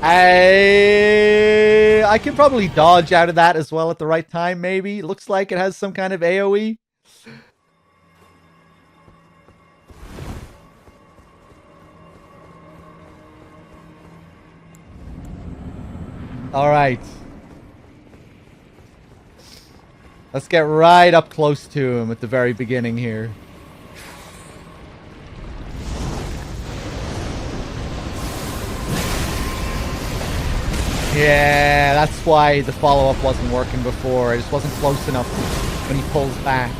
I can probably dodge out of that as well at the right time, maybe. Looks like it has some kind of AoE. Alright. Let's get right up close to him at the very beginning here. Yeah, that's why the follow-up wasn't working before. It just wasn't close enough when he pulls back.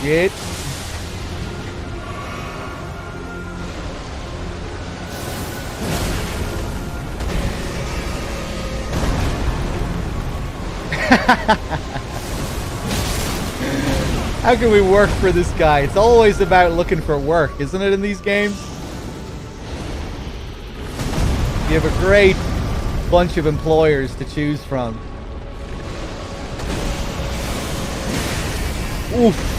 Shit. How can we work for this guy? It's always about looking for work, isn't it, in these games? You have a great bunch of employers to choose from. Oof.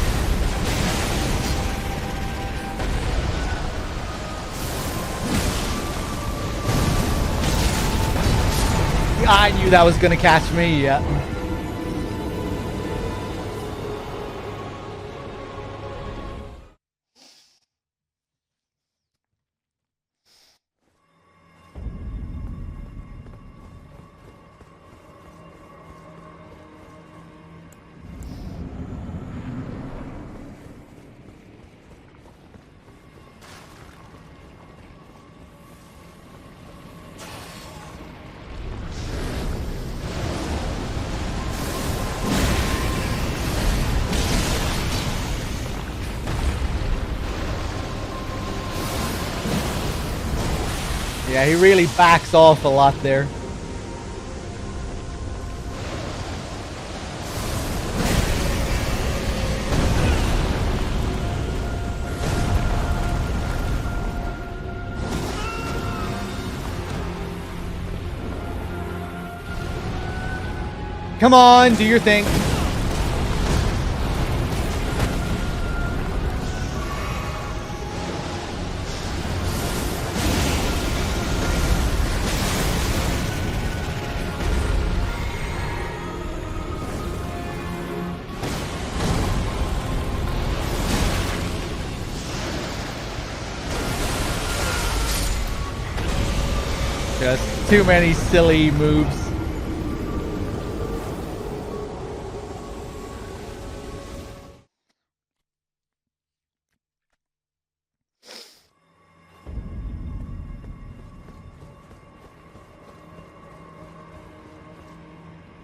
I knew that was gonna catch me, yeah. Yeah, he really backs off a lot there. Come on, do your thing. Just too many silly moves.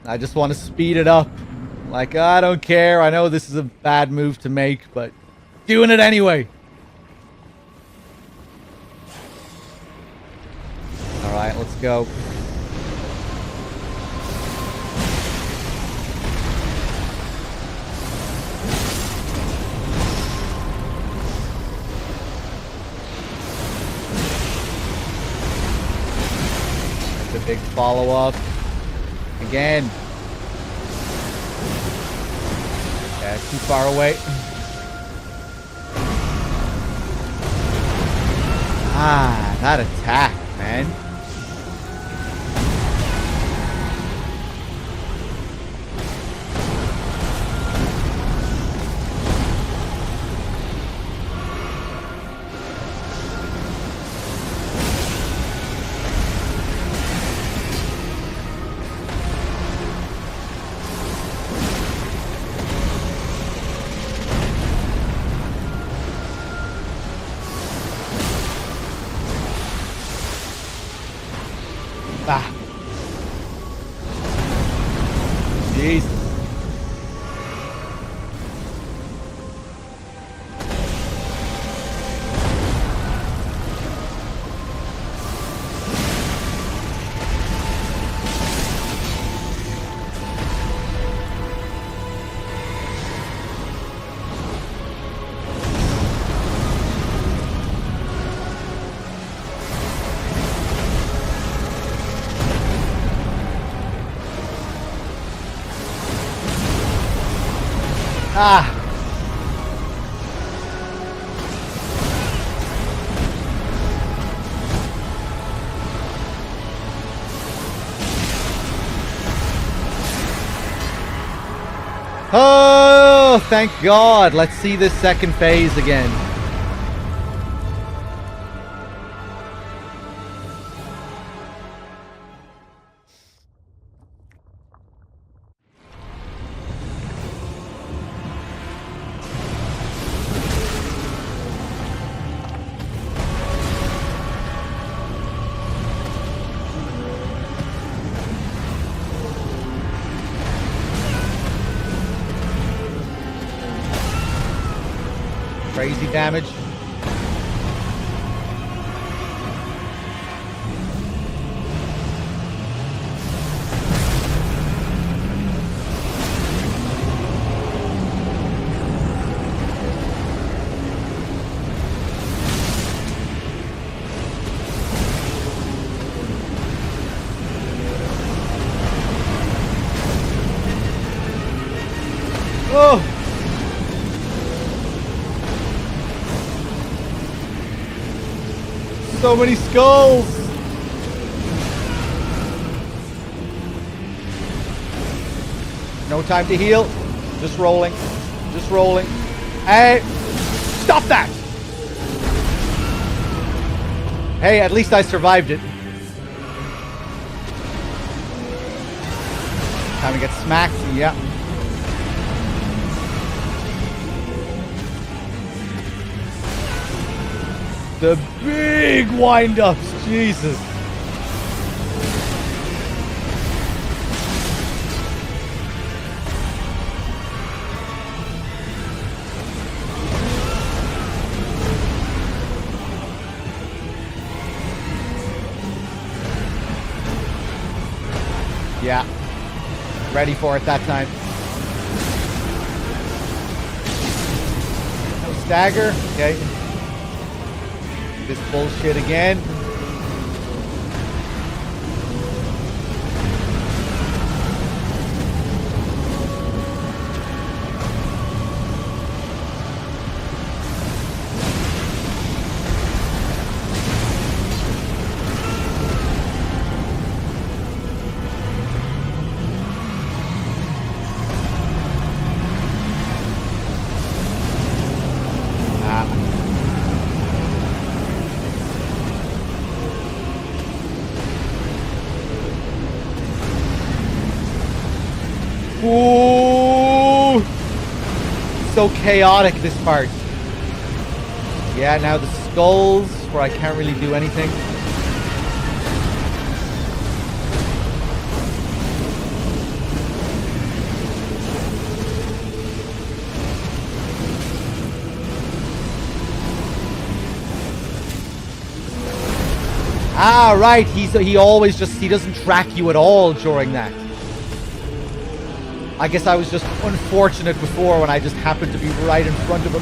I just want to speed it up. Like, I don't care. I know this is a bad move to make, but doing it anyway. Alright, let's go. That's a big follow-up. Again. Yeah, too far away. Ah, that attack, man. Ah. Jesus. Ah. Oh, thank God. Let's see this second phase again. Crazy damage. Oh! So many skulls! No time to heal. Just rolling. Just rolling. Hey! Stop that! Hey, at least I survived it. Time to get smacked. Yeah. The big wind-ups, Jesus. Yeah. Ready for it that time. No stagger. Okay. This bullshit again. so chaotic, this part. Yeah, now the skulls, where I can't really do anything. Ah, right, he always just, he doesn't track you at all during that. I guess I was just unfortunate before when I just happened to be right in front of him.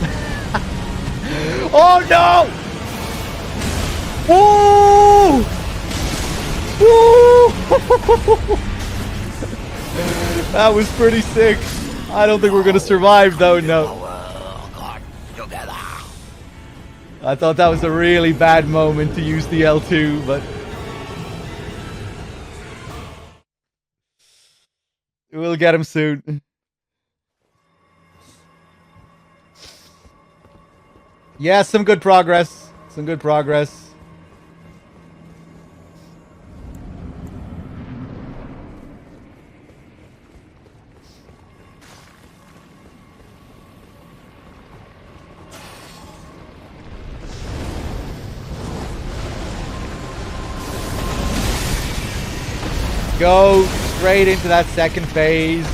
Oh no! Woo! Woo! That was pretty sick. I don't think we're gonna survive though, no. I thought that was a really bad moment to use the L2, but we'll get him soon. Yeah, some good progress. Some good progress. Go straight into that second phase.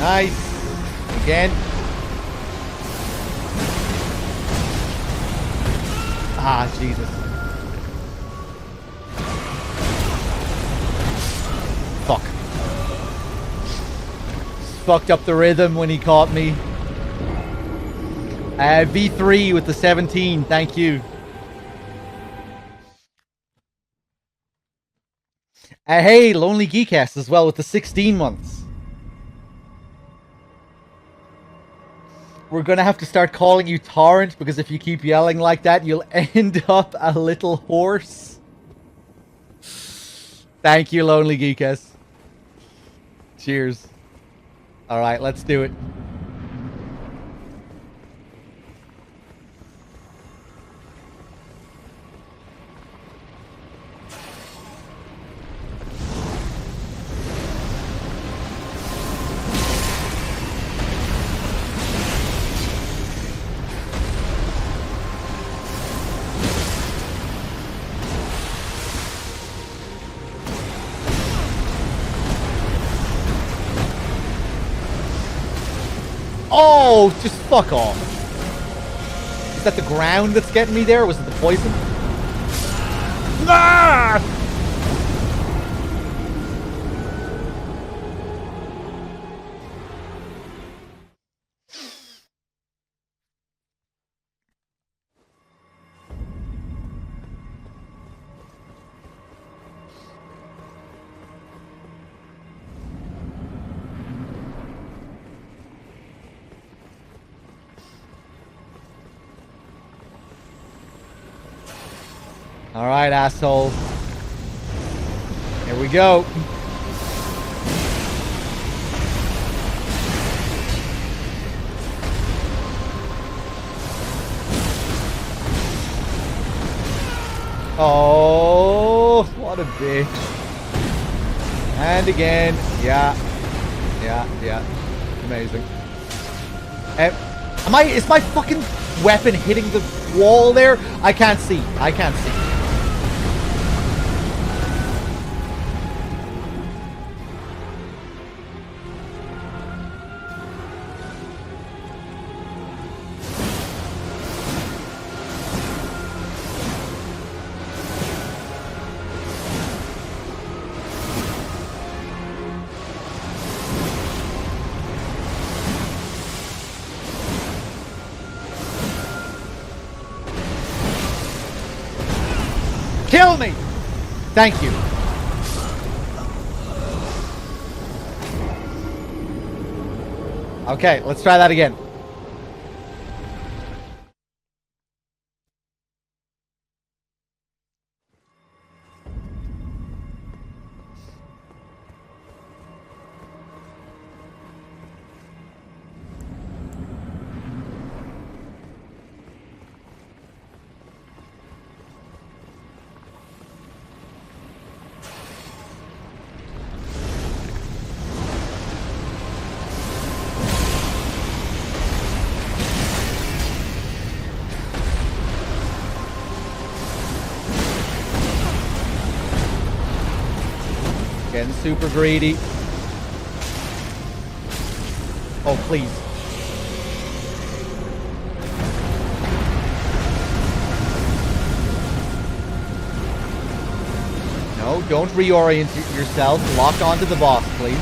Nice. Again. Ah, Jesus. Fuck. Fucked up the rhythm when he caught me. V3 with the 17, thank you. Hey, Lonely Geekcast as well with the 16 months. We're gonna have to start calling you Torrent, because if you keep yelling like that, you'll end up a little horse. Thank you, Lonely Geekcast. Cheers. Alright, let's do it. Oh, just fuck off. Is that the ground that's getting me there, or was it the poison? Ah! Alright, asshole. Here we go. Oh, what a bitch. And again. Yeah. Amazing. Is my fucking weapon hitting the wall there? I can't see. Thank you. Okay, let's try that again. Getting super greedy. Oh, please. No, don't reorient yourself. Lock onto the boss, please.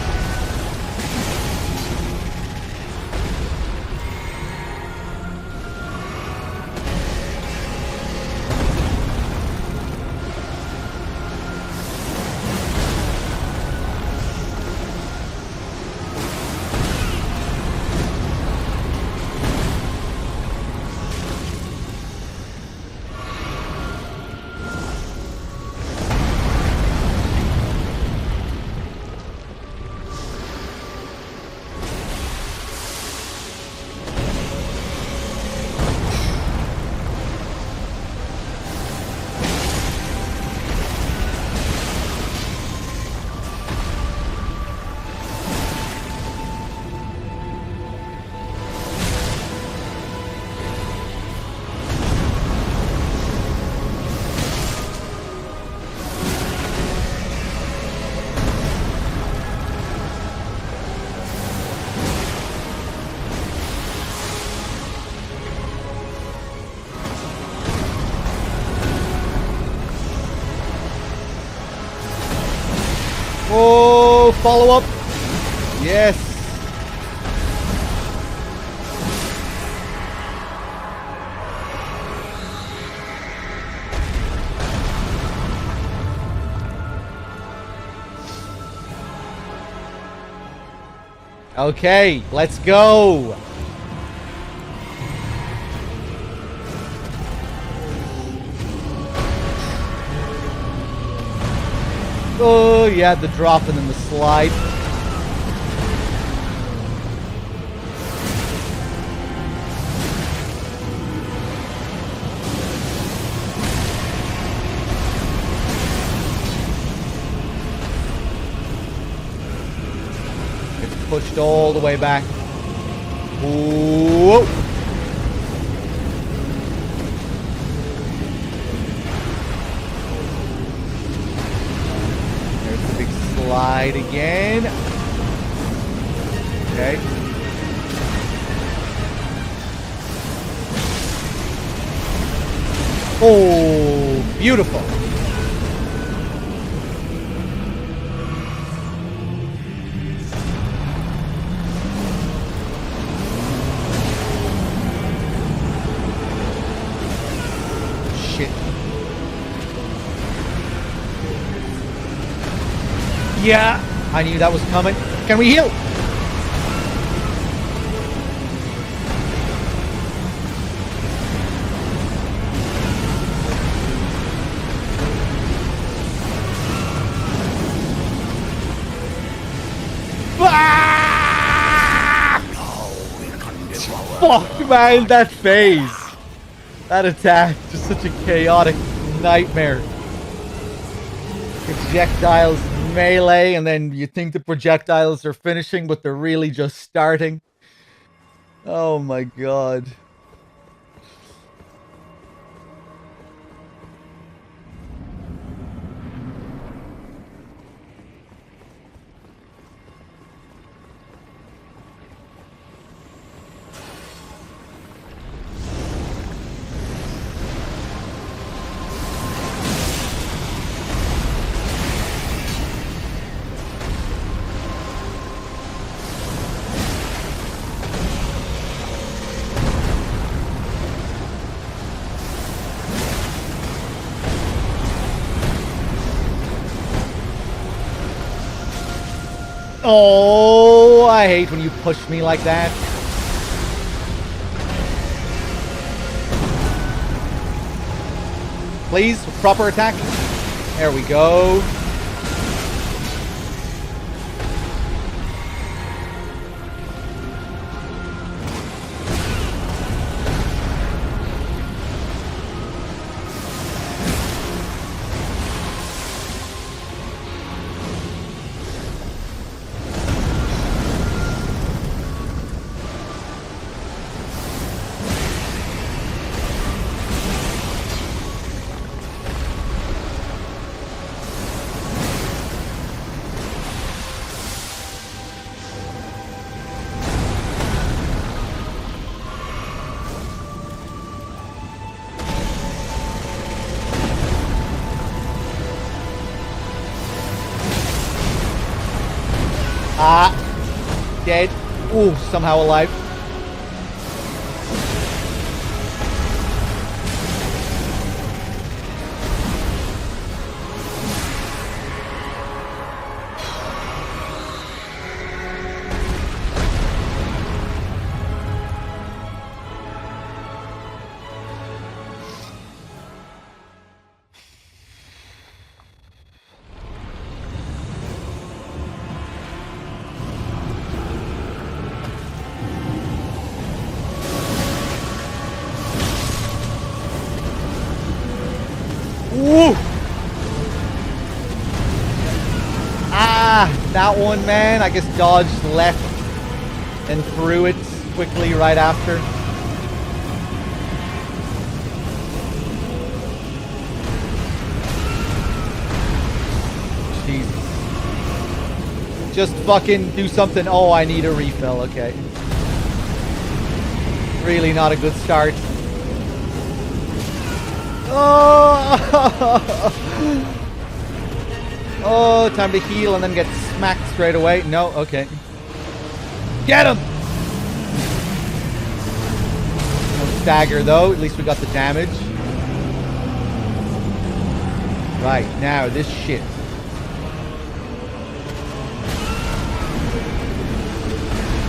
Oh, follow up. Yes. Okay, let's go. Oh, yeah, the drop and then the slide. It's pushed all the way back. Whoa. Slide again. Okay. Oh, beautiful. Shit. Yeah, I knew that was coming. Can we heal? Fuck, man, that phase. That attack, just such a chaotic nightmare. Projectiles melee, and then you think the projectiles are finishing, but they're really just starting. Oh my god. Oh, I hate when you push me like that. Please, proper attack. There we go. Ah, dead. Ooh, somehow alive. Ooh. Ah, that one, man. I guess dodged left and threw it quickly right after. Jesus. Just fucking do something. Oh, I need a refill. Okay. Really not a good start. Oh! Oh, time to heal and then get smacked straight away. No, okay. Get him! No stagger though, at least we got the damage. Right, now this shit.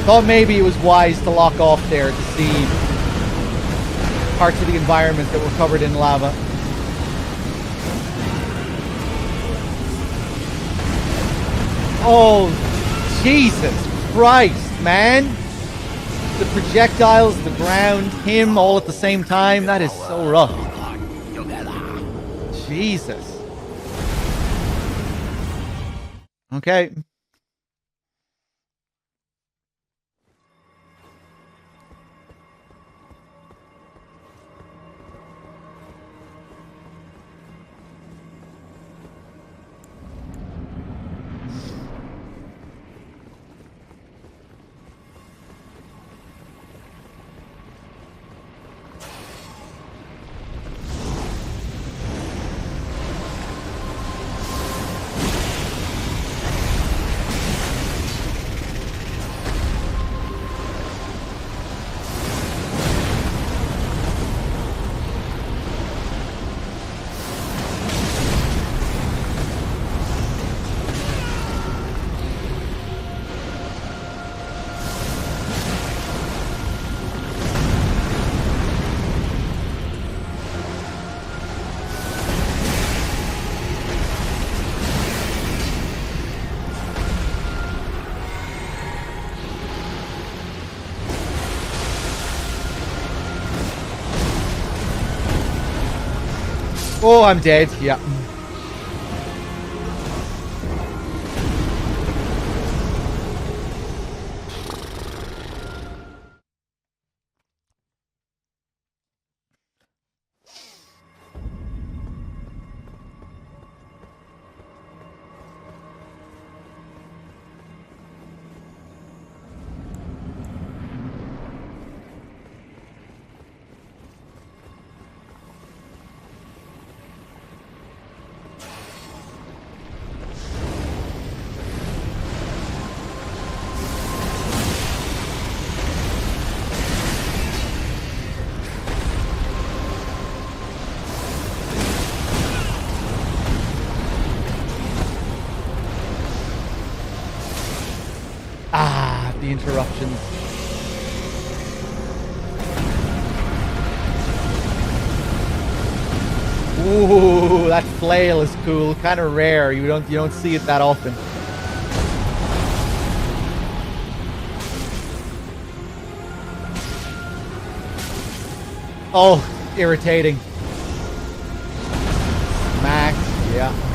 Thought maybe it was wise to lock off there to see parts of the environment that were covered in lava. Oh, Jesus Christ, man. The projectiles, the ground, him all at the same time. That is so rough. Jesus. Okay. Oh, I'm dead. Yeah. the interruptions. Ooh, that flail is cool. Kind of rare. You don't see it that often. Oh, irritating. Smack. Yeah.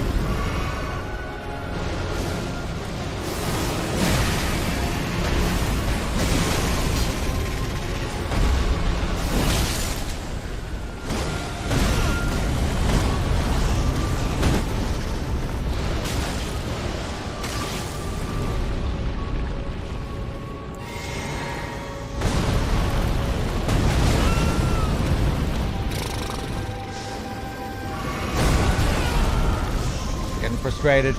Frustrated.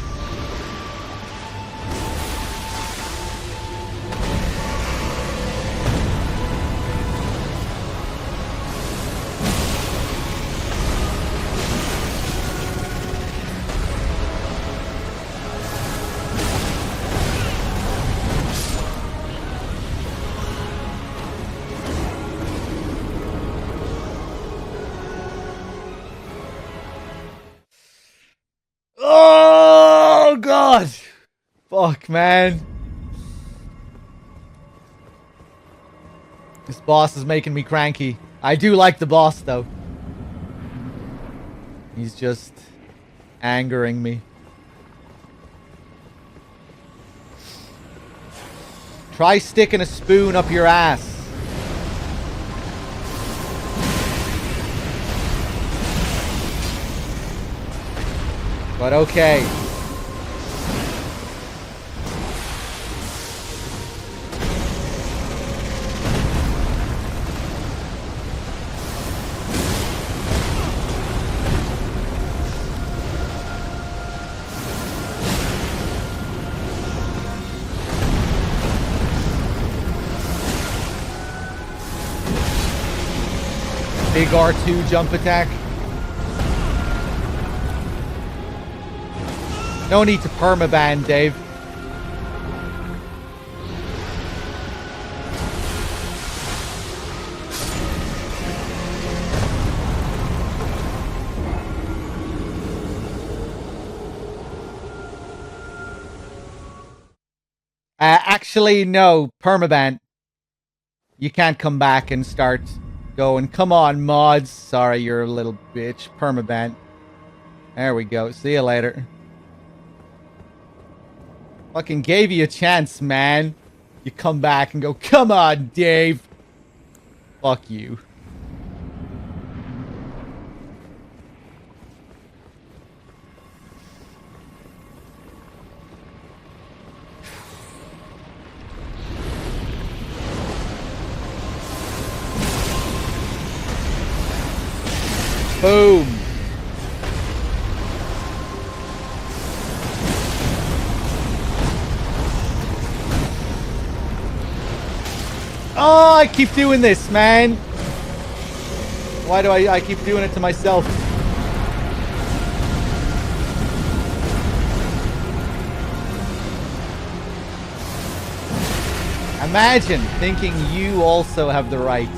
Oh God! Fuck, man. This boss is making me cranky. I do like the boss, though. He's just angering me. Try sticking a spoon up your ass. But okay. Big R2 jump attack. No need to permaban, Dave. Actually, no. Permaban. You can't come back and start going. Come on, mods. Sorry, you're a little bitch. Permaban. There we go. See you later. Fucking gave you a chance, man. You come back and go, come on, Dave. Fuck you. Boom. Oh, I keep doing this, man. Why do I keep doing it to myself? Imagine thinking you also have the right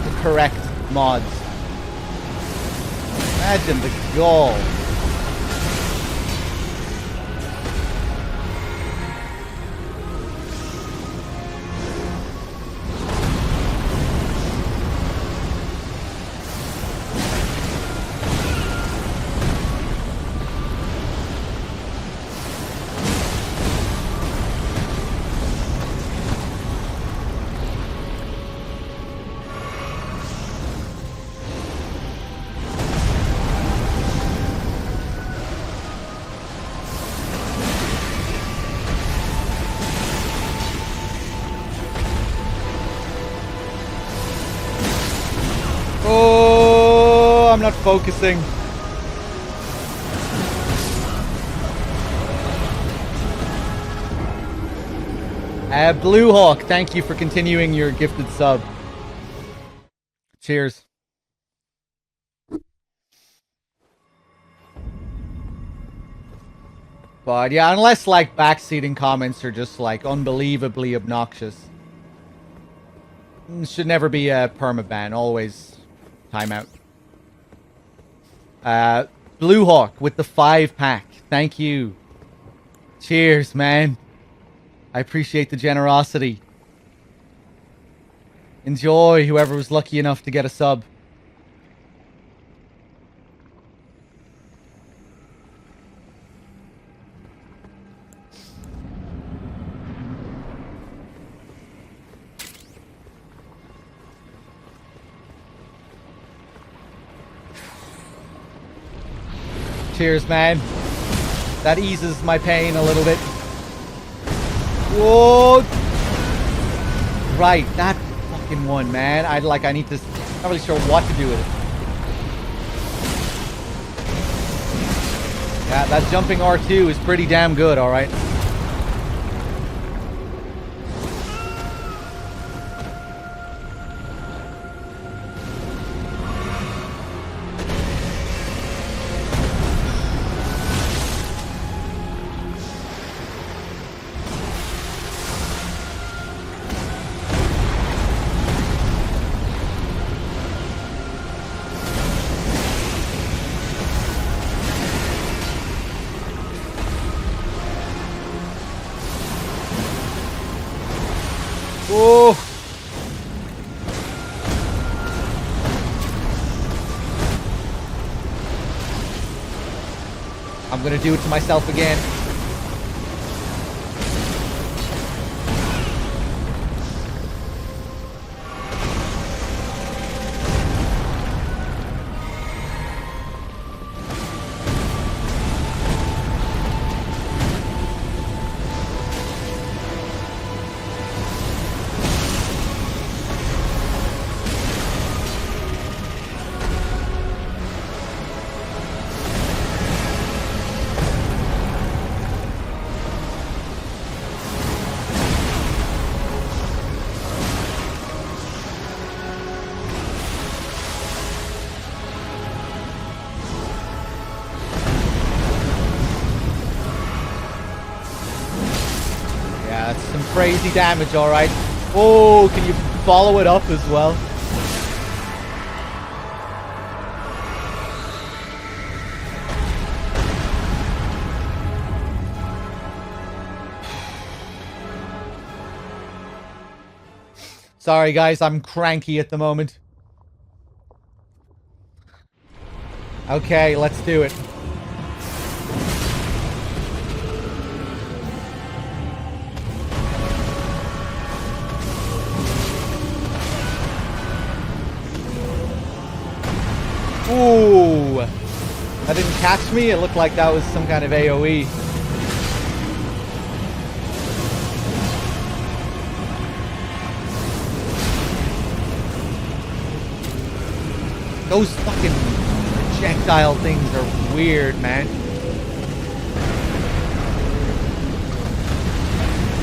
to correct mods. Imagine the gall. Oh, I'm not focusing. Blue Hawk, thank you for continuing your gifted sub. Cheers. But yeah, unless like backseating comments are just like unbelievably obnoxious. Should never be a permaban. Always timeout. Blue Hawk with the 5-pack. Thank you. Cheers, man. I appreciate the generosity. Enjoy, whoever was lucky enough to get a sub. Cheers, man. That eases my pain a little bit. Whoa! Right, that fucking one, man. I need to... Not really sure what to do with it. Yeah, that jumping R2 is pretty damn good, alright. Oh! I'm gonna do it to myself again. That's some crazy damage, alright. Oh, can you follow it up as well? Sorry guys, I'm cranky at the moment. Okay, let's do it. Ooh, that didn't catch me. It looked like that was some kind of AoE. Those fucking projectile things are weird, man.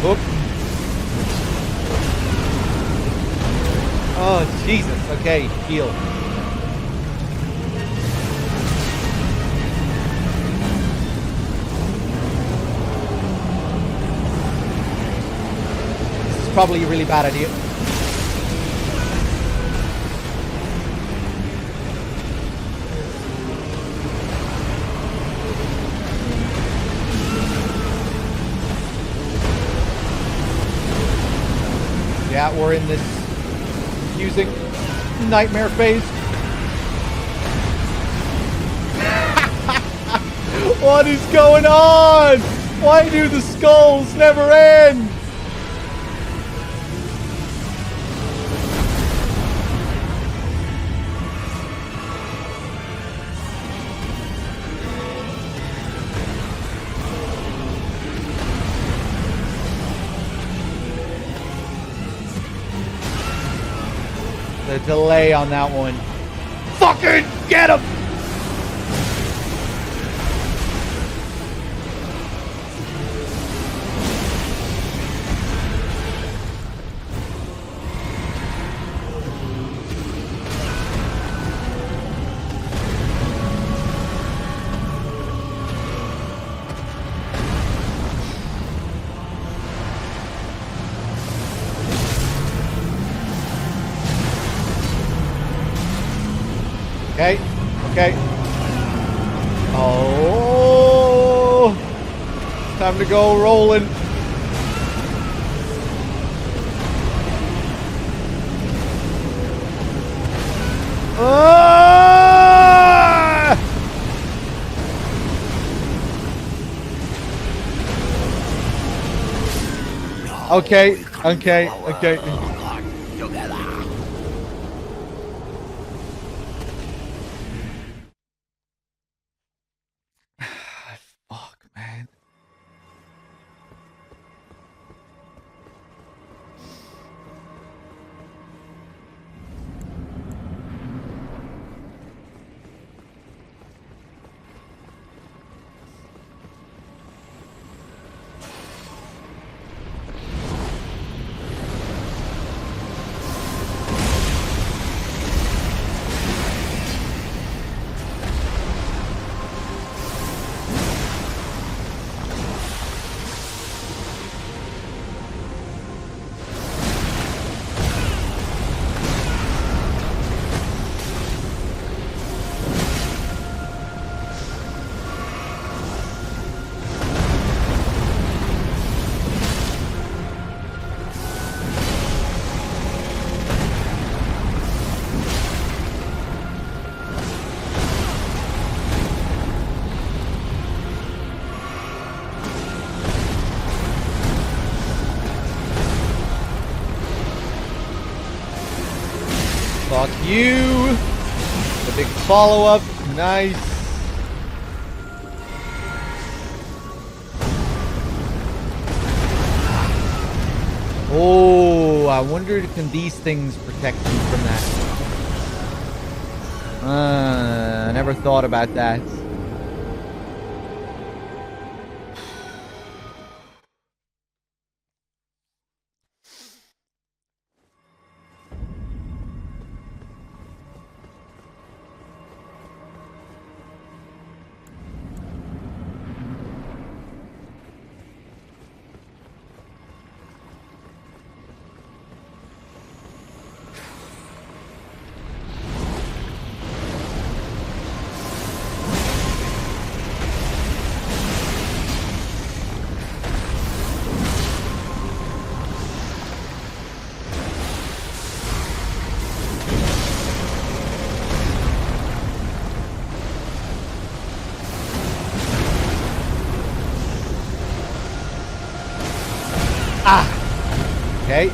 Oop. Oh, Jesus. Okay, heal. Probably a really bad idea. Yeah, we're in this confusing nightmare phase. What is going on? Why do the skulls never end? The delay on that one. Fucking get him! Okay. Okay. Oh. Time to go rolling. Ah! Okay, okay, okay. Together. Fuck, man. Fuck you! The big follow-up. Nice. Oh, I wonder can these things protect me from that? I never thought about that. Okay.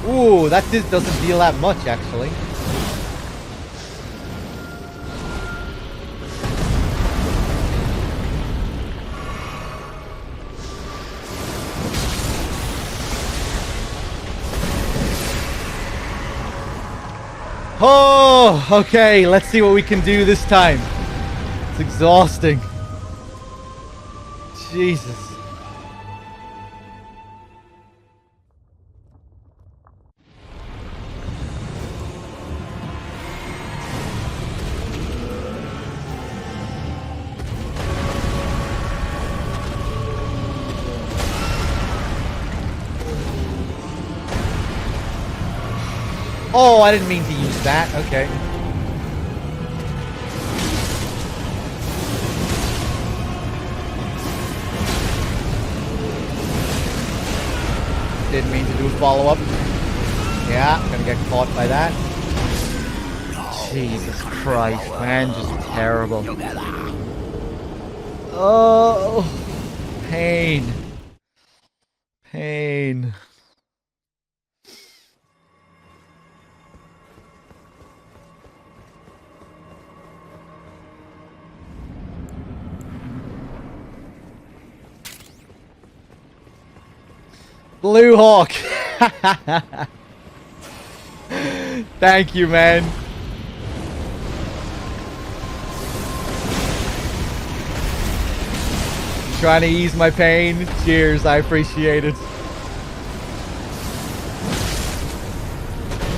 Ooh, that doesn't deal that much, actually. Oh, okay, let's see what we can do this time. It's exhausting. Jesus. Oh, I didn't mean to use that. Okay. Didn't mean to do a follow-up. Yeah, gonna get caught by that. Jesus Christ, man, just terrible. Oh, pain. Pain. Blue Hawk. Thank you, man. trying to ease my pain. Cheers, I appreciate it.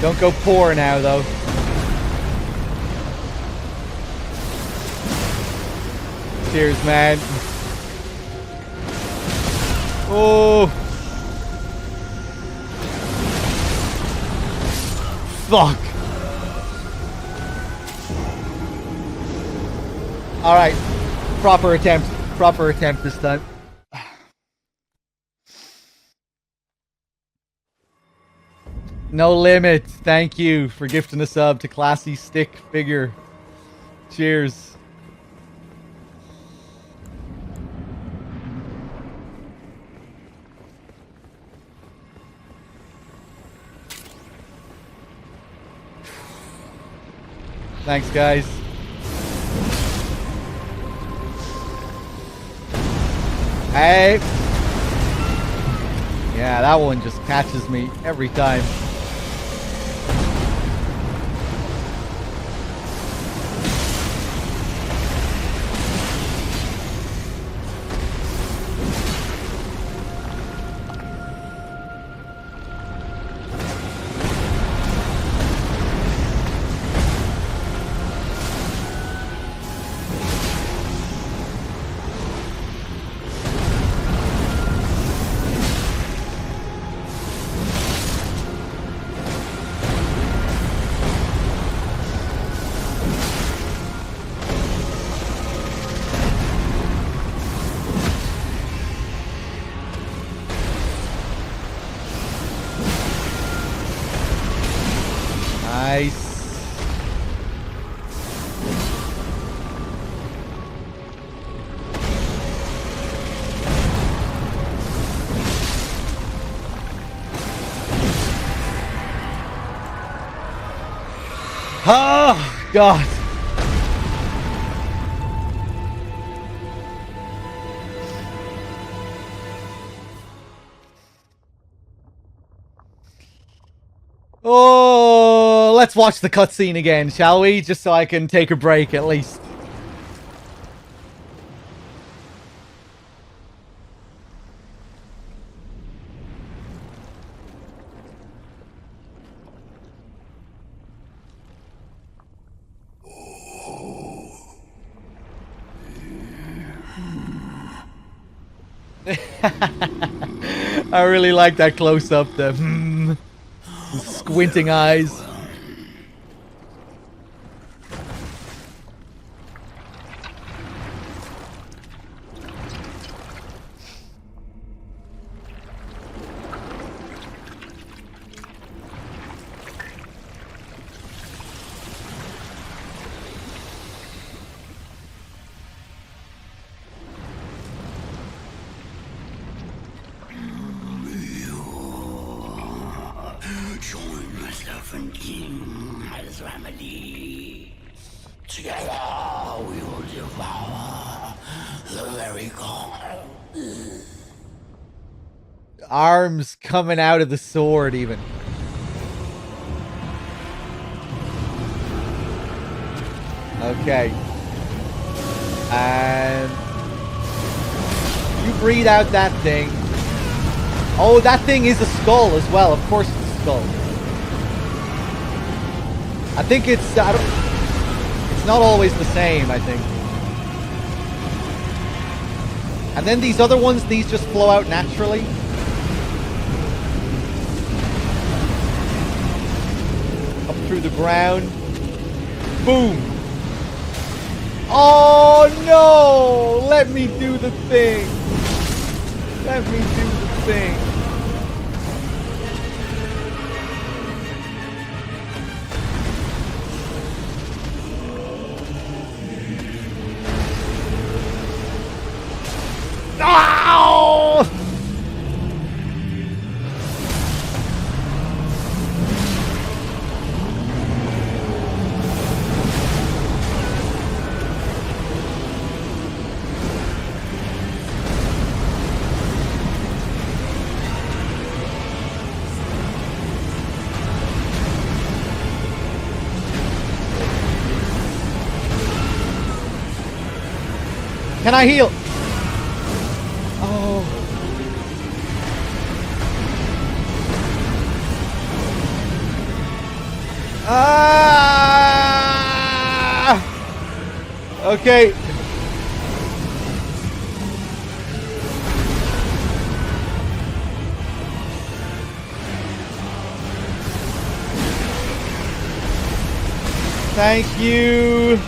Don't go poor now, though. Cheers, man. Oh. Fuck. Alright. Proper attempt. Proper attempt this time. No limit. Thank you for gifting a sub to Classy Stick Figure. Cheers. Thanks, guys. Hey. Yeah, that one just catches me every time. Nice. Oh, God. Oh, let's watch the cutscene again, shall we? Just so I can take a break at least. I really like that close-up, the squinting eyes. Join myself and King as remedy. Together we will devour the very god. Arms coming out of the sword, even. Okay. And you breathe out that thing. Oh, that thing is a skull as well. Of course it's a skull. I think it's... it's not always the same, I think. And then these other ones, these just flow out naturally. Up through the ground. Boom! Oh no! Let me do the thing! Let me do the thing. Ow! Can I heal? Ah! Okay. Thank you.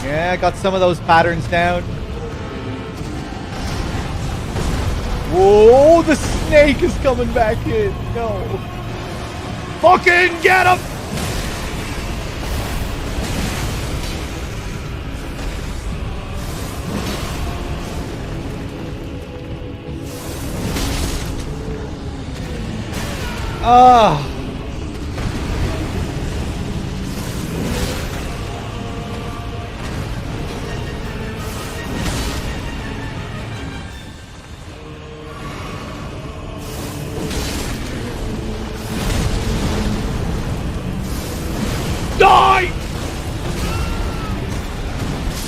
Yeah, I got some of those patterns down. Whoa, the snake is coming back in. No. Fucking get him! Ah. Die!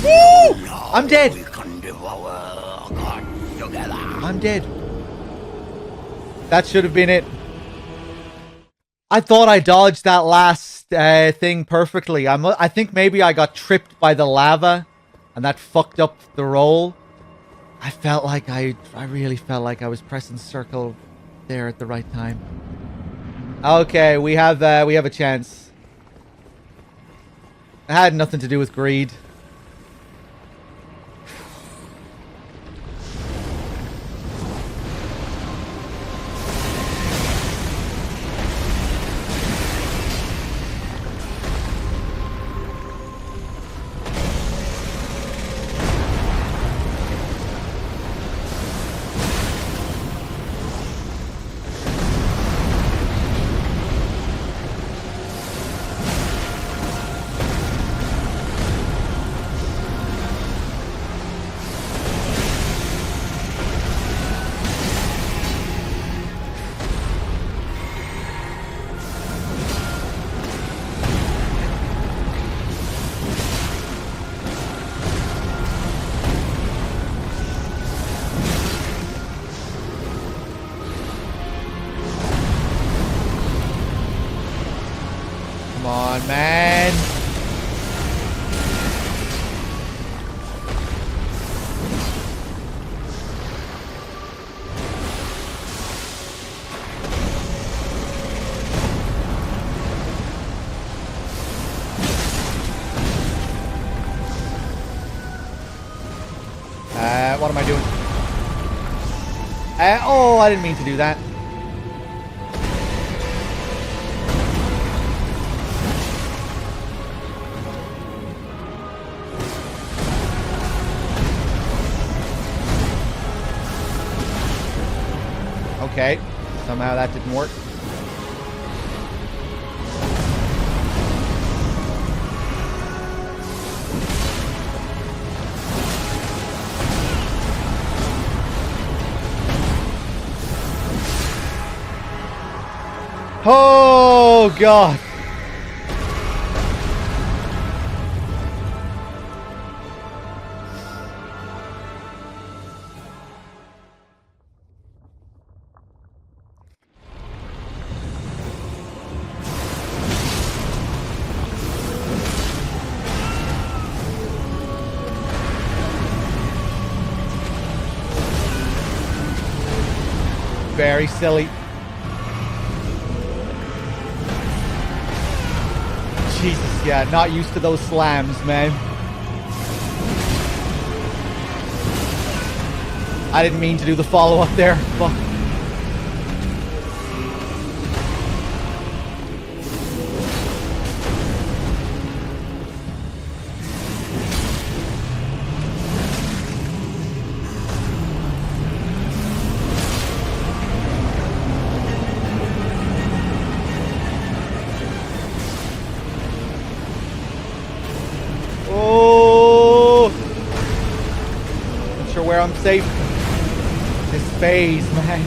Woo! I'm dead. We can devour God together. I'm dead. That should have been it. I thought I dodged that last thing perfectly. I think maybe I got tripped by the lava, and that fucked up the roll. I felt like I really felt like I was pressing circle there at the right time. Okay, we have a chance. It had nothing to do with greed. Come on, man. What am I doing? Oh, I didn't mean to do that. Okay, somehow that didn't work. Oh, God. Very silly. Jesus, yeah, not used to those slams, man. I didn't mean to do the follow-up there. Fuck. Where I'm safe. This phase, man.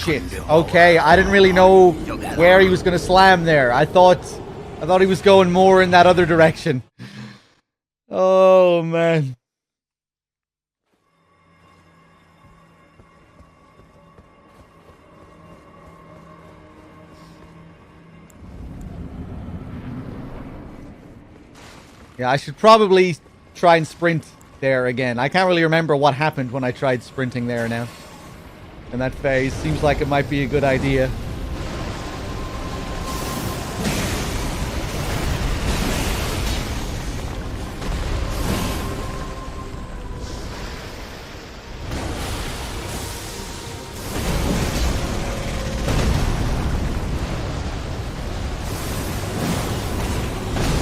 shit. Okay, I didn't really know where he was gonna slam there. I thought he was going more in that other direction. Oh man. Yeah, I should probably try and sprint there again. I can't really remember what happened when I tried sprinting there now. In that phase, seems like it might be a good idea.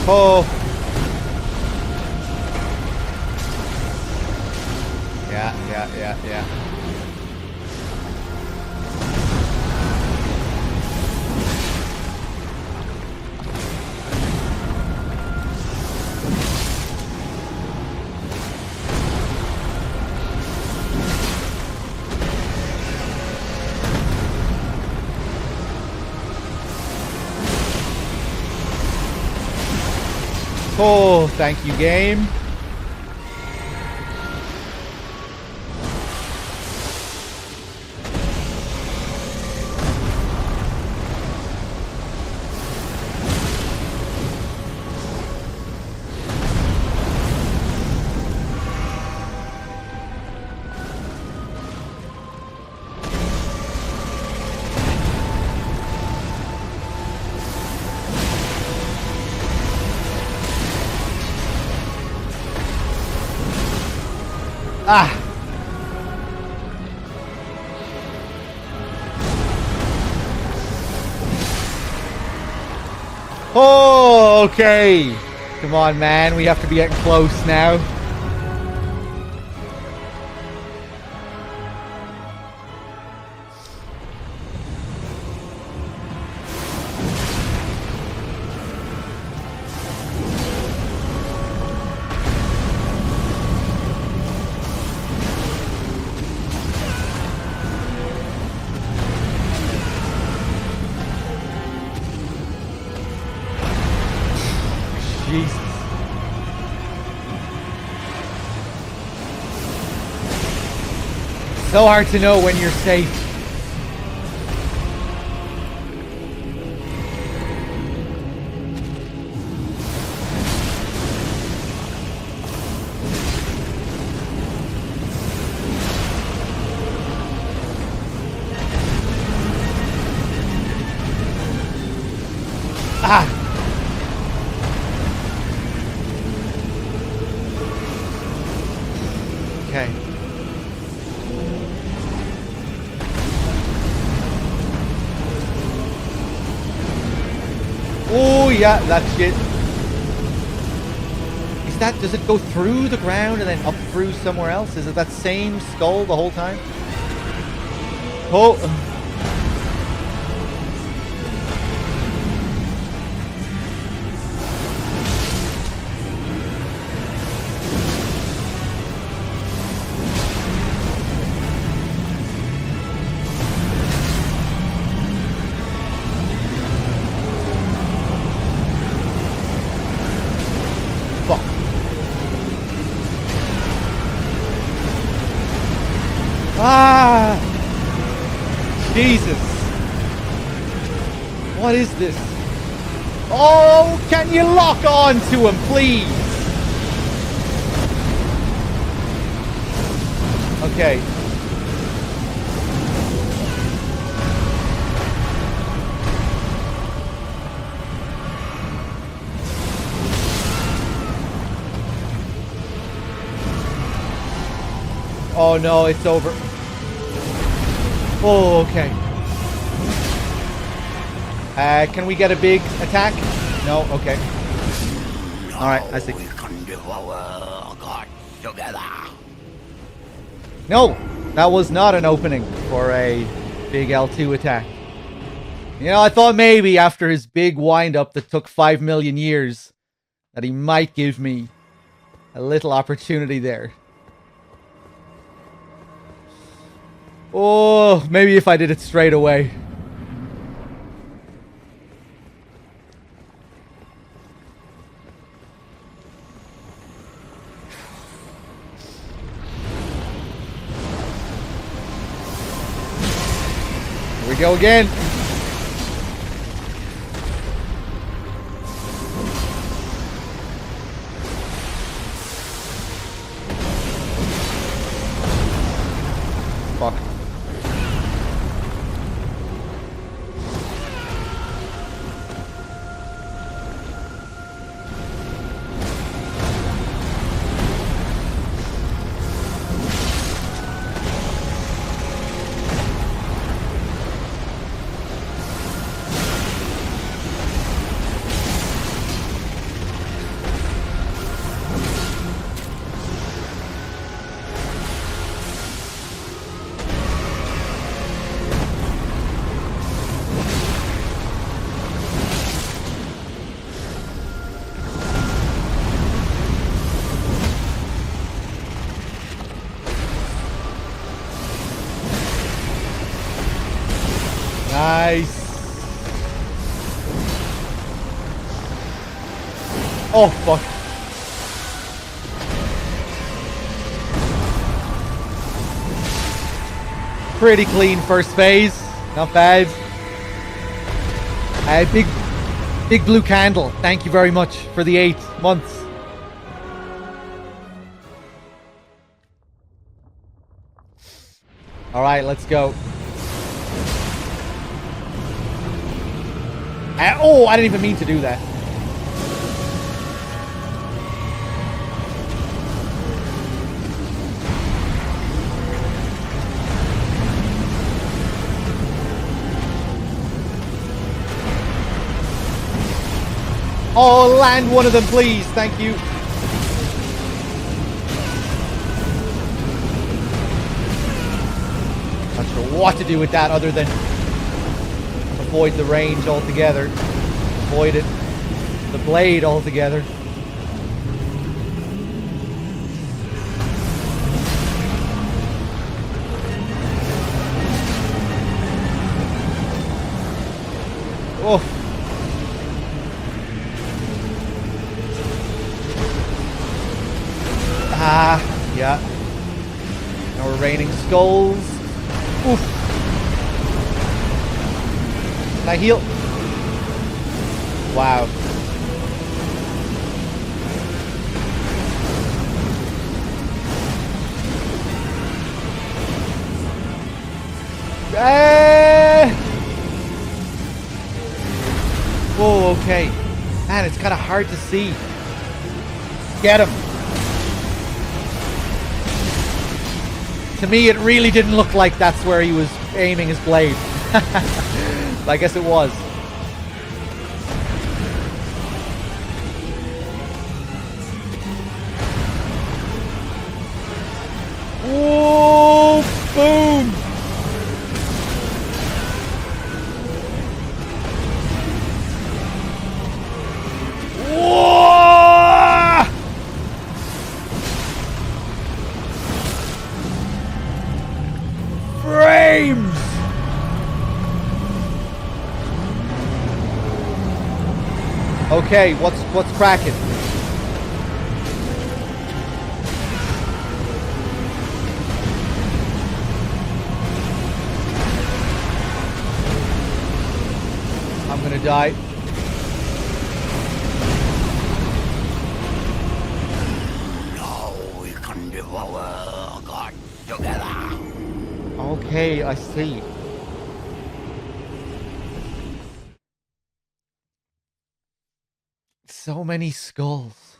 Oh. Yeah. Oh, thank you, game. Ah! Oh, okay. Come on, man. We have to be getting close now. Jesus. So hard to know when you're safe. Ah! Okay. Oh yeah, that shit. Is that, does it go through the ground and then up through somewhere else? Is it that same skull the whole time? Oh. Fuck. Ah! Jesus. What is this? Oh, can you lock on to him, please? Okay. Oh no, it's over. Oh, okay. Can we get a big attack? No, okay. Alright, I see. We can devour God together. No, that was not an opening for a big L2 attack. You know, I thought maybe after his big wind-up that took 5 million years that he might give me a little opportunity there. Oh, maybe if I did it straight away. Here we go again. Fuck. Nice. Oh, fuck. Pretty clean first phase. Not bad. Big blue candle. Thank you very much for the 8 months. All right, let's go. Oh, I didn't even mean to do that. Oh, land one of them, please. Thank you. Not sure what to do with that other than avoid the range altogether. Avoid it. The blade altogether. Oh. Ah, yeah. Now we're raining skulls. Oof. Can I heal? Wow. Whoa, okay. Man, it's kind of hard to see. Get him. To me, it really didn't look like that's where he was aiming his blade. I guess it was. Whoa! Boom! Whoa! Frames! Okay, what's cracking? I'm gonna die. Now we can devour God together. Okay, I see. So many skulls.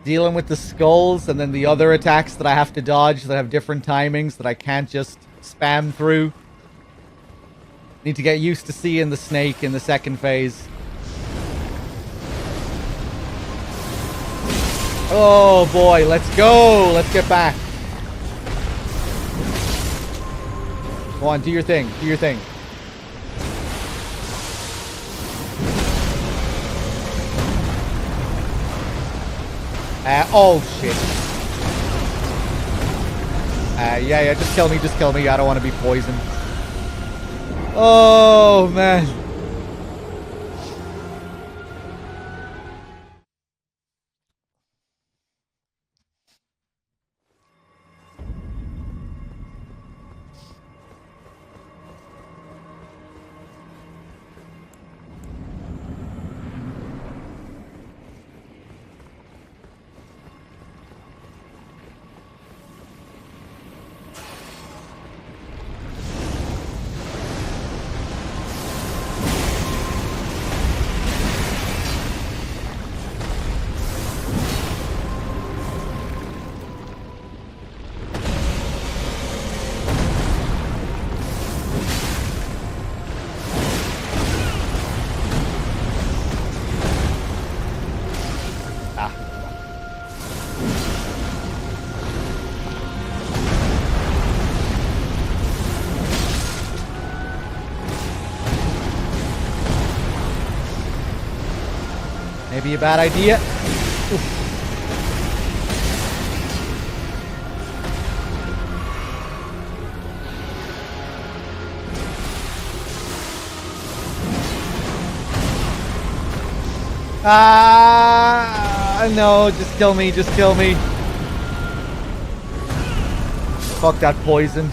Dealing with the skulls and then the other attacks that I have to dodge that have different timings that I can't just spam through. Need to get used to seeing the snake in the second phase. Oh boy, let's go! Let's get back. Go on, do your thing. Do your thing. Oh shit. Yeah, just kill me, just kill me. I don't want to be poisoned. Oh, man. Maybe a bad idea. Oof. No, just kill me, just kill me. Fuck that poison.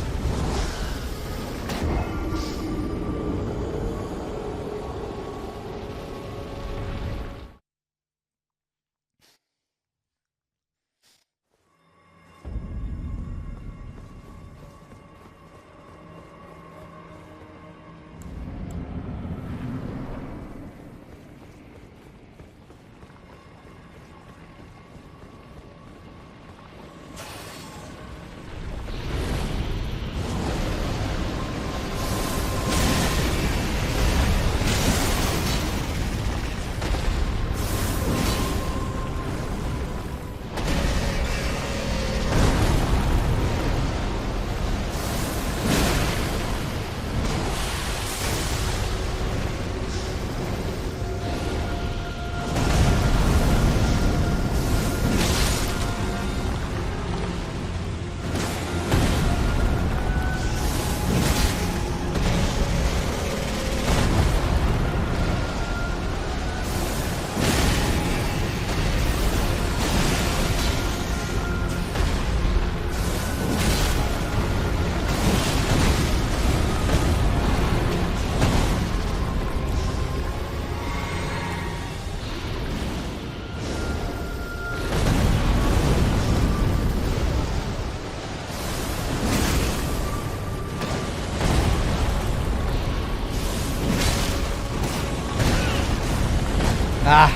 Ah.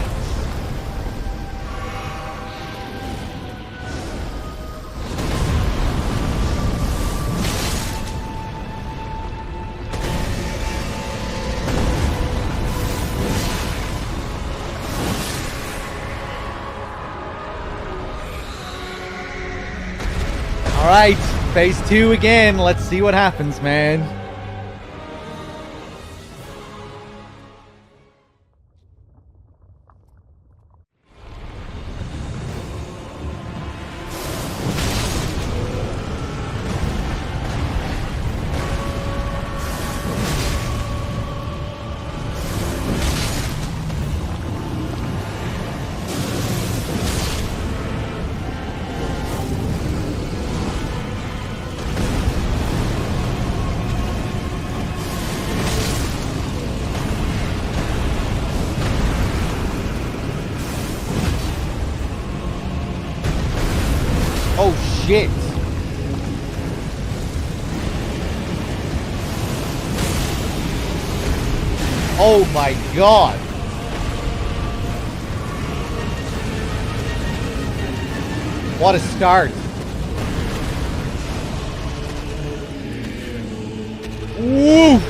All right, phase 2 again. Let's see what happens, man. Oh shit. Oh my god. What a start. Woo!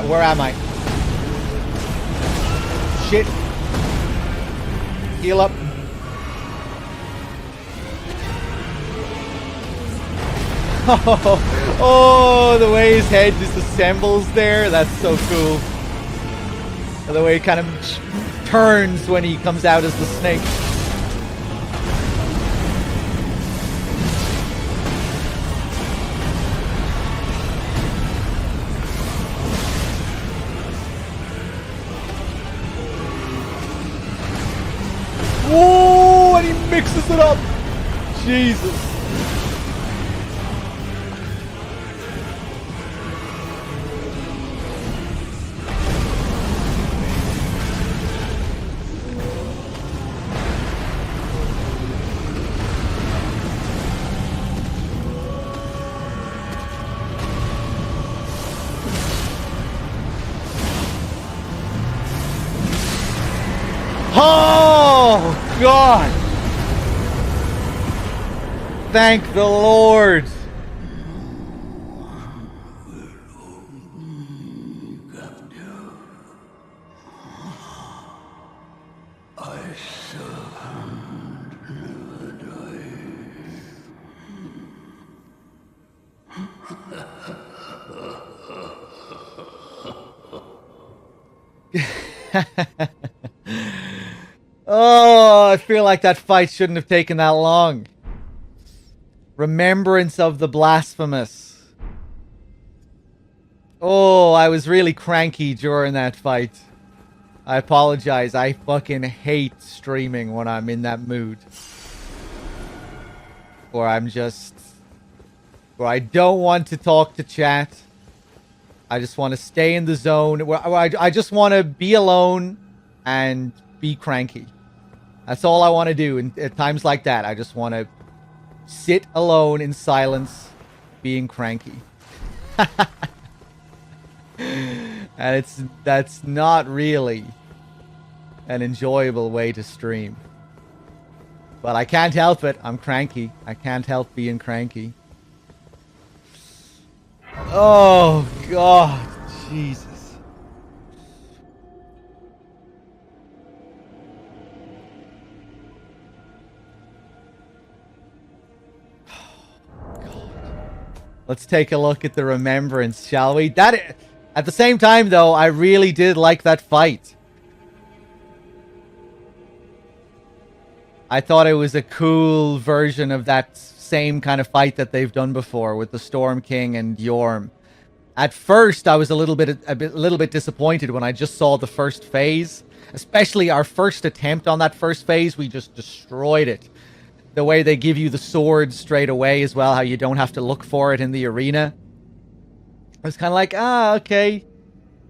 Where am I? Shit. Heal up. Oh, the way his head just assembles there. That's so cool. The way it kind of turns when he comes out as the snake. Whoa, and he mixes it up. Jesus. Oh, God. Thank the Lord. Oh, I feel like that fight shouldn't have taken that long. Remembrance of the Blasphemous. Oh, I was really cranky during that fight. I apologize. I fucking hate streaming when I'm in that mood. Or I'm just... Or I don't want to talk to chat. I just want to stay in the zone. Where I just want to be alone and be cranky. That's all I want to do at times like that. I just want to sit alone in silence, being cranky. And that's not really an enjoyable way to stream. But I can't help it. I'm cranky. I can't help being cranky. Oh, God. Jesus. Let's take a look at the remembrance, shall we? At the same time, though, I really did like that fight. I thought it was a cool version of that same kind of fight that they've done before with the Storm King and Yorm. At first, I was a little bit disappointed when I just saw the first phase. Especially our first attempt on that first phase, we just destroyed it. The way they give you the sword straight away as well, how you don't have to look for it in the arena. I was kind of like, okay.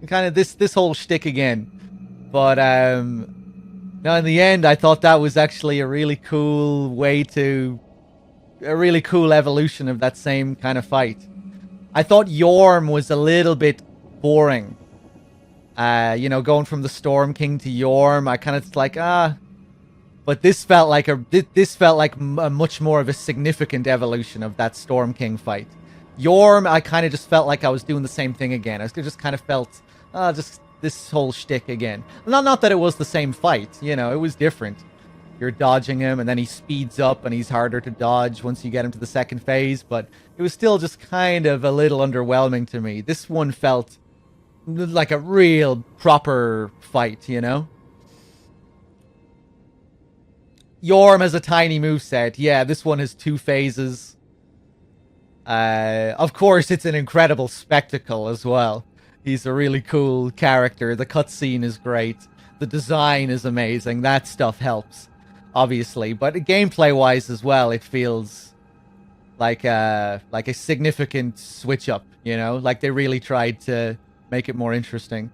Kind of this whole shtick again. But, no, in the end, I thought that was actually a really cool way to... A really cool evolution of that same kind of fight. I thought Yorm was a little bit boring. You know, going from the Storm King to Yorm, I kind of like, But this felt like a much more of a significant evolution of that Storm King fight. Yorm, I kind of just felt like I was doing the same thing again. I just kind of felt, just this whole shtick again. Not that it was the same fight, you know, it was different. You're dodging him, and then he speeds up, and he's harder to dodge once you get him to the second phase, but it was still just kind of a little underwhelming to me. This one felt like a real proper fight, you know? Yorm has a tiny moveset. Yeah, this one has 2 phases. Of course, it's an incredible spectacle as well. He's a really cool character. The cutscene is great. The design is amazing. That stuff helps, obviously. But gameplay-wise as well, it feels like a significant switch-up, you know? Like they really tried to make it more interesting.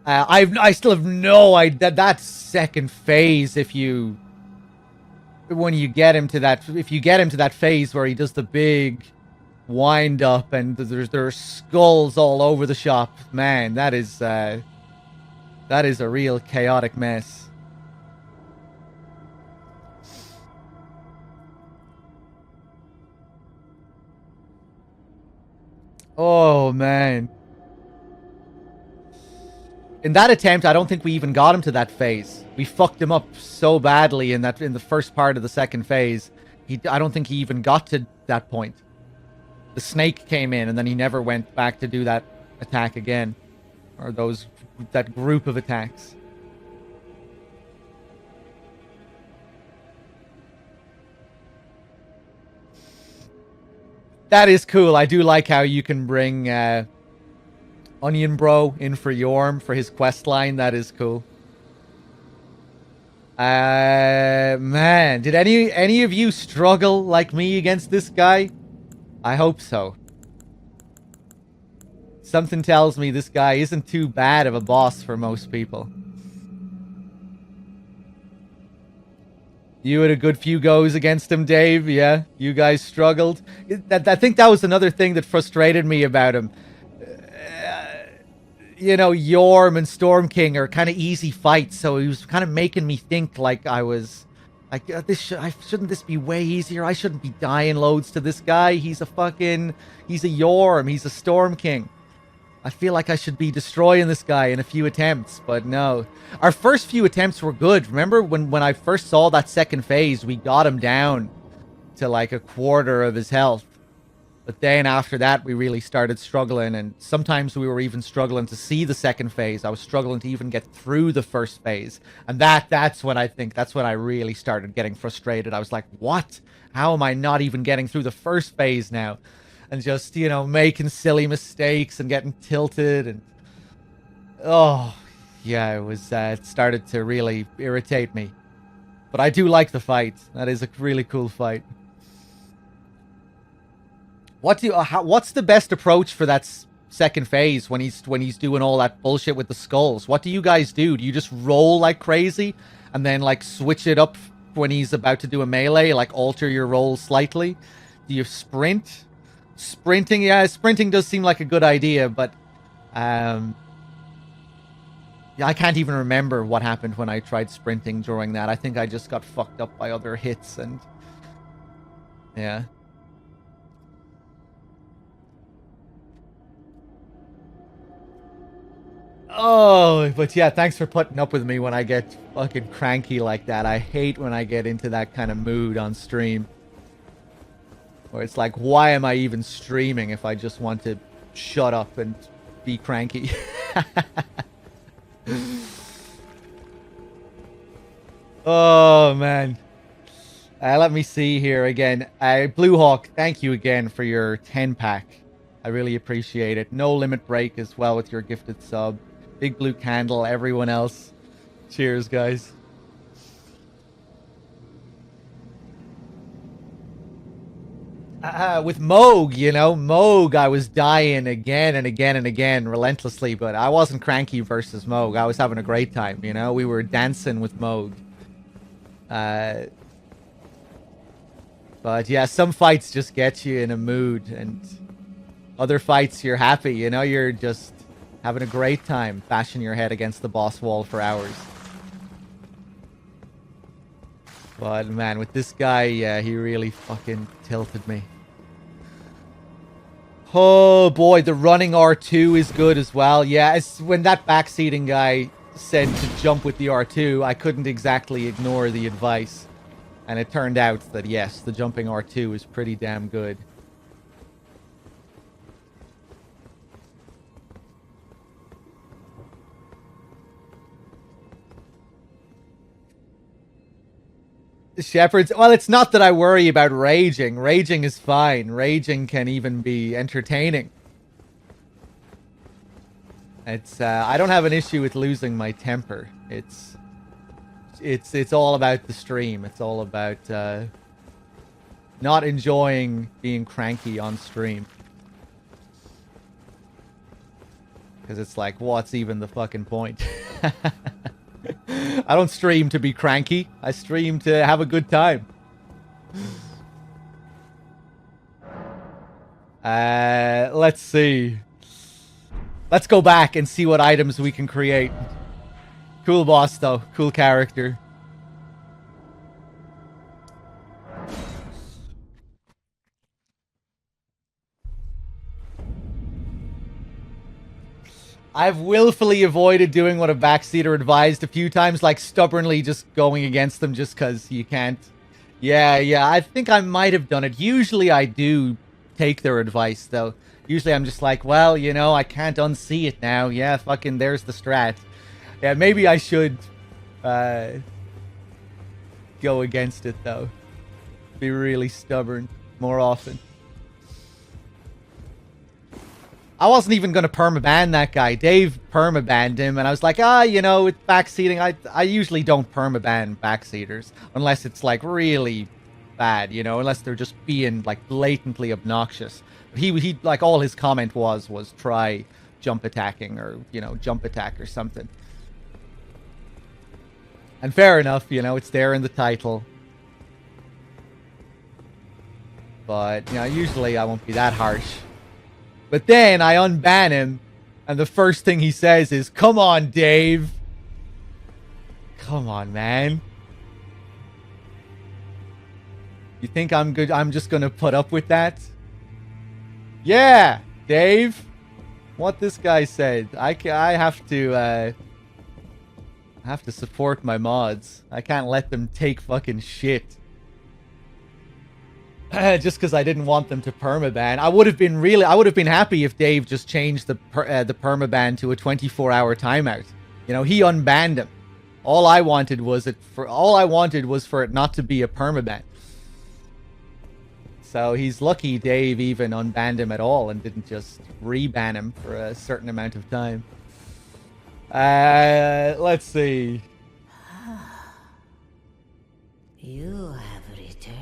I still have no idea that second phase. If you get him to that phase where he does the big wind up and there are skulls all over the shop, man, that is a real chaotic mess. Oh man. In that attempt, I don't think we even got him to that phase. We fucked him up so badly in the first part of the second phase. I don't think he even got to that point. The snake came in, and then he never went back to do that attack again. Or that group of attacks. That is cool. I do like how you can bring Onion Bro in for Yorm for his quest line. That is cool. Man, did any of you struggle like me against this guy? I hope so. Something tells me this guy isn't too bad of a boss for most people. You had a good few goes against him, Dave. Yeah, you guys struggled. I think that was another thing that frustrated me about him. You know, Yorm and Storm King are kind of easy fights, so he was kind of making me think like I was like, shouldn't this be way easier? I shouldn't be dying loads to this guy. He's a Yorm. He's a Storm King. I feel like I should be destroying this guy in a few attempts, but no. Our first few attempts were good. Remember when I first saw that second phase, we got him down to like a quarter of his health. But then after that, we really started struggling, and sometimes we were even struggling to see the second phase. I was struggling to even get through the first phase. And that's when I really started getting frustrated. I was like, what? How am I not even getting through the first phase now? And just, you know, making silly mistakes and getting tilted, and oh, yeah, it started to really irritate me. But I do like the fight. That is a really cool fight. What's the best approach for that second phase when he's doing all that bullshit with the skulls? What do you guys do? Do you just roll like crazy and then like switch it up when he's about to do a melee, like alter your roll slightly? Do you sprint? Sprinting, yeah, sprinting does seem like a good idea, but yeah, I can't even remember what happened when I tried sprinting during that. I think I just got fucked up by other hits, and yeah. Oh, but yeah, thanks for putting up with me when I get fucking cranky like that. I hate when I get into that kind of mood on stream. Where it's like, why am I even streaming if I just want to shut up and be cranky? Oh, man. Let me see here again. Blue Hawk, thank you again for your 10-pack. I really appreciate it. No Limit Break as well with your gifted sub. Big Blue Candle, everyone else. Cheers, guys. With Moog, you know, Moog, I was dying again and again and again relentlessly, but I wasn't cranky versus Moog. I was having a great time, you know? We were dancing with Moog. But yeah, some fights just get you in a mood, and other fights you're happy, you know? You're just having a great time bashing your head against the boss wall for hours. But man, with this guy, yeah, he really fucking tilted me. Oh boy, the running R2 is good as well. Yeah, when that backseating guy said to jump with the R2, I couldn't exactly ignore the advice. And it turned out that yes, the jumping R2 is pretty damn good. Shepherds, well, it's not that I worry about raging. Raging is fine. Raging can even be entertaining. It's I don't have an issue with losing my temper. It's all about the stream. It's all about not enjoying being cranky on stream. Because it's like, what's even the fucking point? I don't stream to be cranky. I stream to have a good time. Let's see. Let's go back and see what items we can create. Cool boss, though. Cool character. I've willfully avoided doing what a backseater advised a few times, like stubbornly just going against them just because you can't Yeah, I think I might have done it. Usually I do take their advice, though. Usually I'm just like, well, you know, I can't unsee it now. Yeah, fucking there's the strat. Yeah, maybe I should go against it, though. Be really stubborn more often. I wasn't even going to permaban that guy. Dave permabanned him, and I was like, you know, with backseating, I usually don't permaban backseaters unless it's, like, really bad, you know, unless they're just being, like, blatantly obnoxious. But he like, all his comment was try jump attacking or, you know, jump attack or something. And fair enough, you know, it's there in the title. But, you know, usually I won't be that harsh. But then I unban him, and the first thing he says is, "Come on, Dave." Come on, man. You think I'm good? I'm just gonna put up with that? Yeah, Dave. What this guy said. I have to support my mods. I can't let them take fucking shit. Just because I didn't want them to permaban. I would have been happy if Dave just changed the permaban to a 24-hour timeout. You know, he unbanned him. All I wanted was for it not to be a permaban. So he's lucky Dave even unbanned him at all and didn't just reban him for a certain amount of time. Let's see. You have returned.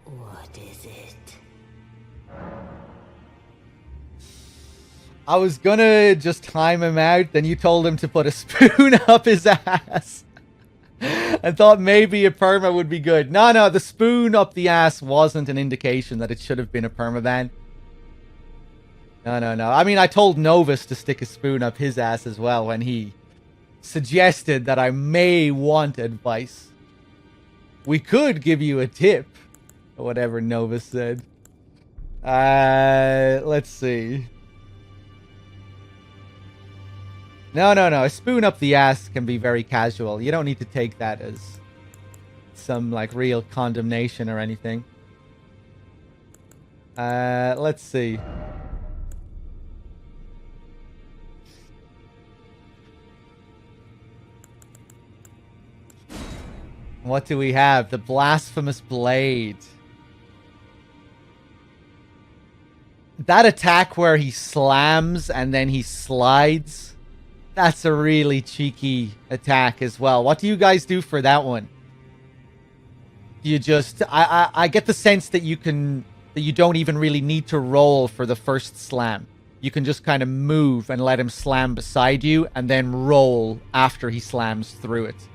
What is it? I was gonna just time him out, then you told him to put a spoon up his ass. I thought maybe a perma would be good. No, the spoon up the ass wasn't an indication that it should have been a permaban. No. I mean, I told Novus to stick a spoon up his ass as well when he suggested that I may want advice. We could give you a tip. Or whatever Novus said. Let's see. No. A spoon up the ass can be very casual. You don't need to take that as some, like, real condemnation or anything. Let's see. What do we have? The Blasphemous Blade. That attack where he slams and then he slides, that's a really cheeky attack as well. What do you guys do for that one? You just... I get the sense that you don't even really need to roll for the first slam. You can just kind of move and let him slam beside you and then roll after he slams through it.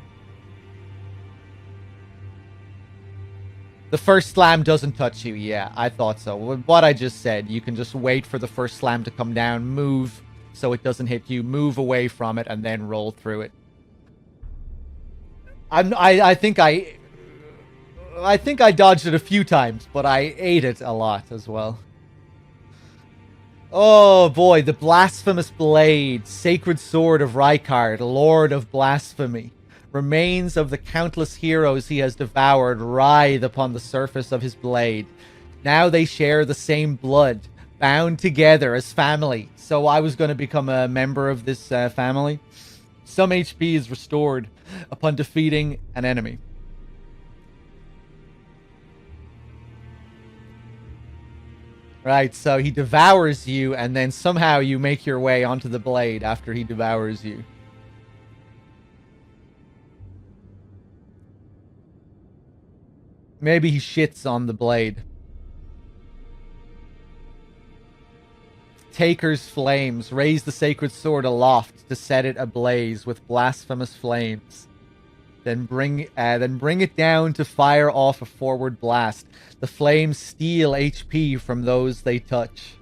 The first slam doesn't touch you. Yeah, I thought so. With what I just said, you can just wait for the first slam to come down, move so it doesn't hit you, move away from it, and then roll through it. I think I dodged it a few times, but I ate it a lot as well. Oh boy, the Blasphemous Blade, Sacred Sword of Rykard, Lord of Blasphemy. Remains of the countless heroes he has devoured writhe upon the surface of his blade. Now they share the same blood, bound together as family. So I was going to become a member of this family. Some HP is restored upon defeating an enemy. Right, so he devours you, and then somehow you make your way onto the blade after he devours you. Maybe he shits on the blade. Taker's flames. Raise the sacred sword aloft to set it ablaze with blasphemous flames. Then bring it down to fire off a forward blast. The flames steal HP from those they touch.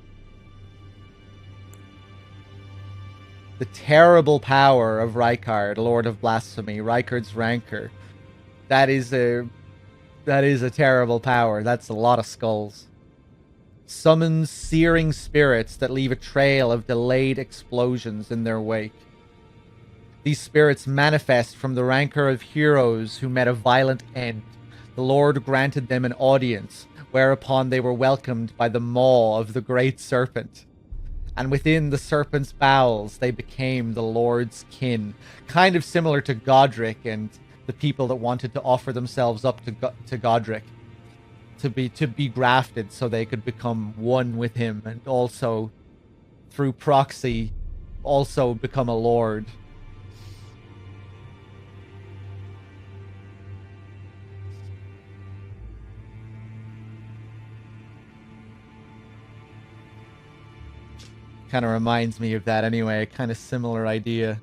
The terrible power of Rykard, Lord of Blasphemy, Rykard's Rancor. That is a terrible power. That's a lot of skulls. Summons searing spirits that leave a trail of delayed explosions in their wake. These spirits manifest from the rancor of heroes who met a violent end. The Lord granted them an audience, whereupon they were welcomed by the maw of the great serpent. And within the serpent's bowels, they became the Lord's kin. Kind of similar to Godric and the people that wanted to offer themselves up to Godric. To be grafted so they could become one with him. And also, through proxy, also become a lord. Kind of reminds me of that anyway, a kind of similar idea.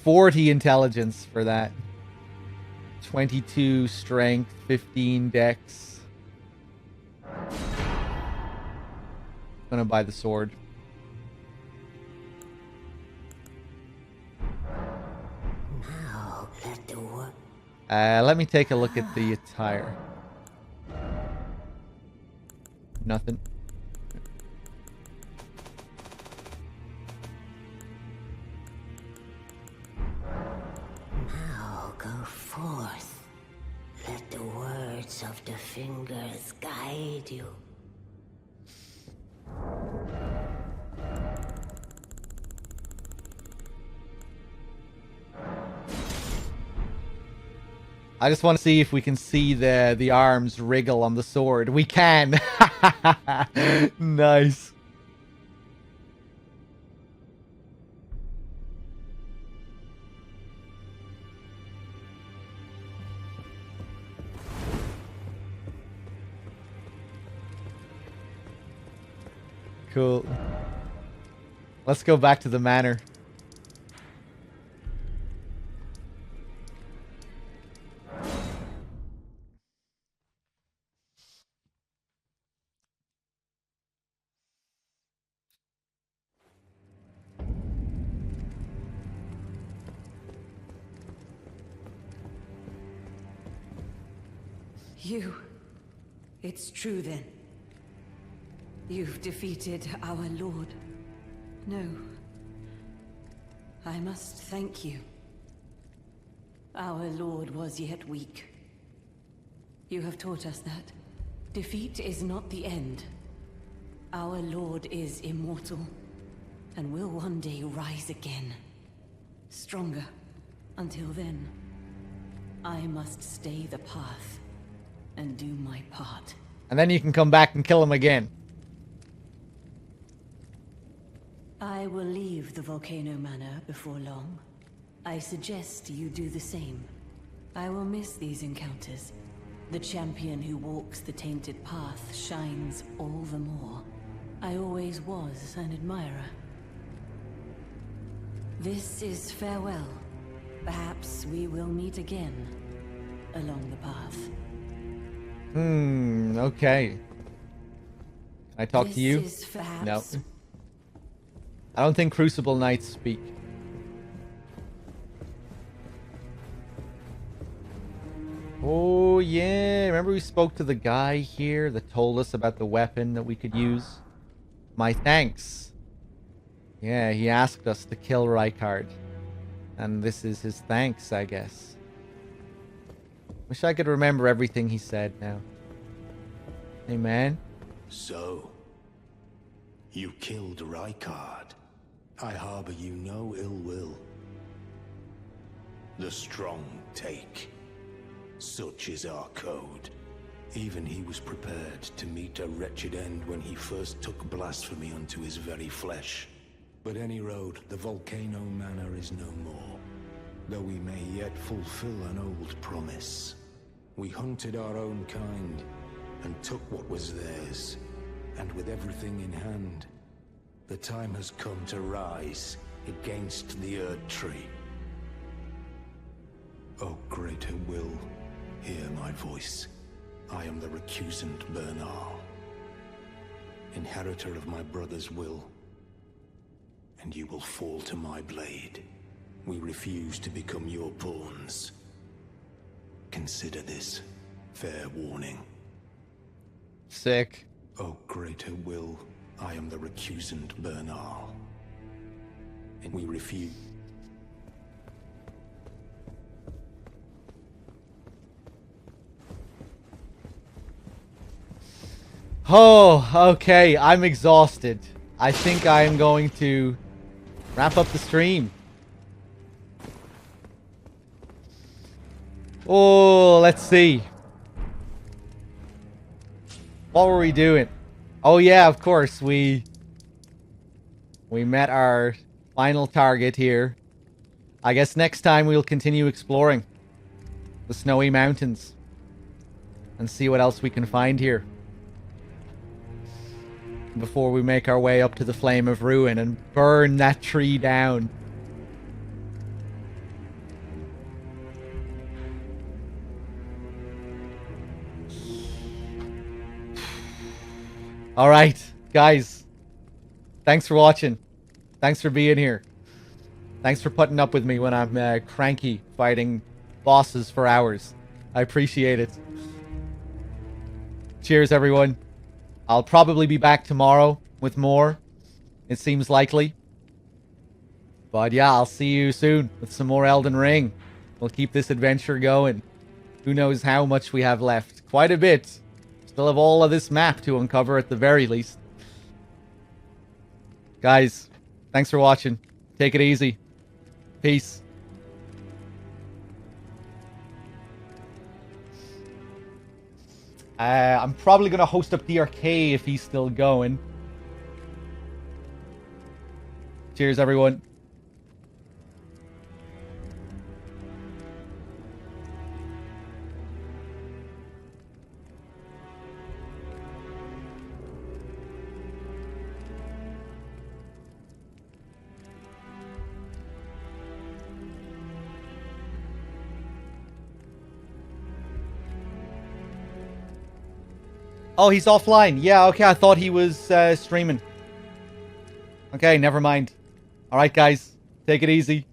$40 intelligence for that. 22 strength, 15 dex. Gonna buy the sword. Now let the work. Let me take a look at the attire. Nothing. Now go forth. Let the words of the fingers guide you. I just want to see if we can see the arms wriggle on the sword. We can. Nice. Cool. Let's go back to the manor. You. It's true then. You've defeated our lord. No. I must thank you. Our lord was yet weak. You have taught us that defeat is not the end. Our lord is immortal, and will one day rise again. Stronger. Until then, I must stay the path and do my part. And then you can come back and kill him again. I will leave the Volcano Manor before long. I suggest you do the same. I will miss these encounters. The champion who walks the tainted path shines all the more. I always was an admirer. This is farewell. Perhaps we will meet again along the path. Okay. Can I talk to you? No. I don't think Crucible Knights speak. Oh, yeah. Remember we spoke to the guy here that told us about the weapon that we could use? My thanks. Yeah, he asked us to kill Rykard. And this is his thanks, I guess. Wish I could remember everything he said now. Hey, man. So, you killed Rykard. I harbor you no ill will. The strong take. Such is our code. Even he was prepared to meet a wretched end when he first took blasphemy unto his very flesh. But any road, the Volcano Manor is no more. Though we may yet fulfill an old promise. We hunted our own kind, and took what was theirs. And with everything in hand, the time has come to rise against the Erd Tree. O greater will, hear my voice. I am the recusant Bernal, inheritor of my brother's will, and you will fall to my blade. We refuse to become your pawns. Consider this fair warning. Sick. O greater will, I am the recusant Bernal. And we refuse. Oh, okay. I'm exhausted. I think I am going to wrap up the stream. Oh, let's see. What were we doing? Oh yeah, of course. We met our final target here. I guess next time we'll continue exploring the snowy mountains and see what else we can find here before we make our way up to the Flame of Ruin and burn that tree down. Alright, guys. Thanks for watching. Thanks for being here. Thanks for putting up with me when I'm cranky fighting bosses for hours. I appreciate it. Cheers, everyone. I'll probably be back tomorrow with more. It seems likely. But yeah, I'll see you soon with some more Elden Ring. We'll keep this adventure going. Who knows how much we have left. Quite a bit. Still have all of this map to uncover at the very least. Guys, thanks for watching. Take it easy. Peace. I'm probably going to host up DRK if he's still going. Cheers, everyone. Oh, he's offline. Yeah, okay, I thought he was streaming. Okay, never mind. Alright, guys. Take it easy.